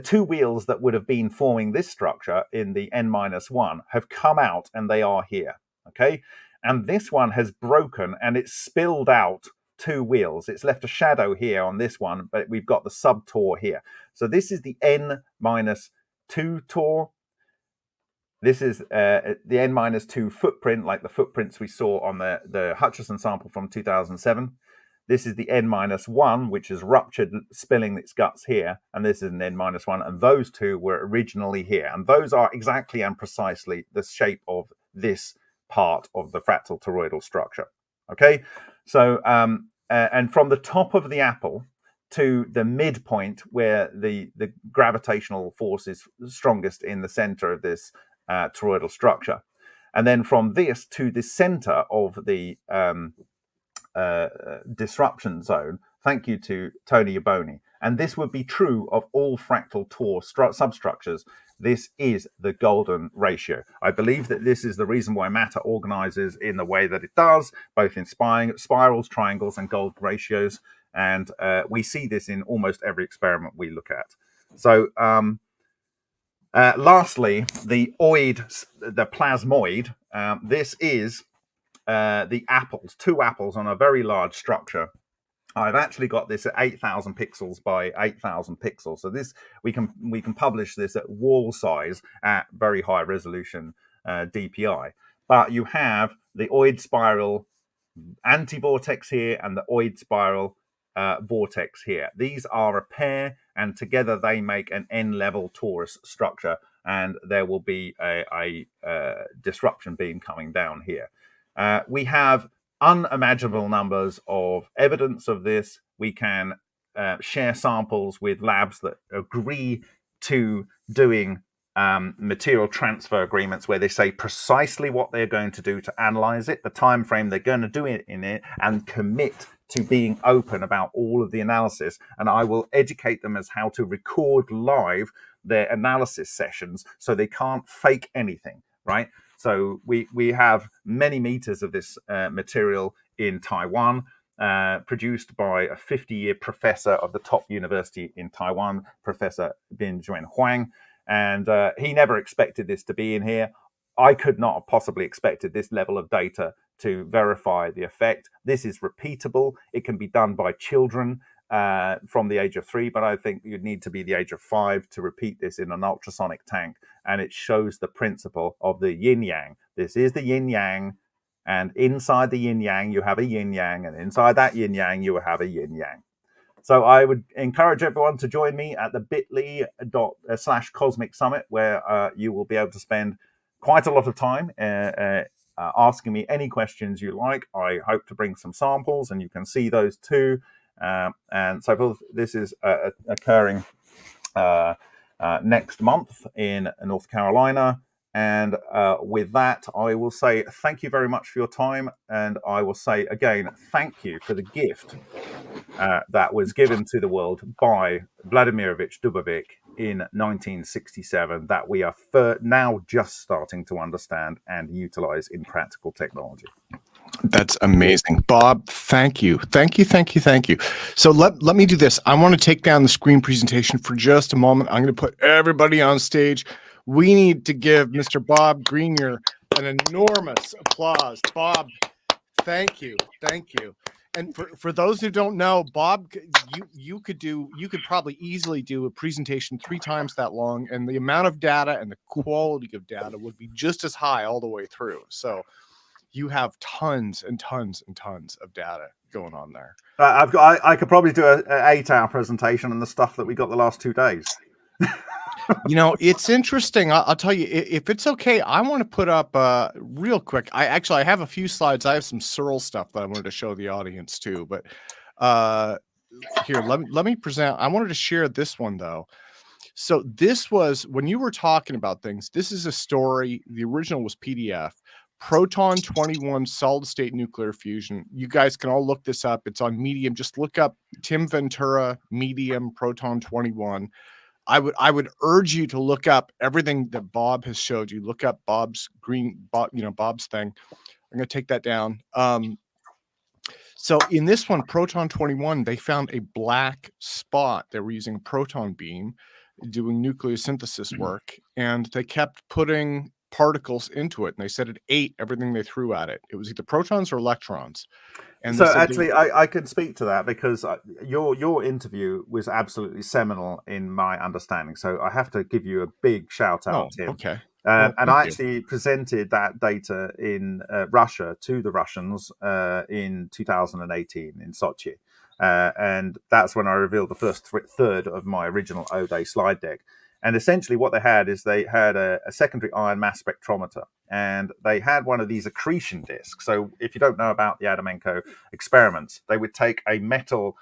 two wheels that would have been forming this structure in the n-1 have come out, and they are here. Okay, and this one has broken and it's spilled out two wheels. It's left a shadow here on this one, but we've got the sub-tor here. So this is the n-2 tor. This is the n-2 footprint, like the footprints we saw on the Hutchison sample from 2007. This is the n-1, which is ruptured, spilling its guts here. And this is an n-1. And those two were originally here. And those are exactly and precisely the shape of this part of the fractal toroidal structure. Okay, so, and from the top of the apple to the midpoint where the gravitational force is strongest in the center of this toroidal structure. And then from this to the center of the disruption zone, thank you to Tony Yaboni. And this would be true of all fractal Tor substructures. This is the golden ratio. I believe that this is the reason why matter organizes in the way that it does, both in spirals, triangles, and golden ratios. And we see this in almost every experiment we look at. So lastly, the plasmoid, this is the apples, two apples on a very large structure. I've actually got this at 8,000 pixels by 8,000 pixels. So this we can publish this at wall size at very high resolution DPI. But you have the oid spiral anti-vortex here and the oid spiral vortex here. These are a pair, and together they make an n-level torus structure, and there will be a disruption beam coming down here. We have unimaginable numbers of evidence of this. We can share samples with labs that agree to doing material transfer agreements where they say precisely what they're going to do to analyze it, the time frame they're going to do it in it, and commit to being open about all of the analysis. And I will educate them as how to record live their analysis sessions so they can't fake anything, right? So we have many meters of this material in Taiwan, produced by a 50-year professor of the top university in Taiwan, Professor Binzhuan Huang. And he never expected this to be in here. I could not have possibly expected this level of data to verify the effect. This is repeatable. It can be done by children from the age of 3, but I think you'd need to be the age of 5 to repeat this in an ultrasonic tank. And it shows the principle of the yin-yang. This is the yin-yang, and inside the yin-yang you have a yin-yang, and inside that yin-yang you have a yin-yang. So I would encourage everyone to join me at the bit.ly/Cosmic Summit, where you will be able to spend quite a lot of time asking me any questions you like. I hope to bring some samples, and you can see those too. And so forth. This is occurring next month in North Carolina, And with that, I will say thank you very much for your time. And I will say again, thank you for the gift that was given to the world by Vladimirovich Dubovik in 1967 that we are now just starting to understand and utilize in practical technology. That's amazing. Bob, thank you. Thank you, thank you, thank you. So let me do this. I want to take down the screen presentation for just a moment. I'm going to put everybody on stage. We need to give Mr. Bob Grenier an enormous applause. Bob, thank you. Thank you. And for those who don't know, Bob, you could probably easily do a presentation 3 times that long, and the amount of data and the quality of data would be just as high all the way through. So you have tons and tons and tons of data going on there. I could probably do an 8-hour presentation on the stuff that we got the last 2 days. You know, it's interesting. I'll tell you, if it's okay, I want to put up real quick. I have a few slides. I have some SEARL stuff that I wanted to show the audience too. But here, let me present. I wanted to share this one though. So this was when you were talking about things. This is a story. The original was PDF. Proton 21 solid state nuclear fusion. You guys can all look this up. It's on Medium. Just look up Tim Ventura Medium Proton 21. I would urge you to look up everything that Bob has showed you. Look up Bob's Bob's thing. I'm going to take that down. So in this one, Proton 21, they found a black spot. They were using a proton beam doing nucleosynthesis work, and they kept putting particles into it, and they said it ate everything they threw at it. It was either protons or electrons. And so actually, I can speak to that because your interview was absolutely seminal in my understanding. So I have to give you a big shout out, Tim. Okay. And I actually presented that data in Russia to the Russians in 2018 in Sochi. And that's when I revealed the first third of my original ODay slide deck. And essentially what they had is they had a secondary ion mass spectrometer, and they had one of these accretion disks. So if you don't know about the Adamenko experiments, they would take a metal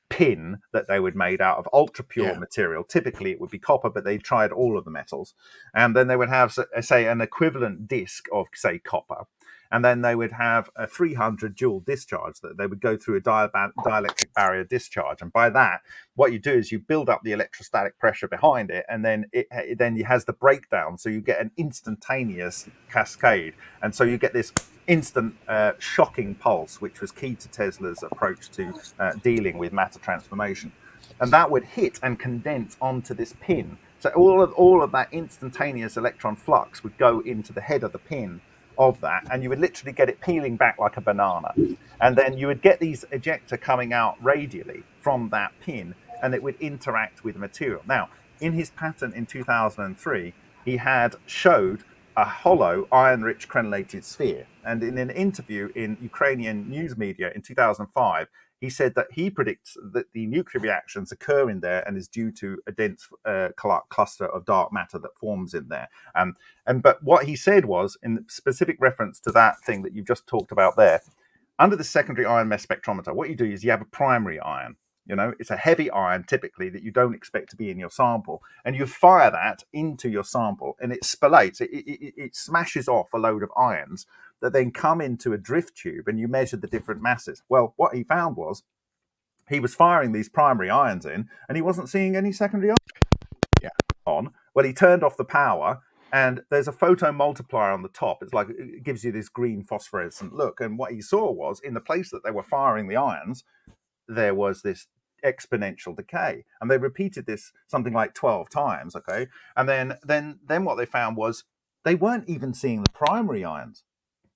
pin that they would made out of ultra pure material. Typically it would be copper, but they tried all of the metals. And then they would have, say, an equivalent disk of, say, copper. And then they would have a 300 joule discharge that they would go through a dielectric barrier discharge. And by that, what you do is you build up the electrostatic pressure behind it, and then it has the breakdown. So you get an instantaneous cascade. And so you get this instant shocking pulse, which was key to Tesla's approach to dealing with matter transformation. And that would hit and condense onto this pin. So all of that instantaneous electron flux would go into the head of the pin of that, and you would literally get it peeling back like a banana. And then you would get these ejecta coming out radially from that pin, and it would interact with the material. Now, in his patent in 2003, he had showed a hollow iron-rich crenellated sphere. And in an interview in Ukrainian news media in 2005, he said that he predicts that the nuclear reactions occur in there and is due to a dense cluster of dark matter that forms in there. But what he said was, in specific reference to that thing that you've just talked about there, under the secondary ion mass spectrometer, what you do is you have a primary ion. You know, it's a heavy ion typically that you don't expect to be in your sample, and you fire that into your sample, and it spillates. It smashes off a load of ions that then come into a drift tube, and you measure the different masses. Well, what he found was he was firing these primary ions in, and he wasn't seeing any secondary ions on. Well, he turned off the power, and there's a photon multiplier on the top. It's like it gives you this green phosphorescent look. And what he saw was in the place that they were firing the ions, there was this exponential decay, and they repeated this something like 12 times. Okay, and then what they found was they weren't even seeing the primary ions.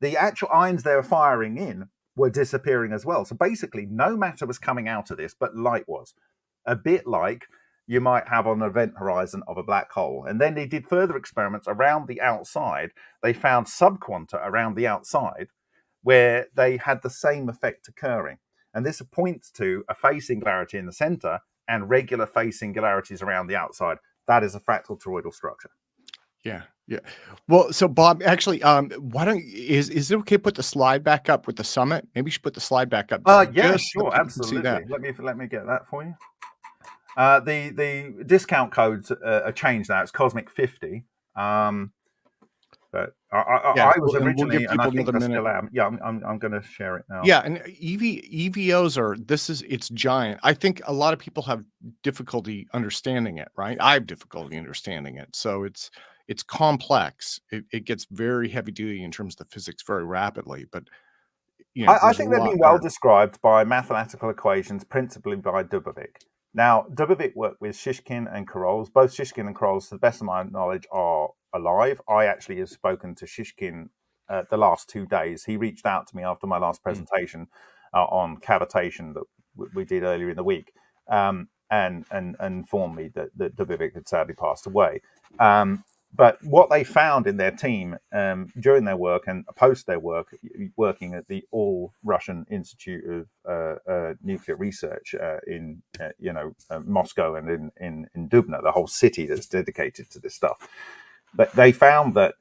The actual ions they were firing in were disappearing as well. So basically no matter was coming out of this, but light was. A bit like you might have on an event horizon of a black hole. And then they did further experiments around the outside. They found subquanta around the outside where they had the same effect occurring. And this points to a phase singularity in the center and regular phase singularities around the outside. That is a fractal toroidal structure. Yeah. Well, so Bob, actually, why don't is it okay to put the slide back up with the summit? Maybe you should put the slide back up. Yeah, sure, absolutely. Let me get that for you. The discount codes are changed now. It's Cosmic 50. But Yeah, I was and we'll give originally, and I people think another I still minute. am. Yeah, I'm going to share it now. Yeah, and EVOs are it's giant. I think a lot of people have difficulty understanding it, right? I have difficulty understanding it. So it's complex. It gets very heavy duty in terms of the physics very rapidly, but I there's a think they've lot been well there. described by mathematical equations, principally by Dubovik. Now, Dubovik worked with Shishkin and Korols. Both Shishkin and Korols, to the best of my knowledge, are alive. I actually have spoken to Shishkin the last 2 days. He reached out to me after my last presentation on cavitation that we did earlier in the week, and informed me that Dubovik had sadly passed away. But what they found in their team during their work and post their work, working at the All Russian Institute of Nuclear Research in Moscow and in Dubna, the whole city that's dedicated to this stuff, but they found that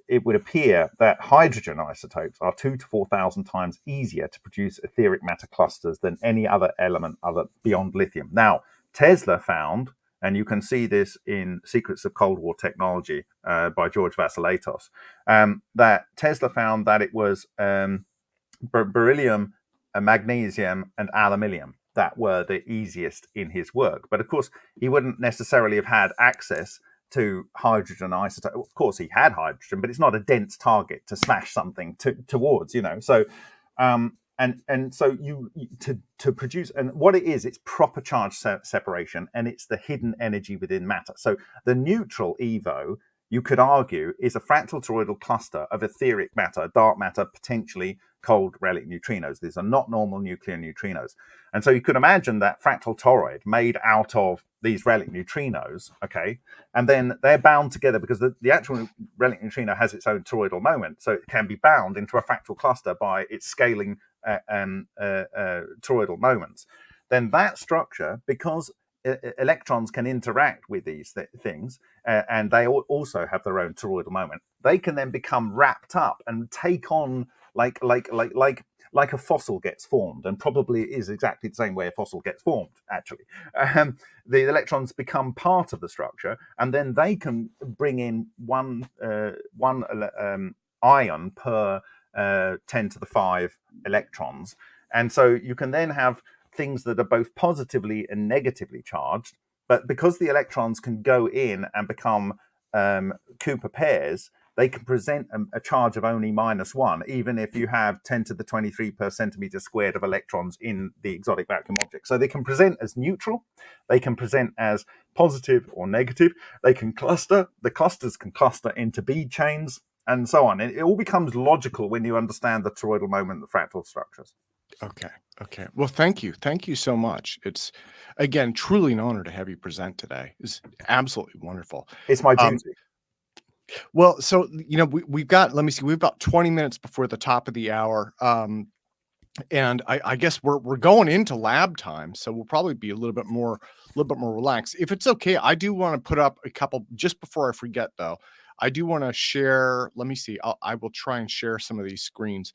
it would appear that hydrogen isotopes are 2,000 to 4,000 times easier to produce etheric matter clusters than any other element beyond lithium. Now, Tesla found, and you can see this in Secrets of Cold War Technology by George Vassiliatos, that Tesla found that it was beryllium, magnesium, and aluminium that were the easiest in his work. But of course, he wouldn't necessarily have had access to hydrogen isotope. Of course, he had hydrogen, but it's not a dense target to smash something towards, So, and so you to produce, and what it is, it's proper charge separation, and it's the hidden energy within matter. So the neutral EVO, you could argue, is a fractal toroidal cluster of etheric matter, dark matter, potentially cold relic neutrinos. These are not normal nuclear neutrinos. And so you could imagine that fractal toroid made out of these relic neutrinos, okay, and then they're bound together because the actual relic neutrino has its own toroidal moment, so it can be bound into a fractal cluster by its scaling toroidal moments. Then that structure, because electrons can interact with these things, and they also have their own toroidal moment, they can then become wrapped up and take on like a fossil gets formed, and probably is exactly the same way a fossil gets formed, actually. The electrons become part of the structure, and then they can bring in one ion per 10 to the 5 electrons. And so you can then have things that are both positively and negatively charged, but because the electrons can go in and become Cooper pairs, they can present a charge of only -1, even if you have 10 to the 23 per centimeter squared of electrons in the exotic vacuum object. So they can present as neutral, they can present as positive or negative, they can cluster, the clusters can cluster into bead chains, and so on. It all becomes logical when you understand the toroidal moment, the fractal structures. Okay. Well, thank you. Thank you so much. It's, again, truly an honor to have you present today. It's absolutely wonderful. It's my duty. Well, so, we've got, let me see, we've about 20 minutes before the top of the hour. And I guess we're going into lab time, so we'll probably be a little bit more relaxed. If it's okay, I do want to put up a couple, just before I forget though, I do want to share, let me see, I will try and share some of these screens.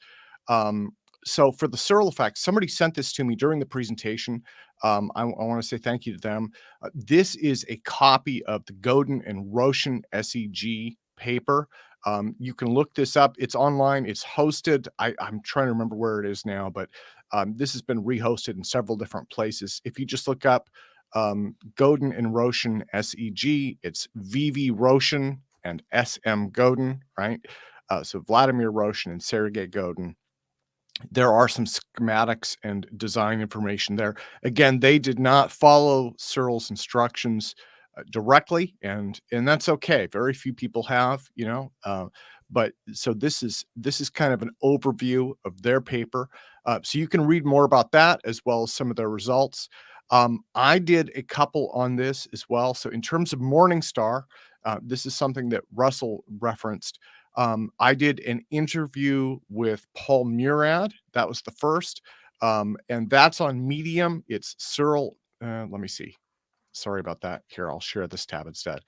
So for the SEARL effect, somebody sent this to me during the presentation. I want to say thank you to them. This is a copy of the Godin and Roshan SEG paper. You can look this up. It's online. It's hosted. I'm trying to remember where it is now, but this has been rehosted in several different places. If you just look up Godin and Roshan SEG, it's VV Roshan and SM Godin, right? So Vladimir Roshan and Sergei Godin. There are some schematics and design information there. Again, they did not follow SEARL's instructions directly, and that's okay. Very few people have, but so this is kind of an overview of their paper. So you can read more about that as well as some of their results. I did a couple on this as well. So in terms of Morningstar, this is something that Russell referenced. I did an interview with Paul Murad. That was the first. And that's on Medium. It's SEARL. Let me see. Sorry about that. Here, I'll share this tab instead.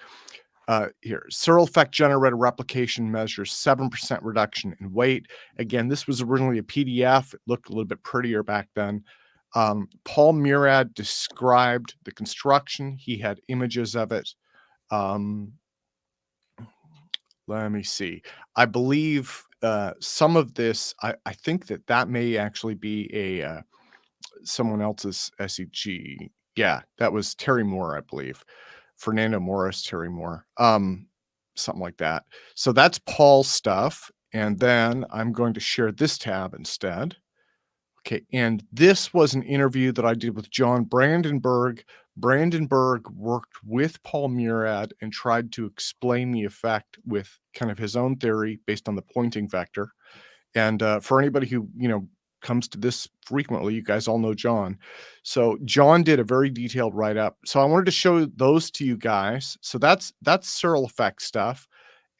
Here, SEARL effect generator replication measures 7% reduction in weight. Again, this was originally a PDF. It looked a little bit prettier back then. Paul Murad described the construction. He had images of it. Let me see. I believe some of this, I think that may actually be a someone else's SEG. Yeah, that was Terry Moore, I believe. Fernando Morris, Terry Moore, something like that. So that's Paul's stuff. And then I'm going to share this tab instead. Okay, and this was an interview that I did with John Brandenburg. Brandenburg worked with Paul Murad and tried to explain the effect with kind of his own theory based on the pointing vector. And for anybody who, comes to this frequently, you guys all know John. So John did a very detailed write-up. So I wanted to show those to you guys. So that's SEARL effect stuff.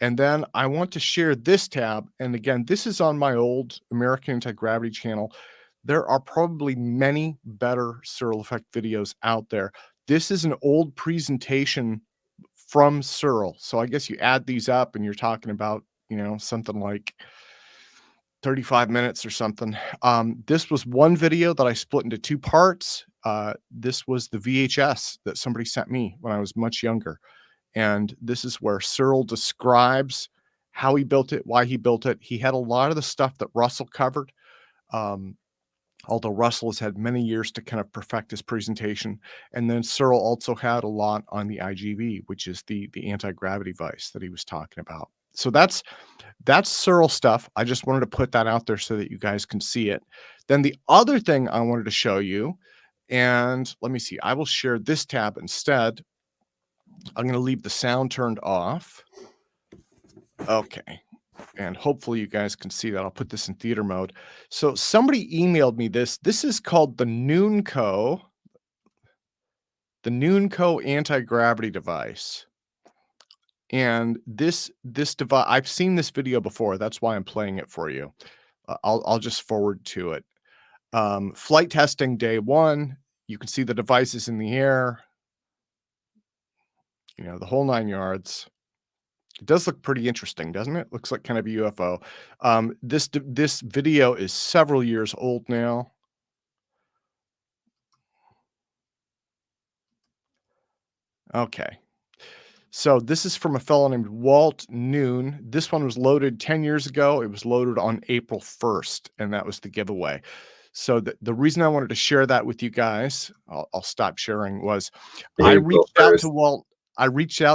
And then I want to share this tab. And again, this is on my old American Anti-Gravity channel. There are probably many better SEARL effect videos out there. This is an old presentation from SEARL. So I guess you add these up and you're talking about, something like 35 minutes or something. This was one video that I split into two parts. This was the VHS that somebody sent me when I was much younger. And this is where SEARL describes how he built it, why he built it. He had a lot of the stuff that Russell covered. Although Russell has had many years to kind of perfect his presentation. And then SEARL also had a lot on the IGV, which is the anti-gravity vice that he was talking about. So that's SEARL stuff. I just wanted to put that out there so that you guys can see it. Then the other thing I wanted to show you, and let me see, I will share this tab instead. I'm going to leave the sound turned off. Okay. And hopefully you guys can see that. I'll put this in theater mode. So somebody emailed me this. This is called the Noonco anti-gravity device. And this device, I've seen this video before. That's why I'm playing it for you. I'll just forward to it. Flight testing day 1. You can see the devices in the air. The whole 9 yards. It does look pretty interesting, doesn't it? Looks like kind of a UFO. This video is several years old now. Okay. So this is from a fellow named Walt Noon. This one was loaded 10 years ago. It was loaded on April 1st, and that was the giveaway. So the reason I wanted to share that with you guys, I'll stop sharing, was I reached out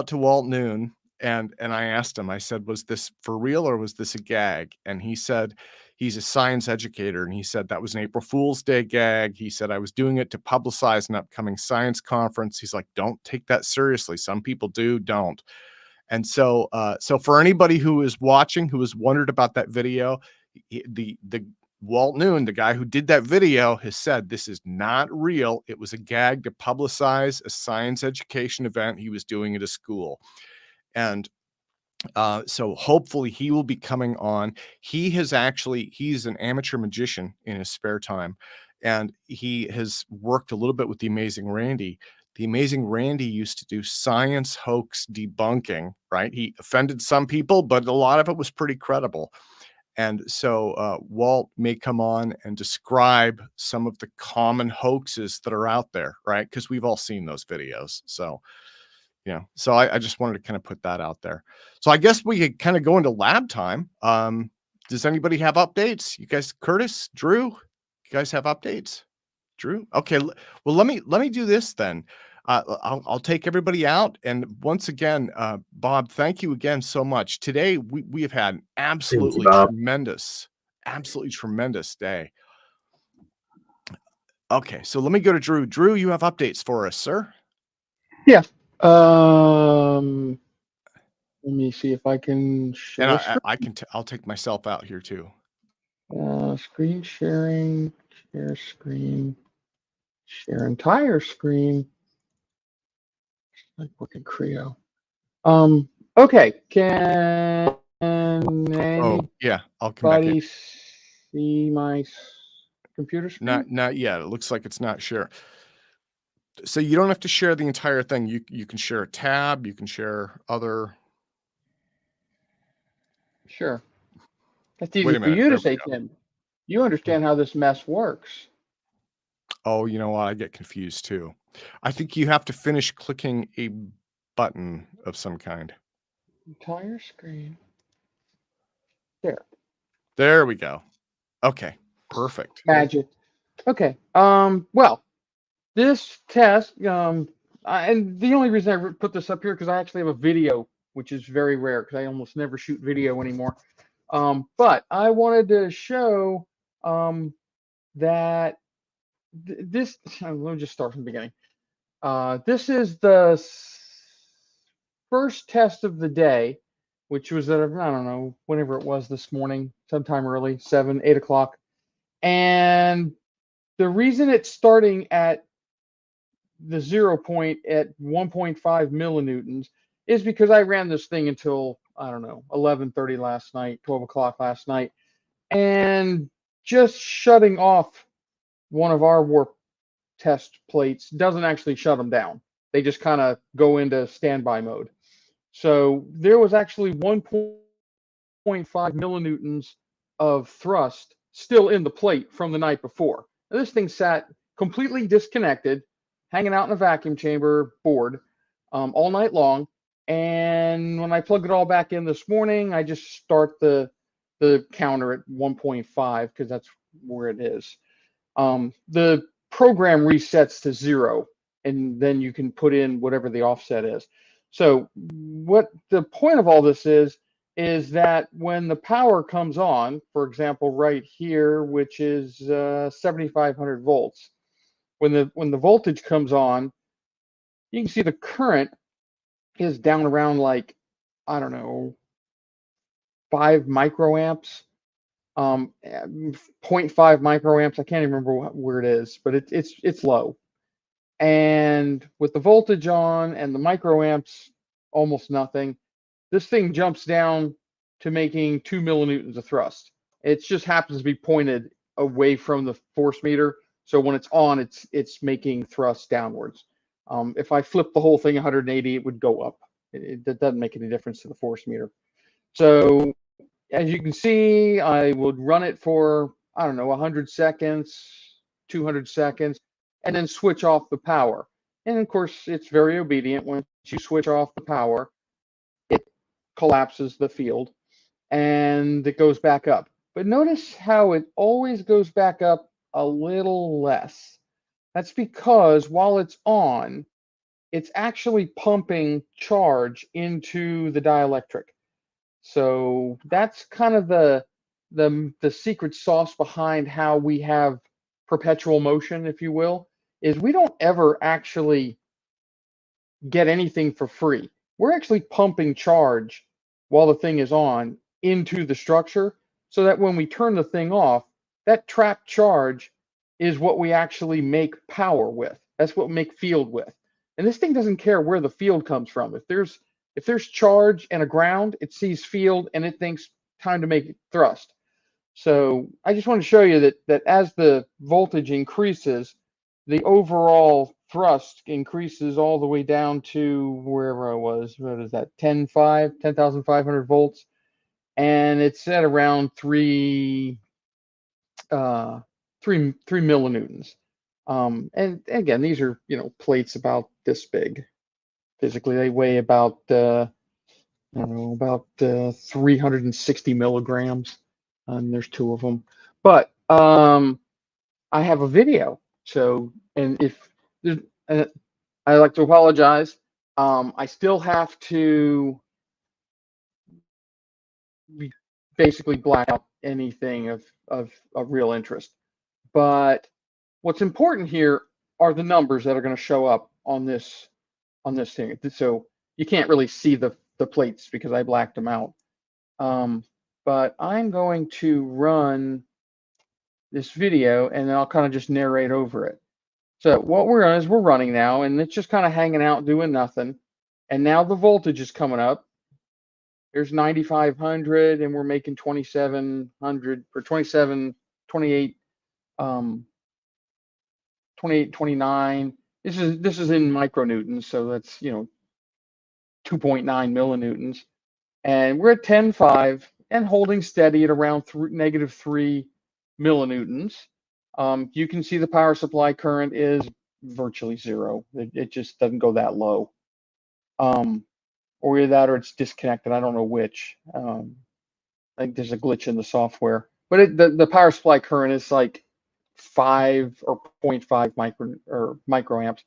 to Walt Noon. And I asked him, I said, was this for real or was this a gag? And he said, he's a science educator. And he said, that was an April Fool's Day gag. He said, I was doing it to publicize an upcoming science conference. He's like, don't take that seriously. Some people do, don't. And so for anybody who is watching, who has wondered about that video, the Walt Noon, the guy who did that video, has said this is not real. It was a gag to publicize a science education event he was doing at a school. And so hopefully he will be coming on. He's an amateur magician in his spare time. And he has worked a little bit with the Amazing Randy. The Amazing Randy used to do science hoax debunking, right? He offended some people, but a lot of it was pretty credible. And so Walt may come on and describe some of the common hoaxes that are out there, right? Because we've all seen those videos. So so I just wanted to kind of put that out there. So I guess we could kind of go into lab time. Does anybody have updates? You guys, Curtis, Drew, you guys have updates? Drew? Okay. Well, let me do this then. I'll take everybody out. And once again, Bob, thank you again so much. Today, we have had an absolutely tremendous day. Okay. So let me go to Drew. Drew, you have updates for us, sir? Yeah. Let me see if I can share. And I'll take myself out here too. Screen sharing, share screen, share entire screen. Like working Creo. Okay. Can I'll come back in. See my computer screen? Not yet. It looks like it's not share. So you don't have to share the entire thing. You can share a tab. You can share other. Sure. That's easy for you to say, Tim. You understand how this mess works. Oh, you know what? I get confused too. I think you have to finish clicking a button of some kind. Entire screen. There we go. Okay, perfect. Magic. Okay. Well, this test, and the only reason I put this up here because I actually have a video, which is very rare because I almost never shoot video anymore. But I wanted to show that this. Let me just start from the beginning. This is the first test of the day, which was at, I don't know, whenever it was this morning, sometime early, 7, 8 o'clock. And the reason it's starting at the 0 point at 1.5 millinewtons is because I ran this thing until, I don't know, 11:30 last night, 12 o'clock last night. And just shutting off one of our warp test plates doesn't actually shut them down. They just kind of go into standby mode. So there was actually 1.5 millinewtons of thrust still in the plate from the night before. Now, this thing sat completely disconnected, hanging out in a vacuum chamber board all night long. And when I plugged it all back in this morning, I just start the counter at 1.5 because that's where it is. The program resets to 0, and then you can put in whatever the offset is. So what the point of all this is that when the power comes on, for example, right here, which is 7,500 volts, when the voltage comes on, you can see the current is down around like, I don't know, 5 microamps, 0.5 microamps. I can't even remember where it is, but it's low. And with the voltage on and the microamps almost nothing, this thing jumps down to making 2 millinewtons of thrust. It just happens to be pointed away from the force meter, so when it's on, it's making thrust downwards. If I flip the whole thing 180, it would go up. It doesn't make any difference to the force meter. So as you can see, I would run it for, I don't know, 100 seconds, 200 seconds, and then switch off the power. And of course, it's very obedient. Once you switch off the power, it collapses the field and it goes back up. But notice how it always goes back up a little less. That's because while it's on, it's actually pumping charge into the dielectric. So that's kind of the secret sauce behind how we have perpetual motion, if you will, is we don't ever actually get anything for free. We're actually pumping charge while the thing is on into the structure so that when we turn the thing off, that trapped charge is what we actually make power with. That's what we make field with. And this thing doesn't care where the field comes from. If there's charge and a ground, it sees field and it thinks time to make thrust. So I just want to show you that as the voltage increases, the overall thrust increases all the way down to wherever I was. What is that? 10,500 volts, and it's at around 3 millinewtons. And again, these are plates about this big. Physically, they weigh about I don't know, about 360 milligrams, and there's 2 of them. But I have a video. So, and if I like to apologize, I still have to basically black out anything of real interest. But what's important here are the numbers that are going to show up on this thing. So you can't really see the plates because I blacked them out. But I'm going to run this video and then I'll kind of just narrate over it. So what we're doing is we're running now, and it's just kind of hanging out doing nothing. And now the voltage is coming up. There's 9,500, and we're making 2,700 or 27, 28, 28, 29. This is in micronewtons, so that's 2.9 millinewtons. And we're at 10.5 and holding steady at around -3 millinewtons. You can see the power supply current is virtually 0. It just doesn't go that low. or either that or it's disconnected. I don't know which. I think there's a glitch in the software, but the power supply current is like 5 or 0.5 microamps.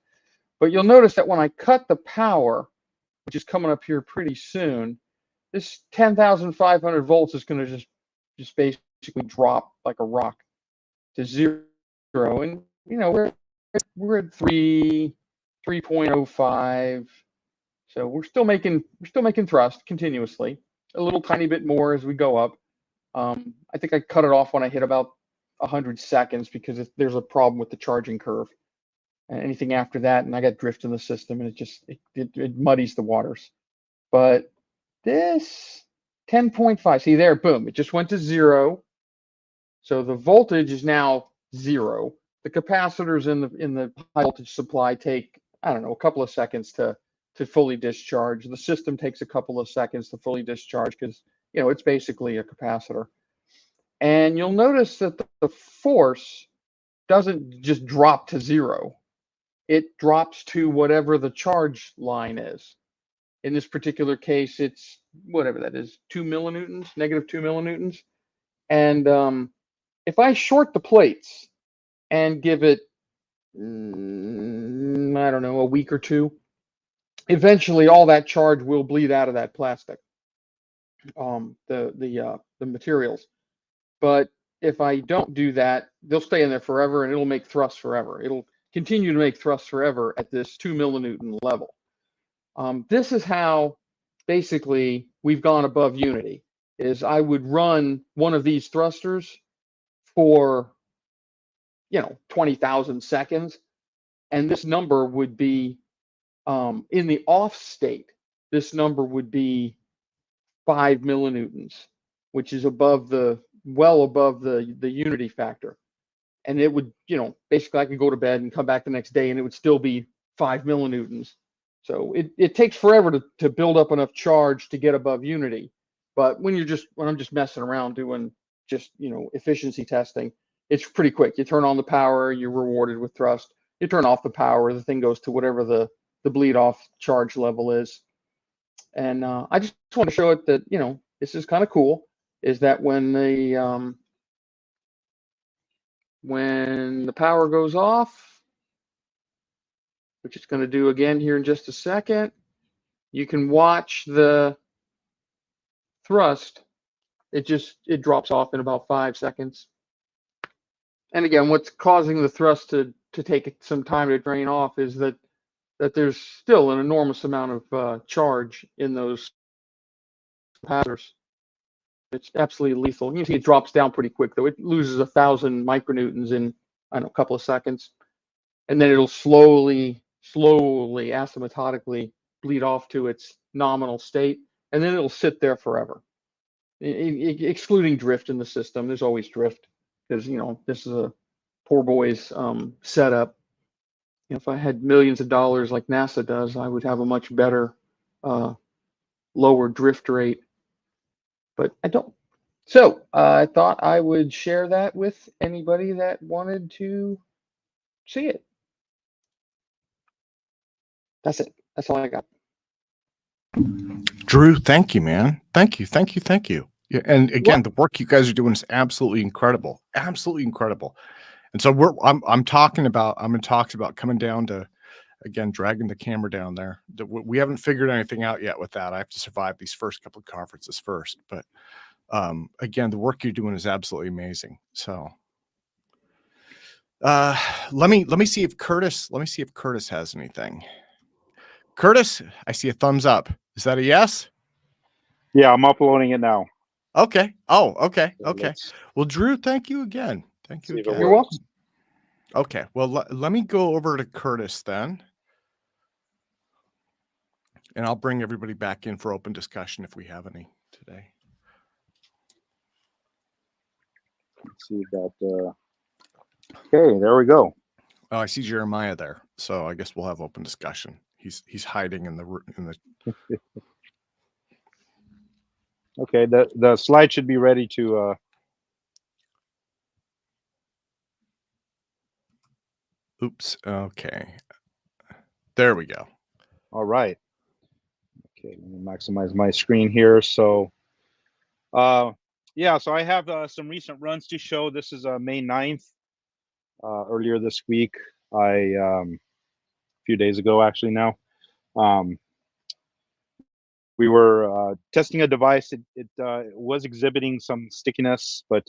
But you'll notice that when I cut the power, which is coming up here pretty soon, this 10,500 volts is going to just basically drop like a rock to 0. And we're at 3.05. So we're still making thrust continuously, a little tiny bit more as we go up. I think I cut it off when I hit about 100 seconds because there's a problem with the charging curve. And anything after that, and I got drift in the system, and it muddies the waters. But this 10.5, see there, boom, it just went to 0. So the voltage is now 0. The capacitors in the high voltage supply take, I don't know, a couple of seconds to fully discharge. The system takes a couple of seconds to fully discharge because it's basically a capacitor. And you'll notice that the force doesn't just drop to 0. It drops to whatever the charge line is. In this particular case, it's whatever that is, 2 millinewtons, negative 2 millinewtons. And if I short the plates and give it, I don't know, a week or two, eventually all that charge will bleed out of that plastic, the materials. But if I don't do that, they'll stay in there forever, and it'll make thrust forever. It'll continue to make thrust forever at this 2 millinewton level. This is how basically we've gone above unity. Is I would run one of these thrusters for 20,000 seconds, and this number would be in the off state. This number would be 5 millinewtons, which is well above the unity factor. And it would, basically I could go to bed and come back the next day and it would still be 5 millinewtons. So it takes forever to build up enough charge to get above unity. But when I'm just messing around doing just, efficiency testing, it's pretty quick. You turn on the power, you're rewarded with thrust. You turn off the power, the thing goes to whatever the bleed off charge level is. And I just want to show it that, this is kind of cool, is that when the power goes off, which it's going to do again here in just a second, you can watch the thrust. It drops off in about 5 seconds. And again, what's causing the thrust to take some time to drain off is that there's still an enormous amount of charge in those capacitors. It's absolutely lethal. You see it drops down pretty quick, though. It loses 1,000 micronewtons in, I don't know, a couple of seconds. And then it'll slowly, asymptotically bleed off to its nominal state. And then it'll sit there forever, excluding drift in the system. There's always drift because, this is a poor boy's setup. If I had millions of dollars like NASA does, I would have a much better, lower drift rate. But I don't. So I thought I would share that with anybody that wanted to see it. That's it. That's all I got. Drew, thank you, man. Thank you. Yeah, and again, the work you guys are doing is absolutely incredible. Absolutely incredible. And so I'm talking about coming down to, again, dragging the camera down there. We haven't figured anything out yet with that. I have to survive these first couple of conferences first. But again, the work you're doing is absolutely amazing. So let me see if Curtis has anything. Curtis, I see a thumbs up. Is that a yes? Yeah, I'm uploading it now. Okay. Oh, okay. Well, Drew, thank you again. You're welcome. Okay. Well, let me go over to Curtis then. And I'll bring everybody back in for open discussion if we have any today. Let's see that. Okay, there we go. Oh, I see Jeremiah there. So I guess we'll have open discussion. He's hiding in the. Okay, the slide should be ready to. Oops. Okay. There we go. All right. Okay, let me maximize my screen here. So, yeah, so I have some recent runs to show. This is May 9th. Earlier this week, a few days ago, actually now, we were testing a device. It was exhibiting some stickiness, but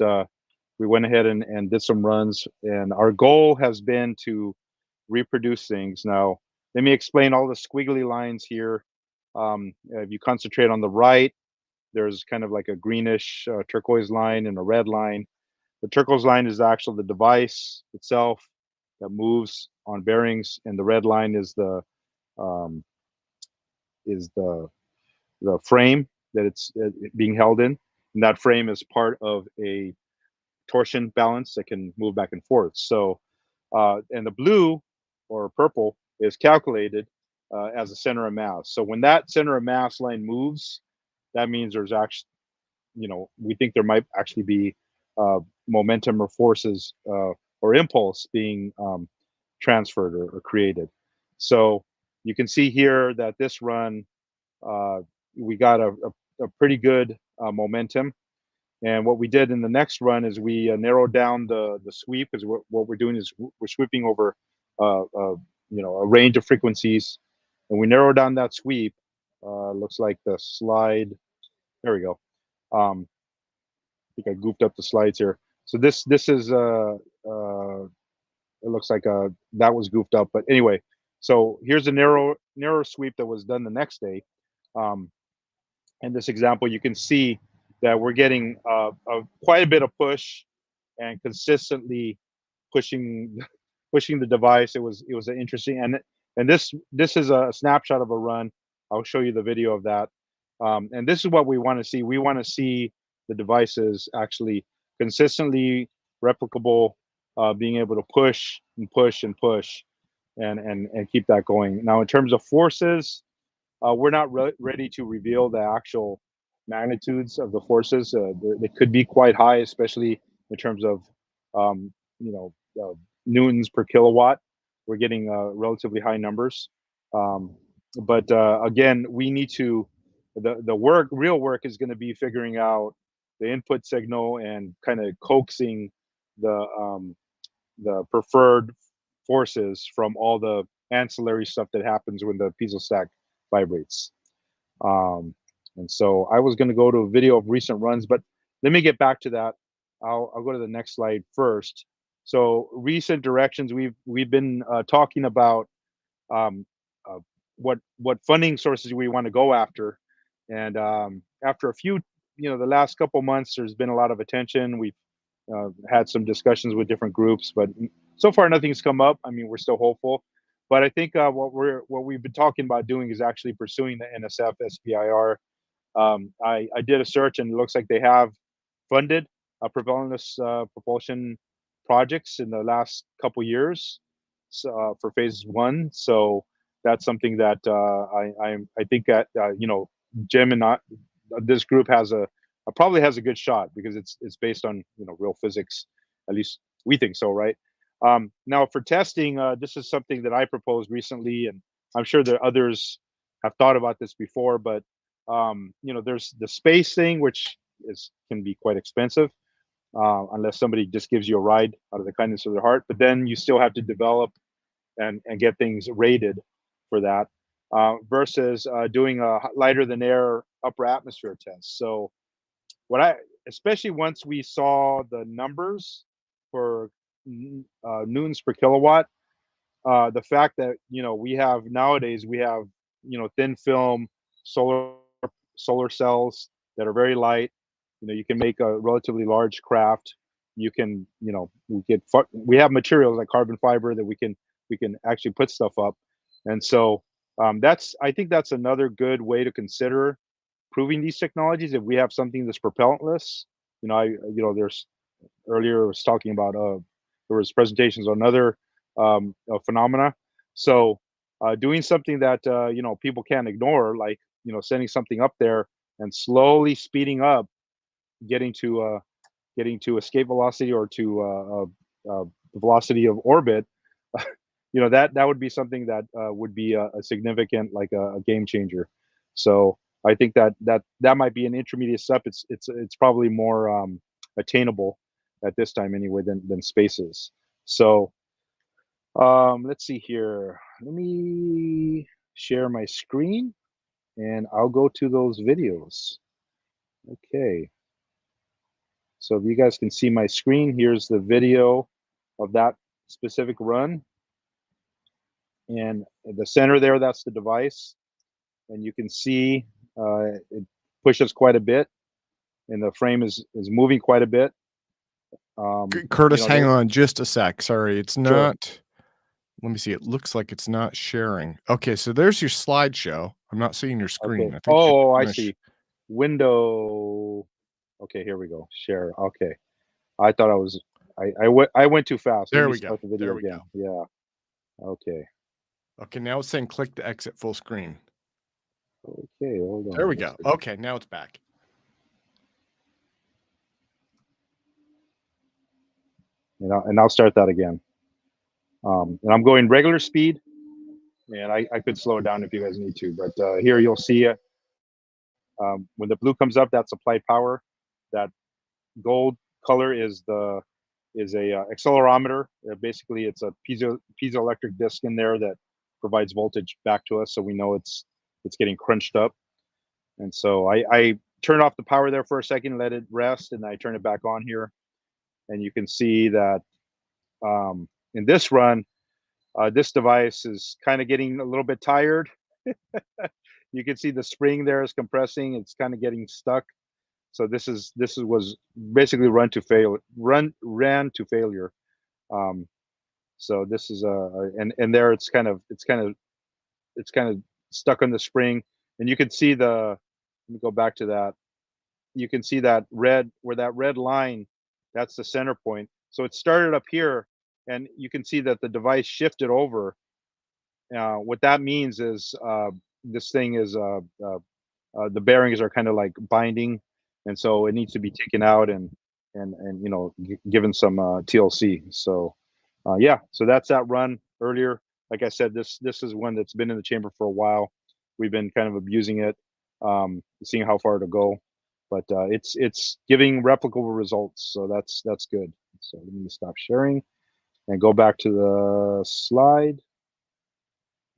we went ahead and did some runs. And our goal has been to reproduce things. Now, let me explain all the squiggly lines here. If you concentrate on the right, there's kind of like a greenish turquoise line and a red line. The turquoise line is actually the device itself that moves on bearings, and the red line is the um, is the frame that it's being held in, and that frame is part of a torsion balance that can move back and forth. So, and the blue or purple is calculated as a center of mass. So when that center of mass line moves, that means there's actually, we think there might actually be momentum or forces or impulse being transferred or created. So you can see here that this run, we got a pretty good momentum. And what we did in the next run is we narrowed down the sweep, because what we're doing is we're sweeping over a range of frequencies, and we narrow down that sweep. Looks like the slide. There we go. I think I goofed up the slides here. So this is it looks like that was goofed up, but anyway. So here's a narrow sweep that was done the next day. In this example, you can see that we're getting quite a bit of push and consistently pushing the device. It was an interesting, and this is a snapshot of a run. I'll show you the video of that. And this is what we want to see. We want to see the devices actually consistently replicable, being able to push and push and push and keep that going. Now, in terms of forces, we're not ready to reveal the actual magnitudes of the forces. They could be quite high, especially in terms of newtons per kilowatt. We're getting relatively high numbers. But again, we need to, the real work is going to be figuring out the input signal and kind of coaxing the preferred forces from all the ancillary stuff that happens when the piezo stack vibrates. And so I was going to go to a video of recent runs, but let me get back to that. I'll go to the next slide first. So recent directions, we've been talking about what funding sources we want to go after, and after a few, the last couple months, there's been a lot of attention. We've had some discussions with different groups, but so far nothing's come up. I mean, we're still hopeful, but I think what we've been talking about doing is actually pursuing the NSF SBIR. I did a search, and it looks like they have funded propellantless propulsion projects in the last couple years for phase 1. So that's something that I think that Jim and this group probably has a good shot, because it's based on real physics. At least we think so, right? Now for testing, this is something that I proposed recently, and I'm sure that others have thought about this before, but there's the space thing, which can be quite expensive unless somebody just gives you a ride out of the kindness of their heart. But then you still have to develop and get things rated for that, versus doing a lighter than air upper atmosphere test. So especially once we saw the numbers for newtons per kilowatt, the fact that we have thin film solar cells that are very light. You can make a relatively large craft. You can, we have materials like carbon fiber that we can actually put stuff up. And so I think that's another good way to consider proving these technologies. If we have something that's propellantless, there's earlier I was talking about there was presentations on other phenomena. So doing something that people can't ignore, like sending something up there and slowly speeding up, getting to escape velocity or to the velocity of orbit, that would be something that would be a significant, like a game changer. So I think that might be an intermediate step. It's probably more attainable at this time anyway than space is. So let's see here. Let me share my screen and I'll go to those videos. Okay. So if you guys can see my screen, here's the video of that specific run. And the center there, that's the device. And you can see it pushes quite a bit and the frame is moving quite a bit. Curtis, hang on just a sec. Sorry, it's not. Sure. Let me see. It looks like it's not sharing. Okay, so there's your slideshow. I'm not seeing your screen. Okay. I think I see. Window. Okay, here we go. Share. Okay. I thought I went too fast. There Let me we go. start the video There we again. Yeah. Okay. Okay, now it's saying click to exit full screen. Okay, hold on. There we go. Okay, now it's back. And I'll start that again. And I'm going regular speed, and I could slow it down if you guys need to. But here you'll see it. When the blue comes up, that's applied power. That gold color is a accelerometer. Basically, it's a piezoelectric disc in there that provides voltage back to us, so we know it's getting crunched up. And so I turn off the power there for a second, let it rest, and I turn it back on here. And you can see that in this run, this device is kind of getting a little bit tired. You can see the spring there is compressing. It's kind of getting stuck. So this was basically ran to failure. So this is and there it's kind of stuck on the spring. And you can see let me go back to that. You can see that red, where that red line, that's the center point. So it started up here, and you can see that the device shifted over. What that means is this thing is the bearings are kind of like binding, and so it needs to be taken out and given some TLC. So yeah, so that's that run earlier. Like I said, this is one that's been in the chamber for a while. We've been kind of abusing it, seeing how far to go, but it's giving replicable results, so that's good. So let me stop sharing and go back to the slide.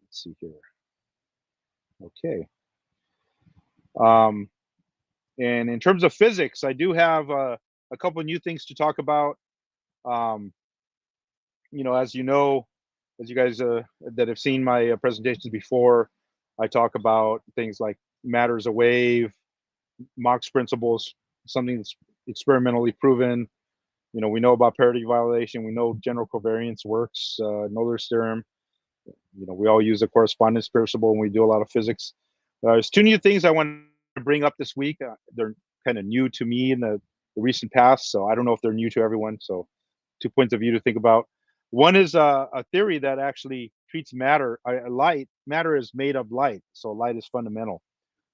Let's see here. Okay. And in terms of physics, I do have a couple new things to talk about. As you guys that have seen my presentations before, I talk about things like matter's a wave, Mach's principles, something that's experimentally proven. We know about parity violation. We know general covariance works, Noether's theorem. We all use the correspondence principle when we do a lot of physics. There's two new things I want to bring up this week. They're kind of new to me in the recent past, so I don't know if they're new to everyone. So 2 points of view to think about. One is a theory that actually treats matter, light. Matter is made of light, so light is fundamental.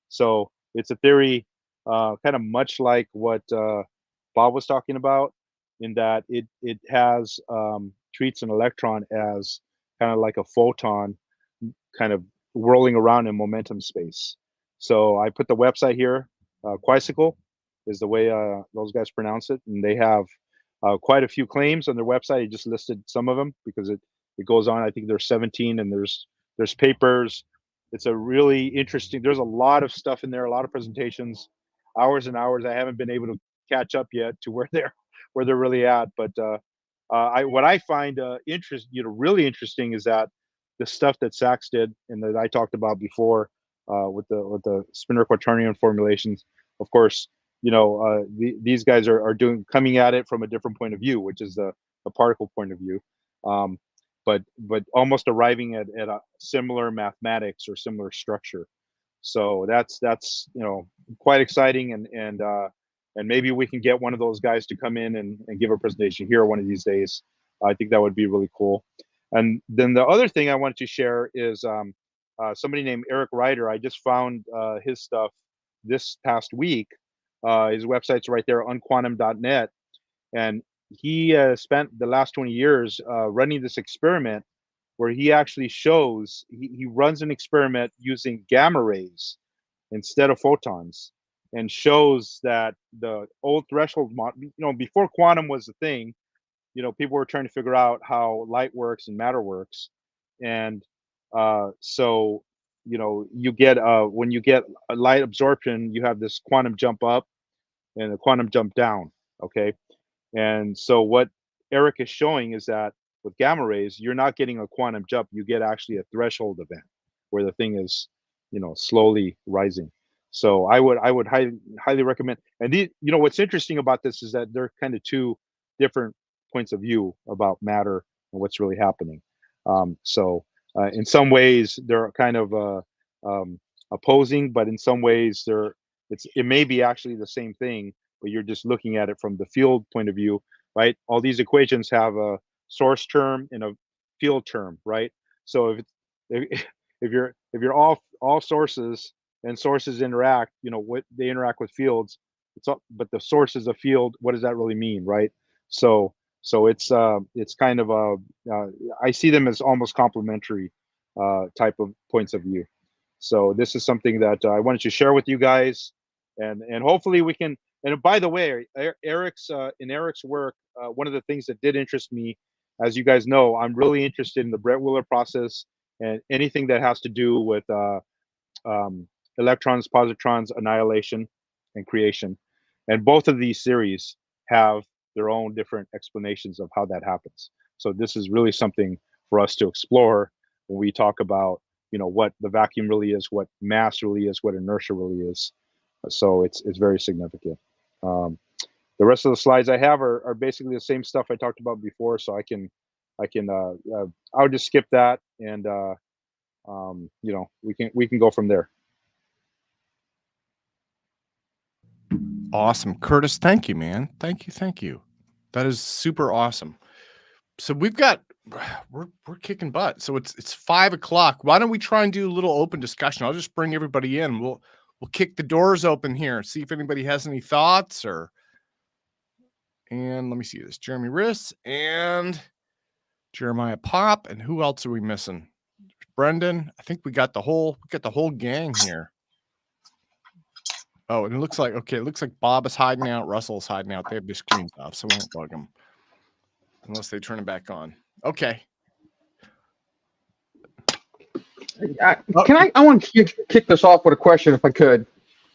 So it's a theory kind of much like what Bob was talking about, in that it has treats an electron as kind of like a photon, kind of whirling around in momentum space. So I put the website here. Quisicle is the way those guys pronounce it, and they have quite a few claims on their website. I just listed some of them because it goes on. I think there's 17, and there's papers. It's a really interesting. There's a lot of stuff in there, a lot of presentations, hours and hours. I haven't been able to catch up yet to where they're really at. But what I find really interesting is that the stuff that Sachs did and that I talked about before with the spinor quaternion formulations. Of course, these guys are coming at it from a different point of view, which is the particle point of view, but almost arriving at a similar mathematics or similar structure. So that's quite exciting, and maybe we can get one of those guys to come in and give a presentation here one of these days. I think that would be really cool. And then the other thing I wanted to share is somebody named Eric Ryder. I just found his stuff this past week. His website's right there, unquantum.net. And he spent the last 20 years running this experiment where he actually shows, he runs an experiment using gamma rays instead of photons, and shows that the old threshold, before quantum was a thing, people were trying to figure out how light works and matter works. And so, you get, when you get a light absorption, you have this quantum jump up and a quantum jump down. Okay. And so what Eric is showing is that with gamma rays, you're not getting a quantum jump. You get actually a threshold event where the thing is, slowly rising. So I would highly recommend. And what's interesting about this is that they're kind of two different points of view about matter and what's really happening. So in some ways they're kind of opposing, but in some ways it may be actually the same thing, but you're just looking at it from the field point of view, right? All these equations have a source term and a field term, right? So if you're all sources and sources interact, what they interact with fields, but the source is a field. What does that really mean, right? So it's kind of I see them as almost complementary type of points of view. So this is something that I wanted to share with you guys, and hopefully we can. And by the way, Eric's work, one of the things that did interest me, as you guys know, I'm really interested in the Brett-Wheeler process and anything that has to do with electrons, positrons, annihilation, and creation. And both of these series have their own different explanations of how that happens. So this is really something for us to explore when we talk about, what the vacuum really is, what mass really is, what inertia really is. So it's very significant. The rest of the slides I have are basically the same stuff I talked about before, so I'll just skip that, and we can go from there. Awesome. Curtis, thank you, man. Thank you. That is super awesome. So we're kicking butt. So it's 5 o'clock. Why don't we try and do a little open discussion? I'll just bring everybody in. We'll kick the doors open here, see if anybody has any thoughts and let me see this. Jeremy Riss and Jeremiah Pop. And who else are we missing? Brendan. I think we got the whole gang here. Oh, and it looks like Bob is hiding out. Russell's hiding out. They have their screens off, so we won't bug them unless they turn it back on. Okay. I want to kick this off with a question, if I could.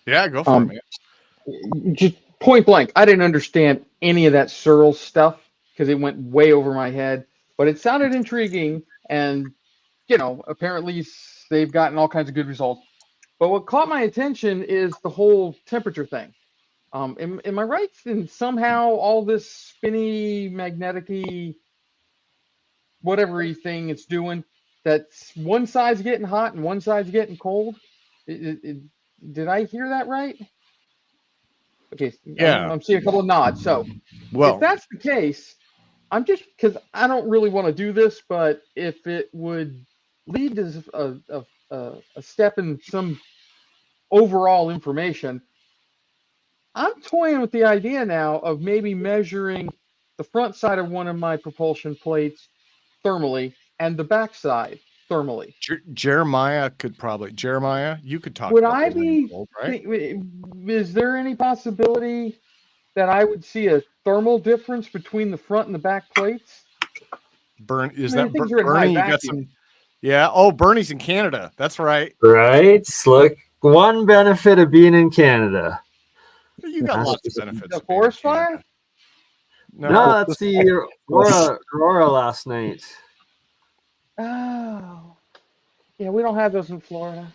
Yeah, go for it. Just point blank, I didn't understand any of that SEARL stuff because it went way over my head, but it sounded intriguing, and apparently they've gotten all kinds of good results. But what caught my attention is the whole temperature thing. Am I right in somehow all this spinny, magnetic-y, whatever-y thing it's doing, that's one side's getting hot and one side's getting cold? Did I hear that right? Okay, yeah. I'm seeing a couple of nods. So if that's the case, I'm just, because I don't really want to do this, but if it would lead to a step in some overall information, I'm toying with the idea now of maybe measuring the front side of one of my propulsion plates thermally and the back side thermally. Jeremiah, you could talk would about I the be cold, right? Is there any possibility that I would see a thermal difference between the front and the back plates? Bernie? You got some? Yeah. Oh, Bernie's in Canada. That's right. Right. Look, one benefit of being in Canada. You got lots of benefits. The forest fire? No, that's the Aurora last night. Oh. Yeah, we don't have those in Florida.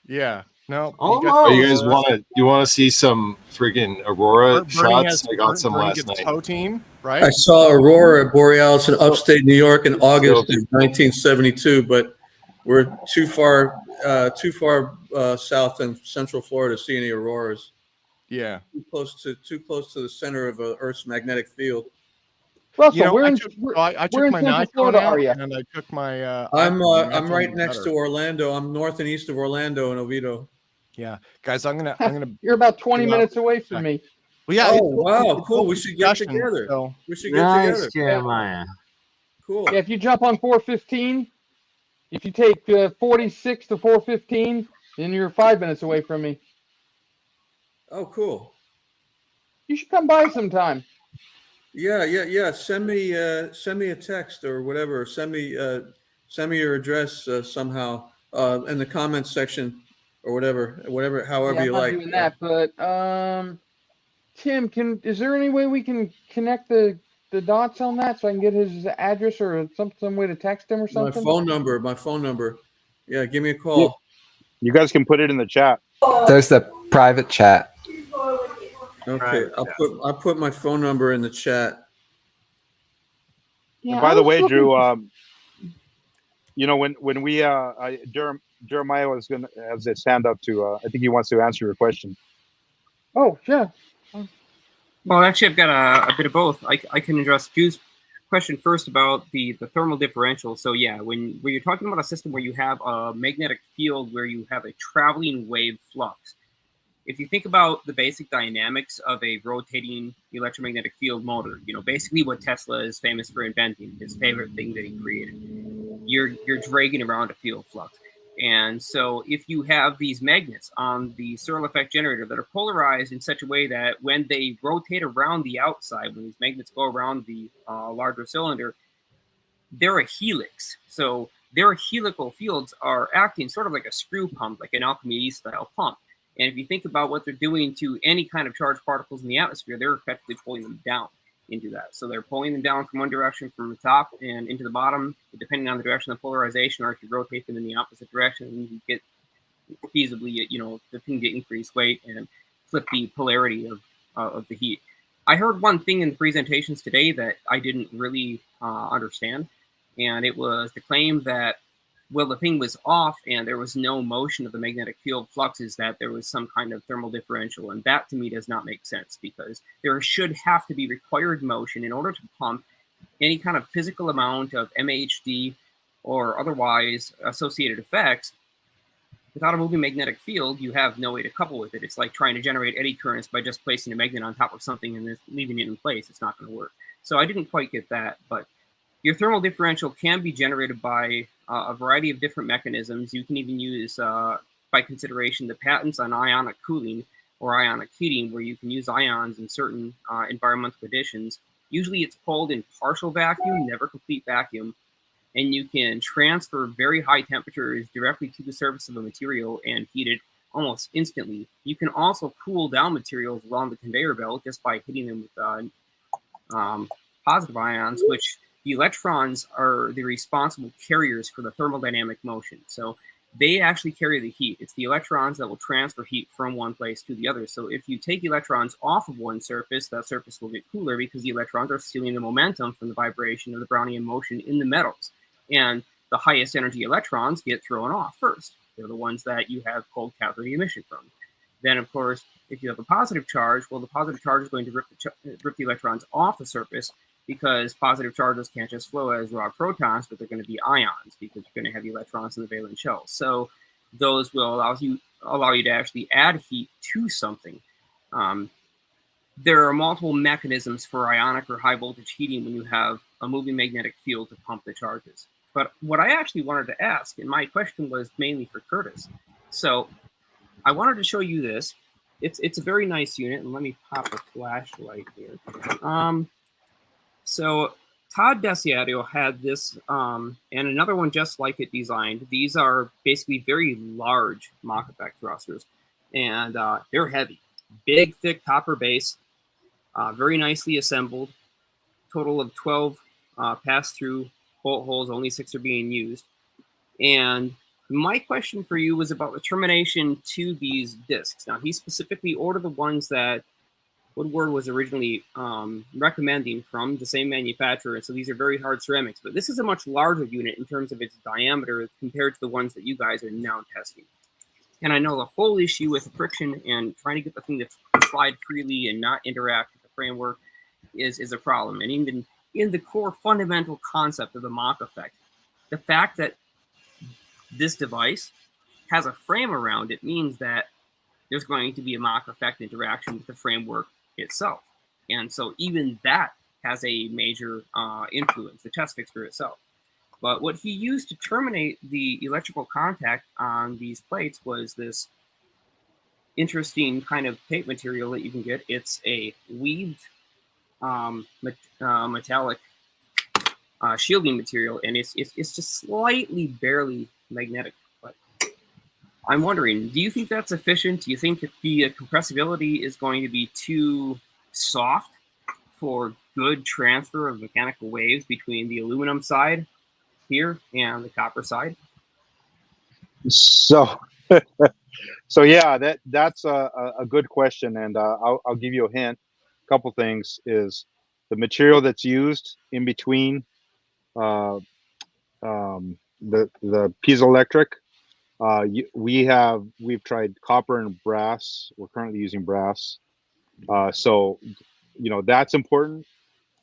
Yeah. No. You guys want to see some freaking Aurora shots? I got some last night. Toe team, right? I saw Aurora Borealis in upstate New York in August of 1972, but we're too far south in Central Florida to see any auroras. Yeah. Too close to the center of Earth's magnetic field. Russell, I took my Nikon out, and I took my. I'm right next to Orlando. I'm north and east of Orlando and Oviedo. Yeah, guys, I'm gonna. You're about 20 minutes away from me. Well, yeah. Oh, wow, cool. We should get together. So. We should get together. Jeremiah. Cool. Yeah, if you jump on 415, if you take 46 to 415, and you're 5 minutes away from me. Oh, cool. You should come by sometime. Yeah. Send me a text or whatever. Send me your address somehow in the comments section or whatever, however Yeah, I'm you not like. doing that, but Tim, is there any way we can connect the dots on that so I can get his address or some way to text him or My something? phone number. Yeah, give me a Yeah. call. You guys can put it in the chat. There's the private chat. Okay, I'll put my phone number in the chat. Yeah, And by I the was way, looking- Drew, you know, when we Jeremiah has his hand up to I think he wants to answer your question. Oh, yeah. Well, actually, I've got a bit of both. I can address Drew's question first about the thermal differential. So yeah, when you're talking about a system where you have a magnetic field where you have a traveling wave flux, if you think about the basic dynamics of a rotating electromagnetic field motor, you know, basically what Tesla is famous for inventing, his favorite thing that he created, you're dragging around a field flux. And so if you have these magnets on the SEARL effect generator that are polarized in such a way that when they rotate around the outside, when these magnets go around the larger cylinder, they're a helix. So their helical fields are acting sort of like a screw pump, like an Alchemist style pump. And if you think about what they're doing to any kind of charged particles in the atmosphere, they're effectively pulling them down into that. So they're pulling them down from one direction, from the top and into the bottom, depending on the direction of polarization, or if you rotate them in the opposite direction, you get feasibly, you know, the thing to increase weight and flip the polarity of the heat. I heard one thing in the presentations today that I didn't really understand, and it was the claim that, well, the thing was off and there was no motion of the magnetic field fluxes, that there was some kind of thermal differential. And that to me does not make sense, because there should have to be required motion in order to pump any kind of physical amount of MHD or otherwise associated effects. Without a moving magnetic field, you have no way to couple with it. It's like trying to generate eddy currents by just placing a magnet on top of something and then leaving it in place. It's not going to work. So I didn't quite get that, but your thermal differential can be generated by a variety of different mechanisms. You can even use, by consideration, the patents on ionic cooling or ionic heating, where you can use ions in certain environmental conditions. Usually it's pulled in partial vacuum, never complete vacuum, and you can transfer very high temperatures directly to the surface of a material and heat it almost instantly. You can also cool down materials along the conveyor belt just by hitting them with positive ions, which the electrons are the responsible carriers for the thermodynamic motion. So they actually carry the heat. It's the electrons that will transfer heat from one place to the other. So if you take electrons off of one surface, that surface will get cooler because the electrons are stealing the momentum from the vibration of the Brownian motion in the metals. And the highest energy electrons get thrown off first. They're the ones that you have cold cathode emission from. Then, of course, if you have a positive charge, well, the positive charge is going to rip the electrons off the surface, because positive charges can't just flow as raw protons, but they're going to be ions, because you're going to have the electrons in the valence shell. So those will allow you to actually add heat to something. There are multiple mechanisms for ionic or high voltage heating when you have a moving magnetic field to pump the charges. But what I actually wanted to ask, and my question was mainly for Curtis. So I wanted to show you this. It's a very nice unit, and let me pop a flashlight here. So Todd Desiadio had this and another one just like it designed. These are basically very large Mach effect thrusters, and they're heavy. Big, thick copper base, very nicely assembled. Total of 12 pass-through bolt holes, only 6 are being used. And my question for you was about the termination to these discs. Now, he specifically ordered the ones that Woodward was originally recommending from the same manufacturer. And so these are very hard ceramics, but this is a much larger unit in terms of its diameter compared to the ones that you guys are now testing. And I know the whole issue with the friction and trying to get the thing to slide freely and not interact with the framework is a problem. And even in the core fundamental concept of the Mach effect, the fact that this device has a frame around it means that there's going to be a Mach effect interaction with the framework itself. And so even that has a major influence, the test fixture itself. But what he used to terminate the electrical contact on these plates was this interesting kind of tape material that you can get. It's a weaved metallic shielding material, and it's just slightly, barely magnetic. But I'm wondering, do you think that's efficient? Do you think that the compressibility is going to be too soft for good transfer of mechanical waves between the aluminum side here and the copper side? So, so yeah, that's a good question, and I'll give you a hint. A couple things is the material that's used in between the piezoelectric. We've tried copper and brass. We're currently using brass. So, that's important.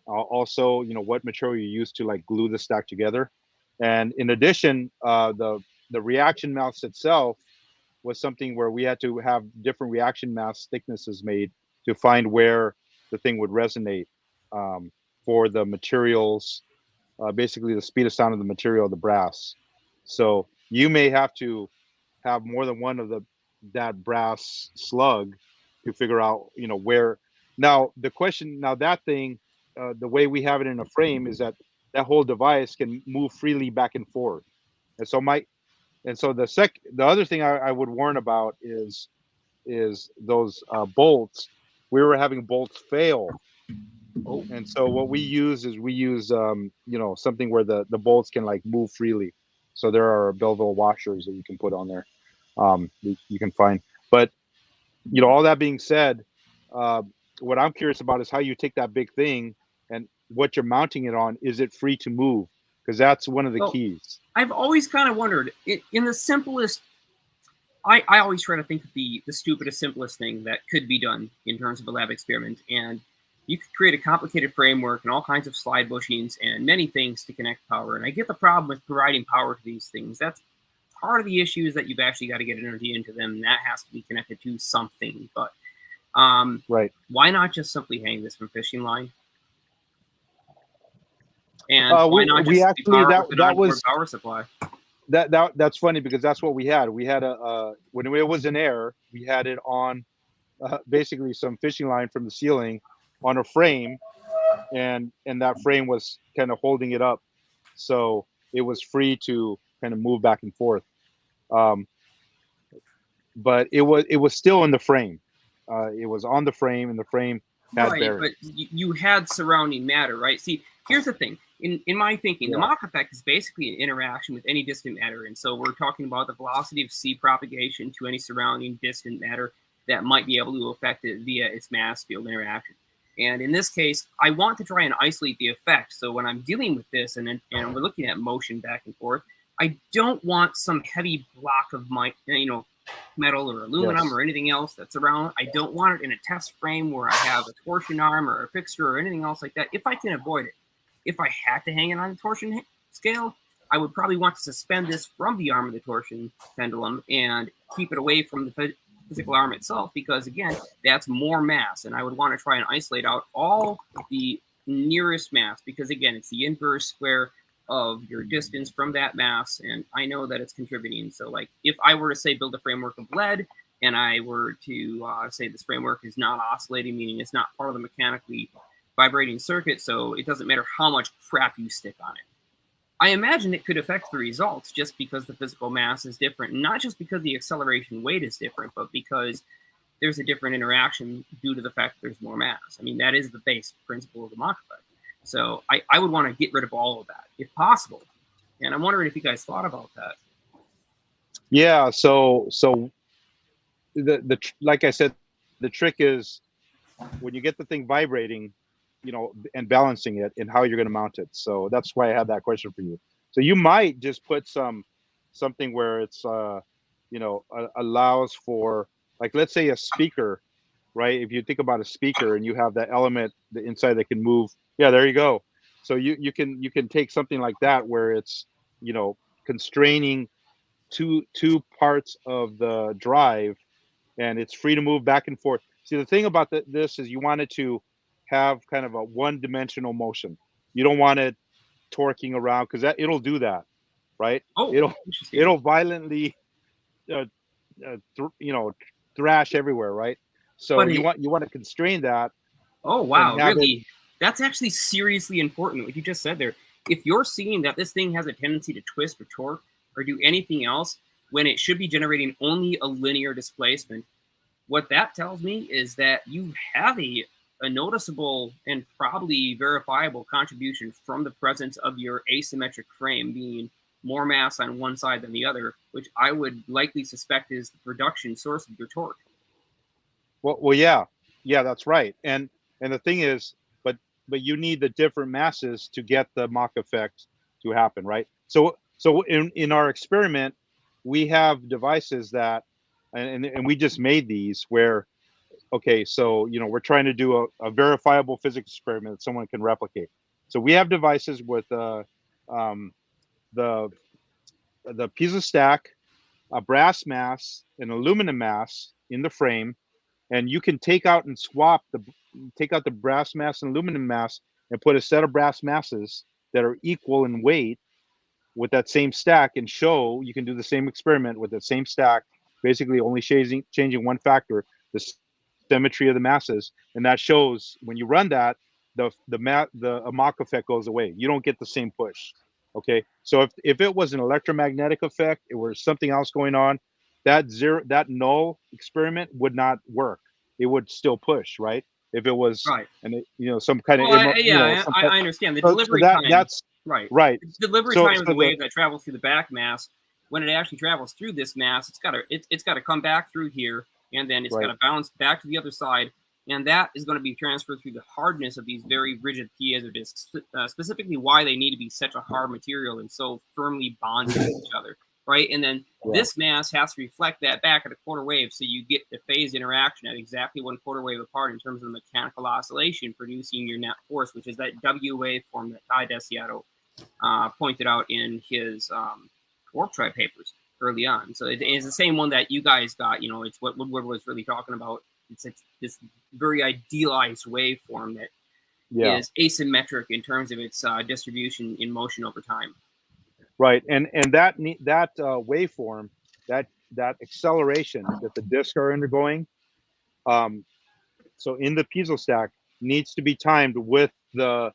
Also, what material you use to like glue the stack together. And in addition, the reaction mass itself was something where we had to have different reaction mass thicknesses made to find where the thing would resonate for the materials, basically the speed of sound of the material, the brass. So you may have to have more than one of that brass slug to figure out, where. Now the question, that thing, the way we have it in a frame is that whole device can move freely back and forth. And so the other thing I would warn about is those bolts. We were having bolts fail. And so what we use something where the bolts can like move freely. So there are Belleville washers that you can put on there. You can find. But all that being said, what I'm curious about is how you take that big thing and what you're mounting it on. Is it free to move? Because that's one of the keys. I've always kind of wondered, in the simplest, I always try to think of the stupidest, simplest thing that could be done in terms of a lab experiment. And you could create a complicated framework and all kinds of slide bushings and many things to connect power. And I get the problem with providing power to these things. That's part of the issue, is that you've actually got to get energy into them. And that has to be connected to something. But right. Why not just simply hang this from fishing line? And why not just that was power supply? That's funny, because that's what we had. We had when it was in air, we had it on basically some fishing line from the ceiling on a frame, and that frame was kind of holding it up, so it was free to kind of move back and forth. But it was still in the frame. It was on the frame, and the frame had bearings. But you had surrounding matter, right? See, here's the thing. In my thinking, the Mach effect is basically an interaction with any distant matter. And so we're talking about the velocity of C propagation to any surrounding distant matter that might be able to affect it via its mass field interaction. And in this case, I want to try and isolate the effect. So when I'm dealing with this and we're looking at motion back and forth, I don't want some heavy block of metal or aluminum or anything else that's around. I don't want it in a test frame where I have a torsion arm or a fixture or anything else like that, if I can avoid it. If I had to hang it on the torsion scale, I would probably want to suspend this from the arm of the torsion pendulum and keep it away from the physical arm itself, because, again, that's more mass. And I would want to try and isolate out all the nearest mass, because, again, it's the inverse square of your distance from that mass, and I know that it's contributing. So, like, if I were to, say, build a framework of lead, and I were to say this framework is not oscillating, meaning it's not part of the mechanically vibrating circuit, so it doesn't matter how much crap you stick on it. I imagine it could affect the results just because the physical mass is different, not just because the acceleration weight is different, but because there's a different interaction due to the fact that there's more mass. I mean, that is the base principle of the Mach effect. So I would want to get rid of all of that, if possible. And I'm wondering if you guys thought about that. Yeah, so the like I said, the trick is when you get the thing vibrating, and balancing it and how you're going to mount it. So that's why I had that question for you. So you might just put something where it's allows for, like, let's say a speaker, right? If you think about a speaker and you have that element, the inside that can move. Yeah, there you go. So you can take something like that where it's constraining two parts of the drive, and it's free to move back and forth. See, the thing about this is you want it to have kind of a one-dimensional motion. You don't want it torquing around, because it'll do that, right? Oh, it'll violently thrash everywhere, right? So you want to constrain that. Oh wow, really? That's actually seriously important what you just said there. If you're seeing that this thing has a tendency to twist or torque or do anything else when it should be generating only a linear displacement, what that tells me is that you have a noticeable and probably verifiable contribution from the presence of your asymmetric frame being more mass on one side than the other, which I would likely suspect is the production source of your torque. Well, yeah, that's right. And the thing is, but you need the different masses to get the Mach effect to happen, right? So in our experiment, we have devices that, and we just made these where, okay, so we're trying to do a verifiable physics experiment that someone can replicate. So we have devices with the piezo stack, a brass mass, an aluminum mass in the frame, and you can take out and swap take out the brass mass and aluminum mass and put a set of brass masses that are equal in weight with that same stack, and show you can do the same experiment with the same stack, basically only changing one factor, the symmetry of the masses, and that shows when you run that, the Mach effect goes away. You don't get the same push. Okay, so if it was an electromagnetic effect, it was something else going on, that null experiment would not work. It would still push, right? If it was some kind of I understand the delivery time. That's right. The The delivery time of the wave that travels through the back mass, when it actually travels through this mass, it's got to come back through here, and then it's got to bounce back to the other side, and that is going to be transferred through the hardness of these very rigid piezo discs. Specifically, why they need to be such a hard material and so firmly bonded to each other. Right, and then this mass has to reflect that back at a quarter wave, so you get the phase interaction at exactly 1 quarter wave apart in terms of the mechanical oscillation, producing your net force, which is that W waveform that Guy Desiato pointed out in his warp drive papers early on. So it's the same one that you guys got. It's what Woodward was really talking about. It's this very idealized waveform that is asymmetric in terms of its distribution in motion over time. Right, and that waveform, that acceleration that the discs are undergoing, so in the piezo stack, needs to be timed with the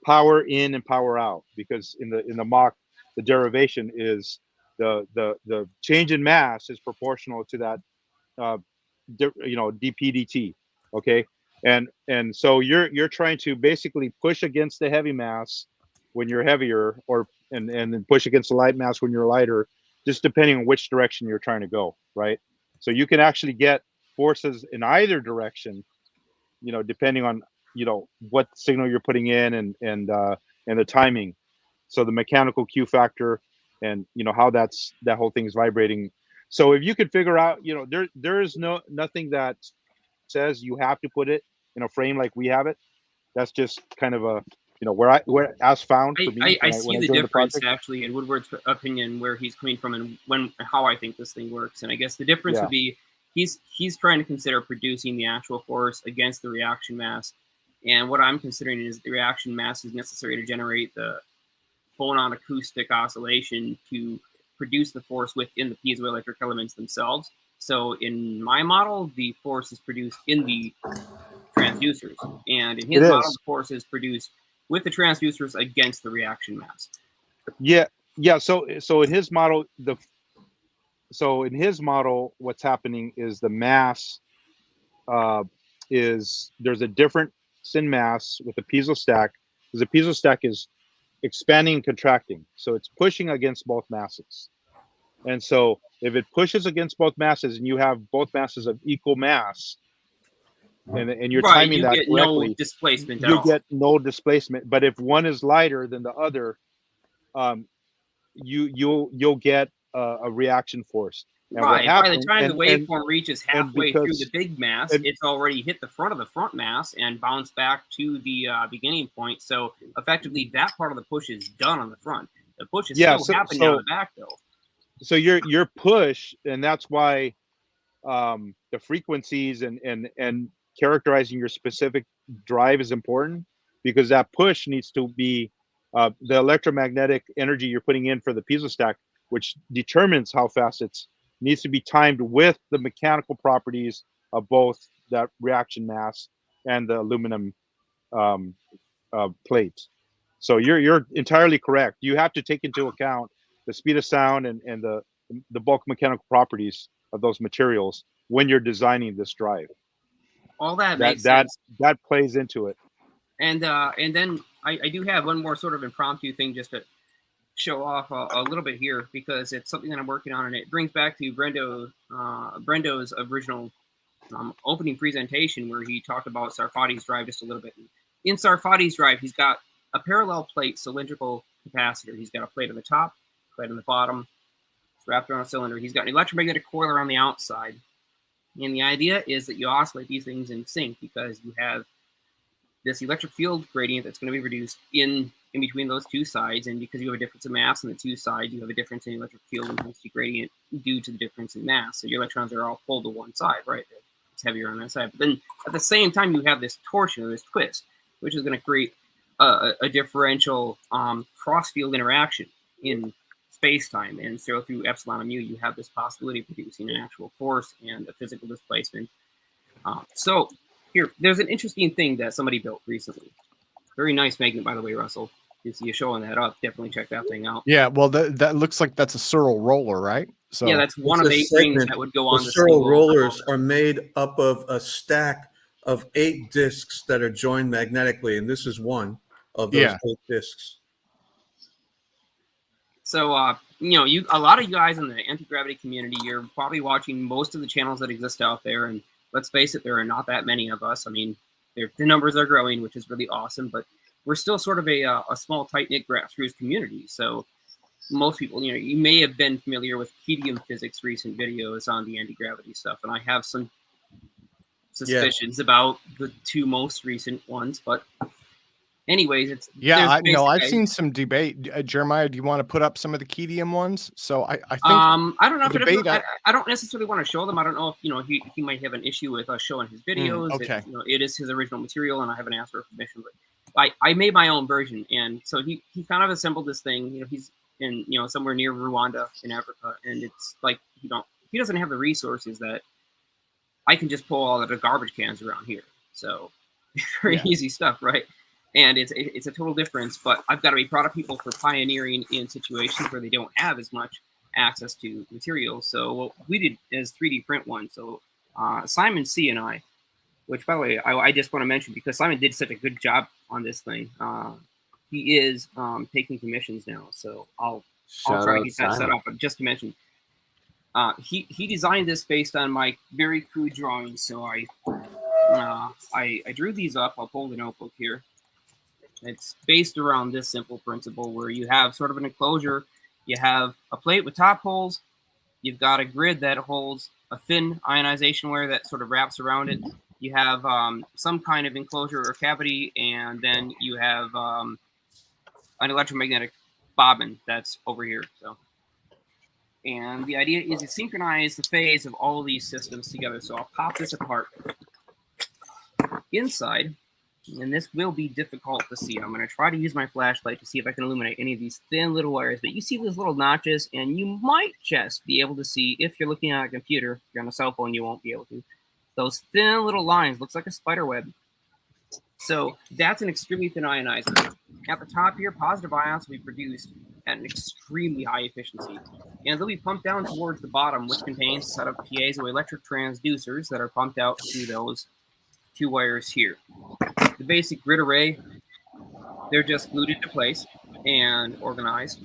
power in and power out, because in the Mach, the derivation is the change in mass is proportional to that dp/dt. Okay, and so you're trying to basically push against the heavy mass when you're heavier, and then push against the light mass when you're lighter, just depending on which direction you're trying to go, right? So you can actually get forces in either direction, depending on what signal you're putting in and the timing. So the mechanical Q factor and how that whole thing is vibrating. So if you could figure out, there is nothing that says you have to put it in a frame like we have it. That's just kind of a where as found for me. I see the difference actually in Woodward's opinion, where he's coming from and how I think this thing works. And I guess the difference would be he's trying to consider producing the actual force against the reaction mass. And what I'm considering is the reaction mass is necessary to generate the phonon acoustic oscillation to produce the force within the piezoelectric elements themselves. So in my model, the force is produced in the transducers, and in his model, the force is produced with the transducers against the reaction mass. So in his model, what's happening is the mass there's a difference in mass with the piezo stack, because the piezo stack is expanding and contracting, so it's pushing against both masses. And so if it pushes against both masses and you have both masses of equal mass, and you're timing that correctly, no displacement at you all. get no displacement. But if one is lighter than the other, you'll get a reaction force. And by the time the waveform reaches halfway through the big mass, it's already hit the front of the front mass and bounced back to the beginning point. So effectively, that part of the push is done on the front. The push is still happening on the back, though. So your push, and that's why the frequencies and characterizing your specific drive is important, because that push needs to be the electromagnetic energy you're putting in for the piezo stack, which determines how fast it's needs to be timed with the mechanical properties of both that reaction mass and the aluminum plate. So you're entirely correct. You have to take into account the speed of sound and the bulk mechanical properties of those materials when you're designing this drive. All that makes sense. That plays into it. And then I do have one more sort of impromptu thing just to show off a little bit here, because it's something that I'm working on, and it brings back to Brendo's original opening presentation where he talked about Sarfati's drive just a little bit. In Sarfati's drive, he's got a parallel plate cylindrical capacitor. He's got a plate on the top, plate on the bottom. It's wrapped around a cylinder. He's got an electromagnetic coil around the outside. And the idea is that you oscillate these things in sync because you have this electric field gradient that's going to be reduced in between those two sides. And because you have a difference in mass on the two sides, you have a difference in electric field intensity gradient due to the difference in mass. So your electrons are all pulled to one side, right? It's heavier on that side. But then at the same time, you have this torsion or this twist, which is going to create a differential cross-field interaction in space-time. And so through epsilon and mu, you have this possibility of producing an actual force and a physical displacement. So here, there's an interesting thing that somebody built recently. Very nice magnet, by the way, Russell. You see you showing that up. Definitely check that thing out. Yeah, well, that looks like that's a SEARL roller, right? So yeah, that's one of 8 things that would go on the SEARL rollers are made up of a stack of 8 discs that are joined magnetically, and this is one of those 8 discs. So, a lot of you guys in the anti-gravity community, you're probably watching most of the channels that exist out there, and let's face it, there are not that many of us. I mean, the numbers are growing, which is really awesome, but we're still sort of a small, tight-knit grassroots community. So most people, you may have been familiar with Medium Physics' recent videos on the anti-gravity stuff, and I have some suspicions about the 2 most recent ones, but anyways, it's I've seen some debate. Jeremiah, do you want to put up some of the Kedium ones? So I think I don't know if I don't necessarily want to show them. I don't know if he might have an issue with us showing his videos. Okay. It is his original material, and I haven't asked for permission, but I made my own version, and so he kind of assembled this thing. He's in somewhere near Rwanda in Africa, and it's like he doesn't have the resources that I can just pull all of the garbage cans around here. So very easy stuff, right? And it's a total difference, but I've got to be proud of people for pioneering in situations where they don't have as much access to materials. So what we did is 3D print one. So Simon C. and I, which by the way, I just want to mention because Simon did such a good job on this thing. He is taking commissions now, so I'll try to get that set up. But just to mention, he designed this based on my very crude drawings. So I drew these up. I'll pull the notebook here. It's based around this simple principle where you have sort of an enclosure. You have a plate with top holes. You've got a grid that holds a thin ionization wire that sort of wraps around it. You have some kind of enclosure or cavity, and then you have an electromagnetic bobbin that's over here. So, and the idea is to synchronize the phase of all of these systems together. So I'll pop this apart. Inside, and this will be difficult to see. I'm going to try to use my flashlight to see if I can illuminate any of these thin little wires. But you see these little notches, and you might just be able to see, if you're looking at a computer, if you're on a cell phone, you won't be able to. Those thin little lines, looks like a spider web. So that's an extremely thin ionizer. At the top here, positive ions will be produced at an extremely high efficiency. And they'll be pumped down towards the bottom, which contains a set of piezoelectric transducers that are pumped out through those 2 wires here. The basic grid array, they're just glued into place and organized.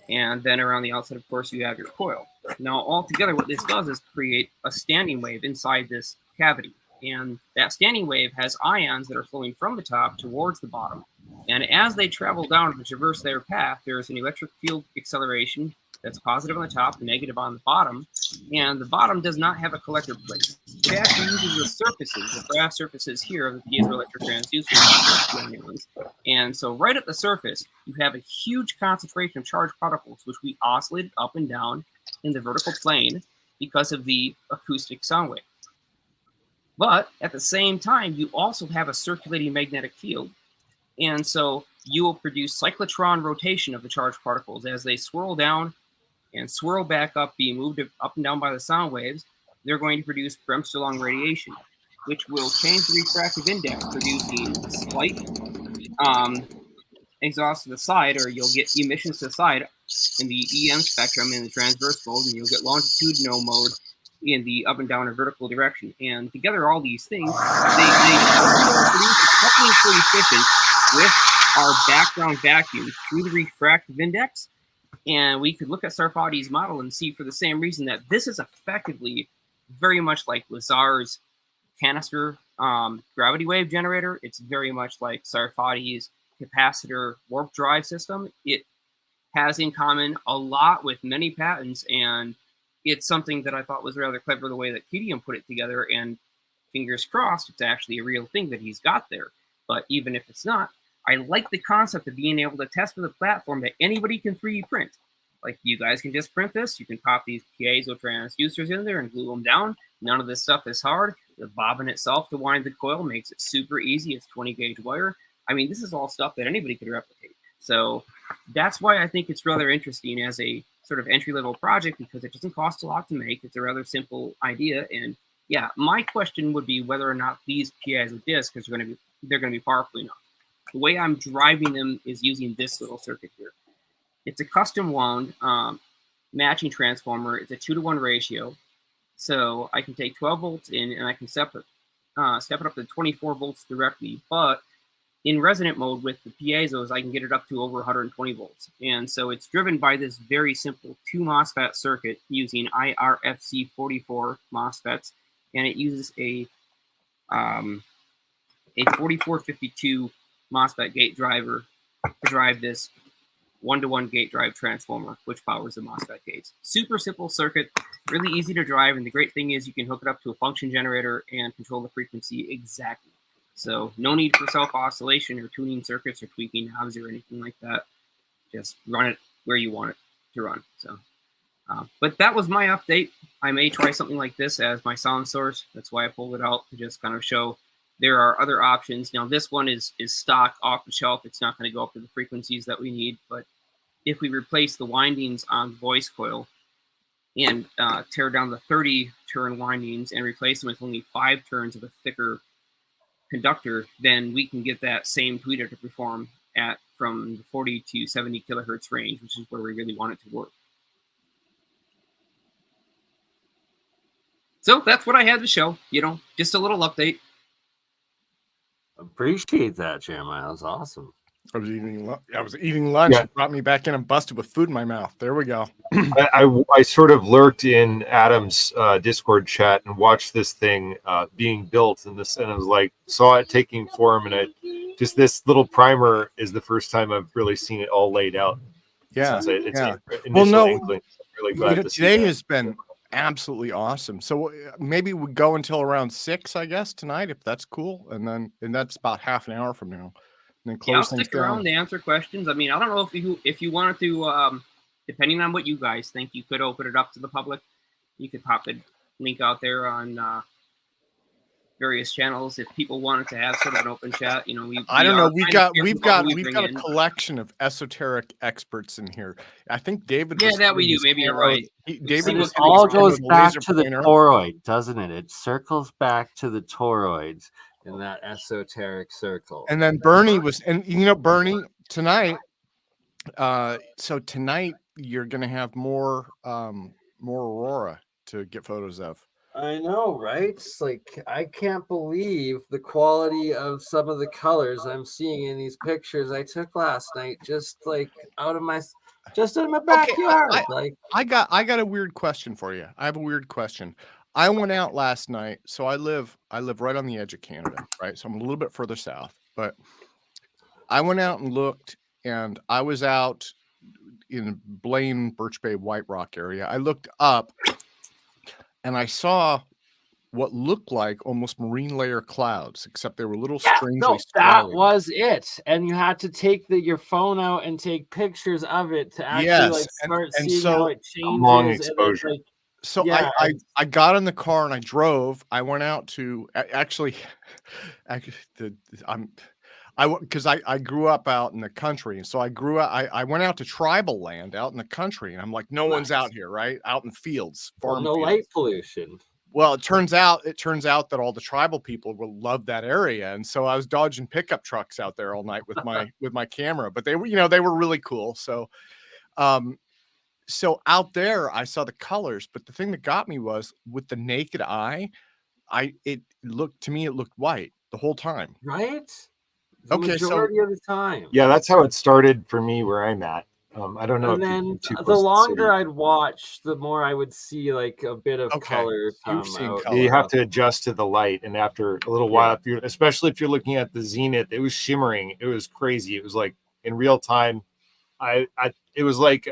And then around the outside, of course, you have your coil. Now, altogether, what this does is create a standing wave inside this cavity. And that standing wave has ions that are flowing from the top towards the bottom. And as they travel down to traverse their path, there's an electric field acceleration that's positive on the top, negative on the bottom. And the bottom does not have a collector plate. It actually uses the surfaces, the brass surfaces here of the piezoelectric transducers. And so right at the surface, you have a huge concentration of charged particles, which we oscillated up and down in the vertical plane because of the acoustic sound wave. But at the same time, you also have a circulating magnetic field. And so you will produce cyclotron rotation of the charged particles as they swirl down and swirl back up, being moved up and down by the sound waves. They're going to produce Bremsstrahlung radiation, which will change the refractive index, producing slight exhaust to the side, or you'll get emissions to the side in the EM spectrum in the transverse mode, and you'll get longitudinal mode in the up and down or vertical direction. And together, all these things, they produce a coupling coefficient with our background vacuum through the refractive index. And we could look at Sarfati's model and see, for the same reason, that this is effectively very much like Lazar's canister gravity wave generator. It's very much like Sarfati's capacitor warp drive system. It has in common a lot with many patents, and it's something that I thought was rather clever the way that Kedium put it together, and fingers crossed it's actually a real thing that he's got there. But even if it's not, I like the concept of being able to test with a platform that anybody can 3D print. Like, you guys can just print this. You can pop these piezo transducers in there and glue them down. None of this stuff is hard. The bobbin itself to wind the coil makes it super easy. It's 20 gauge wire. I mean, this is all stuff that anybody could replicate. So that's why I think it's rather interesting as a sort of entry-level project, because it doesn't cost a lot to make. It's a rather simple idea. And yeah, my question would be whether or not these piezo discs are they're going to be powerful enough. The way I'm driving them is using this little circuit here. It's a custom wound matching transformer. It's a 2-to-1 ratio. So I can take 12 volts in, and I can step it up to 24 volts directly. But in resonant mode with the piezos, I can get it up to over 120 volts. And so it's driven by this very simple 2 MOSFET circuit using IRFC44 MOSFETs. And it uses a 4452 MOSFET gate driver to drive this 1-to-1 gate drive transformer, which powers the MOSFET gates. Super simple circuit, really easy to drive, and the great thing is you can hook it up to a function generator and control the frequency exactly. So no need for self-oscillation or tuning circuits or tweaking knobs or anything like that. Just run it where you want it to run. So, but that was my update. I may try something like this as my sound source. That's why I pulled it out, to just kind of show there are other options. Now, this one is stock off the shelf. It's not going to go up to the frequencies that we need. But if we replace the windings on the voice coil and tear down the 30-turn windings and replace them with only 5 turns of a thicker conductor, then we can get that same tweeter to perform at from the 40 to 70 kilohertz range, which is where we really want it to work. So that's what I had to show. Just a little update. Appreciate that, Jeremiah. That was awesome. I was eating lunch. Yeah. It brought me back in and busted with food in my mouth. There we go. I sort of lurked in Adam's Discord chat and watched this thing being built, and I was like, saw it taking form, and just this little primer is the first time I've really seen it all laid out. Yeah, Inkling. Really glad to see today has been absolutely awesome. So maybe we go until around 6, I guess, tonight, if that's cool, and that's about half an hour from now. And then close I'll things stick around to answer questions. I mean, I don't know if you wanted to, depending on what you guys think, you could open it up to the public. You could pop the link out there on various channels if people wanted to have sort of an open chat. I don't know. We've got a collection of esoteric experts in here. I think David. Yeah, that we do. Maybe you're right. David, it all goes back to the toroid, doesn't it? It circles back to the toroids in that esoteric circle. And then BurnEye was, and BurnEye tonight. So tonight you're going to have more aurora to get photos of. I know, right? It's like, I can't believe the quality of some of the colors I'm seeing in these pictures I took last night, just out of my backyard. Okay, I got a weird question for you. I have a weird question. I went out last night. So I live right on the edge of Canada, right? So I'm a little bit further south, but I went out and looked, and I was out in Blaine, Birch Bay, White Rock area. I looked up, and I saw what looked like almost marine layer clouds, except they were little strangely that was it. And you had to take your phone out and take pictures of it to actually start seeing how it changes. Long exposure. So I got in the car and I drove. I went out to I because I grew up out in the country, and so I went out to tribal land out in the country, and I'm like, no one's out here, right? Out in fields, Well, farm no fields. light pollution. Well, it turns out that all the tribal people will love that area, and so I was dodging pickup trucks out there all night with my camera. But they were, they were really cool. So, so out there, I saw the colors. But the thing that got me was with the naked eye, it looked white the whole time. Right? The Okay, majority of the time. Yeah, that's how it started for me where I'm at. I don't know. And if then you're too the close to longer city. I'd watch, the more I would see like a bit of color come out. Yeah, you have to adjust to the light, and after a little while, especially if you're looking at the zenith, it was shimmering. It was crazy. It was like in real time. It was like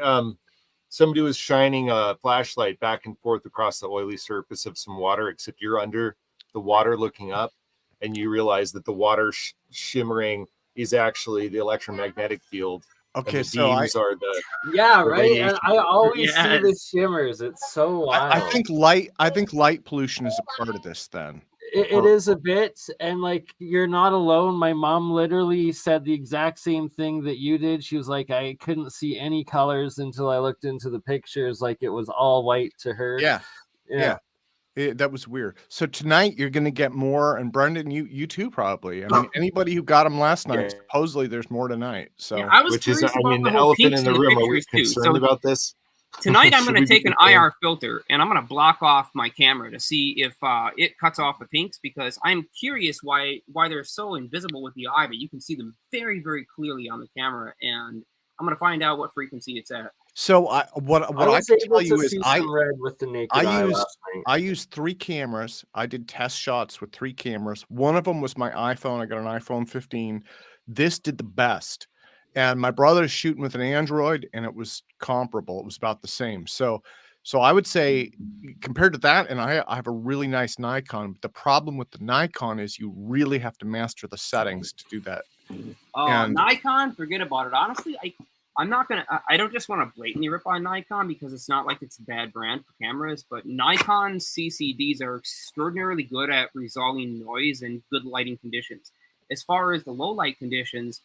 somebody was shining a flashlight back and forth across the oily surface of some water, except you're under the water looking up, and you realize that the water shimmering is actually the electromagnetic field. Okay, so beams are the yeah, the right. radiation. And I always see the Yes. shimmers. It's so wild. I think light pollution is a part of this. Then it is a bit, and like you're not alone. My mom literally said the exact same thing that you did. She was like, I couldn't see any colors until I looked into the pictures. Like it was all white to her. Yeah. That was weird. So tonight you're going to get more, and Brendan, you too probably. I mean, anybody who got them last night, supposedly there's more tonight. So Yeah, I was curious about the whole pinks in the pictures too. So about this? Tonight I'm Should going we to be take an concerned? IR filter and I'm going to block off my camera to see if it cuts off the pinks, because I'm curious why they're so invisible with the eye, but you can see them very, very clearly on the camera, and I'm going to find out what frequency it's at. So what I can tell you is red with the naked eye last night. I used 3 cameras. I did test shots with 3 cameras. One of them was my iPhone. I got an iPhone 15. This did the best. And my brother's shooting with an Android, and it was comparable. It was about the same. So I would say compared to that, and I have a really nice Nikon. But the problem with the Nikon is you really have to master the settings to do that. Nikon, forget about it. Honestly, I'm not gonna. I don't just want to blatantly rip on Nikon, because it's not like it's a bad brand for cameras. But Nikon CCDs are extraordinarily good at resolving noise and good lighting conditions. As far as the low light conditions,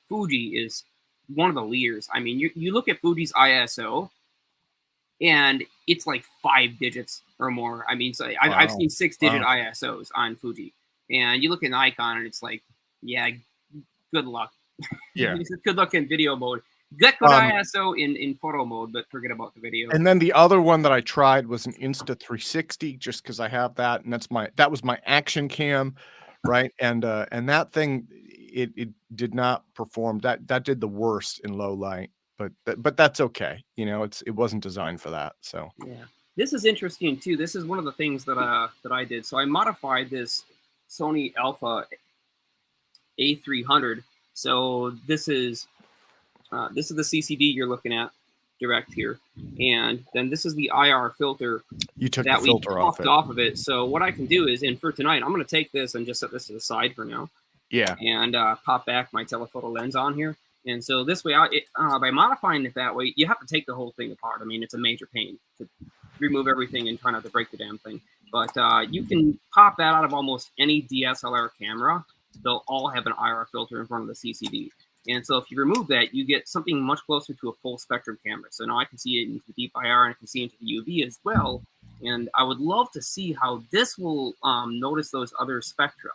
Fuji is one of the leaders. I mean, you look at Fuji's ISO, and it's like 5 digits or more. I mean, so I've seen 6-digit ISOs on Fuji, and you look at Nikon, and it's like, yeah, good luck. Yeah, good luck in video mode. Get good ISO in photo mode, but forget about the video. And then the other one that I tried was an Insta360, just because I have that, and that was my action cam, right? And that thing, it did not perform. That did the worst in low light, but that's okay. It wasn't designed for that. So yeah, this is interesting too. This is one of the things that I did. So I modified this Sony Alpha A300. So this is the CCD you're looking at direct here, and then this is the IR filter. You took that the filter we off of it. So what I can do is, and for tonight, I'm going to take this and just set this to the side for now. Yeah. And pop back my telephoto lens on here, and so this way, by modifying it that way, you have to take the whole thing apart. I mean, it's a major pain to remove everything and try not to break the damn thing. But you can pop that out of almost any DSLR camera. They'll all have an IR filter in front of the CCD. And so if you remove that, you get something much closer to a full spectrum camera. So now I can see it into the deep IR, and I can see into the UV as well. And I would love to see how this will notice those other spectra.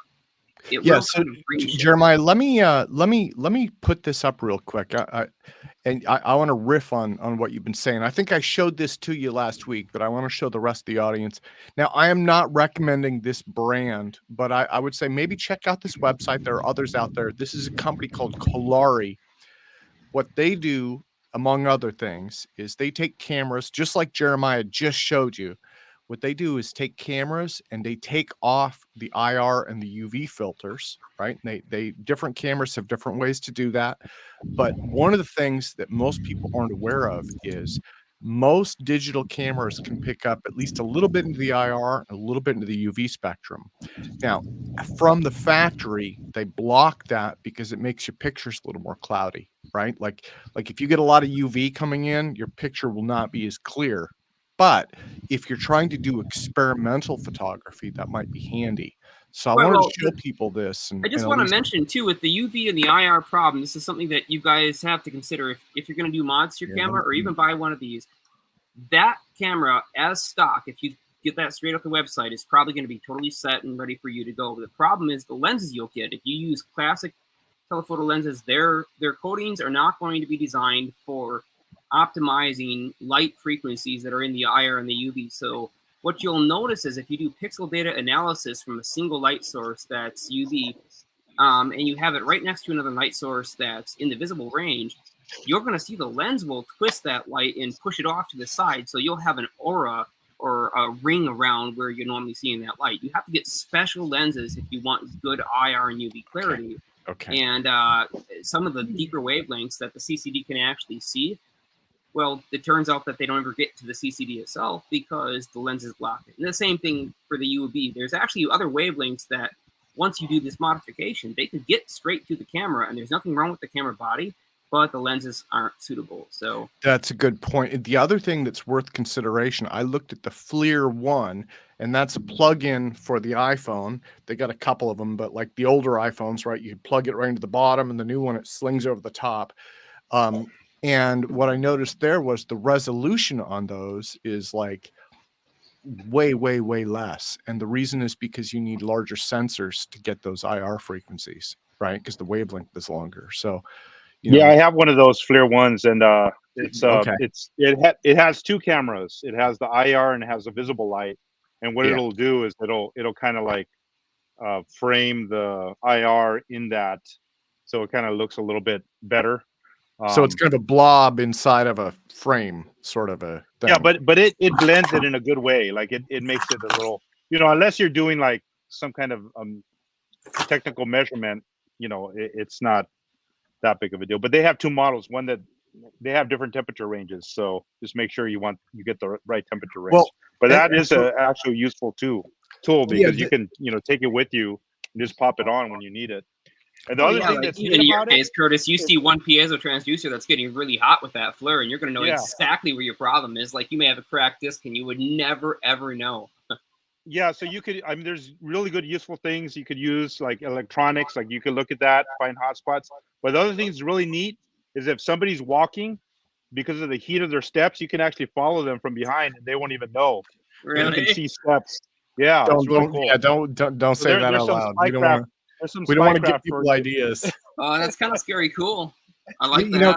So Jeremiah, let me put this up real quick. I want to riff on what you've been saying. I think I showed this to you last week, but I want to show the rest of the audience. Now, I am not recommending this brand, but I would say maybe check out this website. There are others out there. This is a company called Kolari. What they do, among other things, is they take cameras, just like Jeremiah just showed you. What they do is take cameras and they take off the IR and the UV filters, right? They different cameras have different ways to do that. But one of the things that most people aren't aware of is most digital cameras can pick up at least a little bit into the IR, a little bit into the UV spectrum. Now, from the factory, they block that because it makes your pictures a little more cloudy, right? Like if you get a lot of UV coming in, your picture will not be as clear. But if you're trying to do experimental photography, that might be handy. So I Well, wanted to show people this. I just want to mention too, with the UV and the IR problem, this is something that you guys have to consider if you're going to do mods to your camera or even buy one of these. That camera as stock, if you get that straight off the website, is probably going to be totally set and ready for you to go. But the problem is the lenses you'll get. If you use classic telephoto lenses, their coatings are not going to be designed for optimizing light frequencies that are in the IR and the UV. So what you'll notice is if you do pixel data analysis from a single light source that's UV, and you have it right next to another light source that's in the visible range, you're going to see the lens will twist that light and push it off to the side. So you'll have an aura or a ring around where you're normally seeing that light. You have to get special lenses if you want good IR and UV clarity. Okay. And some of the deeper wavelengths that the CCD can actually see, well, it turns out that they don't ever get to the CCD itself because the lenses block it. And the same thing for the UV. There's actually other wavelengths that once you do this modification, they can get straight to the camera, and there's nothing wrong with the camera body, but the lenses aren't suitable. So that's a good point. The other thing that's worth consideration, I looked at the FLIR one, and that's a plug-in for the iPhone. They got a couple of them, but like the older iPhones, right? You plug it right into the bottom, and the new one, it slings over the top. And what I noticed there was the resolution on those is like way, way, way less. And the reason is because you need larger sensors to get those IR frequencies, right? Because the wavelength is longer. So, yeah, I have one of those FLIR ones, and it has two cameras. It has the IR and it has the visible light. And what it'll do is it'll kind of like frame the IR in that, so it kind of looks a little bit better. So it's kind of a blob inside of a frame, sort of a thing. Yeah, but it blends it in a good way. Like it makes it a little, unless you're doing like some kind of technical measurement, it's not that big of a deal. But they have two models, one that they have different temperature ranges. So just make sure you get the right temperature range. Well, but that is an actual useful tool because you can, take it with you and just pop it on when you need it. And the other thing that's even in your case, Curtis, you see one piezo transducer that's getting really hot with that FLIR, and you're going to know exactly where your problem is. Like you may have a cracked disc, and you would never ever know. Yeah, so you could. There's really good useful things you could use, like electronics. Like you could look at that, find hotspots. But the other thing that's really neat is if somebody's walking, because of the heat of their steps, you can actually follow them from behind, and they won't even know. Really? You can see steps. Yeah, it's really cool. Yeah, don't say that out loud. We don't want to give people ideas. Oh, that's kind of scary. Cool. I like that. You know,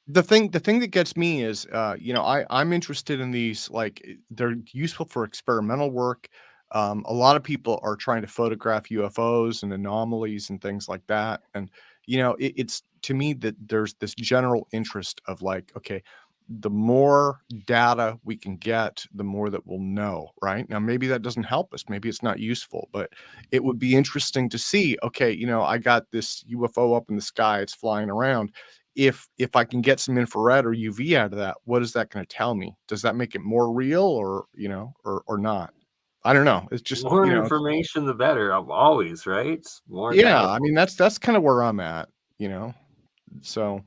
the thing that gets me is, I'm interested in these. Like they're useful for experimental work. A lot of people are trying to photograph UFOs and anomalies and things like that. And it's to me that there's this general interest of like, okay, the more data we can get, the more that we'll know, right? Now, maybe that doesn't help us. Maybe it's not useful, but it would be interesting to see, okay, I got this UFO up in the sky, it's flying around. If I can get some infrared or UV out of that, what is that going to tell me? Does that make it more real or not? I don't know. It's just more information, the better. Always, right? More. Yeah, I mean, that's kind of where I'm at, so.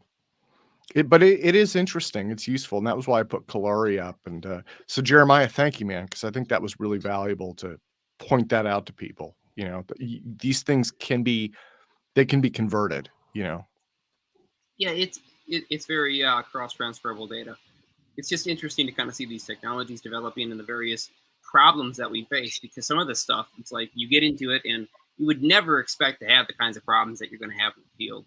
But it is interesting. It's useful. And that was why I put Kalari up. And so Jeremiah, thank you, man. Cause I think that was really valuable to point that out to people, these things can be converted, Yeah, it's very cross-transferable data. It's just interesting to kind of see these technologies developing and the various problems that we face, because some of this stuff, it's like you get into it and you would never expect to have the kinds of problems that you're going to have in the field.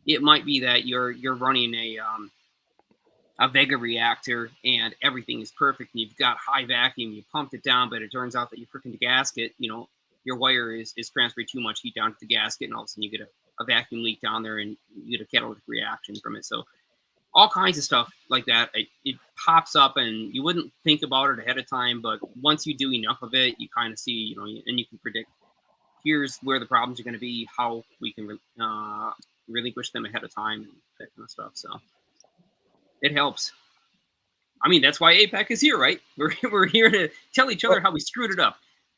It might be that you're running a Vega reactor and everything is perfect and you've got high vacuum, you pumped it down, but it turns out that your freaking gasket, your wire is transferring too much heat down to the gasket, and all of a sudden you get a vacuum leak down there and you get a catalytic reaction from it. So all kinds of stuff like that, it pops up and you wouldn't think about it ahead of time, but once you do enough of it, you kind of see, and you can predict, here's where the problems are going to be, how we can relinquish them ahead of time and that kind of stuff. So it helps. I mean, that's why APEC is here, right? We're here to tell each other how we screwed it up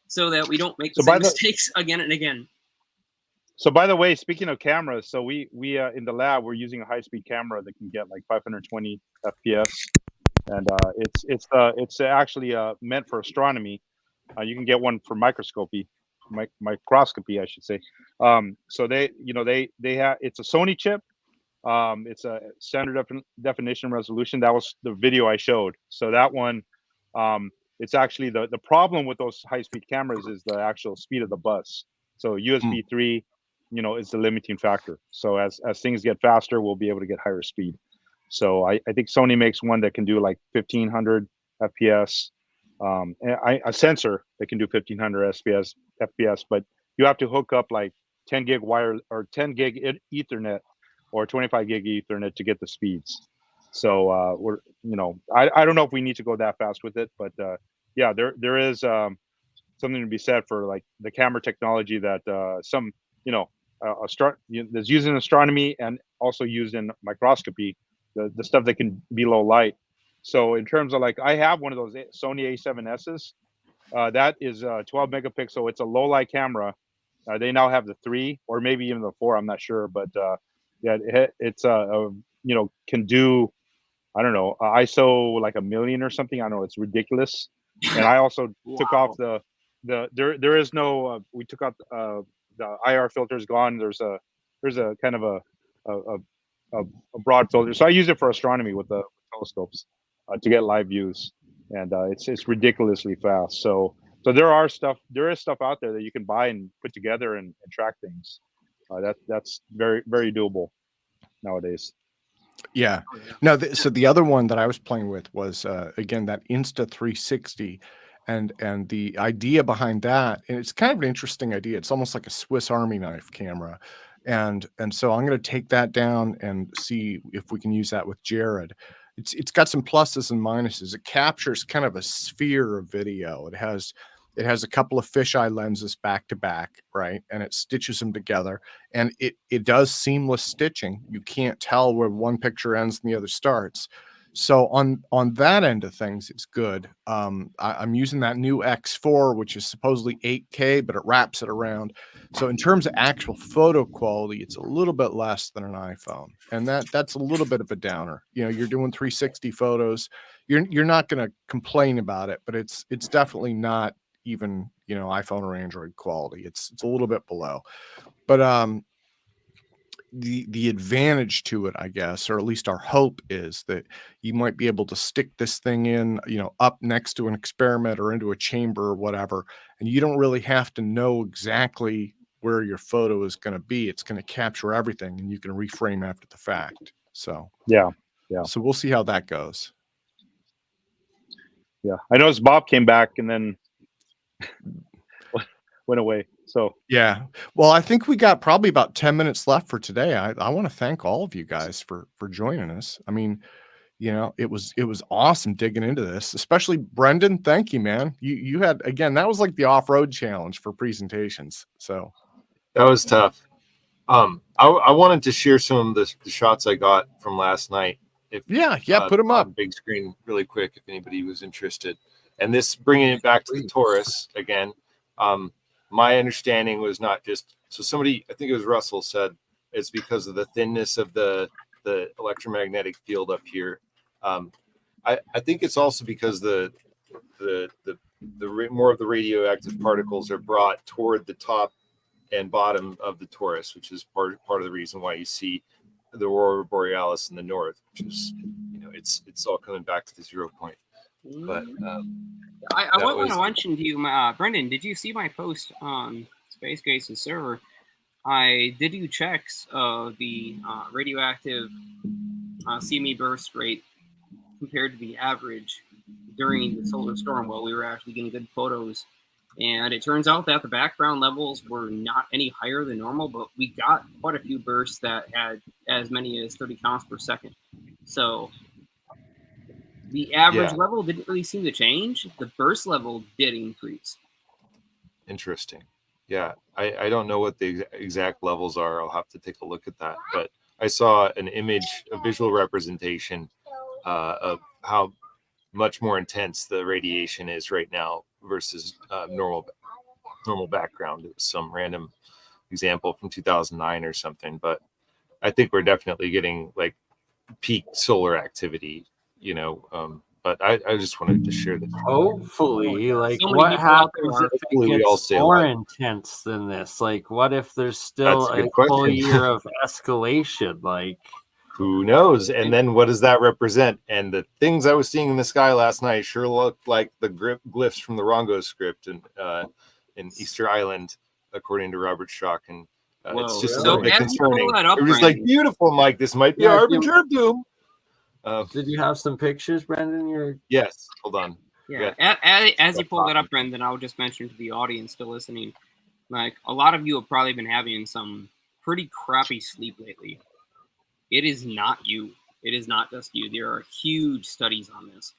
so that we don't make the same mistakes again and again. So by the way, speaking of cameras, so we in the lab, we're using a high-speed camera that can get like 520 FPS. And it's actually meant for astronomy. You can get one for microscopy, microscopy, I should say. So they have, it's a Sony chip. It's a standard definition resolution. That was the video I showed. So that one, it's actually the problem with those high-speed cameras is the actual speed of the bus. So USB 3, is the limiting factor. So as things get faster, we'll be able to get higher speed. So I think Sony makes one that can do like 1500 FPS. A sensor that can do 1500 FPS, but you have to hook up like 10 gig wire or 10 gig Ethernet or 25 gig Ethernet to get the speeds. So I don't know if we need to go that fast with it, but yeah, there is something to be said for like the camera technology that that's used in astronomy and also used in microscopy, the stuff that can be low light. So in terms of like, I have one of those Sony A7Ss. That is 12 megapixel. It's a low light camera. They now have the 3 or maybe even the 4. I'm not sure, but yeah, it's can do, I don't know, ISO like 1,000,000 or something. I don't know. It's ridiculous. And I also took off there is no. We took out the IR filter is gone. There's a kind of a broad filter. So I use it for astronomy with the telescopes to get live views, and it's ridiculously fast. So there is stuff out there that you can buy and put together and track things. That's very, very doable nowadays. Yeah. No, so the other one that I was playing with was again that Insta360, and the idea behind that, and it's kind of an interesting idea. It's almost like a Swiss Army knife camera, and so I'm going to take that down and see if we can use that with Jared. It's got some pluses and minuses. It captures kind of a sphere of video. It has a couple of fisheye lenses back to back, right? And it stitches them together, and it does seamless stitching. You can't tell where one picture ends and the other starts. So on that end of things, it's good. I'm using that new X4, which is supposedly 8K, but it wraps it around. So in terms of actual photo quality, it's a little bit less than an iPhone, and that's a little bit of a downer. You're doing 360 photos. You're not going to complain about it, but it's definitely not even iPhone or Android quality. It's a little bit below, but the advantage to it, I guess, or at least our hope, is that you might be able to stick this thing in, up next to an experiment or into a chamber or whatever, and you don't really have to know exactly where your photo is going to be. It's going to capture everything, and you can reframe after the fact. So yeah. So we'll see how that goes. Yeah, I noticed Bob came back and then went away. So yeah, well, I think we got probably about 10 minutes left for today. I want to thank all of you guys for joining us. I mean, it was awesome digging into this, especially Brendan. Thank you, man. You had, again, that was like the off-road challenge for presentations. So that was tough. I wanted to share some of the shots I got from last night. Put them up big screen really quick if anybody was interested. And this, bringing it back to the Taurus again. My understanding was not just, so somebody, I think it was Russell, said it's because of the thinness of the electromagnetic field up here. I think it's also because the more of the radioactive particles are brought toward the top and bottom of the Taurus, which is part of the reason why you see the aurora borealis in the north, which is, it's all coming back to the 0 point. But I want to mention to you, Brendan, did you see my post on SpaceGuy's server? I did do checks of the radioactive CME burst rate compared to the average during the solar storm while we were actually getting good photos. And it turns out that the background levels were not any higher than normal, but we got quite a few bursts that had as many as 30 counts per second. So the average level didn't really seem to change. The burst level did increase. Interesting. Yeah, I don't know what the exact levels are. I'll have to take a look at that. But I saw an image, a visual representation of how much more intense the radiation is right now versus normal background. It was some random example from 2009 or something. But I think we're definitely getting like peak solar activity, But I just wanted to share this. Hopefully, like So many what people out happens there. if Hopefully it we all gets stay more alive. intense than this? Like, what if there's still That's a a good full question. year of escalation? Like, Who knows? And then what does that represent? And the things I was seeing in the sky last night sure looked like the glyphs from the Rongo script in Easter Island, according to Robert Schock. And it's just a So little bit as you pull concerning. that up, It was just like Brandon, beautiful. I'm like, this might be Yeah, a harbinger of doom. did you have some pictures, Brendan? Yes. Hold on. yeah, as you pull that up, Brandon, I'll just mention to the audience still listening, like a lot of you have probably been having some pretty crappy sleep lately. It is not you. It is not just you. There are huge studies on this.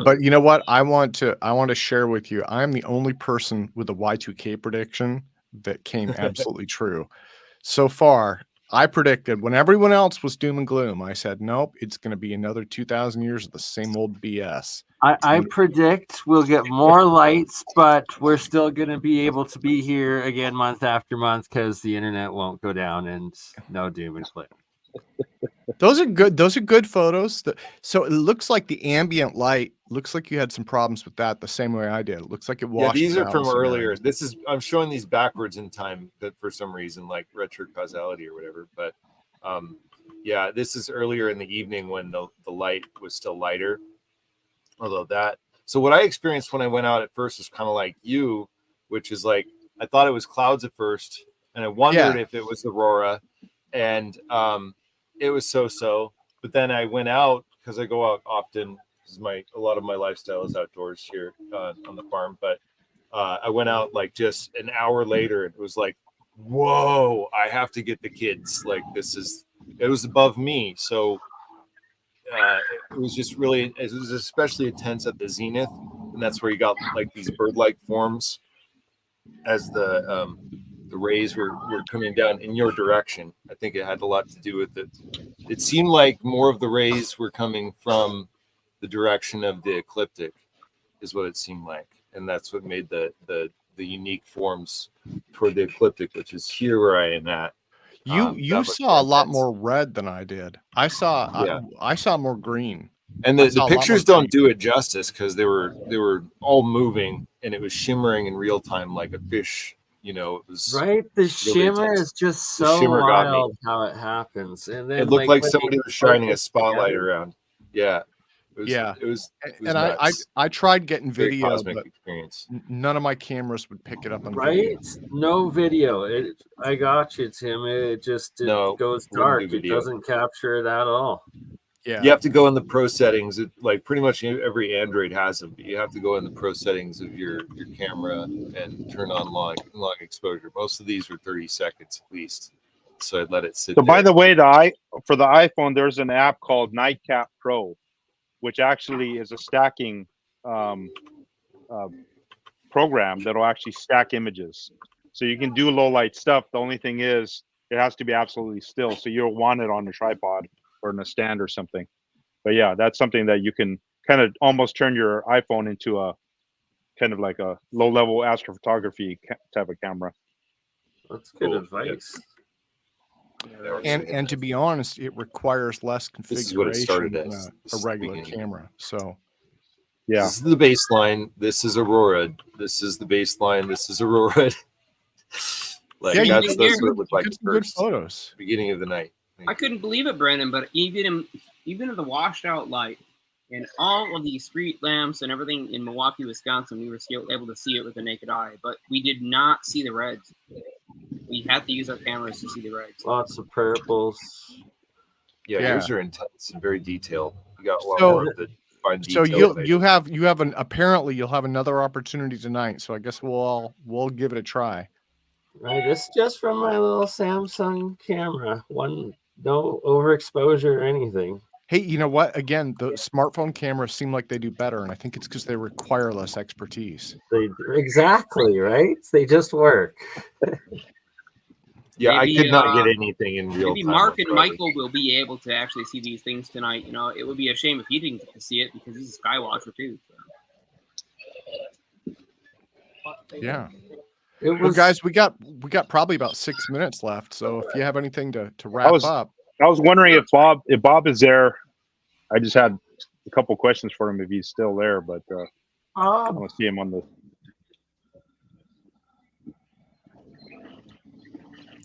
But you know what? I want to share with you. I'm the only person with a Y2K prediction that came absolutely true. So far, I predicted when everyone else was doom and gloom, I said, nope, it's going to be another 2,000 years of the same old BS. I predict we'll get more lights, but we're still going to be able to be here again month after month because the internet won't go down and no doom and gloom. Those are good. Those are good photos. So it looks like the ambient light looks like you had some problems with that the same way I did. It looks like it washed. Yeah, these are out from in some earlier. areas. I'm showing these backwards in time that for some reason, like retro causality or whatever. But yeah, this is earlier in the evening when the light was still lighter. Although so what I experienced when I went out at first was kind of like you, which is like I thought it was clouds at first, and I wondered if it was aurora, and it was so. But then I went out because I go out often. Because a lot of my lifestyle is outdoors here on the farm. But I went out like just an hour later, and it was like, whoa! I have to get the kids. Like it was above me, so. It was just really, it was especially intense at the zenith, and that's where you got like these bird-like forms as the rays were coming down in your direction. I think it had a lot to do with it. It seemed like more of the rays were coming from the direction of the ecliptic, is what it seemed like, and that's what made the unique forms toward the ecliptic, which is here where I am at. You saw a lot more red than I did. I saw more green. And the pictures don't do it justice because they were all moving and it was shimmering in real time like a fish. You know, it was right. The really shimmer intense. is just so wild how it happens, and then it looked like somebody was shining a spotlight around. Yeah. It was and nuts. I tried getting Very video, cosmic but experience. none of my cameras would pick it up on right? video. No video. I got you, Tim. It goes dark. It doesn't capture it at all. Yeah. You have to go in the pro settings. Like pretty much every Android has them, but you have to go in the pro settings of your camera and turn on long exposure. Most of these are 30 seconds at least. So I'd let it sit. So by the way, for the iPhone, there's an app called Nightcap Pro, which actually is a stacking program that'll actually stack images. So you can do low light stuff. The only thing is it has to be absolutely still. So you'll want it on a tripod or in a stand or something. But yeah, that's something that you can kind of almost turn your iPhone into a kind of like a low level astrophotography type of camera. That's good advice. And to be honest, it requires less configuration than a regular camera. So yeah, this is the baseline. This is Aurora. This is the baseline. This is Aurora. Like that's what it looked like good photos. Beginning of the night. I couldn't believe it, Brandon, but even in the washed out light and all of these street lamps and everything in Milwaukee, Wisconsin, we were still able to see it with the naked eye, but we did not see the reds. We had to use our cameras to see the reds. Lots of purples. Yeah, yours are intense and very detailed. You got a lot more of the fine detail. So you'll have another opportunity tonight. So I guess we'll give it a try. Right, this is just from my little Samsung camera. No overexposure or anything. Hey, you know what? Again, the smartphone cameras seem like they do better, and I think it's because they require less expertise. Exactly, right? They just work. Yeah, I could not get anything in real time. Maybe Mark and Michael will be able to actually see these things tonight. You know, it would be a shame if he didn't get to see it because he's a Skywatcher too. So. Yeah. Well, guys, we got probably about 6 minutes left. So if you have anything to wrap up. I was wondering if Bob is there. I just had a couple questions for him if he's still there, but I don't see him on the.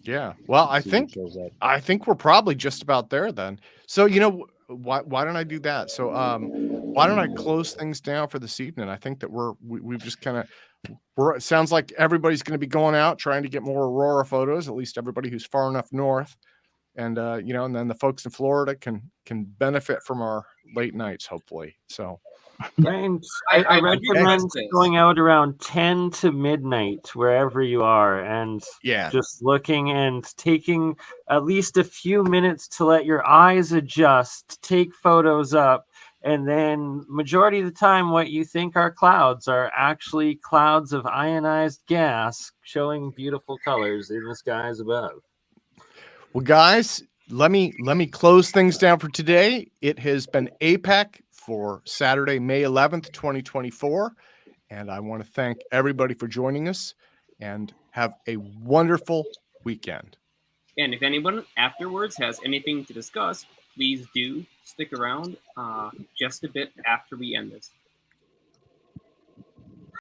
Yeah. Well, I see if he think shows up. we're probably just about there then. So, you know, why don't I do that? So, why don't I close things down for this evening? I think that we've just kind of it sounds like everybody's going to be going out trying to get more aurora photos, at least everybody who's far enough north. And you know, and then the folks in Florida can benefit from our late nights, hopefully. So Right. I recommend going out around 10 to midnight, wherever you are, and just looking and taking at least a few minutes to let your eyes adjust, take photos up, and then majority of the time what you think are clouds are actually clouds of ionized gas showing beautiful colors in the skies above. Well, guys, let me close things down for today. It has been APEC for Saturday, May 11th, 2024. And I want to thank everybody for joining us and have a wonderful weekend. And if anyone afterwards has anything to discuss, please do stick around just a bit after we end this.